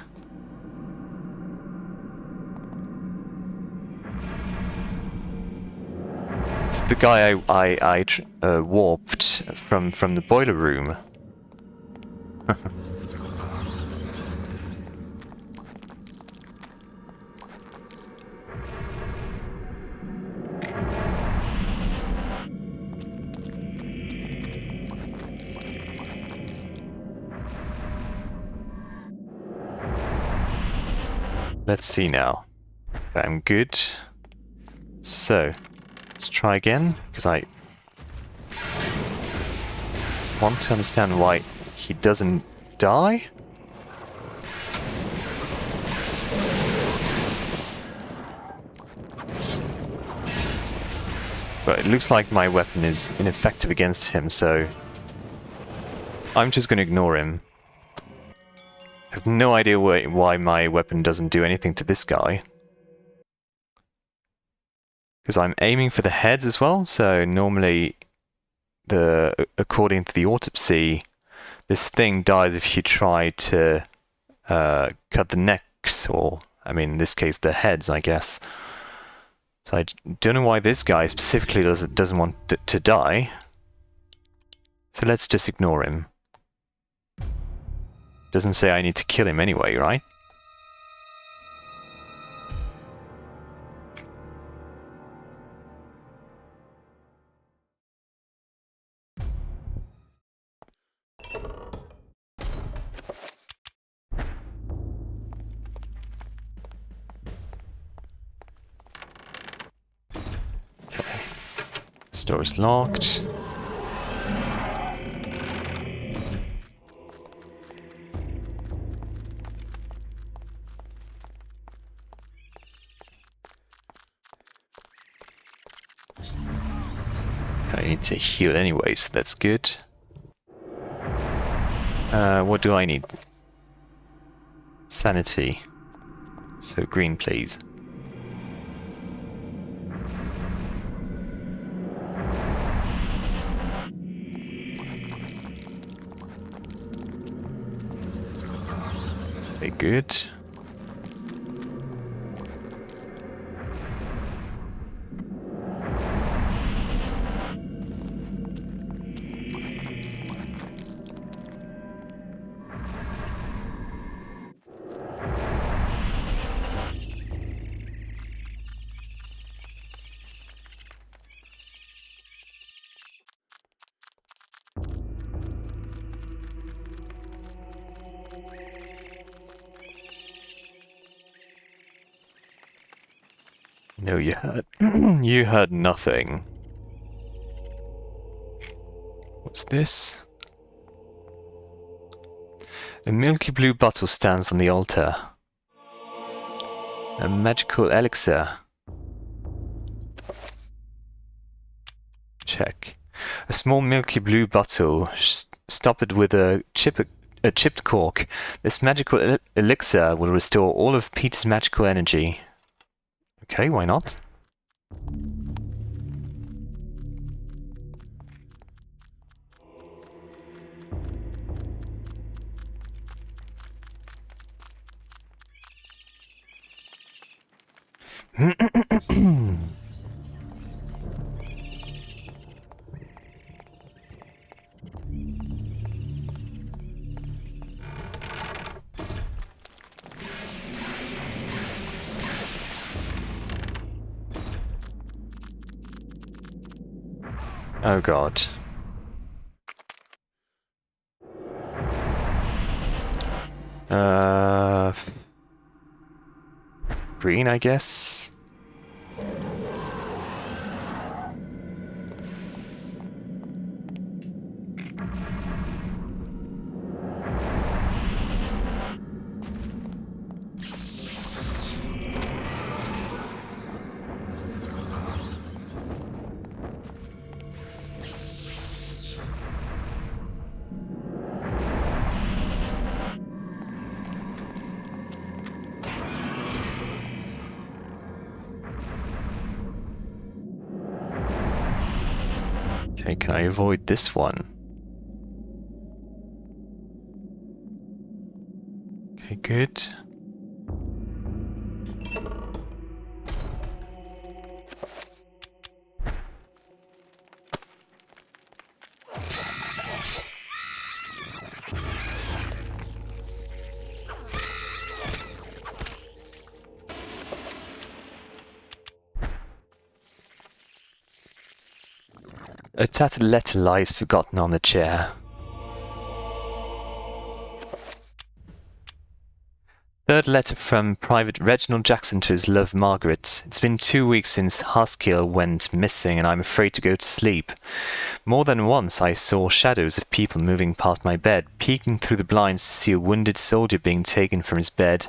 It's the guy I warped from the boiler room. Let's see now. I'm good. So, let's try again, because I want to understand why he doesn't die. But it looks like my weapon is ineffective against him, so I'm just going to ignore him. I have no idea why my weapon doesn't do anything to this guy. Because I'm aiming for the heads as well, so normally, according to the autopsy, this thing dies if you try to cut the necks, or, I mean, in this case, the heads, I guess. So I don't know why this guy specifically doesn't want to die. So let's just ignore him. Doesn't say I need to kill him anyway, right? Okay. This door is locked. I need to heal anyway, so that's good. What do I need? Sanity. So green, please. Okay, good. No, you heard. You heard nothing. What's this? A milky blue bottle stands on the altar. A magical elixir. Check. A small milky blue bottle, stoppered with a chipped cork. This magical elixir will restore all of Peter's magical energy. Okay, why not? Oh god. Green, I guess? Okay, can I avoid this one? Okay, good. A tattered letter lies forgotten on the chair. Third letter from Private Reginald Jackson to his love Margaret. It's been 2 weeks since Haskell went missing and I'm afraid to go to sleep. More than once I saw shadows of people moving past my bed, peeking through the blinds to see a wounded soldier being taken from his bed,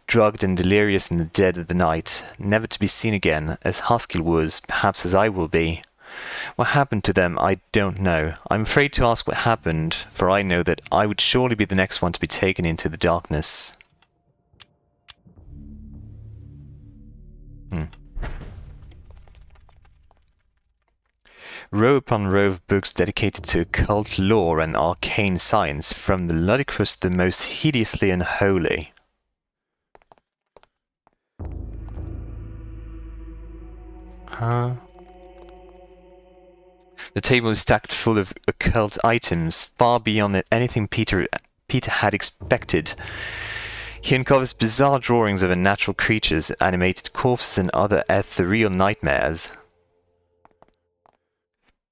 drugged and delirious in the dead of the night, never to be seen again, as Haskell was, perhaps as I will be. What happened to them, I don't know. I'm afraid to ask what happened, for I know that I would surely be the next one to be taken into the darkness. Row upon row of books dedicated to occult lore and arcane science, from the ludicrous to the most hideously unholy. Huh? The table is stacked full of occult items, far beyond anything Peter had expected. He uncovers bizarre drawings of unnatural creatures, animated corpses, and other ethereal nightmares.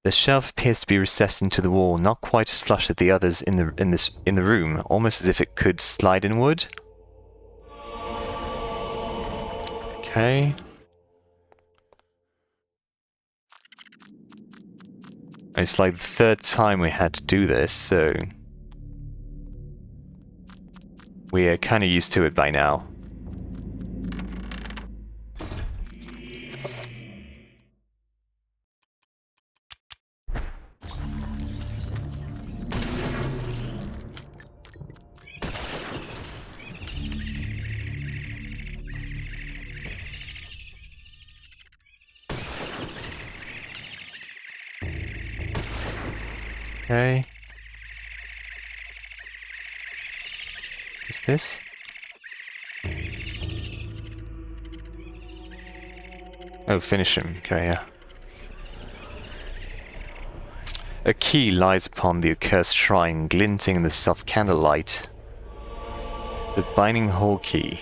The shelf appears to be recessed into the wall, not quite as flush as the others in the room, almost as if it could slide inward. Okay. It's like the third time we had to do this, so we are kind of used to it by now. Okay. What's this? Oh, finish him. Okay, yeah. A key lies upon the accursed shrine, glinting in the soft candlelight. The binding hall key.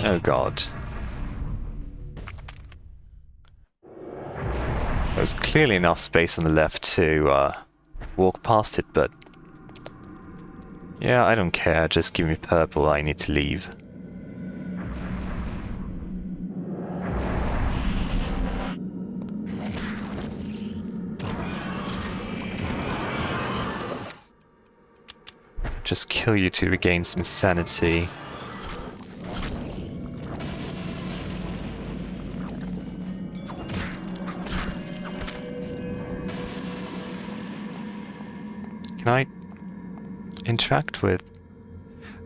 Oh god. There's clearly enough space on the left to walk past it, but yeah, I don't care. Just give me purple. I need to leave. Just kill you to regain some sanity. Can I interact with?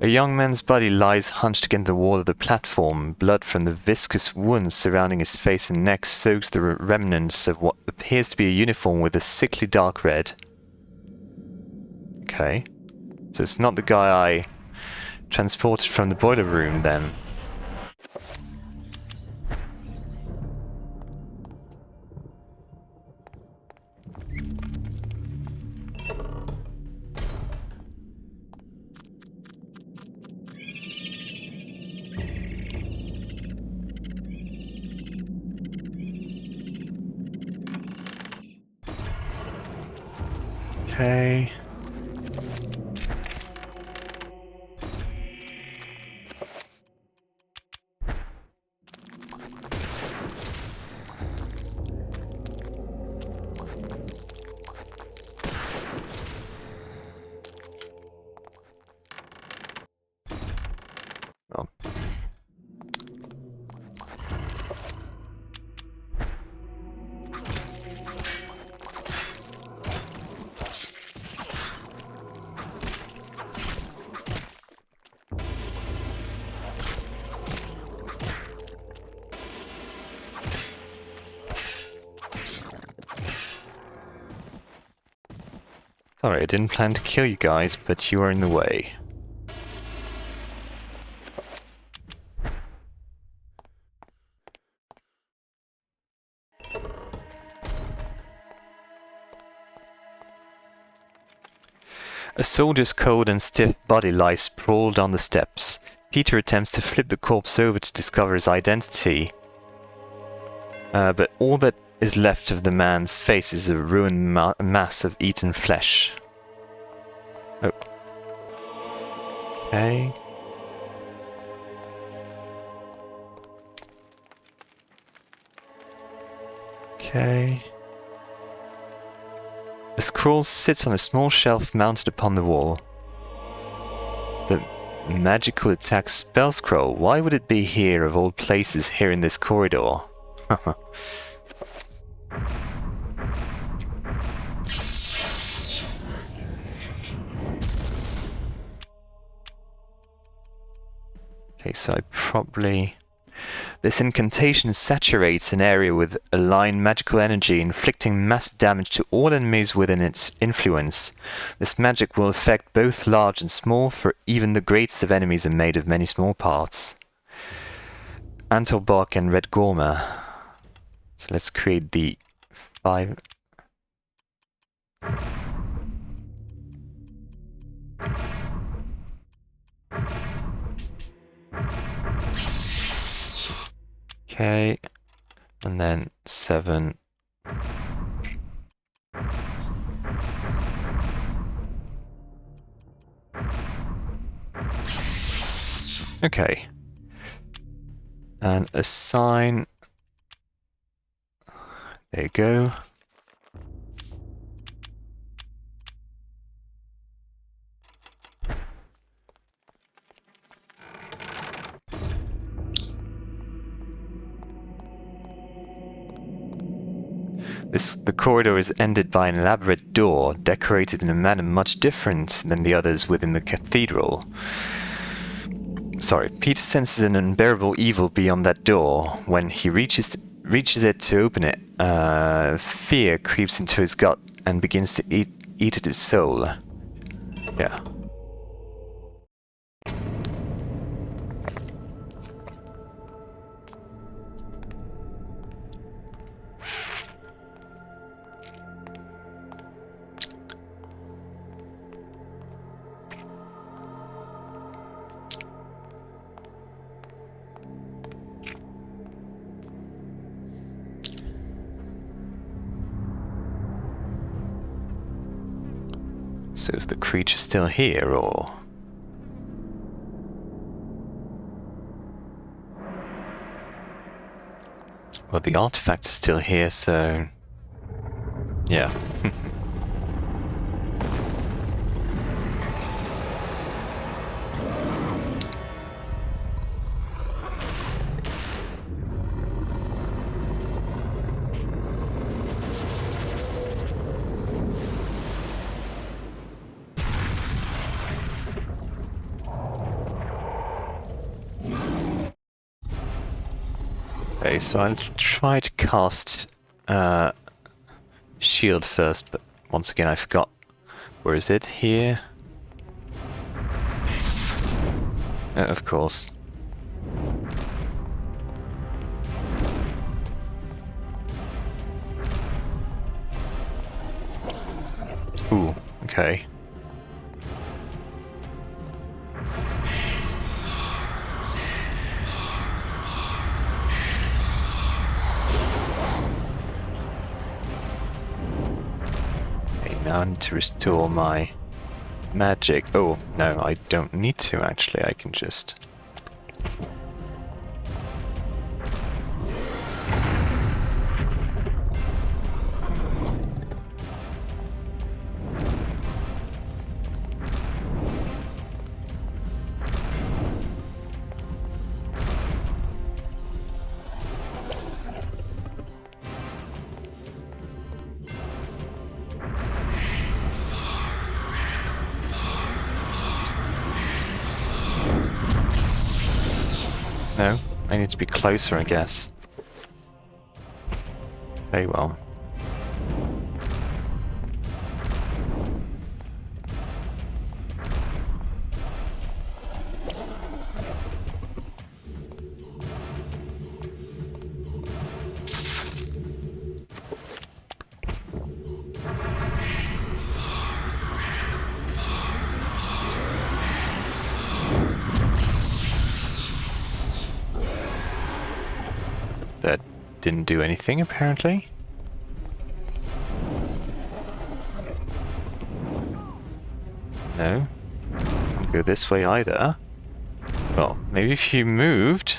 A young man's body lies hunched against the wall of the platform. Blood from the viscous wounds surrounding his face and neck soaks the remnants of what appears to be a uniform with a sickly dark red. Okay. So it's not the guy I transported from the boiler room, then. Okay. Well. Sorry, I didn't plan to kill you guys, but you are in the way. A soldier's cold and stiff body lies sprawled on the steps. Peter attempts to flip the corpse over to discover his identity. But all that is left of the man's face is a ruined mass of eaten flesh. Oh. Okay. Okay. A scroll sits on a small shelf mounted upon the wall. The magical attack spell scroll. Why would it be here of all places here in this corridor? Okay, so I probably... This incantation saturates an area with aligned magical energy, inflicting massive damage to all enemies within its influence. This magic will affect both large and small, for even the greatest of enemies are made of many small parts. Antelbach and Red Gorma. So let's create the 5... Okay, and then 7. Okay. And assign. There you go. The corridor is ended by an elaborate door, decorated in a manner much different than the others within the cathedral. Sorry, Peter senses an unbearable evil beyond that door. When he reaches it to open it, fear creeps into his gut and begins to eat at his soul. Yeah. So is the creature still here, or...? Well, the artifact's still here, so... yeah. Okay, so I'll try to cast shield first, but once again I forgot. Where is it? Here? Of course. Ooh, okay. Now I need to restore my magic. Oh, no, I don't need to actually. I can just... No, I need to be closer, I guess. Very well. That didn't do anything, apparently. No. Can't go this way either. Well, maybe if you moved...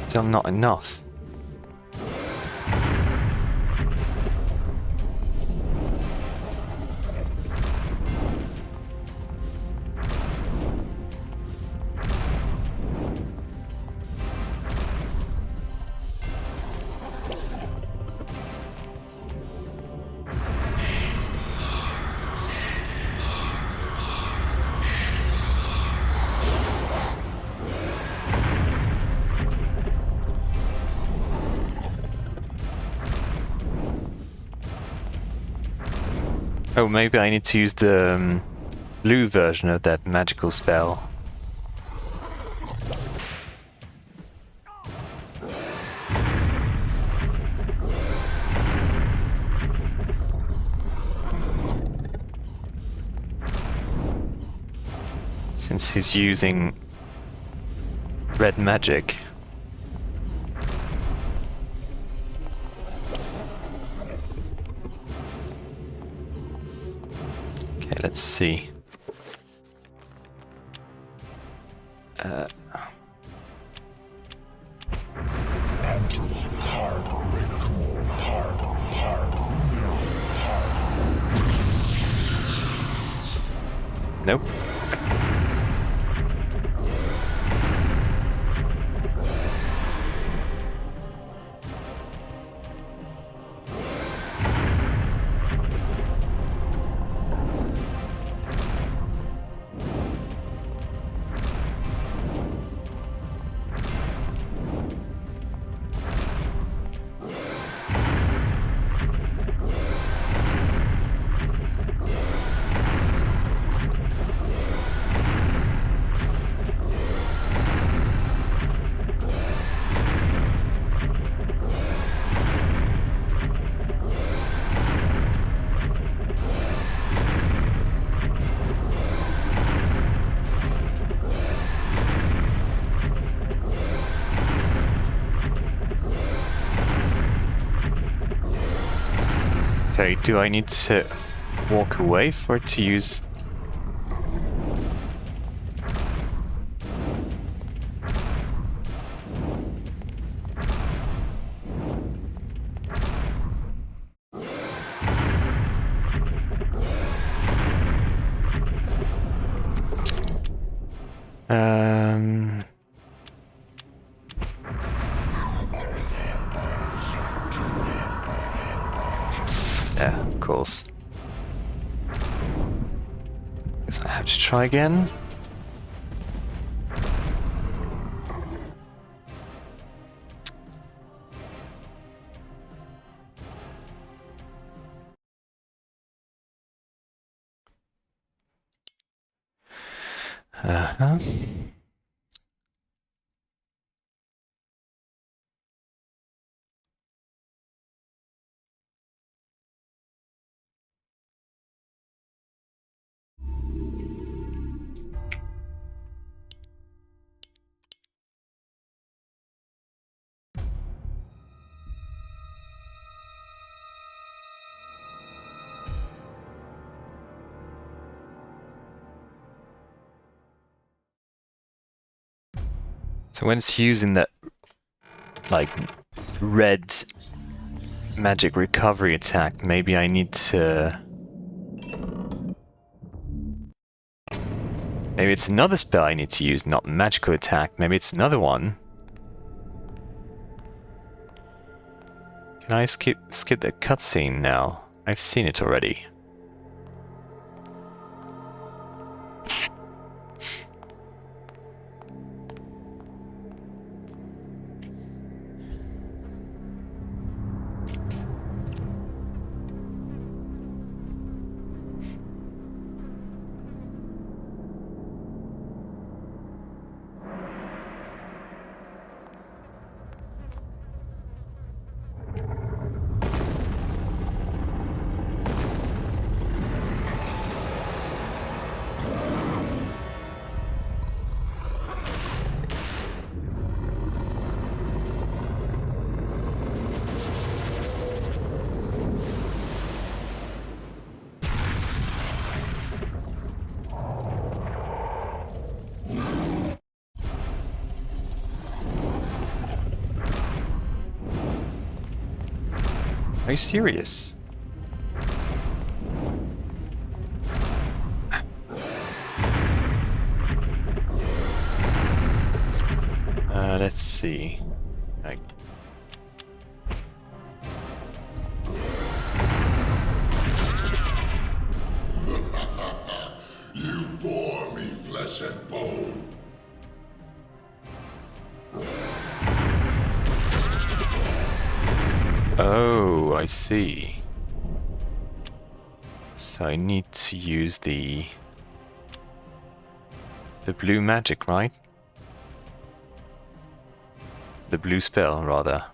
Still not enough. Oh, maybe I need to use the blue version of that magical spell. Since he's using red magic. Okay, let's see. Nope. Okay, do I need to walk away for it to use... Yeah, of course. Guess I have to try again. Uh-huh. So when it's using that, like, red magic recovery attack, maybe I need to... Maybe it's another spell I need to use, not magical attack. Maybe it's another one. Can I skip the cutscene now? I've seen it already. Are you serious? Let's see. You bore me flesh and bone. Oh, I see. So I need to use the blue magic, right? The blue spell, rather.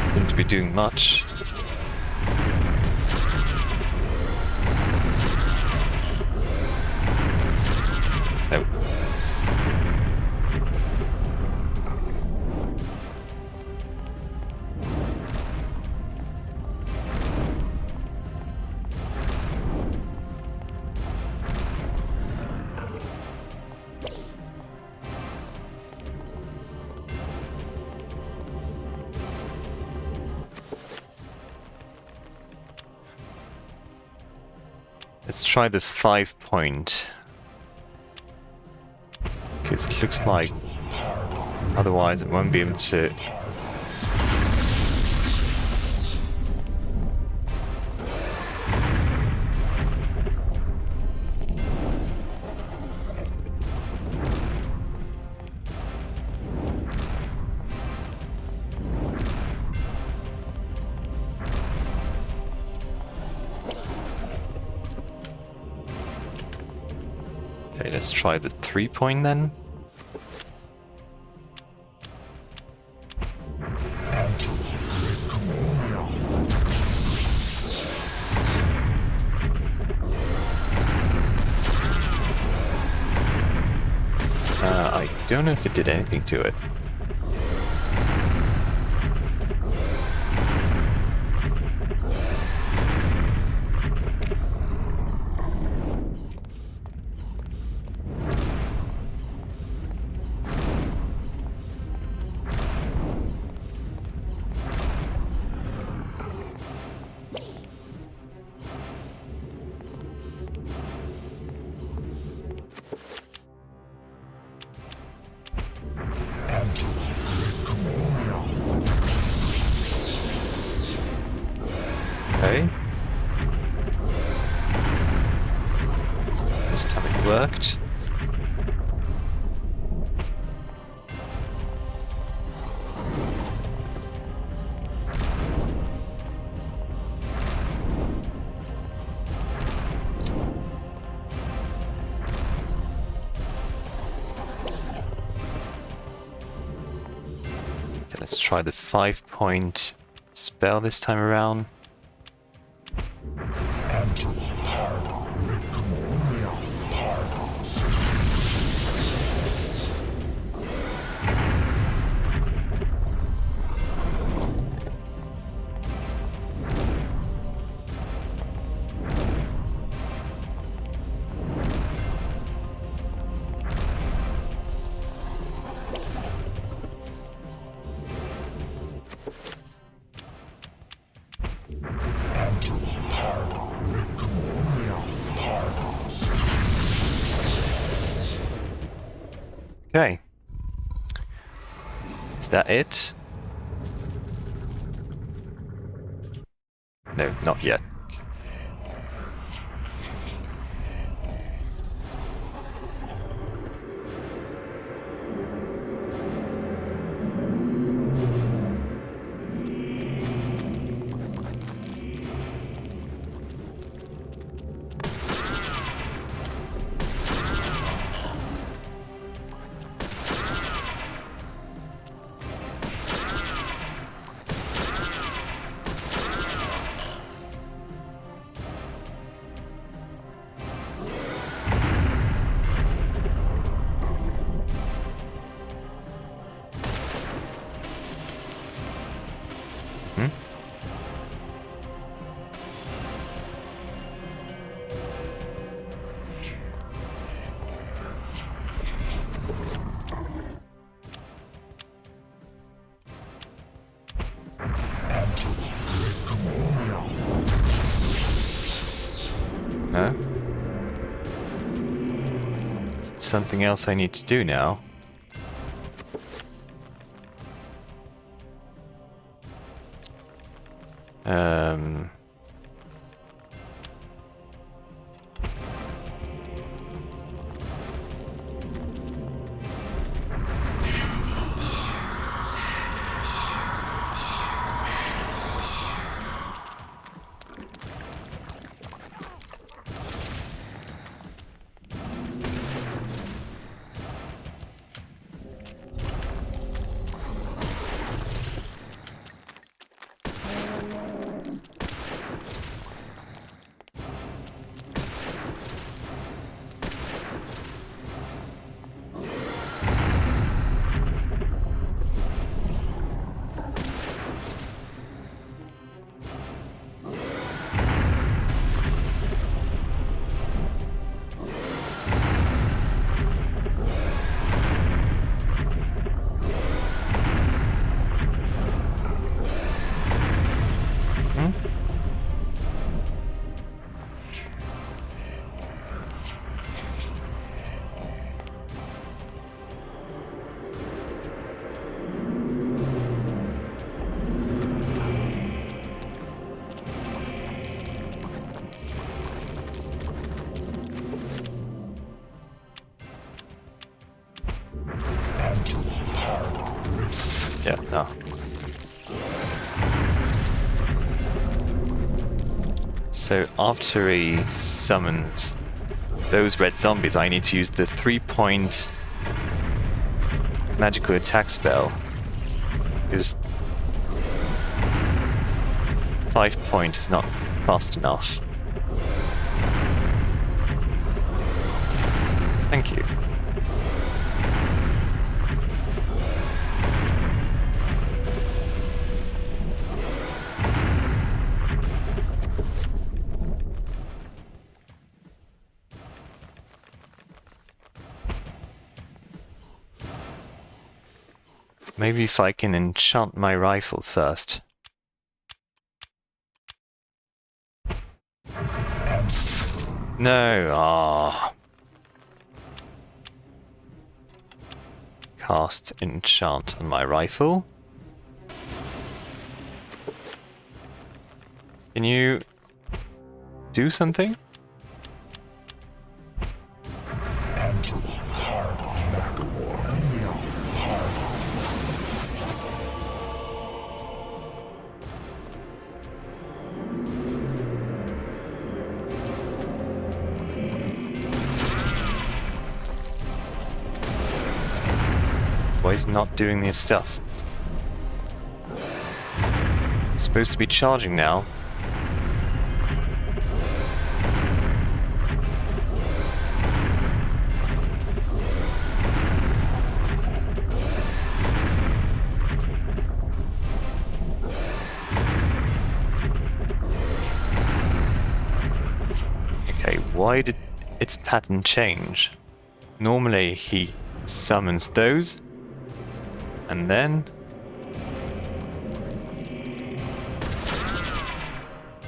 Seem to be doing much. Nope. Let's try the 5-point. Because it looks like otherwise it won't be able to. Okay, let's try the 3-point then. I don't know if it did anything to it. Okay. This time it worked. Okay, let's try the 5-point spell this time around. Okay. Is that it? No, not yet. No? Is it something else I need to do now? Yeah, no. So after he summons those red zombies, I need to use the 3-point magical attack spell. Because 5-point is not fast enough. Thank you. Maybe if I can enchant my rifle first. No, ah. Cast enchant on my rifle. Can you do something? Why is it not doing this stuff? It's supposed to be charging now. Okay, why did its pattern change? Normally he summons those, and then...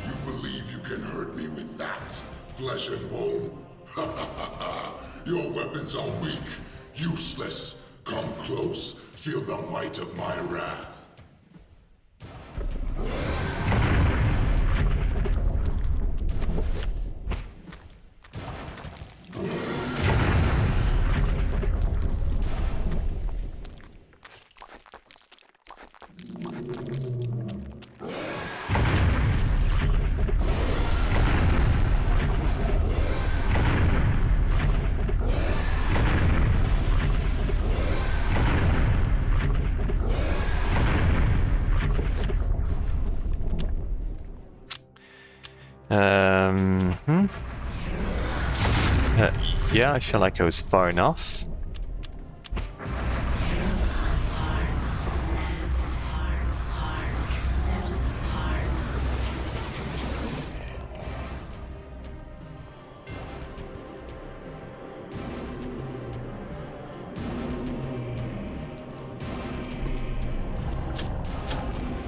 You believe you can hurt me with that? Flesh and bone? Ha ha ha ha! Your weapons are weak, useless. Come close, feel the might of my wrath. Yeah, I feel like I was far enough.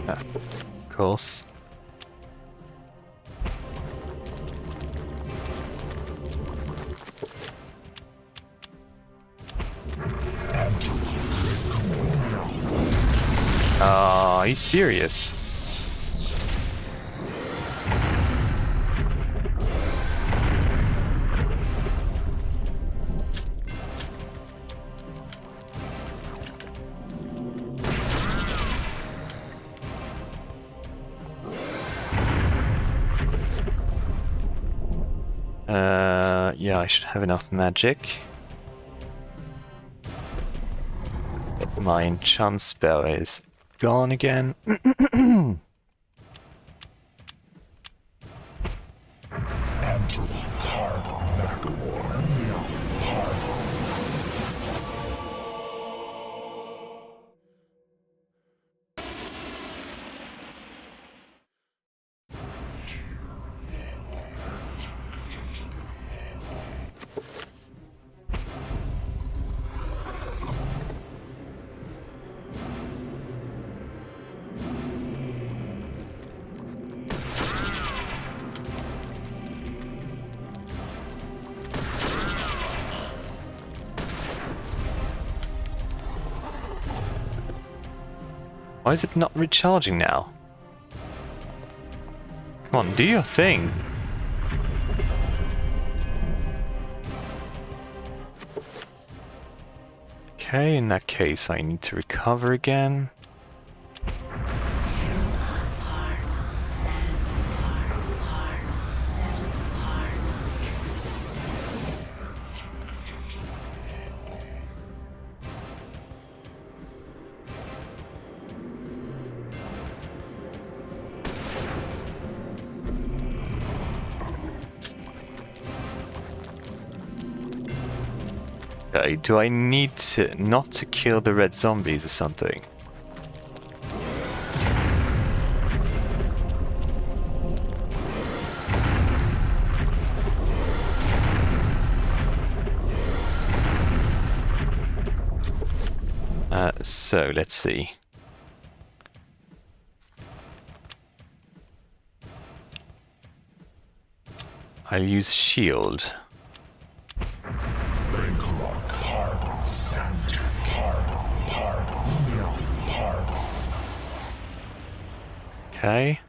Of course. Are you serious? Yeah, I should have enough magic. But my enchant spell is gone again. Why is it not recharging now? Come on, do your thing. Okay, in that case I need to recover again. Okay, do I need to not to kill the red zombies or something? So let's see. I'll use shield. Okay.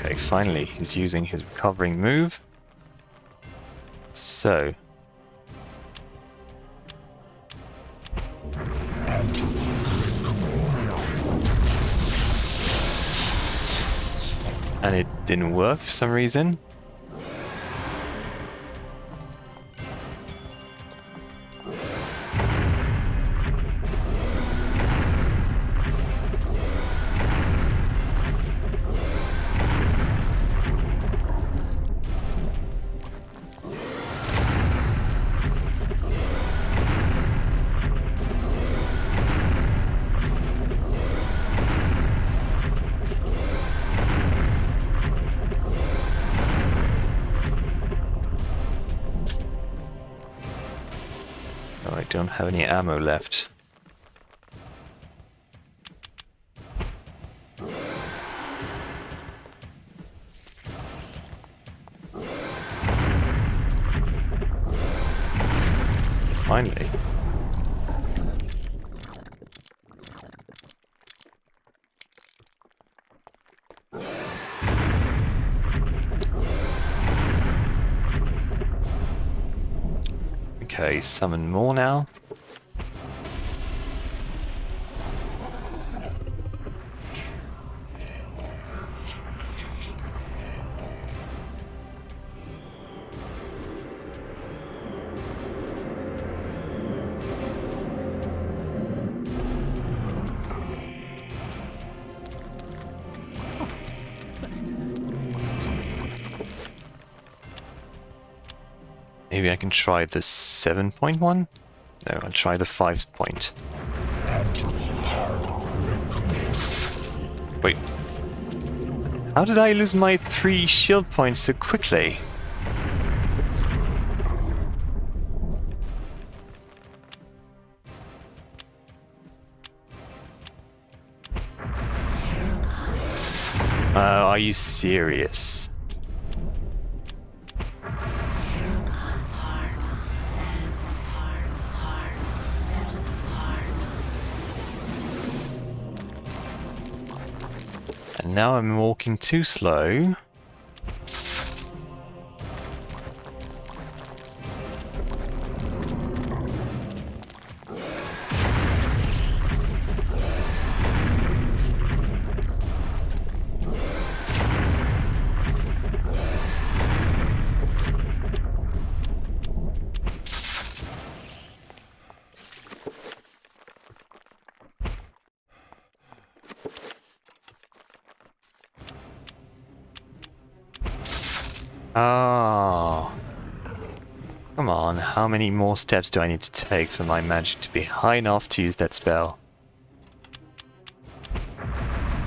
Okay, finally, he's using his recovering move. So. And it didn't work for some reason. Oh, I don't have any ammo left. Finally. Okay, summon more now. Maybe I can try the 7.1? No, I'll try the 5 point. Wait. How did I lose my 3 shield points so quickly? Are you serious? And now I'm walking too slow. Oh. Come on, how many more steps do I need to take for my magic to be high enough to use that spell?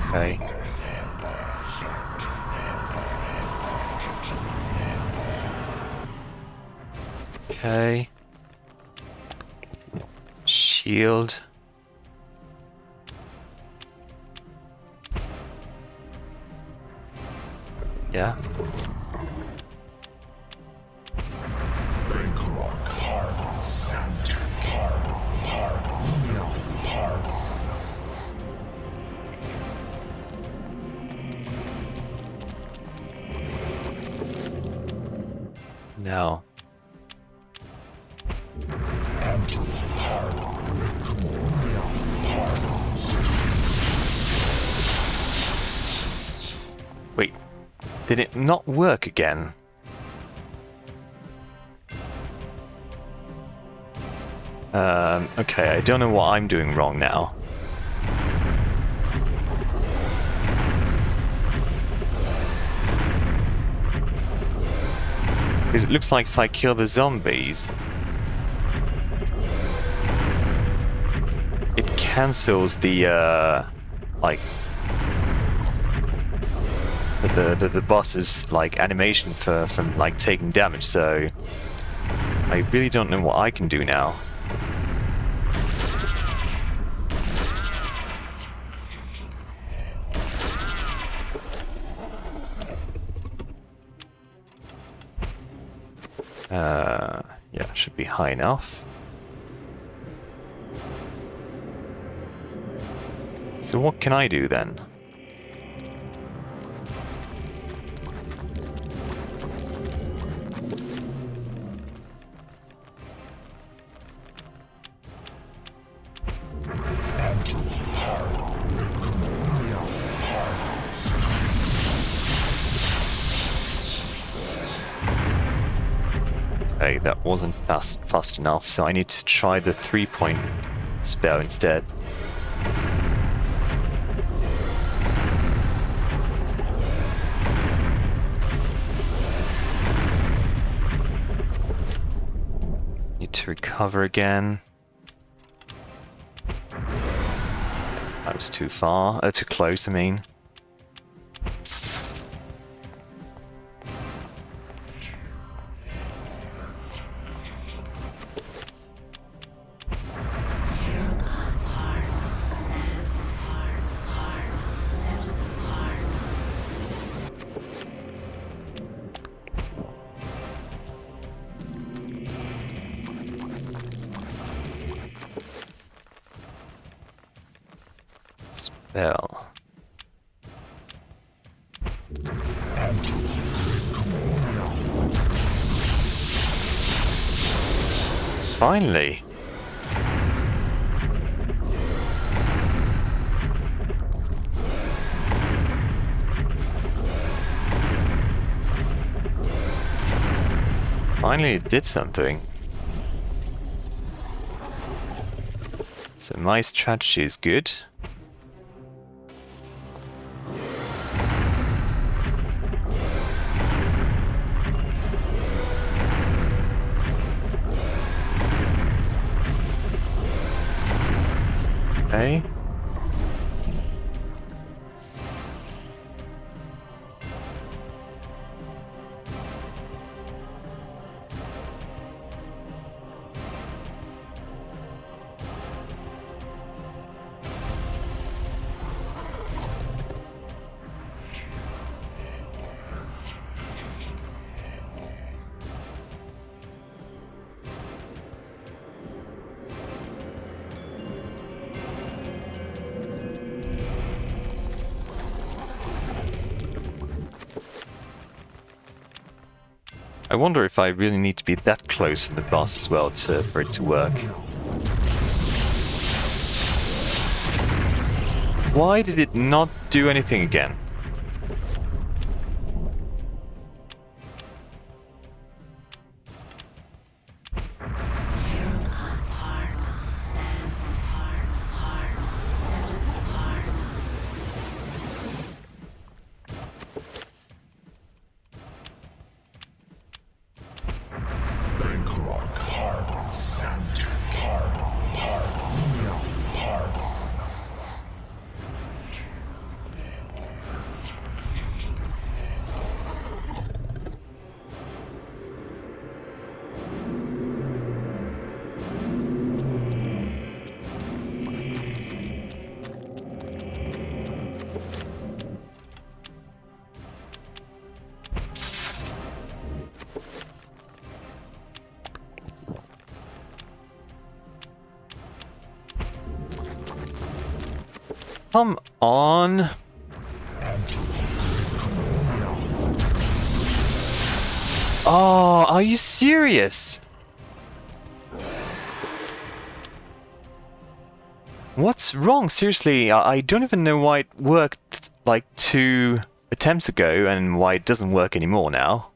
Okay. Okay. Shield. Yeah. Now. Wait, did it not work again? Okay, I don't know what I'm doing wrong now. Because it looks like if I kill the zombies, it cancels the, like, the boss's, like, animation from, like, taking damage, so I really don't know what I can do now. Yeah, should be high enough. So what can I do then? Okay, that wasn't fast enough, so I need to try the 3-point spell instead. Need to recover again. That was too far, too close, I mean. Spell. Finally. Finally it did something. So my strategy is good. Okay. I wonder if I really need to be that close to the boss as well for it to work. Why did it not do anything again? Come on. Oh, are you serious? What's wrong? Seriously, I don't even know why it worked like 2 attempts ago and why it doesn't work anymore now.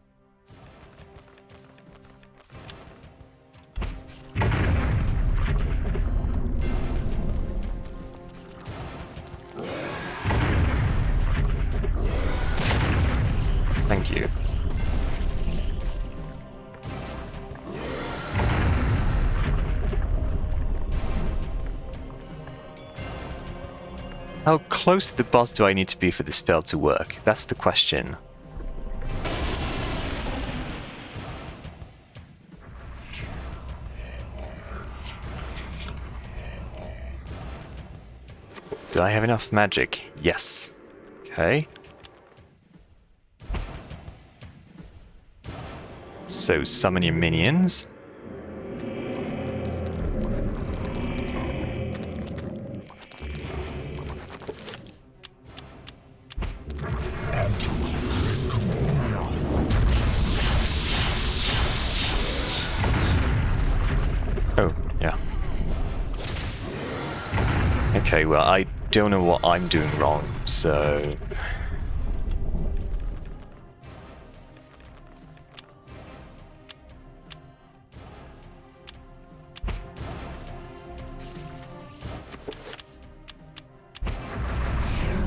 Thank you. How close to the boss do I need to be for this spell to work? That's the question. Do I have enough magic? Yes. Okay. So summon your minions. Oh, yeah. Okay, well, I don't know what I'm doing wrong, so...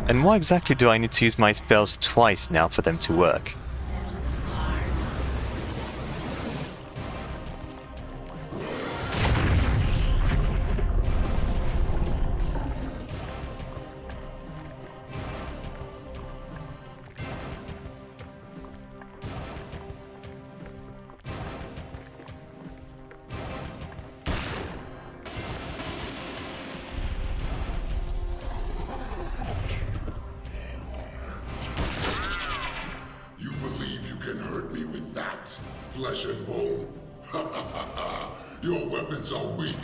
And why exactly do I need to use my spells twice now for them to work? You believe you can hurt me with that? Flesh and bone? Ha ha ha ha! Your weapons are weak,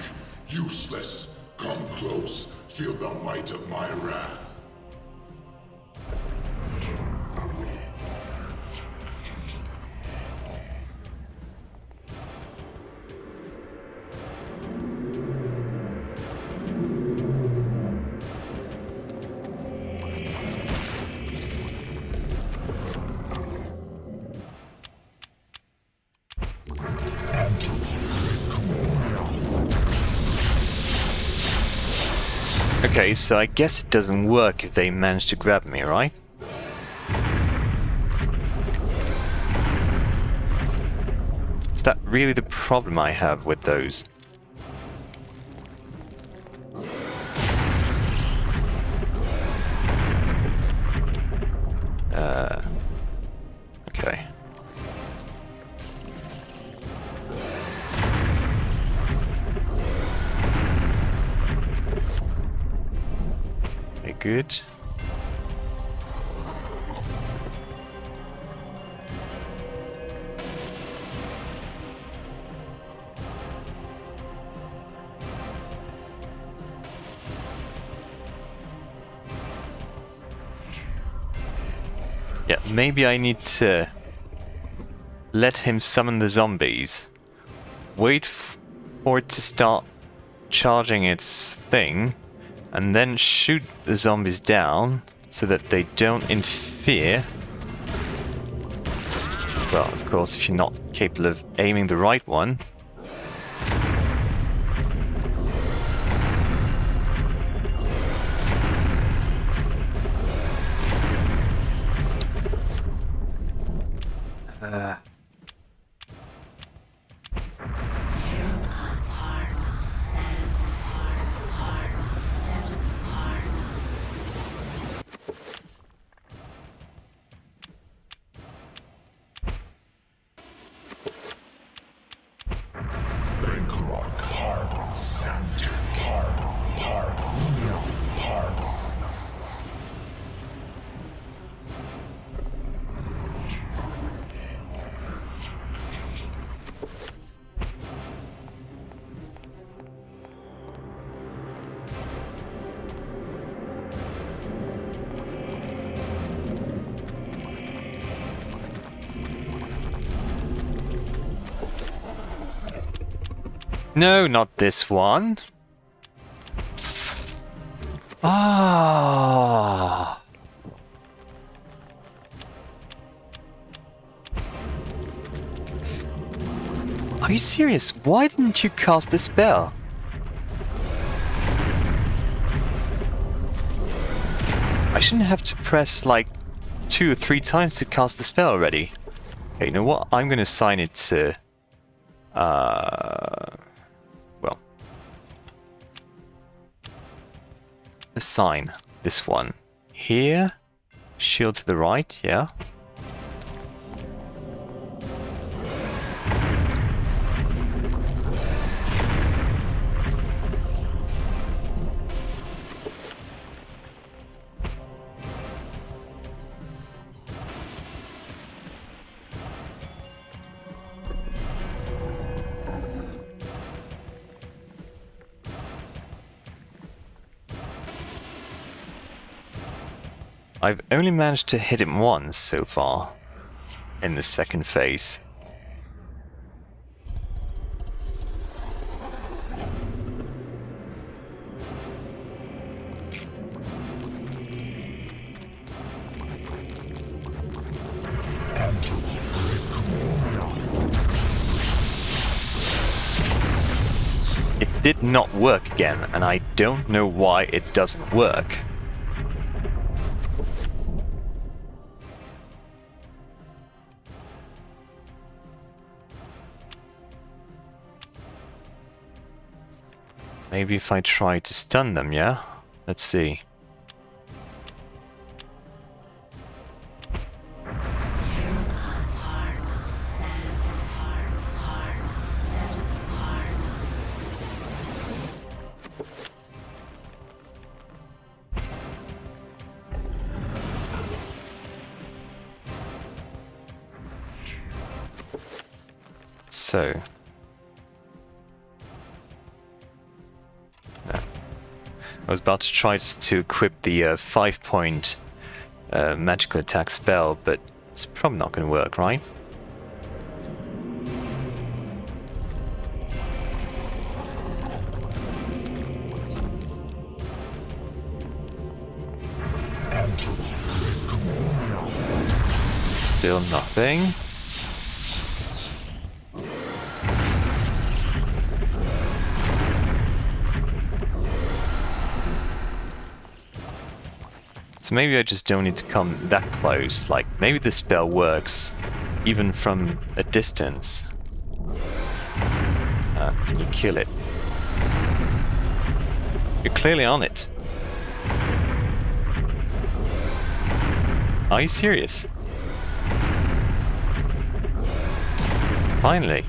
useless. Come close, feel the might of my wrath. Okay, so I guess it doesn't work if they manage to grab me, right? Is that really the problem I have with those? Okay. Good. Yeah, maybe I need to let him summon the zombies. Wait for it to start charging its thing. And then shoot the zombies down so that they don't interfere. Well, of course, if you're not capable of aiming the right one. No, not this one. Ah. Are you serious? Why didn't you cast this spell? I shouldn't have to press like 2 or 3 times to cast the spell already. Okay, you know what? I'm gonna assign it to... well... assign this one. Here. Shield to the right, yeah. I've only managed to hit him once so far in the second phase. It did not work again, and I don't know why it doesn't work. Maybe if I try to stun them, yeah? Let's see. So... I was about to try to equip the 5-point magical attack spell, but it's probably not going to work, right? Still nothing. So maybe I just don't need to come that close. Like, maybe the spell works even from a distance. Can you kill it? You're clearly on it. Are you serious? Finally.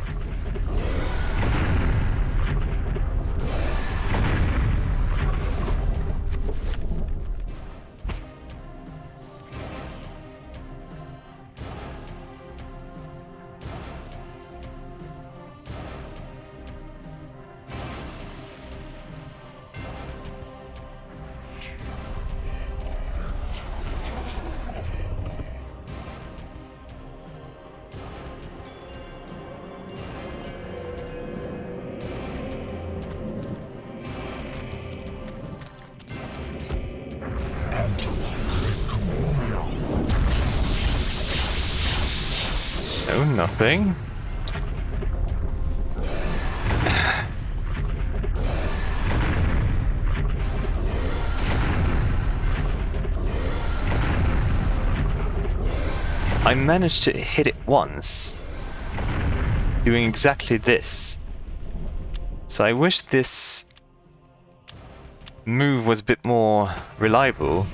No, nothing. I managed to hit it once, doing exactly this. So I wish this move was a bit more reliable.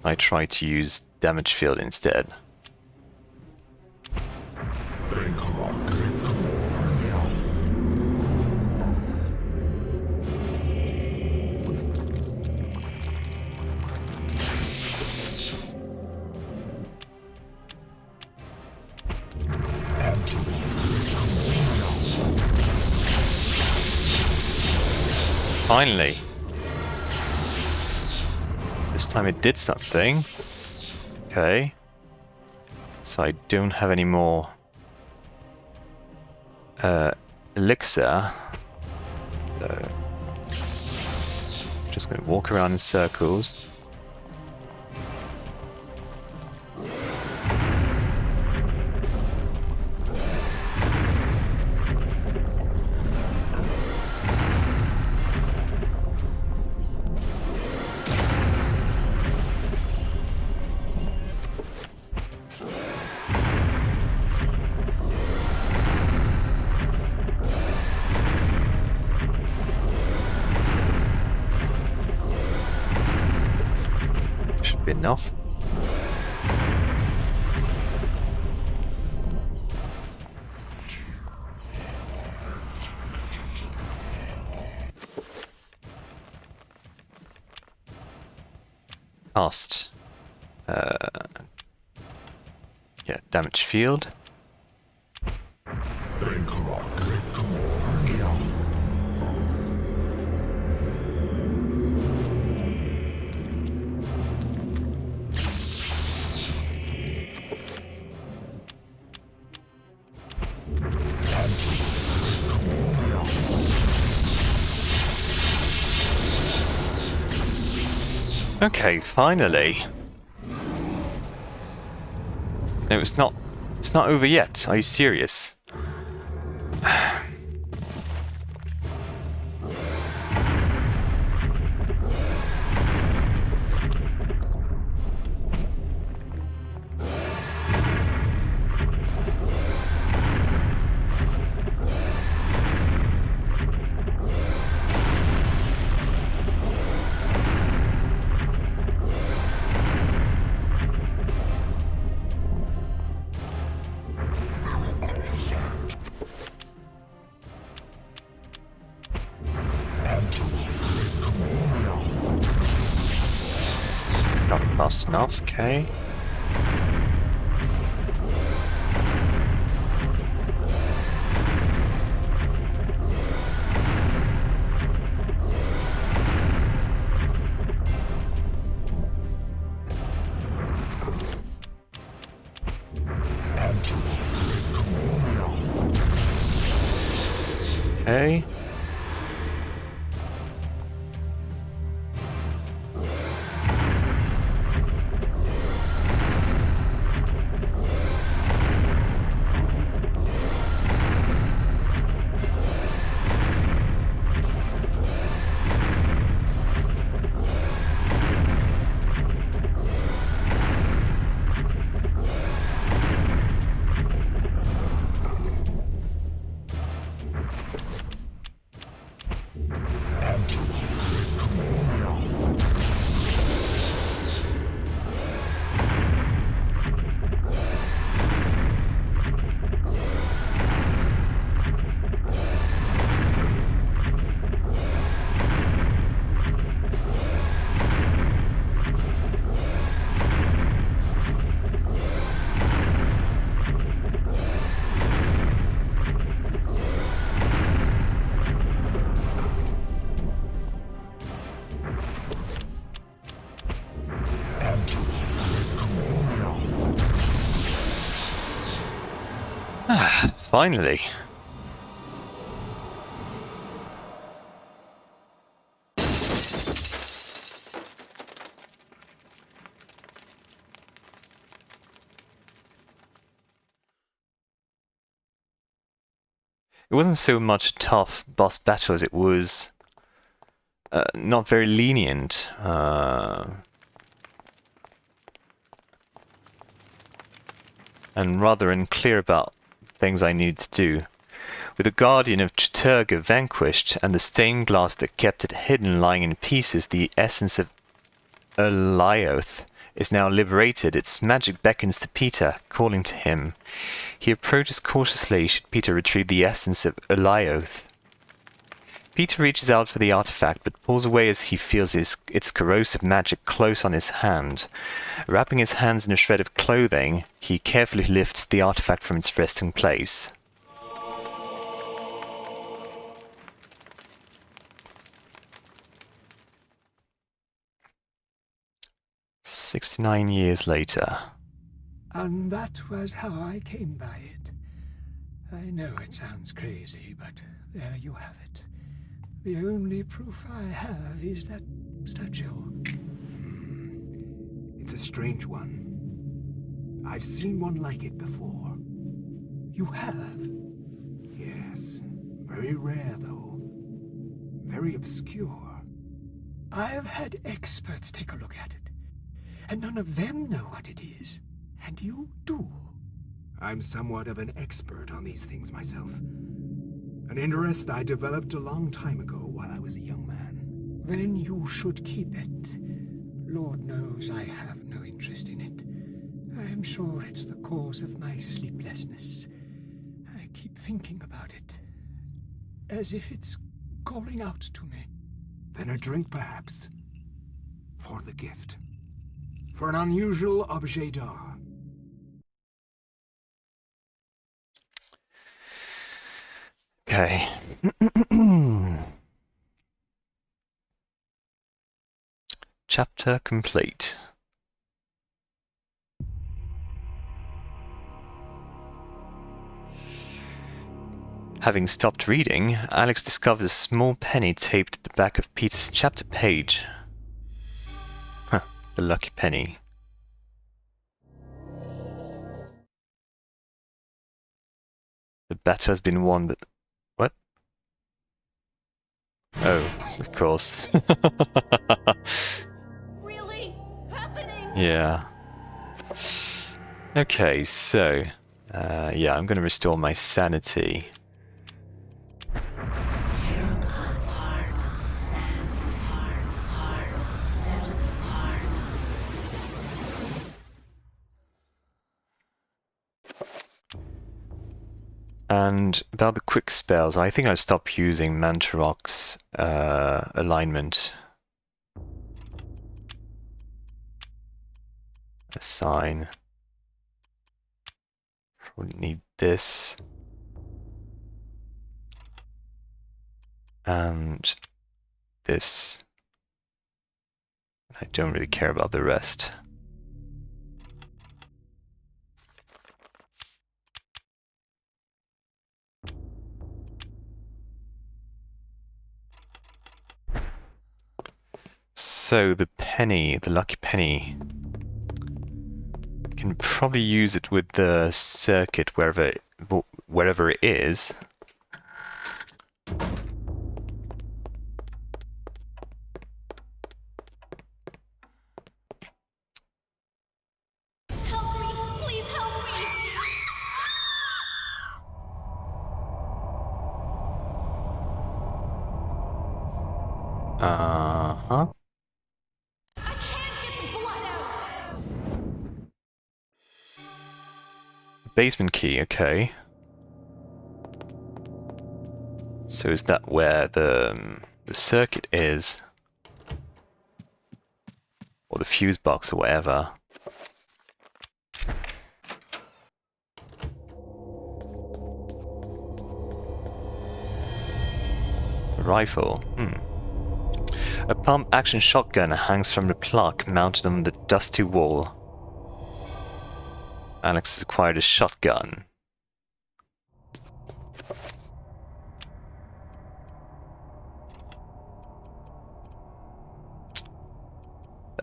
I try to use damage field instead. Finally. This time it did something. Okay. So I don't have any more elixir. So just gonna walk around in circles. Should be enough. Cast. Yeah, damage field. Okay, finally. No, it's not over yet. Are you serious? Not fast enough, okay. Okay. Finally. It wasn't so much a tough boss battle as it was not very lenient. And rather unclear about things I needed to do. With the Guardian of Chattur'gha vanquished and the stained glass that kept it hidden lying in pieces, the essence of Elioth is now liberated. Its magic beckons to Peter, calling to him. He approaches cautiously should Peter retrieve the essence of Elioth. Peter reaches out for the artifact, but pulls away as he feels its corrosive magic close on his hand. Wrapping his hands in a shred of clothing, he carefully lifts the artifact from its resting place. 69 years later. And that was how I came by it. I know it sounds crazy, but there you have it. The only proof I have is that statue. It's a strange one. I've seen one like it before. You have? Yes. Very rare, though. Very obscure. I have had experts take a look at it, and none of them know what it is. And you do. I'm somewhat of an expert on these things myself. An interest I developed a long time ago while I was a young man. Then you should keep it. Lord knows I have no interest in it. I am sure it's the cause of my sleeplessness. I keep thinking about it, as if it's calling out to me. Then a drink, perhaps. For the gift. For an unusual objet d'art. Okay. Chapter complete. Having stopped reading, Alex discovers a small penny taped at the back of Peter's chapter page. Huh, the lucky penny. The battle has been won, but... What? Oh, of course. Really? Happening? Yeah. Okay, so... yeah, I'm gonna restore my sanity. And about the quick spells, I think I'll stop using Mantarok's alignment. Assign. Probably need this. And this. I don't really care about the rest. So the penny, the lucky penny, can probably use it with the circuit wherever it is. Help me! Please help me! Uh-huh. I can't get the blood out! Basement key, okay. So is that where the circuit is? Or the fuse box or whatever? A rifle, A pump-action shotgun hangs from the plug mounted on the dusty wall. Alex has acquired a shotgun.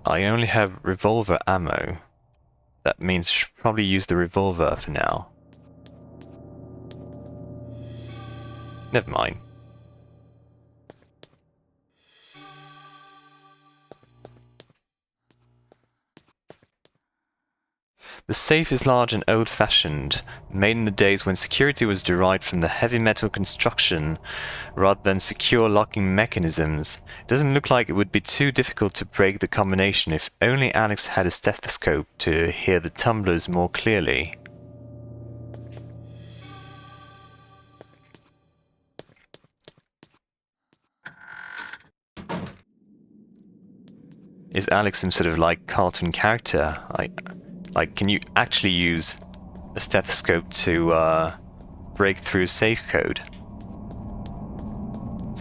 I only have revolver ammo. That means I should probably use the revolver for now. Never mind. The safe is large and old-fashioned, made in the days when security was derived from the heavy metal construction rather than secure locking mechanisms. It doesn't look like it would be too difficult to break the combination if only Alex had a stethoscope to hear the tumblers more clearly. Is Alex some sort of like cartoon character? Like, can you actually use a stethoscope to break through safe code?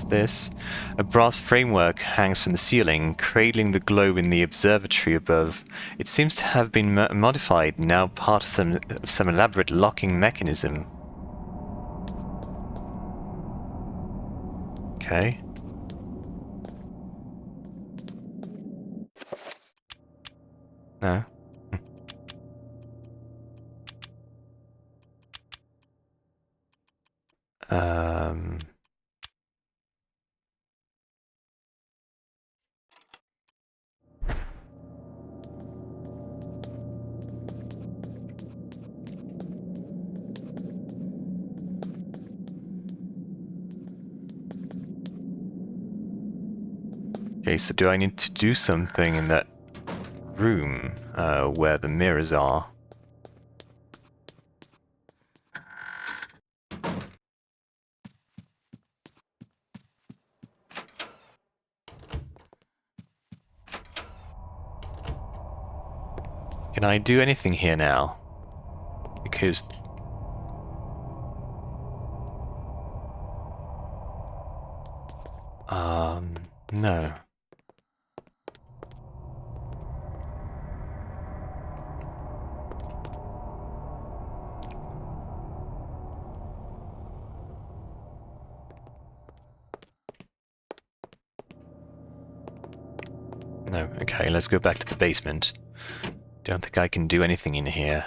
What's this? A brass framework hangs from the ceiling, cradling the globe in the observatory above. It seems to have been modified, now part of some elaborate locking mechanism. Okay. No. Okay, so do I need to do something in that room where the mirrors are? Can I do anything here now? Because... no. No, okay, let's go back to the basement. Don't think I can do anything in here.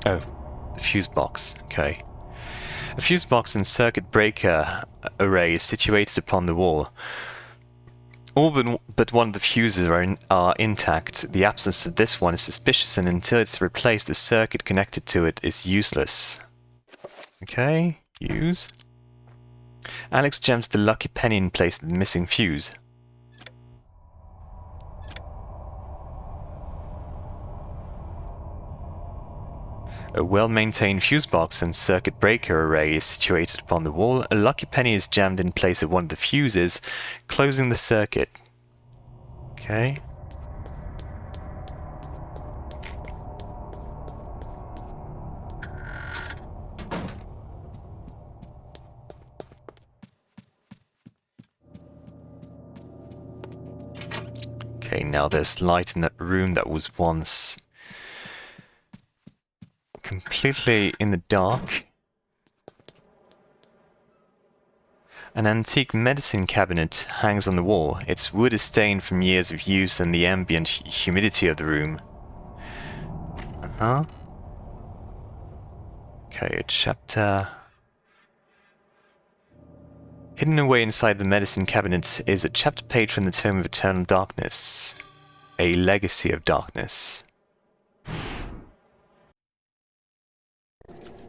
Oh, the fuse box, okay. A fuse box and circuit breaker array is situated upon the wall. All but one of the fuses are intact. The absence of this one is suspicious, and until it's replaced, the circuit connected to it is useless. Okay, use. Alex jams the lucky penny in place of the missing fuse. A well-maintained fuse box and circuit breaker array is situated upon the wall. A lucky penny is jammed in place of one of the fuses, closing the circuit. Okay. Okay, now there's light in that room that was once completely in the dark. An antique medicine cabinet hangs on the wall. Its wood is stained from years of use and the ambient humidity of the room. Okay, a chapter. Hidden away inside the medicine cabinet is a chapter page from the Tome of Eternal Darkness. A Legacy of Darkness.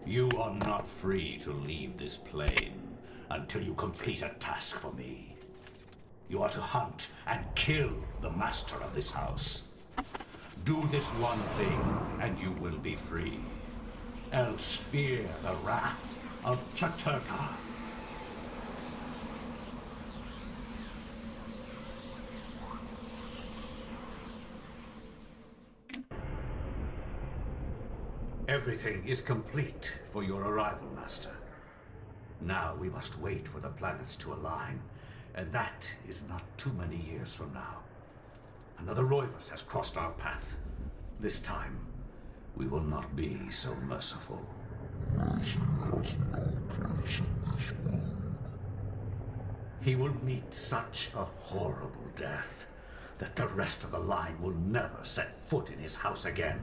You are not free to leave this plane until you complete a task for me. You are to hunt and kill the master of this house. Do this one thing, and you will be free. Else fear the wrath of Chattur'gha. Everything is complete for your arrival, Master. Now we must wait for the planets to align, and that is not too many years from now. Another Roivas has crossed our path. This time, we will not be so merciful. He will meet such a horrible death that the rest of the line will never set foot in his house again.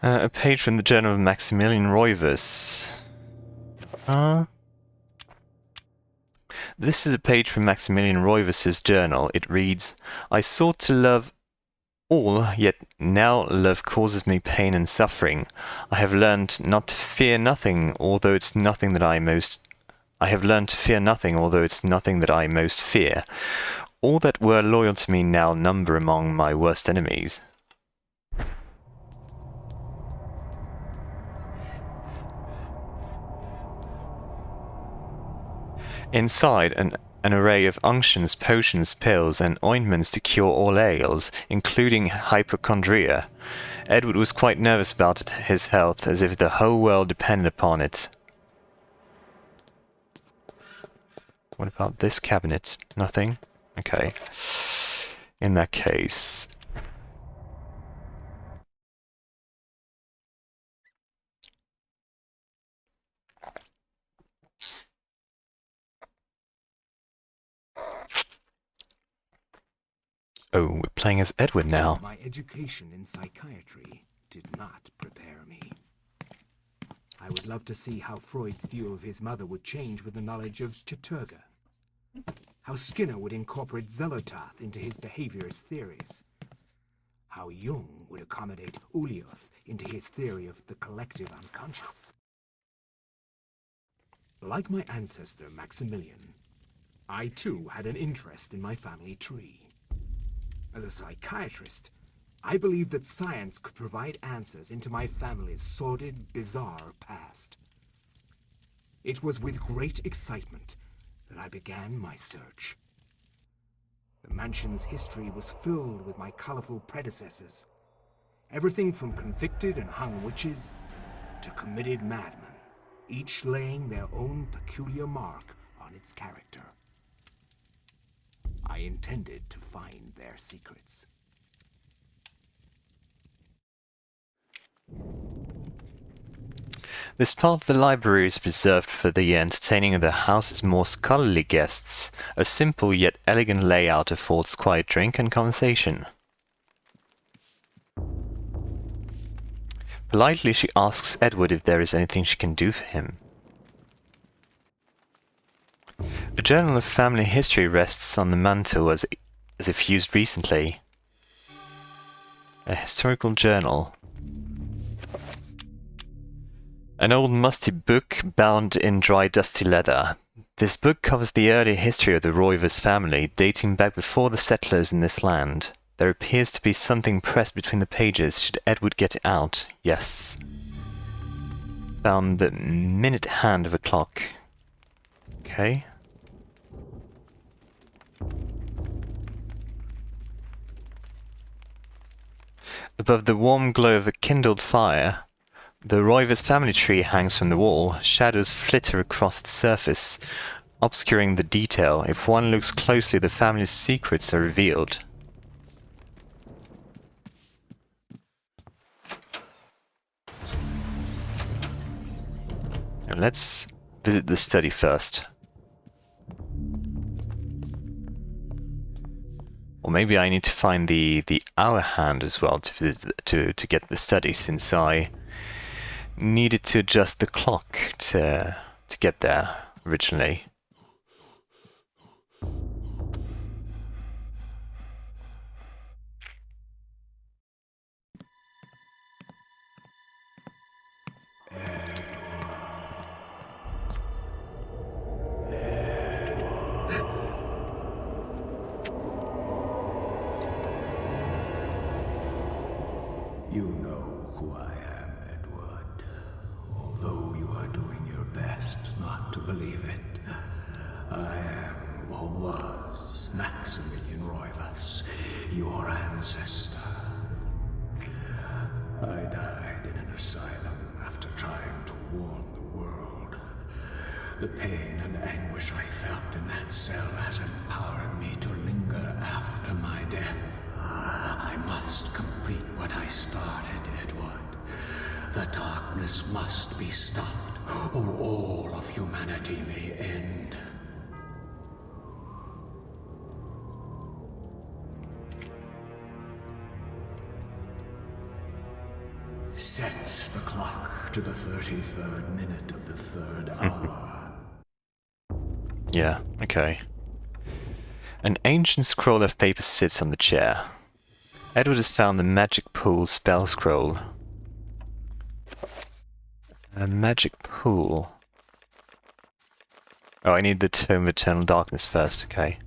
A page from the Journal of Maximilian Roivas. This is a page from Maximilian Roivas' journal. It reads, I sought to love all, yet now love causes me pain and suffering. I have learned not to fear nothing, although it's nothing that I most... I have learned to fear nothing, although it's nothing that I most fear. All that were loyal to me now number among my worst enemies. Inside, an array of unctions, potions, pills, and ointments to cure all ails, including hypochondria. Edward was quite nervous about his health, as if the whole world depended upon it. What about this cabinet? Nothing? Okay. In that case... Oh, we're playing as Edward now. My education in psychiatry did not prepare me. I would love to see how Freud's view of his mother would change with the knowledge of Chattur'gha. How Skinner would incorporate Xelotharth into his behaviorist theories. How Jung would accommodate Ulioth into his theory of the collective unconscious. Like my ancestor Maximilian, I too had an interest in my family tree. As a psychiatrist, I believed that science could provide answers into my family's sordid, bizarre past. It was with great excitement that I began my search. The mansion's history was filled with my colorful predecessors. Everything from convicted and hung witches to committed madmen, each laying their own peculiar mark on its character. I intended to find their secrets. This part of the library is reserved for the entertaining of the house's more scholarly guests. A simple yet elegant layout affords quiet drink and conversation. Politely she asks Edward if there is anything she can do for him. A journal of family history rests on the mantel as if used recently. A historical journal. An old musty book bound in dry dusty leather. This book covers the early history of the Roivas family, dating back before the settlers in this land. There appears to be something pressed between the pages. Should Edward get it out? Yes. Found the minute hand of a clock. Okay. Above the warm glow of a kindled fire, the Roivas family tree hangs from the wall. Shadows flitter across its surface, obscuring the detail. If one looks closely, the family's secrets are revealed. Now let's visit the study first. Or maybe I need to find the hour hand as well to get the study, since I needed to adjust the clock to get there originally. You know who I am, Edward. Although you are doing your best not to believe it, I am, or was, Maximilian Roivas, your ancestor. I died in an asylum after trying to warn the world. The pain and anguish I felt in that cell has empowered me to linger after my death. I must complete what I started, Edward. The darkness must be stopped, or all of humanity may end. Sets the clock to the 33rd minute of the 3rd hour. Yeah, okay. An ancient scroll of paper sits on the chair. Edward has found the magic pool spell scroll. A magic pool. Oh, I need the Tome of Eternal Darkness first, okay.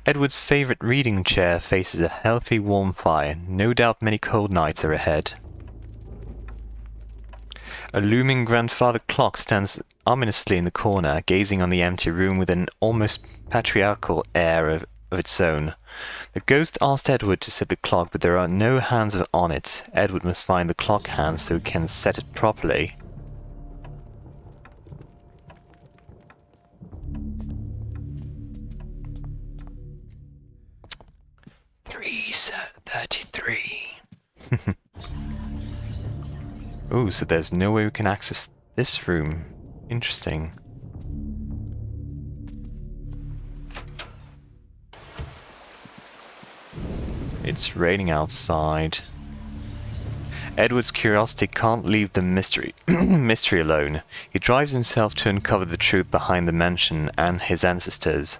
Edward's favourite reading chair faces a healthy, warm fire. No doubt many cold nights are ahead. A looming grandfather clock stands ominously in the corner, gazing on the empty room with an almost patriarchal air of its own. The ghost asked Edward to set the clock, but there are no hands on it. Edward must find the clock hands so he can set it properly. $3.33. Oh, so there's no way we can access this room. Interesting. It's raining outside. Edward's curiosity can't leave the mystery alone. He drives himself to uncover the truth behind the mansion and his ancestors.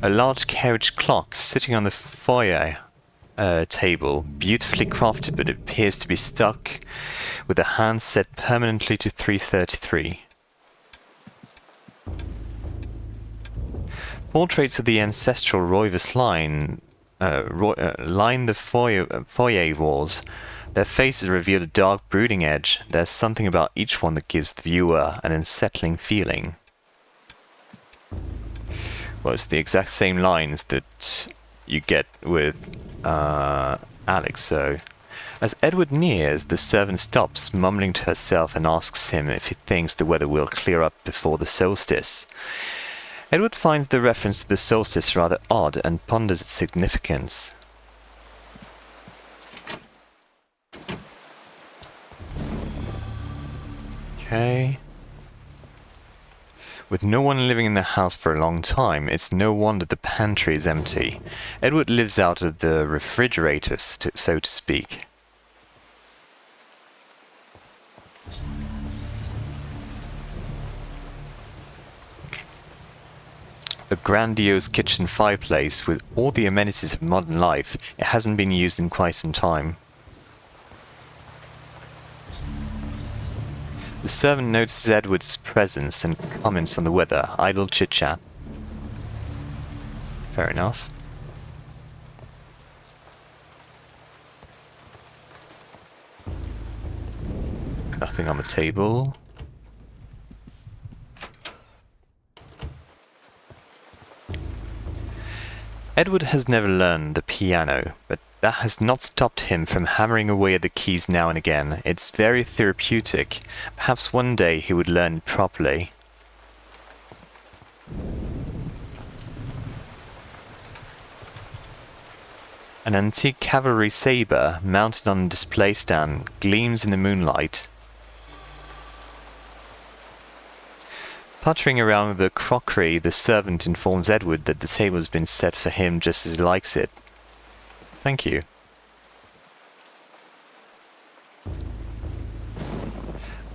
A large carriage clock sitting on the foyer table, beautifully crafted, but it appears to be stuck with the hands set permanently to 3:33. Portraits of the ancestral Roivas line line the foyer walls. Their faces reveal a dark, brooding edge. There's something about each one that gives the viewer an unsettling feeling. Well, it's the exact same lines that you get with Alex, so... As Edward nears, the servant stops, mumbling to herself, and asks him if he thinks the weather will clear up before the solstice. Edward finds the reference to the solstice rather odd and ponders its significance. Okay. With no one living in the house for a long time, it's no wonder the pantry is empty. Edward lives out of the refrigerator, so to speak. A grandiose kitchen fireplace with all the amenities of modern life. It hasn't been used in quite some time. The servant notices Edward's presence and comments on the weather. Idle chit-chat. Fair enough. Nothing on the table. Edward has never learned the piano, but that has not stopped him from hammering away at the keys now and again. It's very therapeutic. Perhaps one day he would learn it properly. An antique cavalry saber, mounted on a display stand, gleams in the moonlight. Puttering around with the crockery, the servant informs Edward that the table has been set for him just as he likes it. Thank you.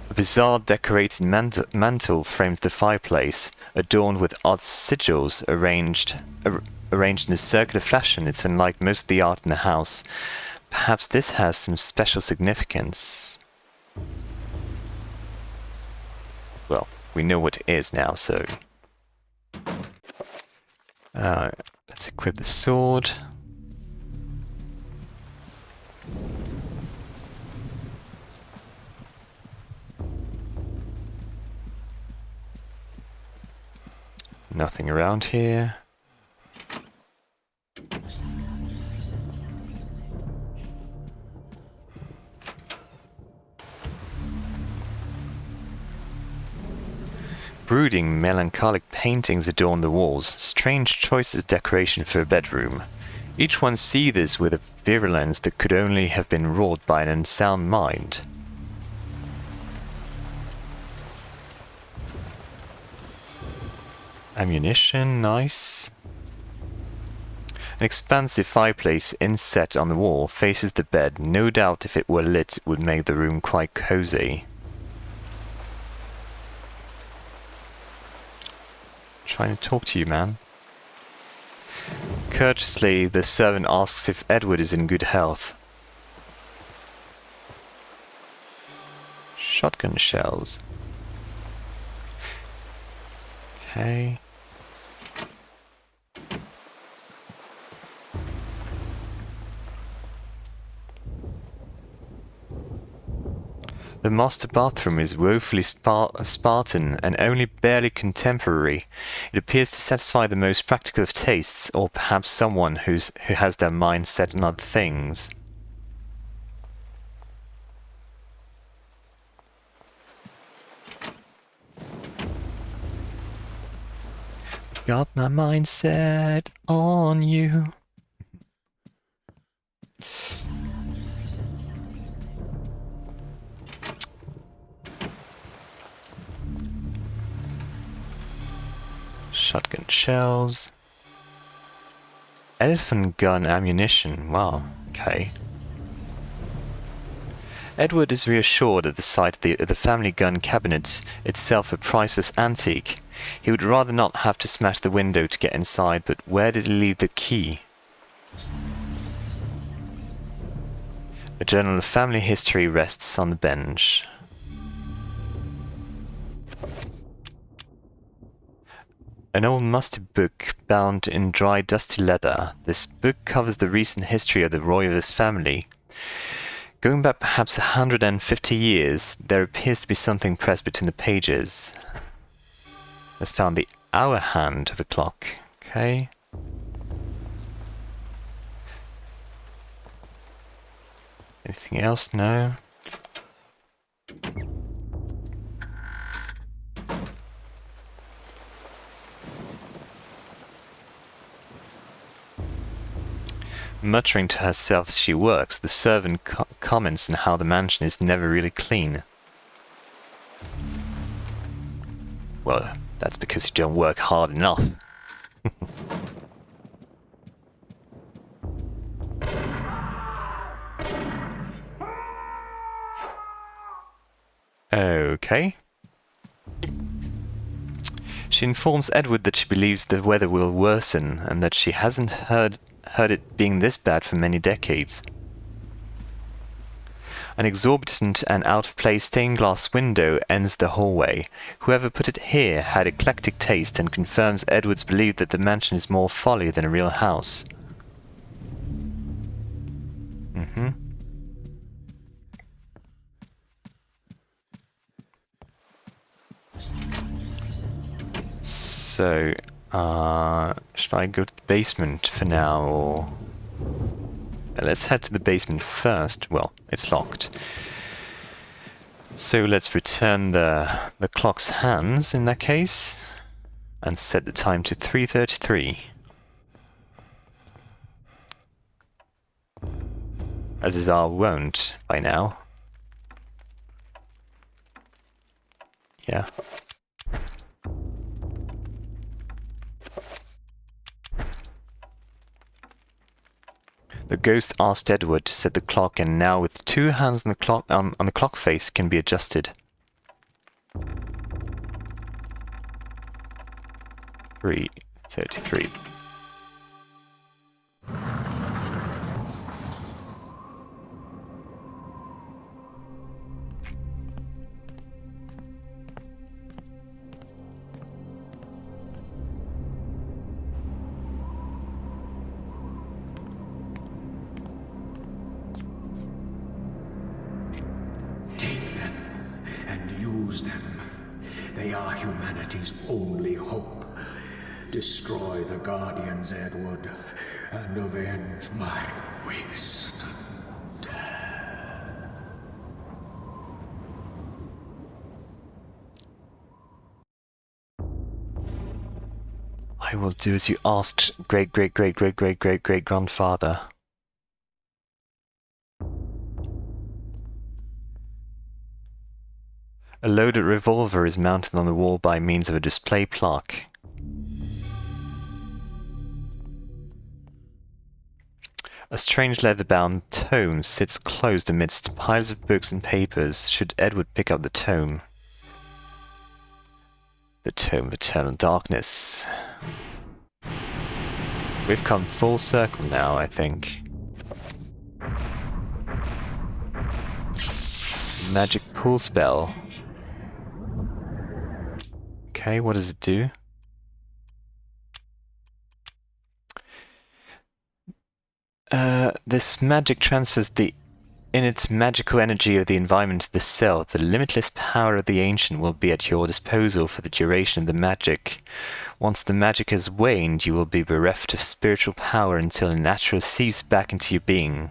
A bizarre decorated mantle frames the fireplace, adorned with odd sigils arranged in a circular fashion. It's unlike most of the art in the house. Perhaps this has some special significance. Well, we know what it is now, so... let's equip the sword. Nothing around here. Brooding, melancholic paintings adorn the walls, strange choices of decoration for a bedroom. Each one seethes with a virulence that could only have been wrought by an unsound mind. Ammunition, nice. An expansive fireplace inset on the wall faces the bed. No doubt if it were lit, it would make the room quite cozy. Trying to talk to you, man. Courteously, the servant asks if Edward is in good health. Shotgun shells. Okay. The master bathroom is woefully Spartan and only barely contemporary. It appears to satisfy the most practical of tastes, or perhaps someone who has their mind set on other things. Got my mind set on you. Shotgun shells. Elephant gun ammunition. Wow, okay. Edward is reassured at the sight of the family gun cabinet, itself a priceless antique. He would rather not have to smash the window to get inside, but where did he leave the key? A journal of family history rests on the bench. An old musty book bound in dry, dusty leather. This book covers the recent history of the Roivas family. Going back perhaps 150 years, there appears to be something pressed between the pages. Let's found the hour hand of a clock. Okay. Anything else? No. Muttering to herself as she works, the servant comments on how the mansion is never really clean. Well, that's because you don't work hard enough. Okay. She informs Edward that she believes the weather will worsen and that she hasn't heard it being this bad for many decades. An exorbitant and out-of-place stained glass window ends the hallway. Whoever put it here had eclectic taste and confirms Edward's belief that the mansion is more folly than a real house. So, should I go to the basement for now, or... Let's head to the basement first. Well, it's locked. So let's return the clock's hands in that case, and set the time to 3:33. As is our wont by now. Yeah. The ghost asked Edward to set the clock, and now with two hands on the clock face can be adjusted. 3:33. Take them and use them. They are humanity's only hope. Destroy the Guardians, Edward, and avenge my waste. I will do as you asked, great-great-great-great-great-great-great-grandfather. A loaded revolver is mounted on the wall by means of a display plaque. A strange leather-bound tome sits closed amidst piles of books and papers. Should Edward pick up the tome? The Tome of Eternal Darkness. We've come full circle now, I think. Magic pull spell. Okay, what does it do? This magic transfers in its magical energy of the environment to the cell. The limitless power of the ancient will be at your disposal for the duration of the magic. Once the magic has waned, you will be bereft of spiritual power until it naturally seeps back into your being.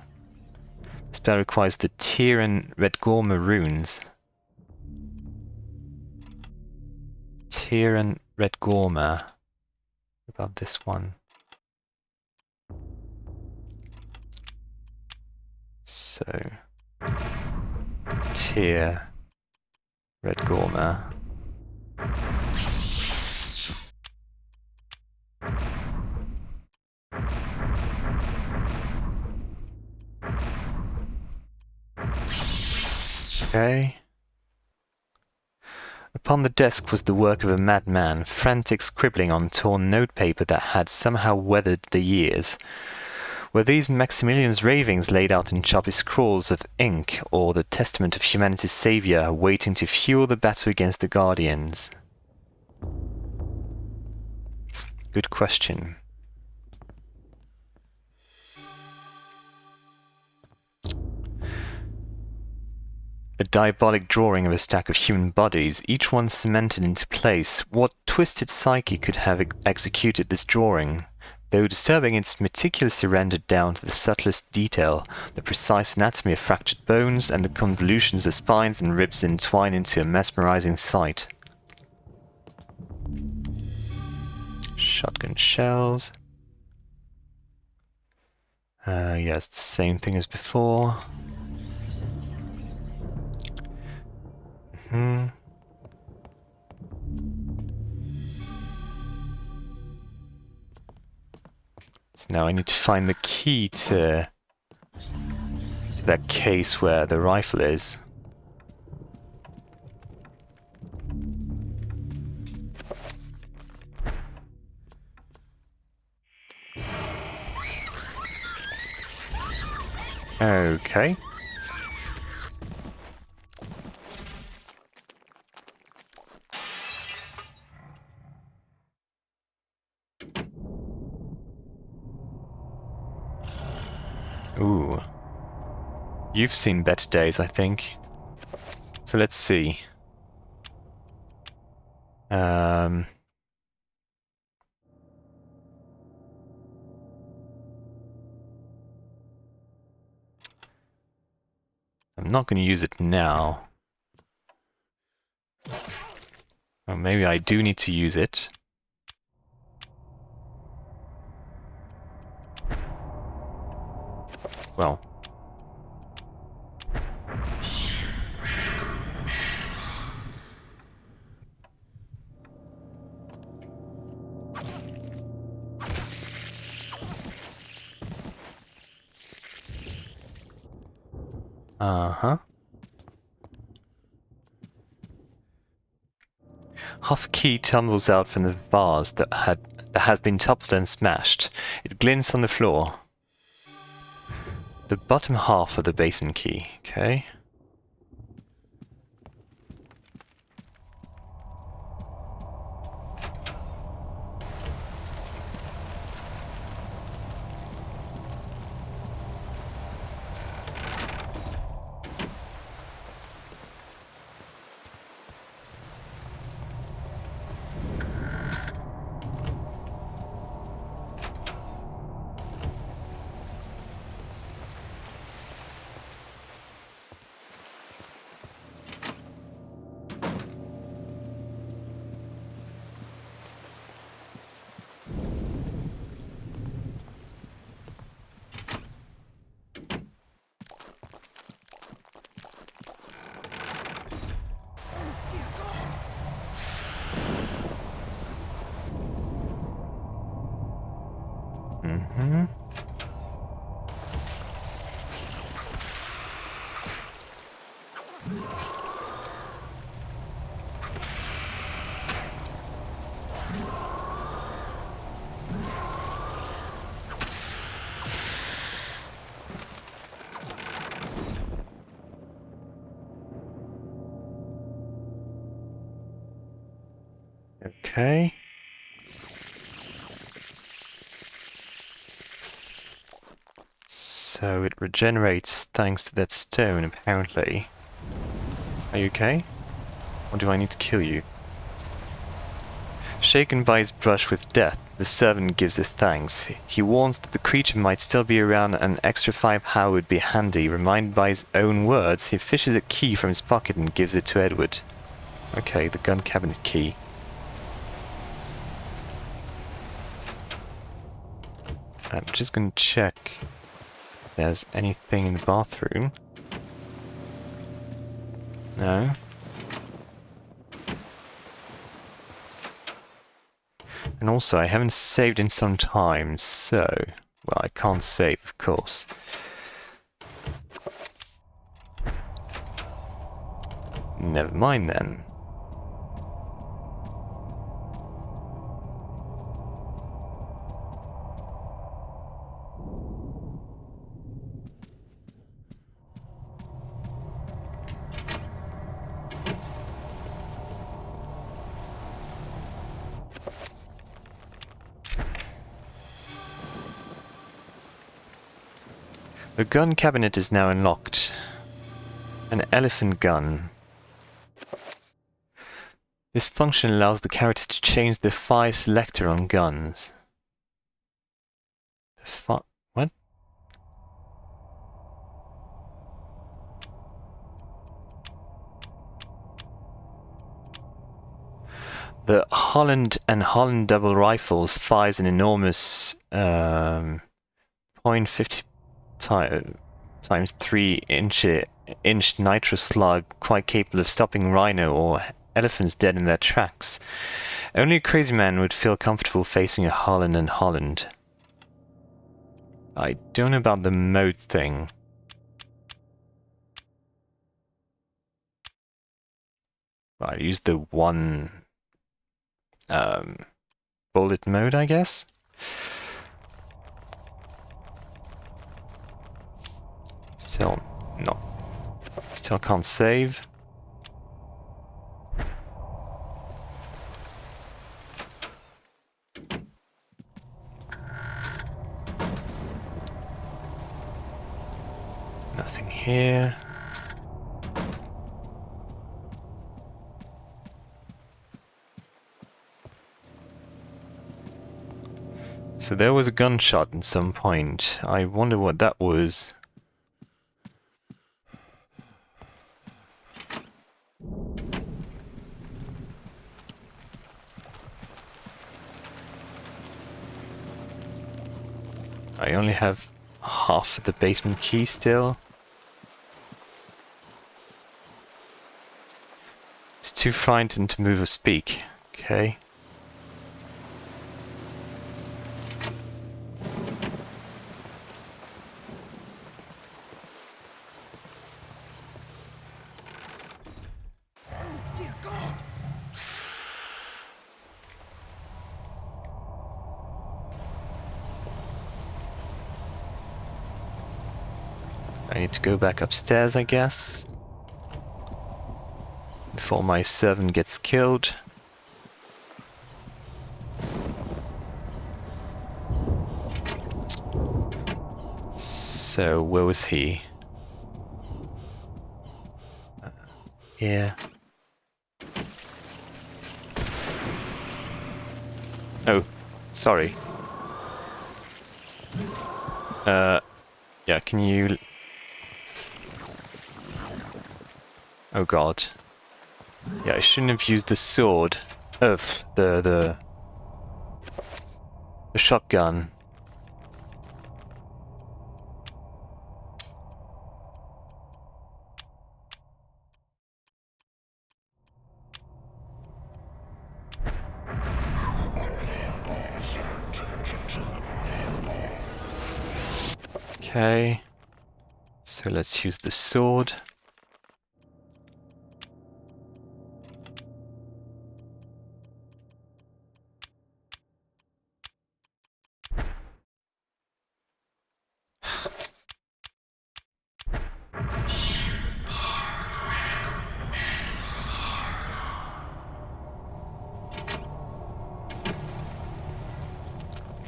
The spell requires the Tyr and Redgorma runes. Tyr and Redgorma. What about this one? So, Tyr, Redgorma. Okay. Upon the desk was the work of a madman, frantic scribbling on torn notepaper that had somehow weathered the years. Were these Maximilian's ravings laid out in choppy scrawls of ink, or the testament of humanity's saviour waiting to fuel the battle against the Guardians? Good question. A diabolic drawing of a stack of human bodies, each one cemented into place. What twisted psyche could have executed this drawing? Though disturbing, it's meticulously rendered down to the subtlest detail. The precise anatomy of fractured bones and the convolutions of spines and ribs entwine into a mesmerizing sight. Shotgun shells. Yes, the same thing as before. So now I need to find the key to that case where the rifle is. Okay. Ooh. You've seen better days, I think. So let's see. I'm not going to use it now. Or maybe I do need to use it. Well. Uh-huh. Half key tumbles out from the vase that has been toppled and smashed. It glints on the floor. The bottom half of the basement key. Okay. Mm-hmm. Okay. So it regenerates thanks to that stone, apparently. Are you okay? Or do I need to kill you? Shaken by his brush with death, the servant gives his thanks. He warns that the creature might still be around and an extra 5 power would be handy. Reminded by his own words, he fishes a key from his pocket and gives it to Edward. Okay, the gun cabinet key. I'm just gonna check if there's anything in the bathroom. No. And also, I haven't saved in some time, so... Well, I can't save, of course. Never mind then. The gun cabinet is now unlocked. An elephant gun. This function allows the character to change the fire selector on guns. What? The Holland and Holland double rifles fires an enormous .50 times 3 inch nitro slug, quite capable of stopping rhino or elephants dead in their tracks. Only a crazy man would feel comfortable facing a Holland and Holland. I don't know about the mode thing. I use the one bullet mode, I guess. Still can't save. Nothing here. So there was a gunshot at some point. I wonder what that was. I only have half of the basement key still. It's too frightened to move or speak. Okay. I need to go back upstairs, I guess, before my servant gets killed. So, where was he? Here. Oh, sorry. Yeah, can you... Oh god. Yeah, I shouldn't have used the sword of the shotgun. Okay. So let's use the sword.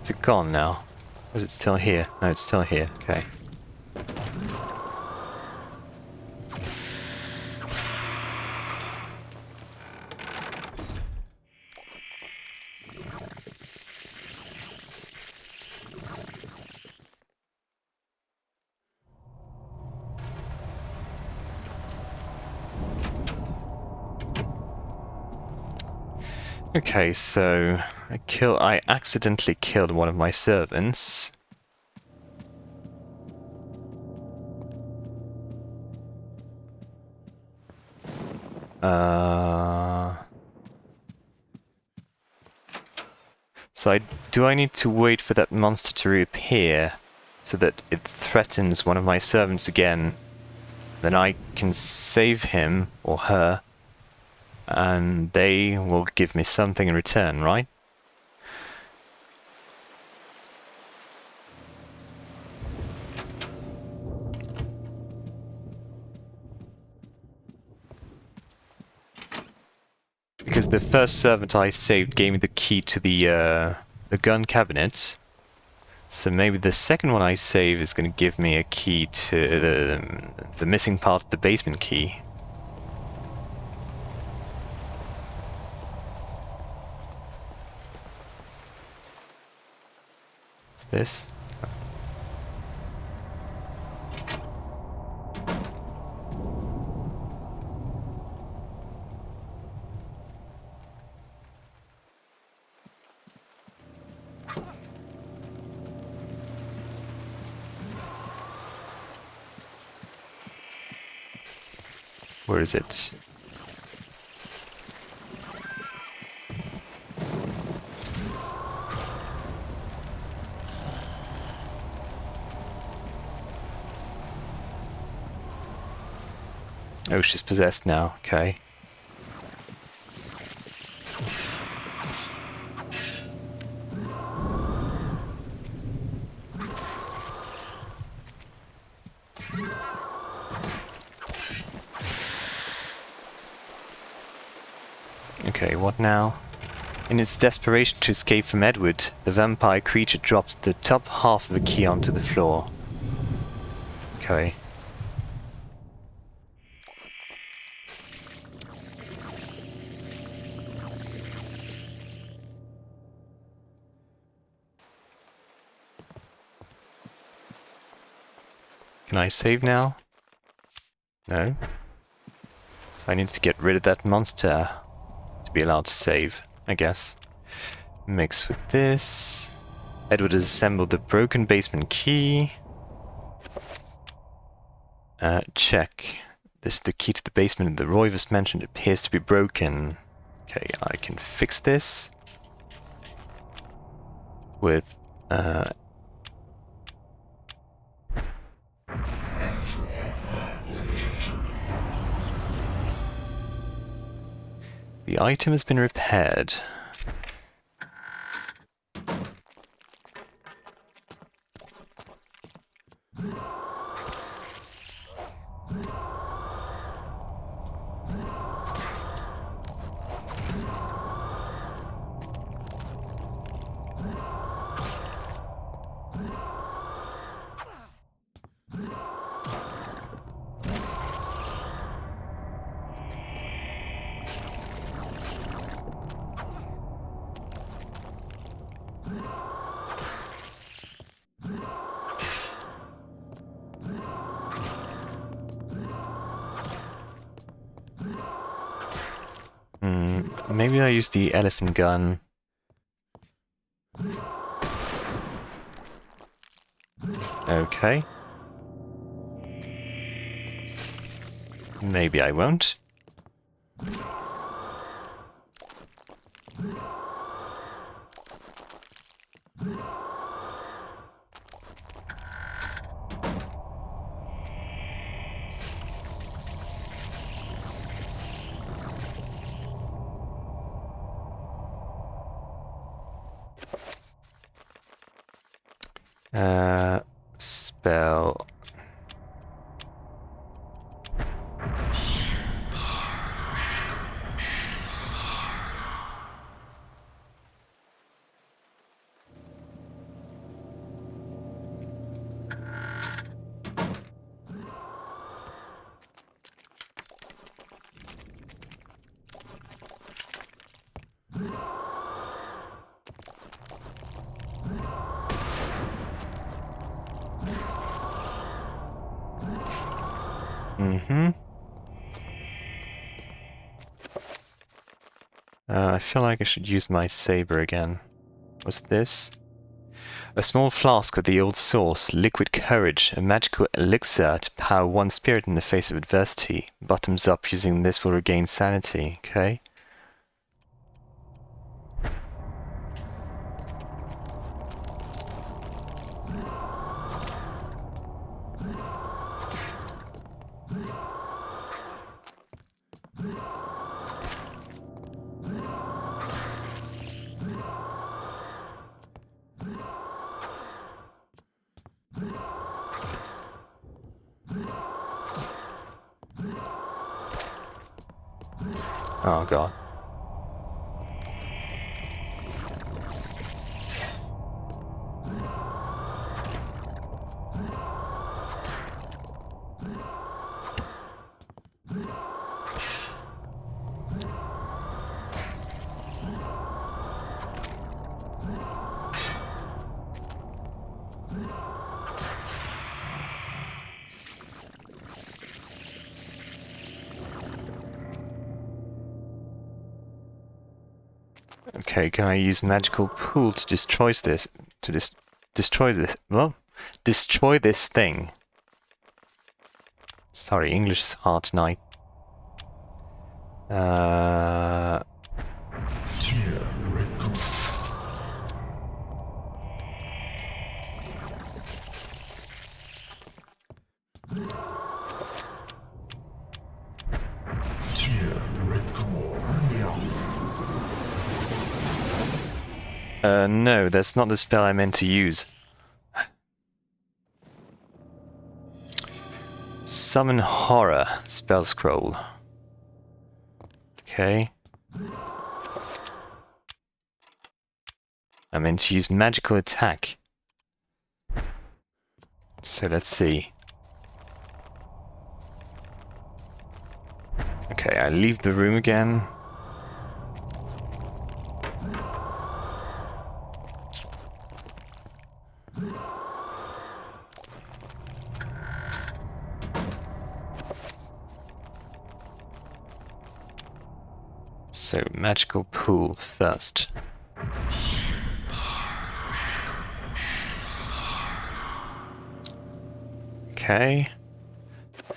Is it gone now? Or is it still here? No, it's still here. Okay. Okay, so I accidentally killed one of my servants. So do I need to wait for that monster to reappear so that it threatens one of my servants again? Then I can save him or her, and they will give me something in return, right? Because the first servant I saved gave me the key to the gun cabinet. So maybe the second one I save is going to give me a key to the missing part of the basement key. What's this? Where is it? Oh, she's possessed now. Okay. Okay, what now? In its desperation to escape from Edward, the vampire creature drops the top half of a key onto the floor. Okay. Can I save now? No. So I need to get rid of that monster to be allowed to save, I guess. Mix with this. Edward has assembled the broken basement key. Check. This is the key to the basement of the Roivas Mansion. It appears to be broken. Okay, I can fix this with the item has been repaired. Maybe I use the elephant gun. Okay. Maybe I won't. Spell. I feel like I should use my saber again. What's this? A small flask of the old source, liquid courage, a magical elixir to power one spirit in the face of adversity. Bottoms up, using this will regain sanity. Okay. Oh god. Okay, can I use magical pool to destroy this? Destroy this? Well, destroy this thing. Sorry, English is hard tonight. No, that's not the spell I meant to use. Summon Horror spell scroll. Okay. I meant to use magical attack. So let's see. Okay, I leave the room again. So, magical pool first. Okay.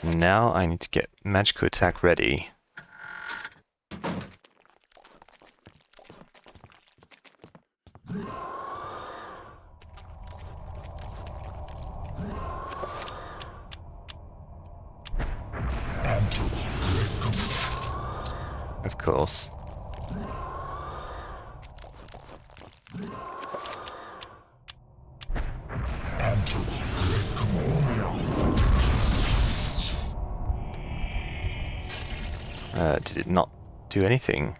Now I need to get magical attack ready. Of course. Did it not do anything?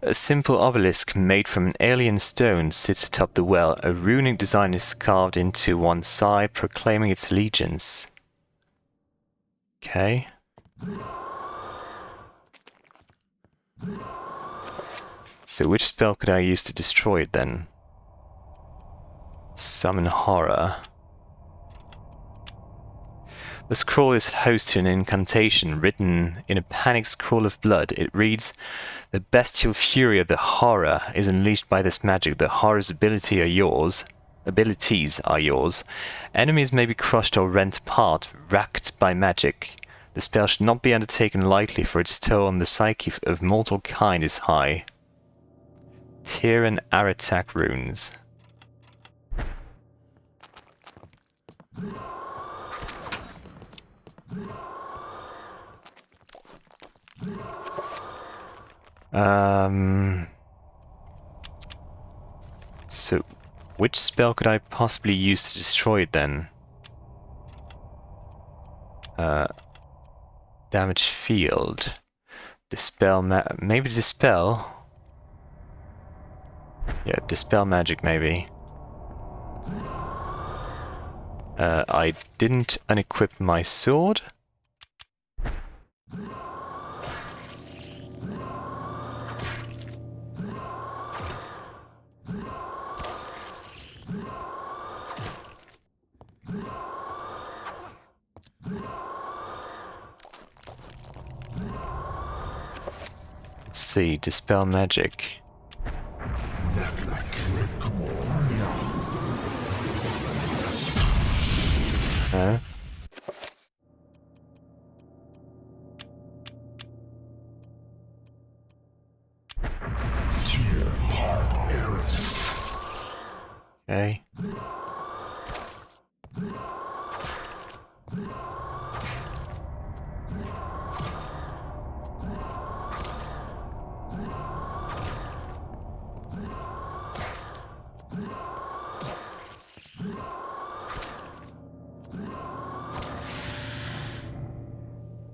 A simple obelisk made from an alien stone sits atop the well. A runic design is carved into one side, proclaiming its allegiance. Okay. So which spell could I use to destroy it then? Summon Horror. The scroll is host to an incantation written in a panic scroll of blood. It reads, "The bestial fury of the Horror is unleashed by this magic. The Horror's abilities are yours. Enemies may be crushed or rent apart, racked by magic. The spell should not be undertaken lightly, for its toll on the psyche of mortal kind is high." Tear and Aratak runes. So, which spell could I possibly use to destroy it then? Damage field. Dispel maybe dispel? Yeah, dispel magic maybe. I didn't unequip my sword. Let's see, dispel magic. No. Okay.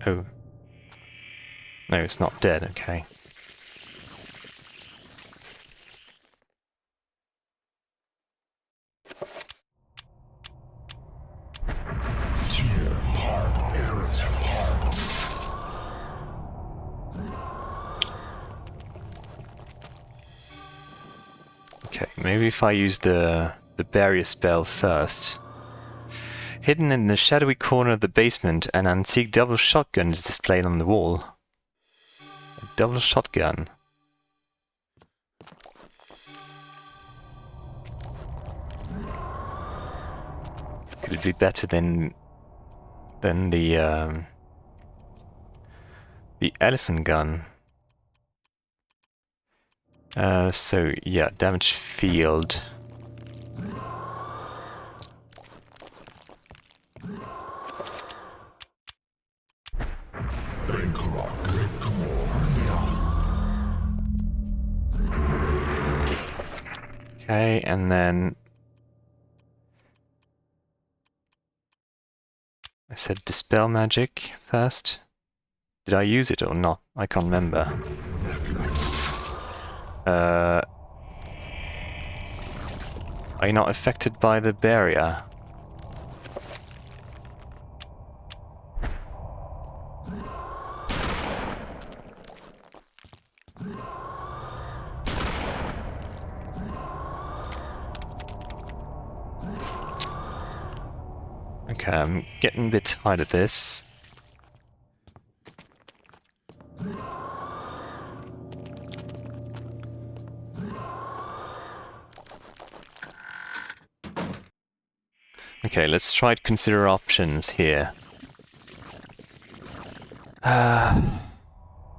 Oh. No, it's not dead, okay. Okay, maybe if I use the barrier spell first. Hidden in the shadowy corner of the basement, an antique double shotgun is displayed on the wall. A double shotgun. Could it be better than the elephant gun? So yeah, damage field. Okay, and then I said dispel magic first. Did I use it or not? I can't remember. Are you not affected by the barrier? Okay, I'm getting a bit tired of this. Okay, let's try to consider options here.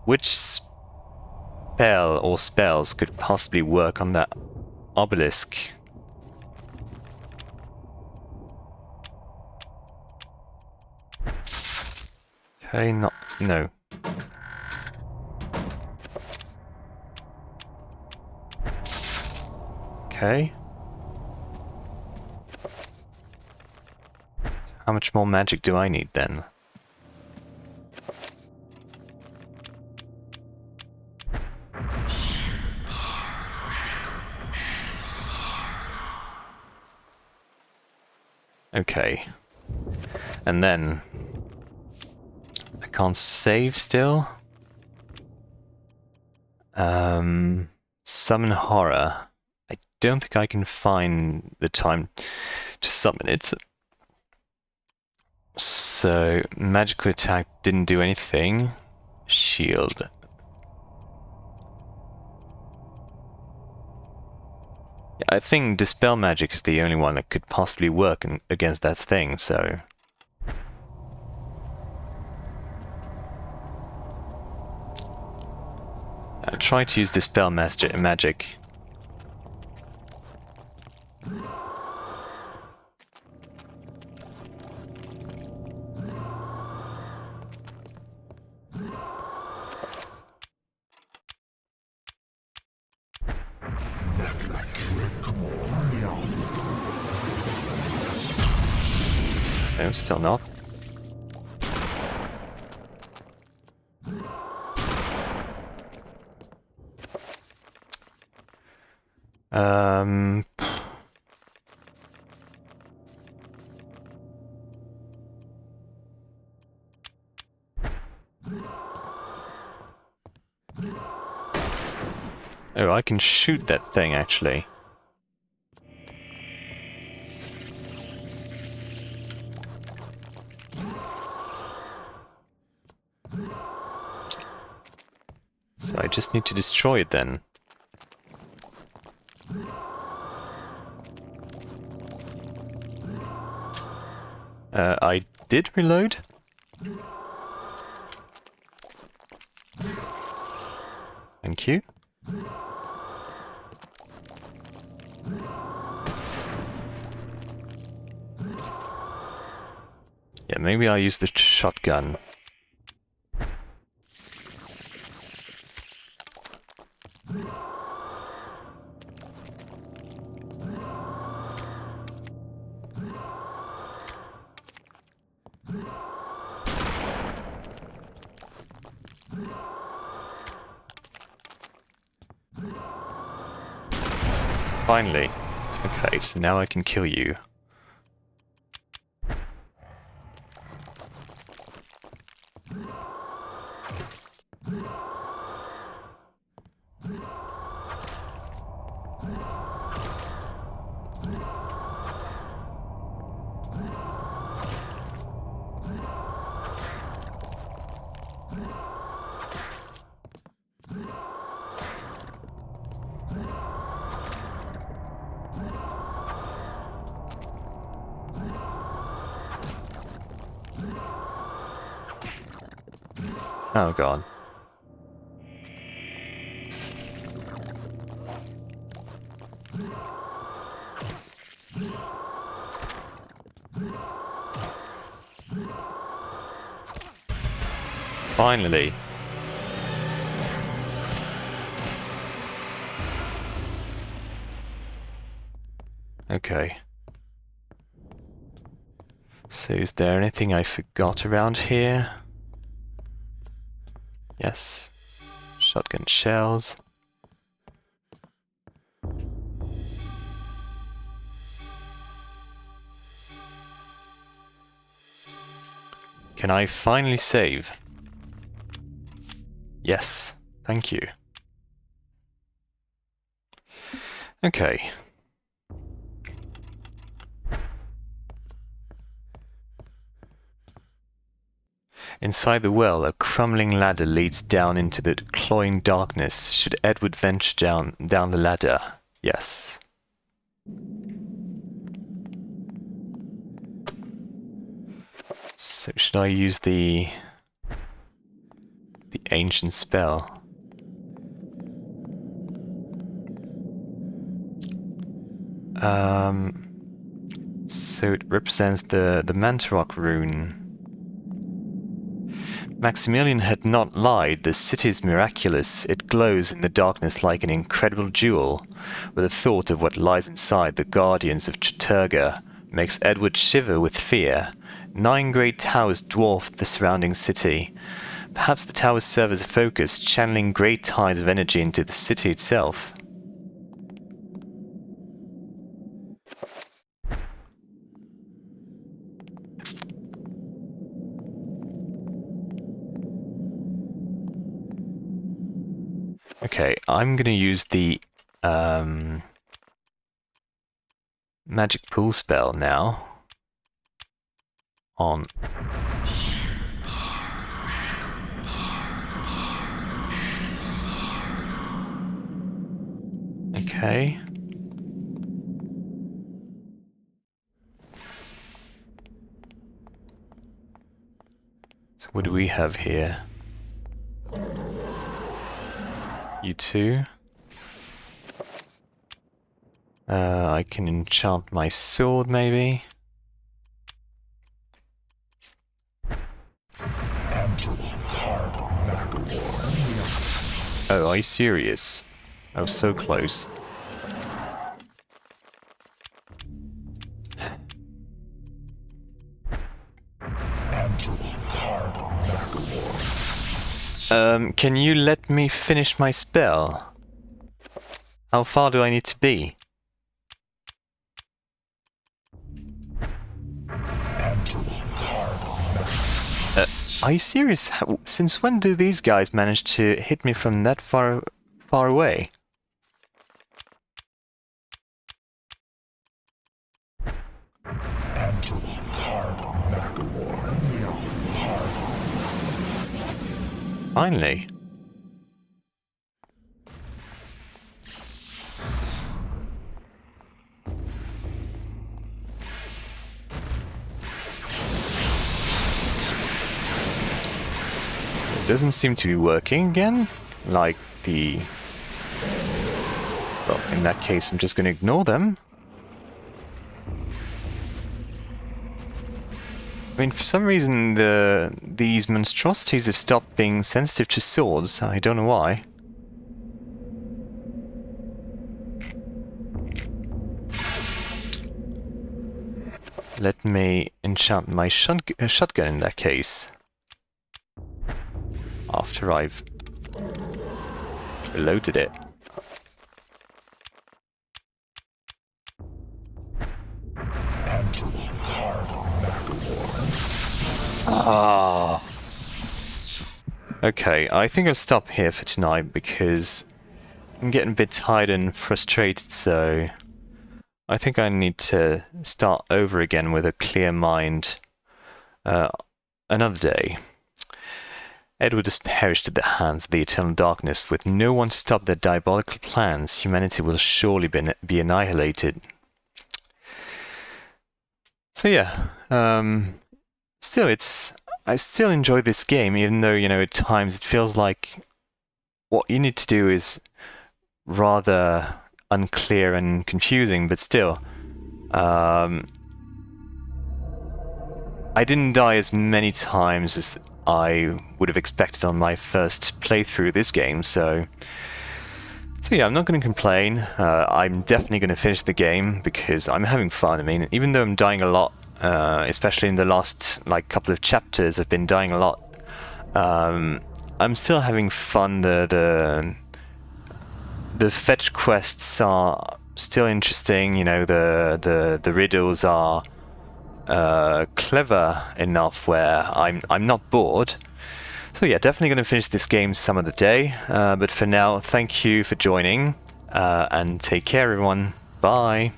Which spell or spells could possibly work on that obelisk? Okay, no. Okay. How much more magic do I need then? Okay. And then I can't save still. Summon horror. I don't think I can find the time to summon it. So magical attack didn't do anything. Shield. Yeah, I think dispel magic is the only one that could possibly work against that thing, so I'll try to use dispel magic. No, still not. Oh, I can shoot that thing actually. So I just need to destroy it then. I did reload. Thank you. Yeah, maybe I'll use the shotgun. Finally. Okay, so now I can kill you. Oh god. Finally. Okay. So is there anything I forgot around here? Yes. Shotgun shells. Can I finally save? Yes. Thank you. Okay. Inside the well, a crumbling ladder leads down into the cloying darkness. Should Edward venture down the ladder? Yes. So should I use the ancient spell? So it represents the Mantarok rune. Maximilian had not lied. The city is miraculous. It glows in the darkness like an incredible jewel. With the thought of what lies inside the guardians of Chattur'gha makes Edward shiver with fear. 9 great towers dwarf the surrounding city. Perhaps the towers serve as a focus, channeling great tides of energy into the city itself. Okay, I'm gonna use the magic pool spell now on okay. So what do we have here? You two. I can enchant my sword, maybe. Oh, are you serious? I was so close. Can you let me finish my spell? How far do I need to be? Are you serious? Since when do these guys manage to hit me from that far away? Finally. doesn't seem to be working again. Like the... Well, in that case, I'm just going to ignore them. I mean, for some reason, these monstrosities have stopped being sensitive to swords. I don't know why. Let me enchant my shotgun in that case. After I've loaded it. Ah. Okay, I think I'll stop here for tonight because I'm getting a bit tired and frustrated, so I think I need to start over again with a clear mind another day. Edward has perished at the hands of the eternal darkness. With no one to stop their diabolical plans, humanity will surely be annihilated. So yeah, still, I still enjoy this game, even though, you know, at times it feels like what you need to do is rather unclear and confusing, but still, I didn't die as many times as I would have expected on my first playthrough this game, so yeah, I'm not going to complain. I'm definitely going to finish the game because I'm having fun. I mean, even though I'm dying a lot, especially in the last couple of chapters, I've been dying a lot. I'm still having fun. The fetch quests are still interesting. You know, the riddles are clever enough where I'm not bored. So yeah, definitely going to finish this game some other day. But for now, thank you for joining, and take care, everyone. Bye.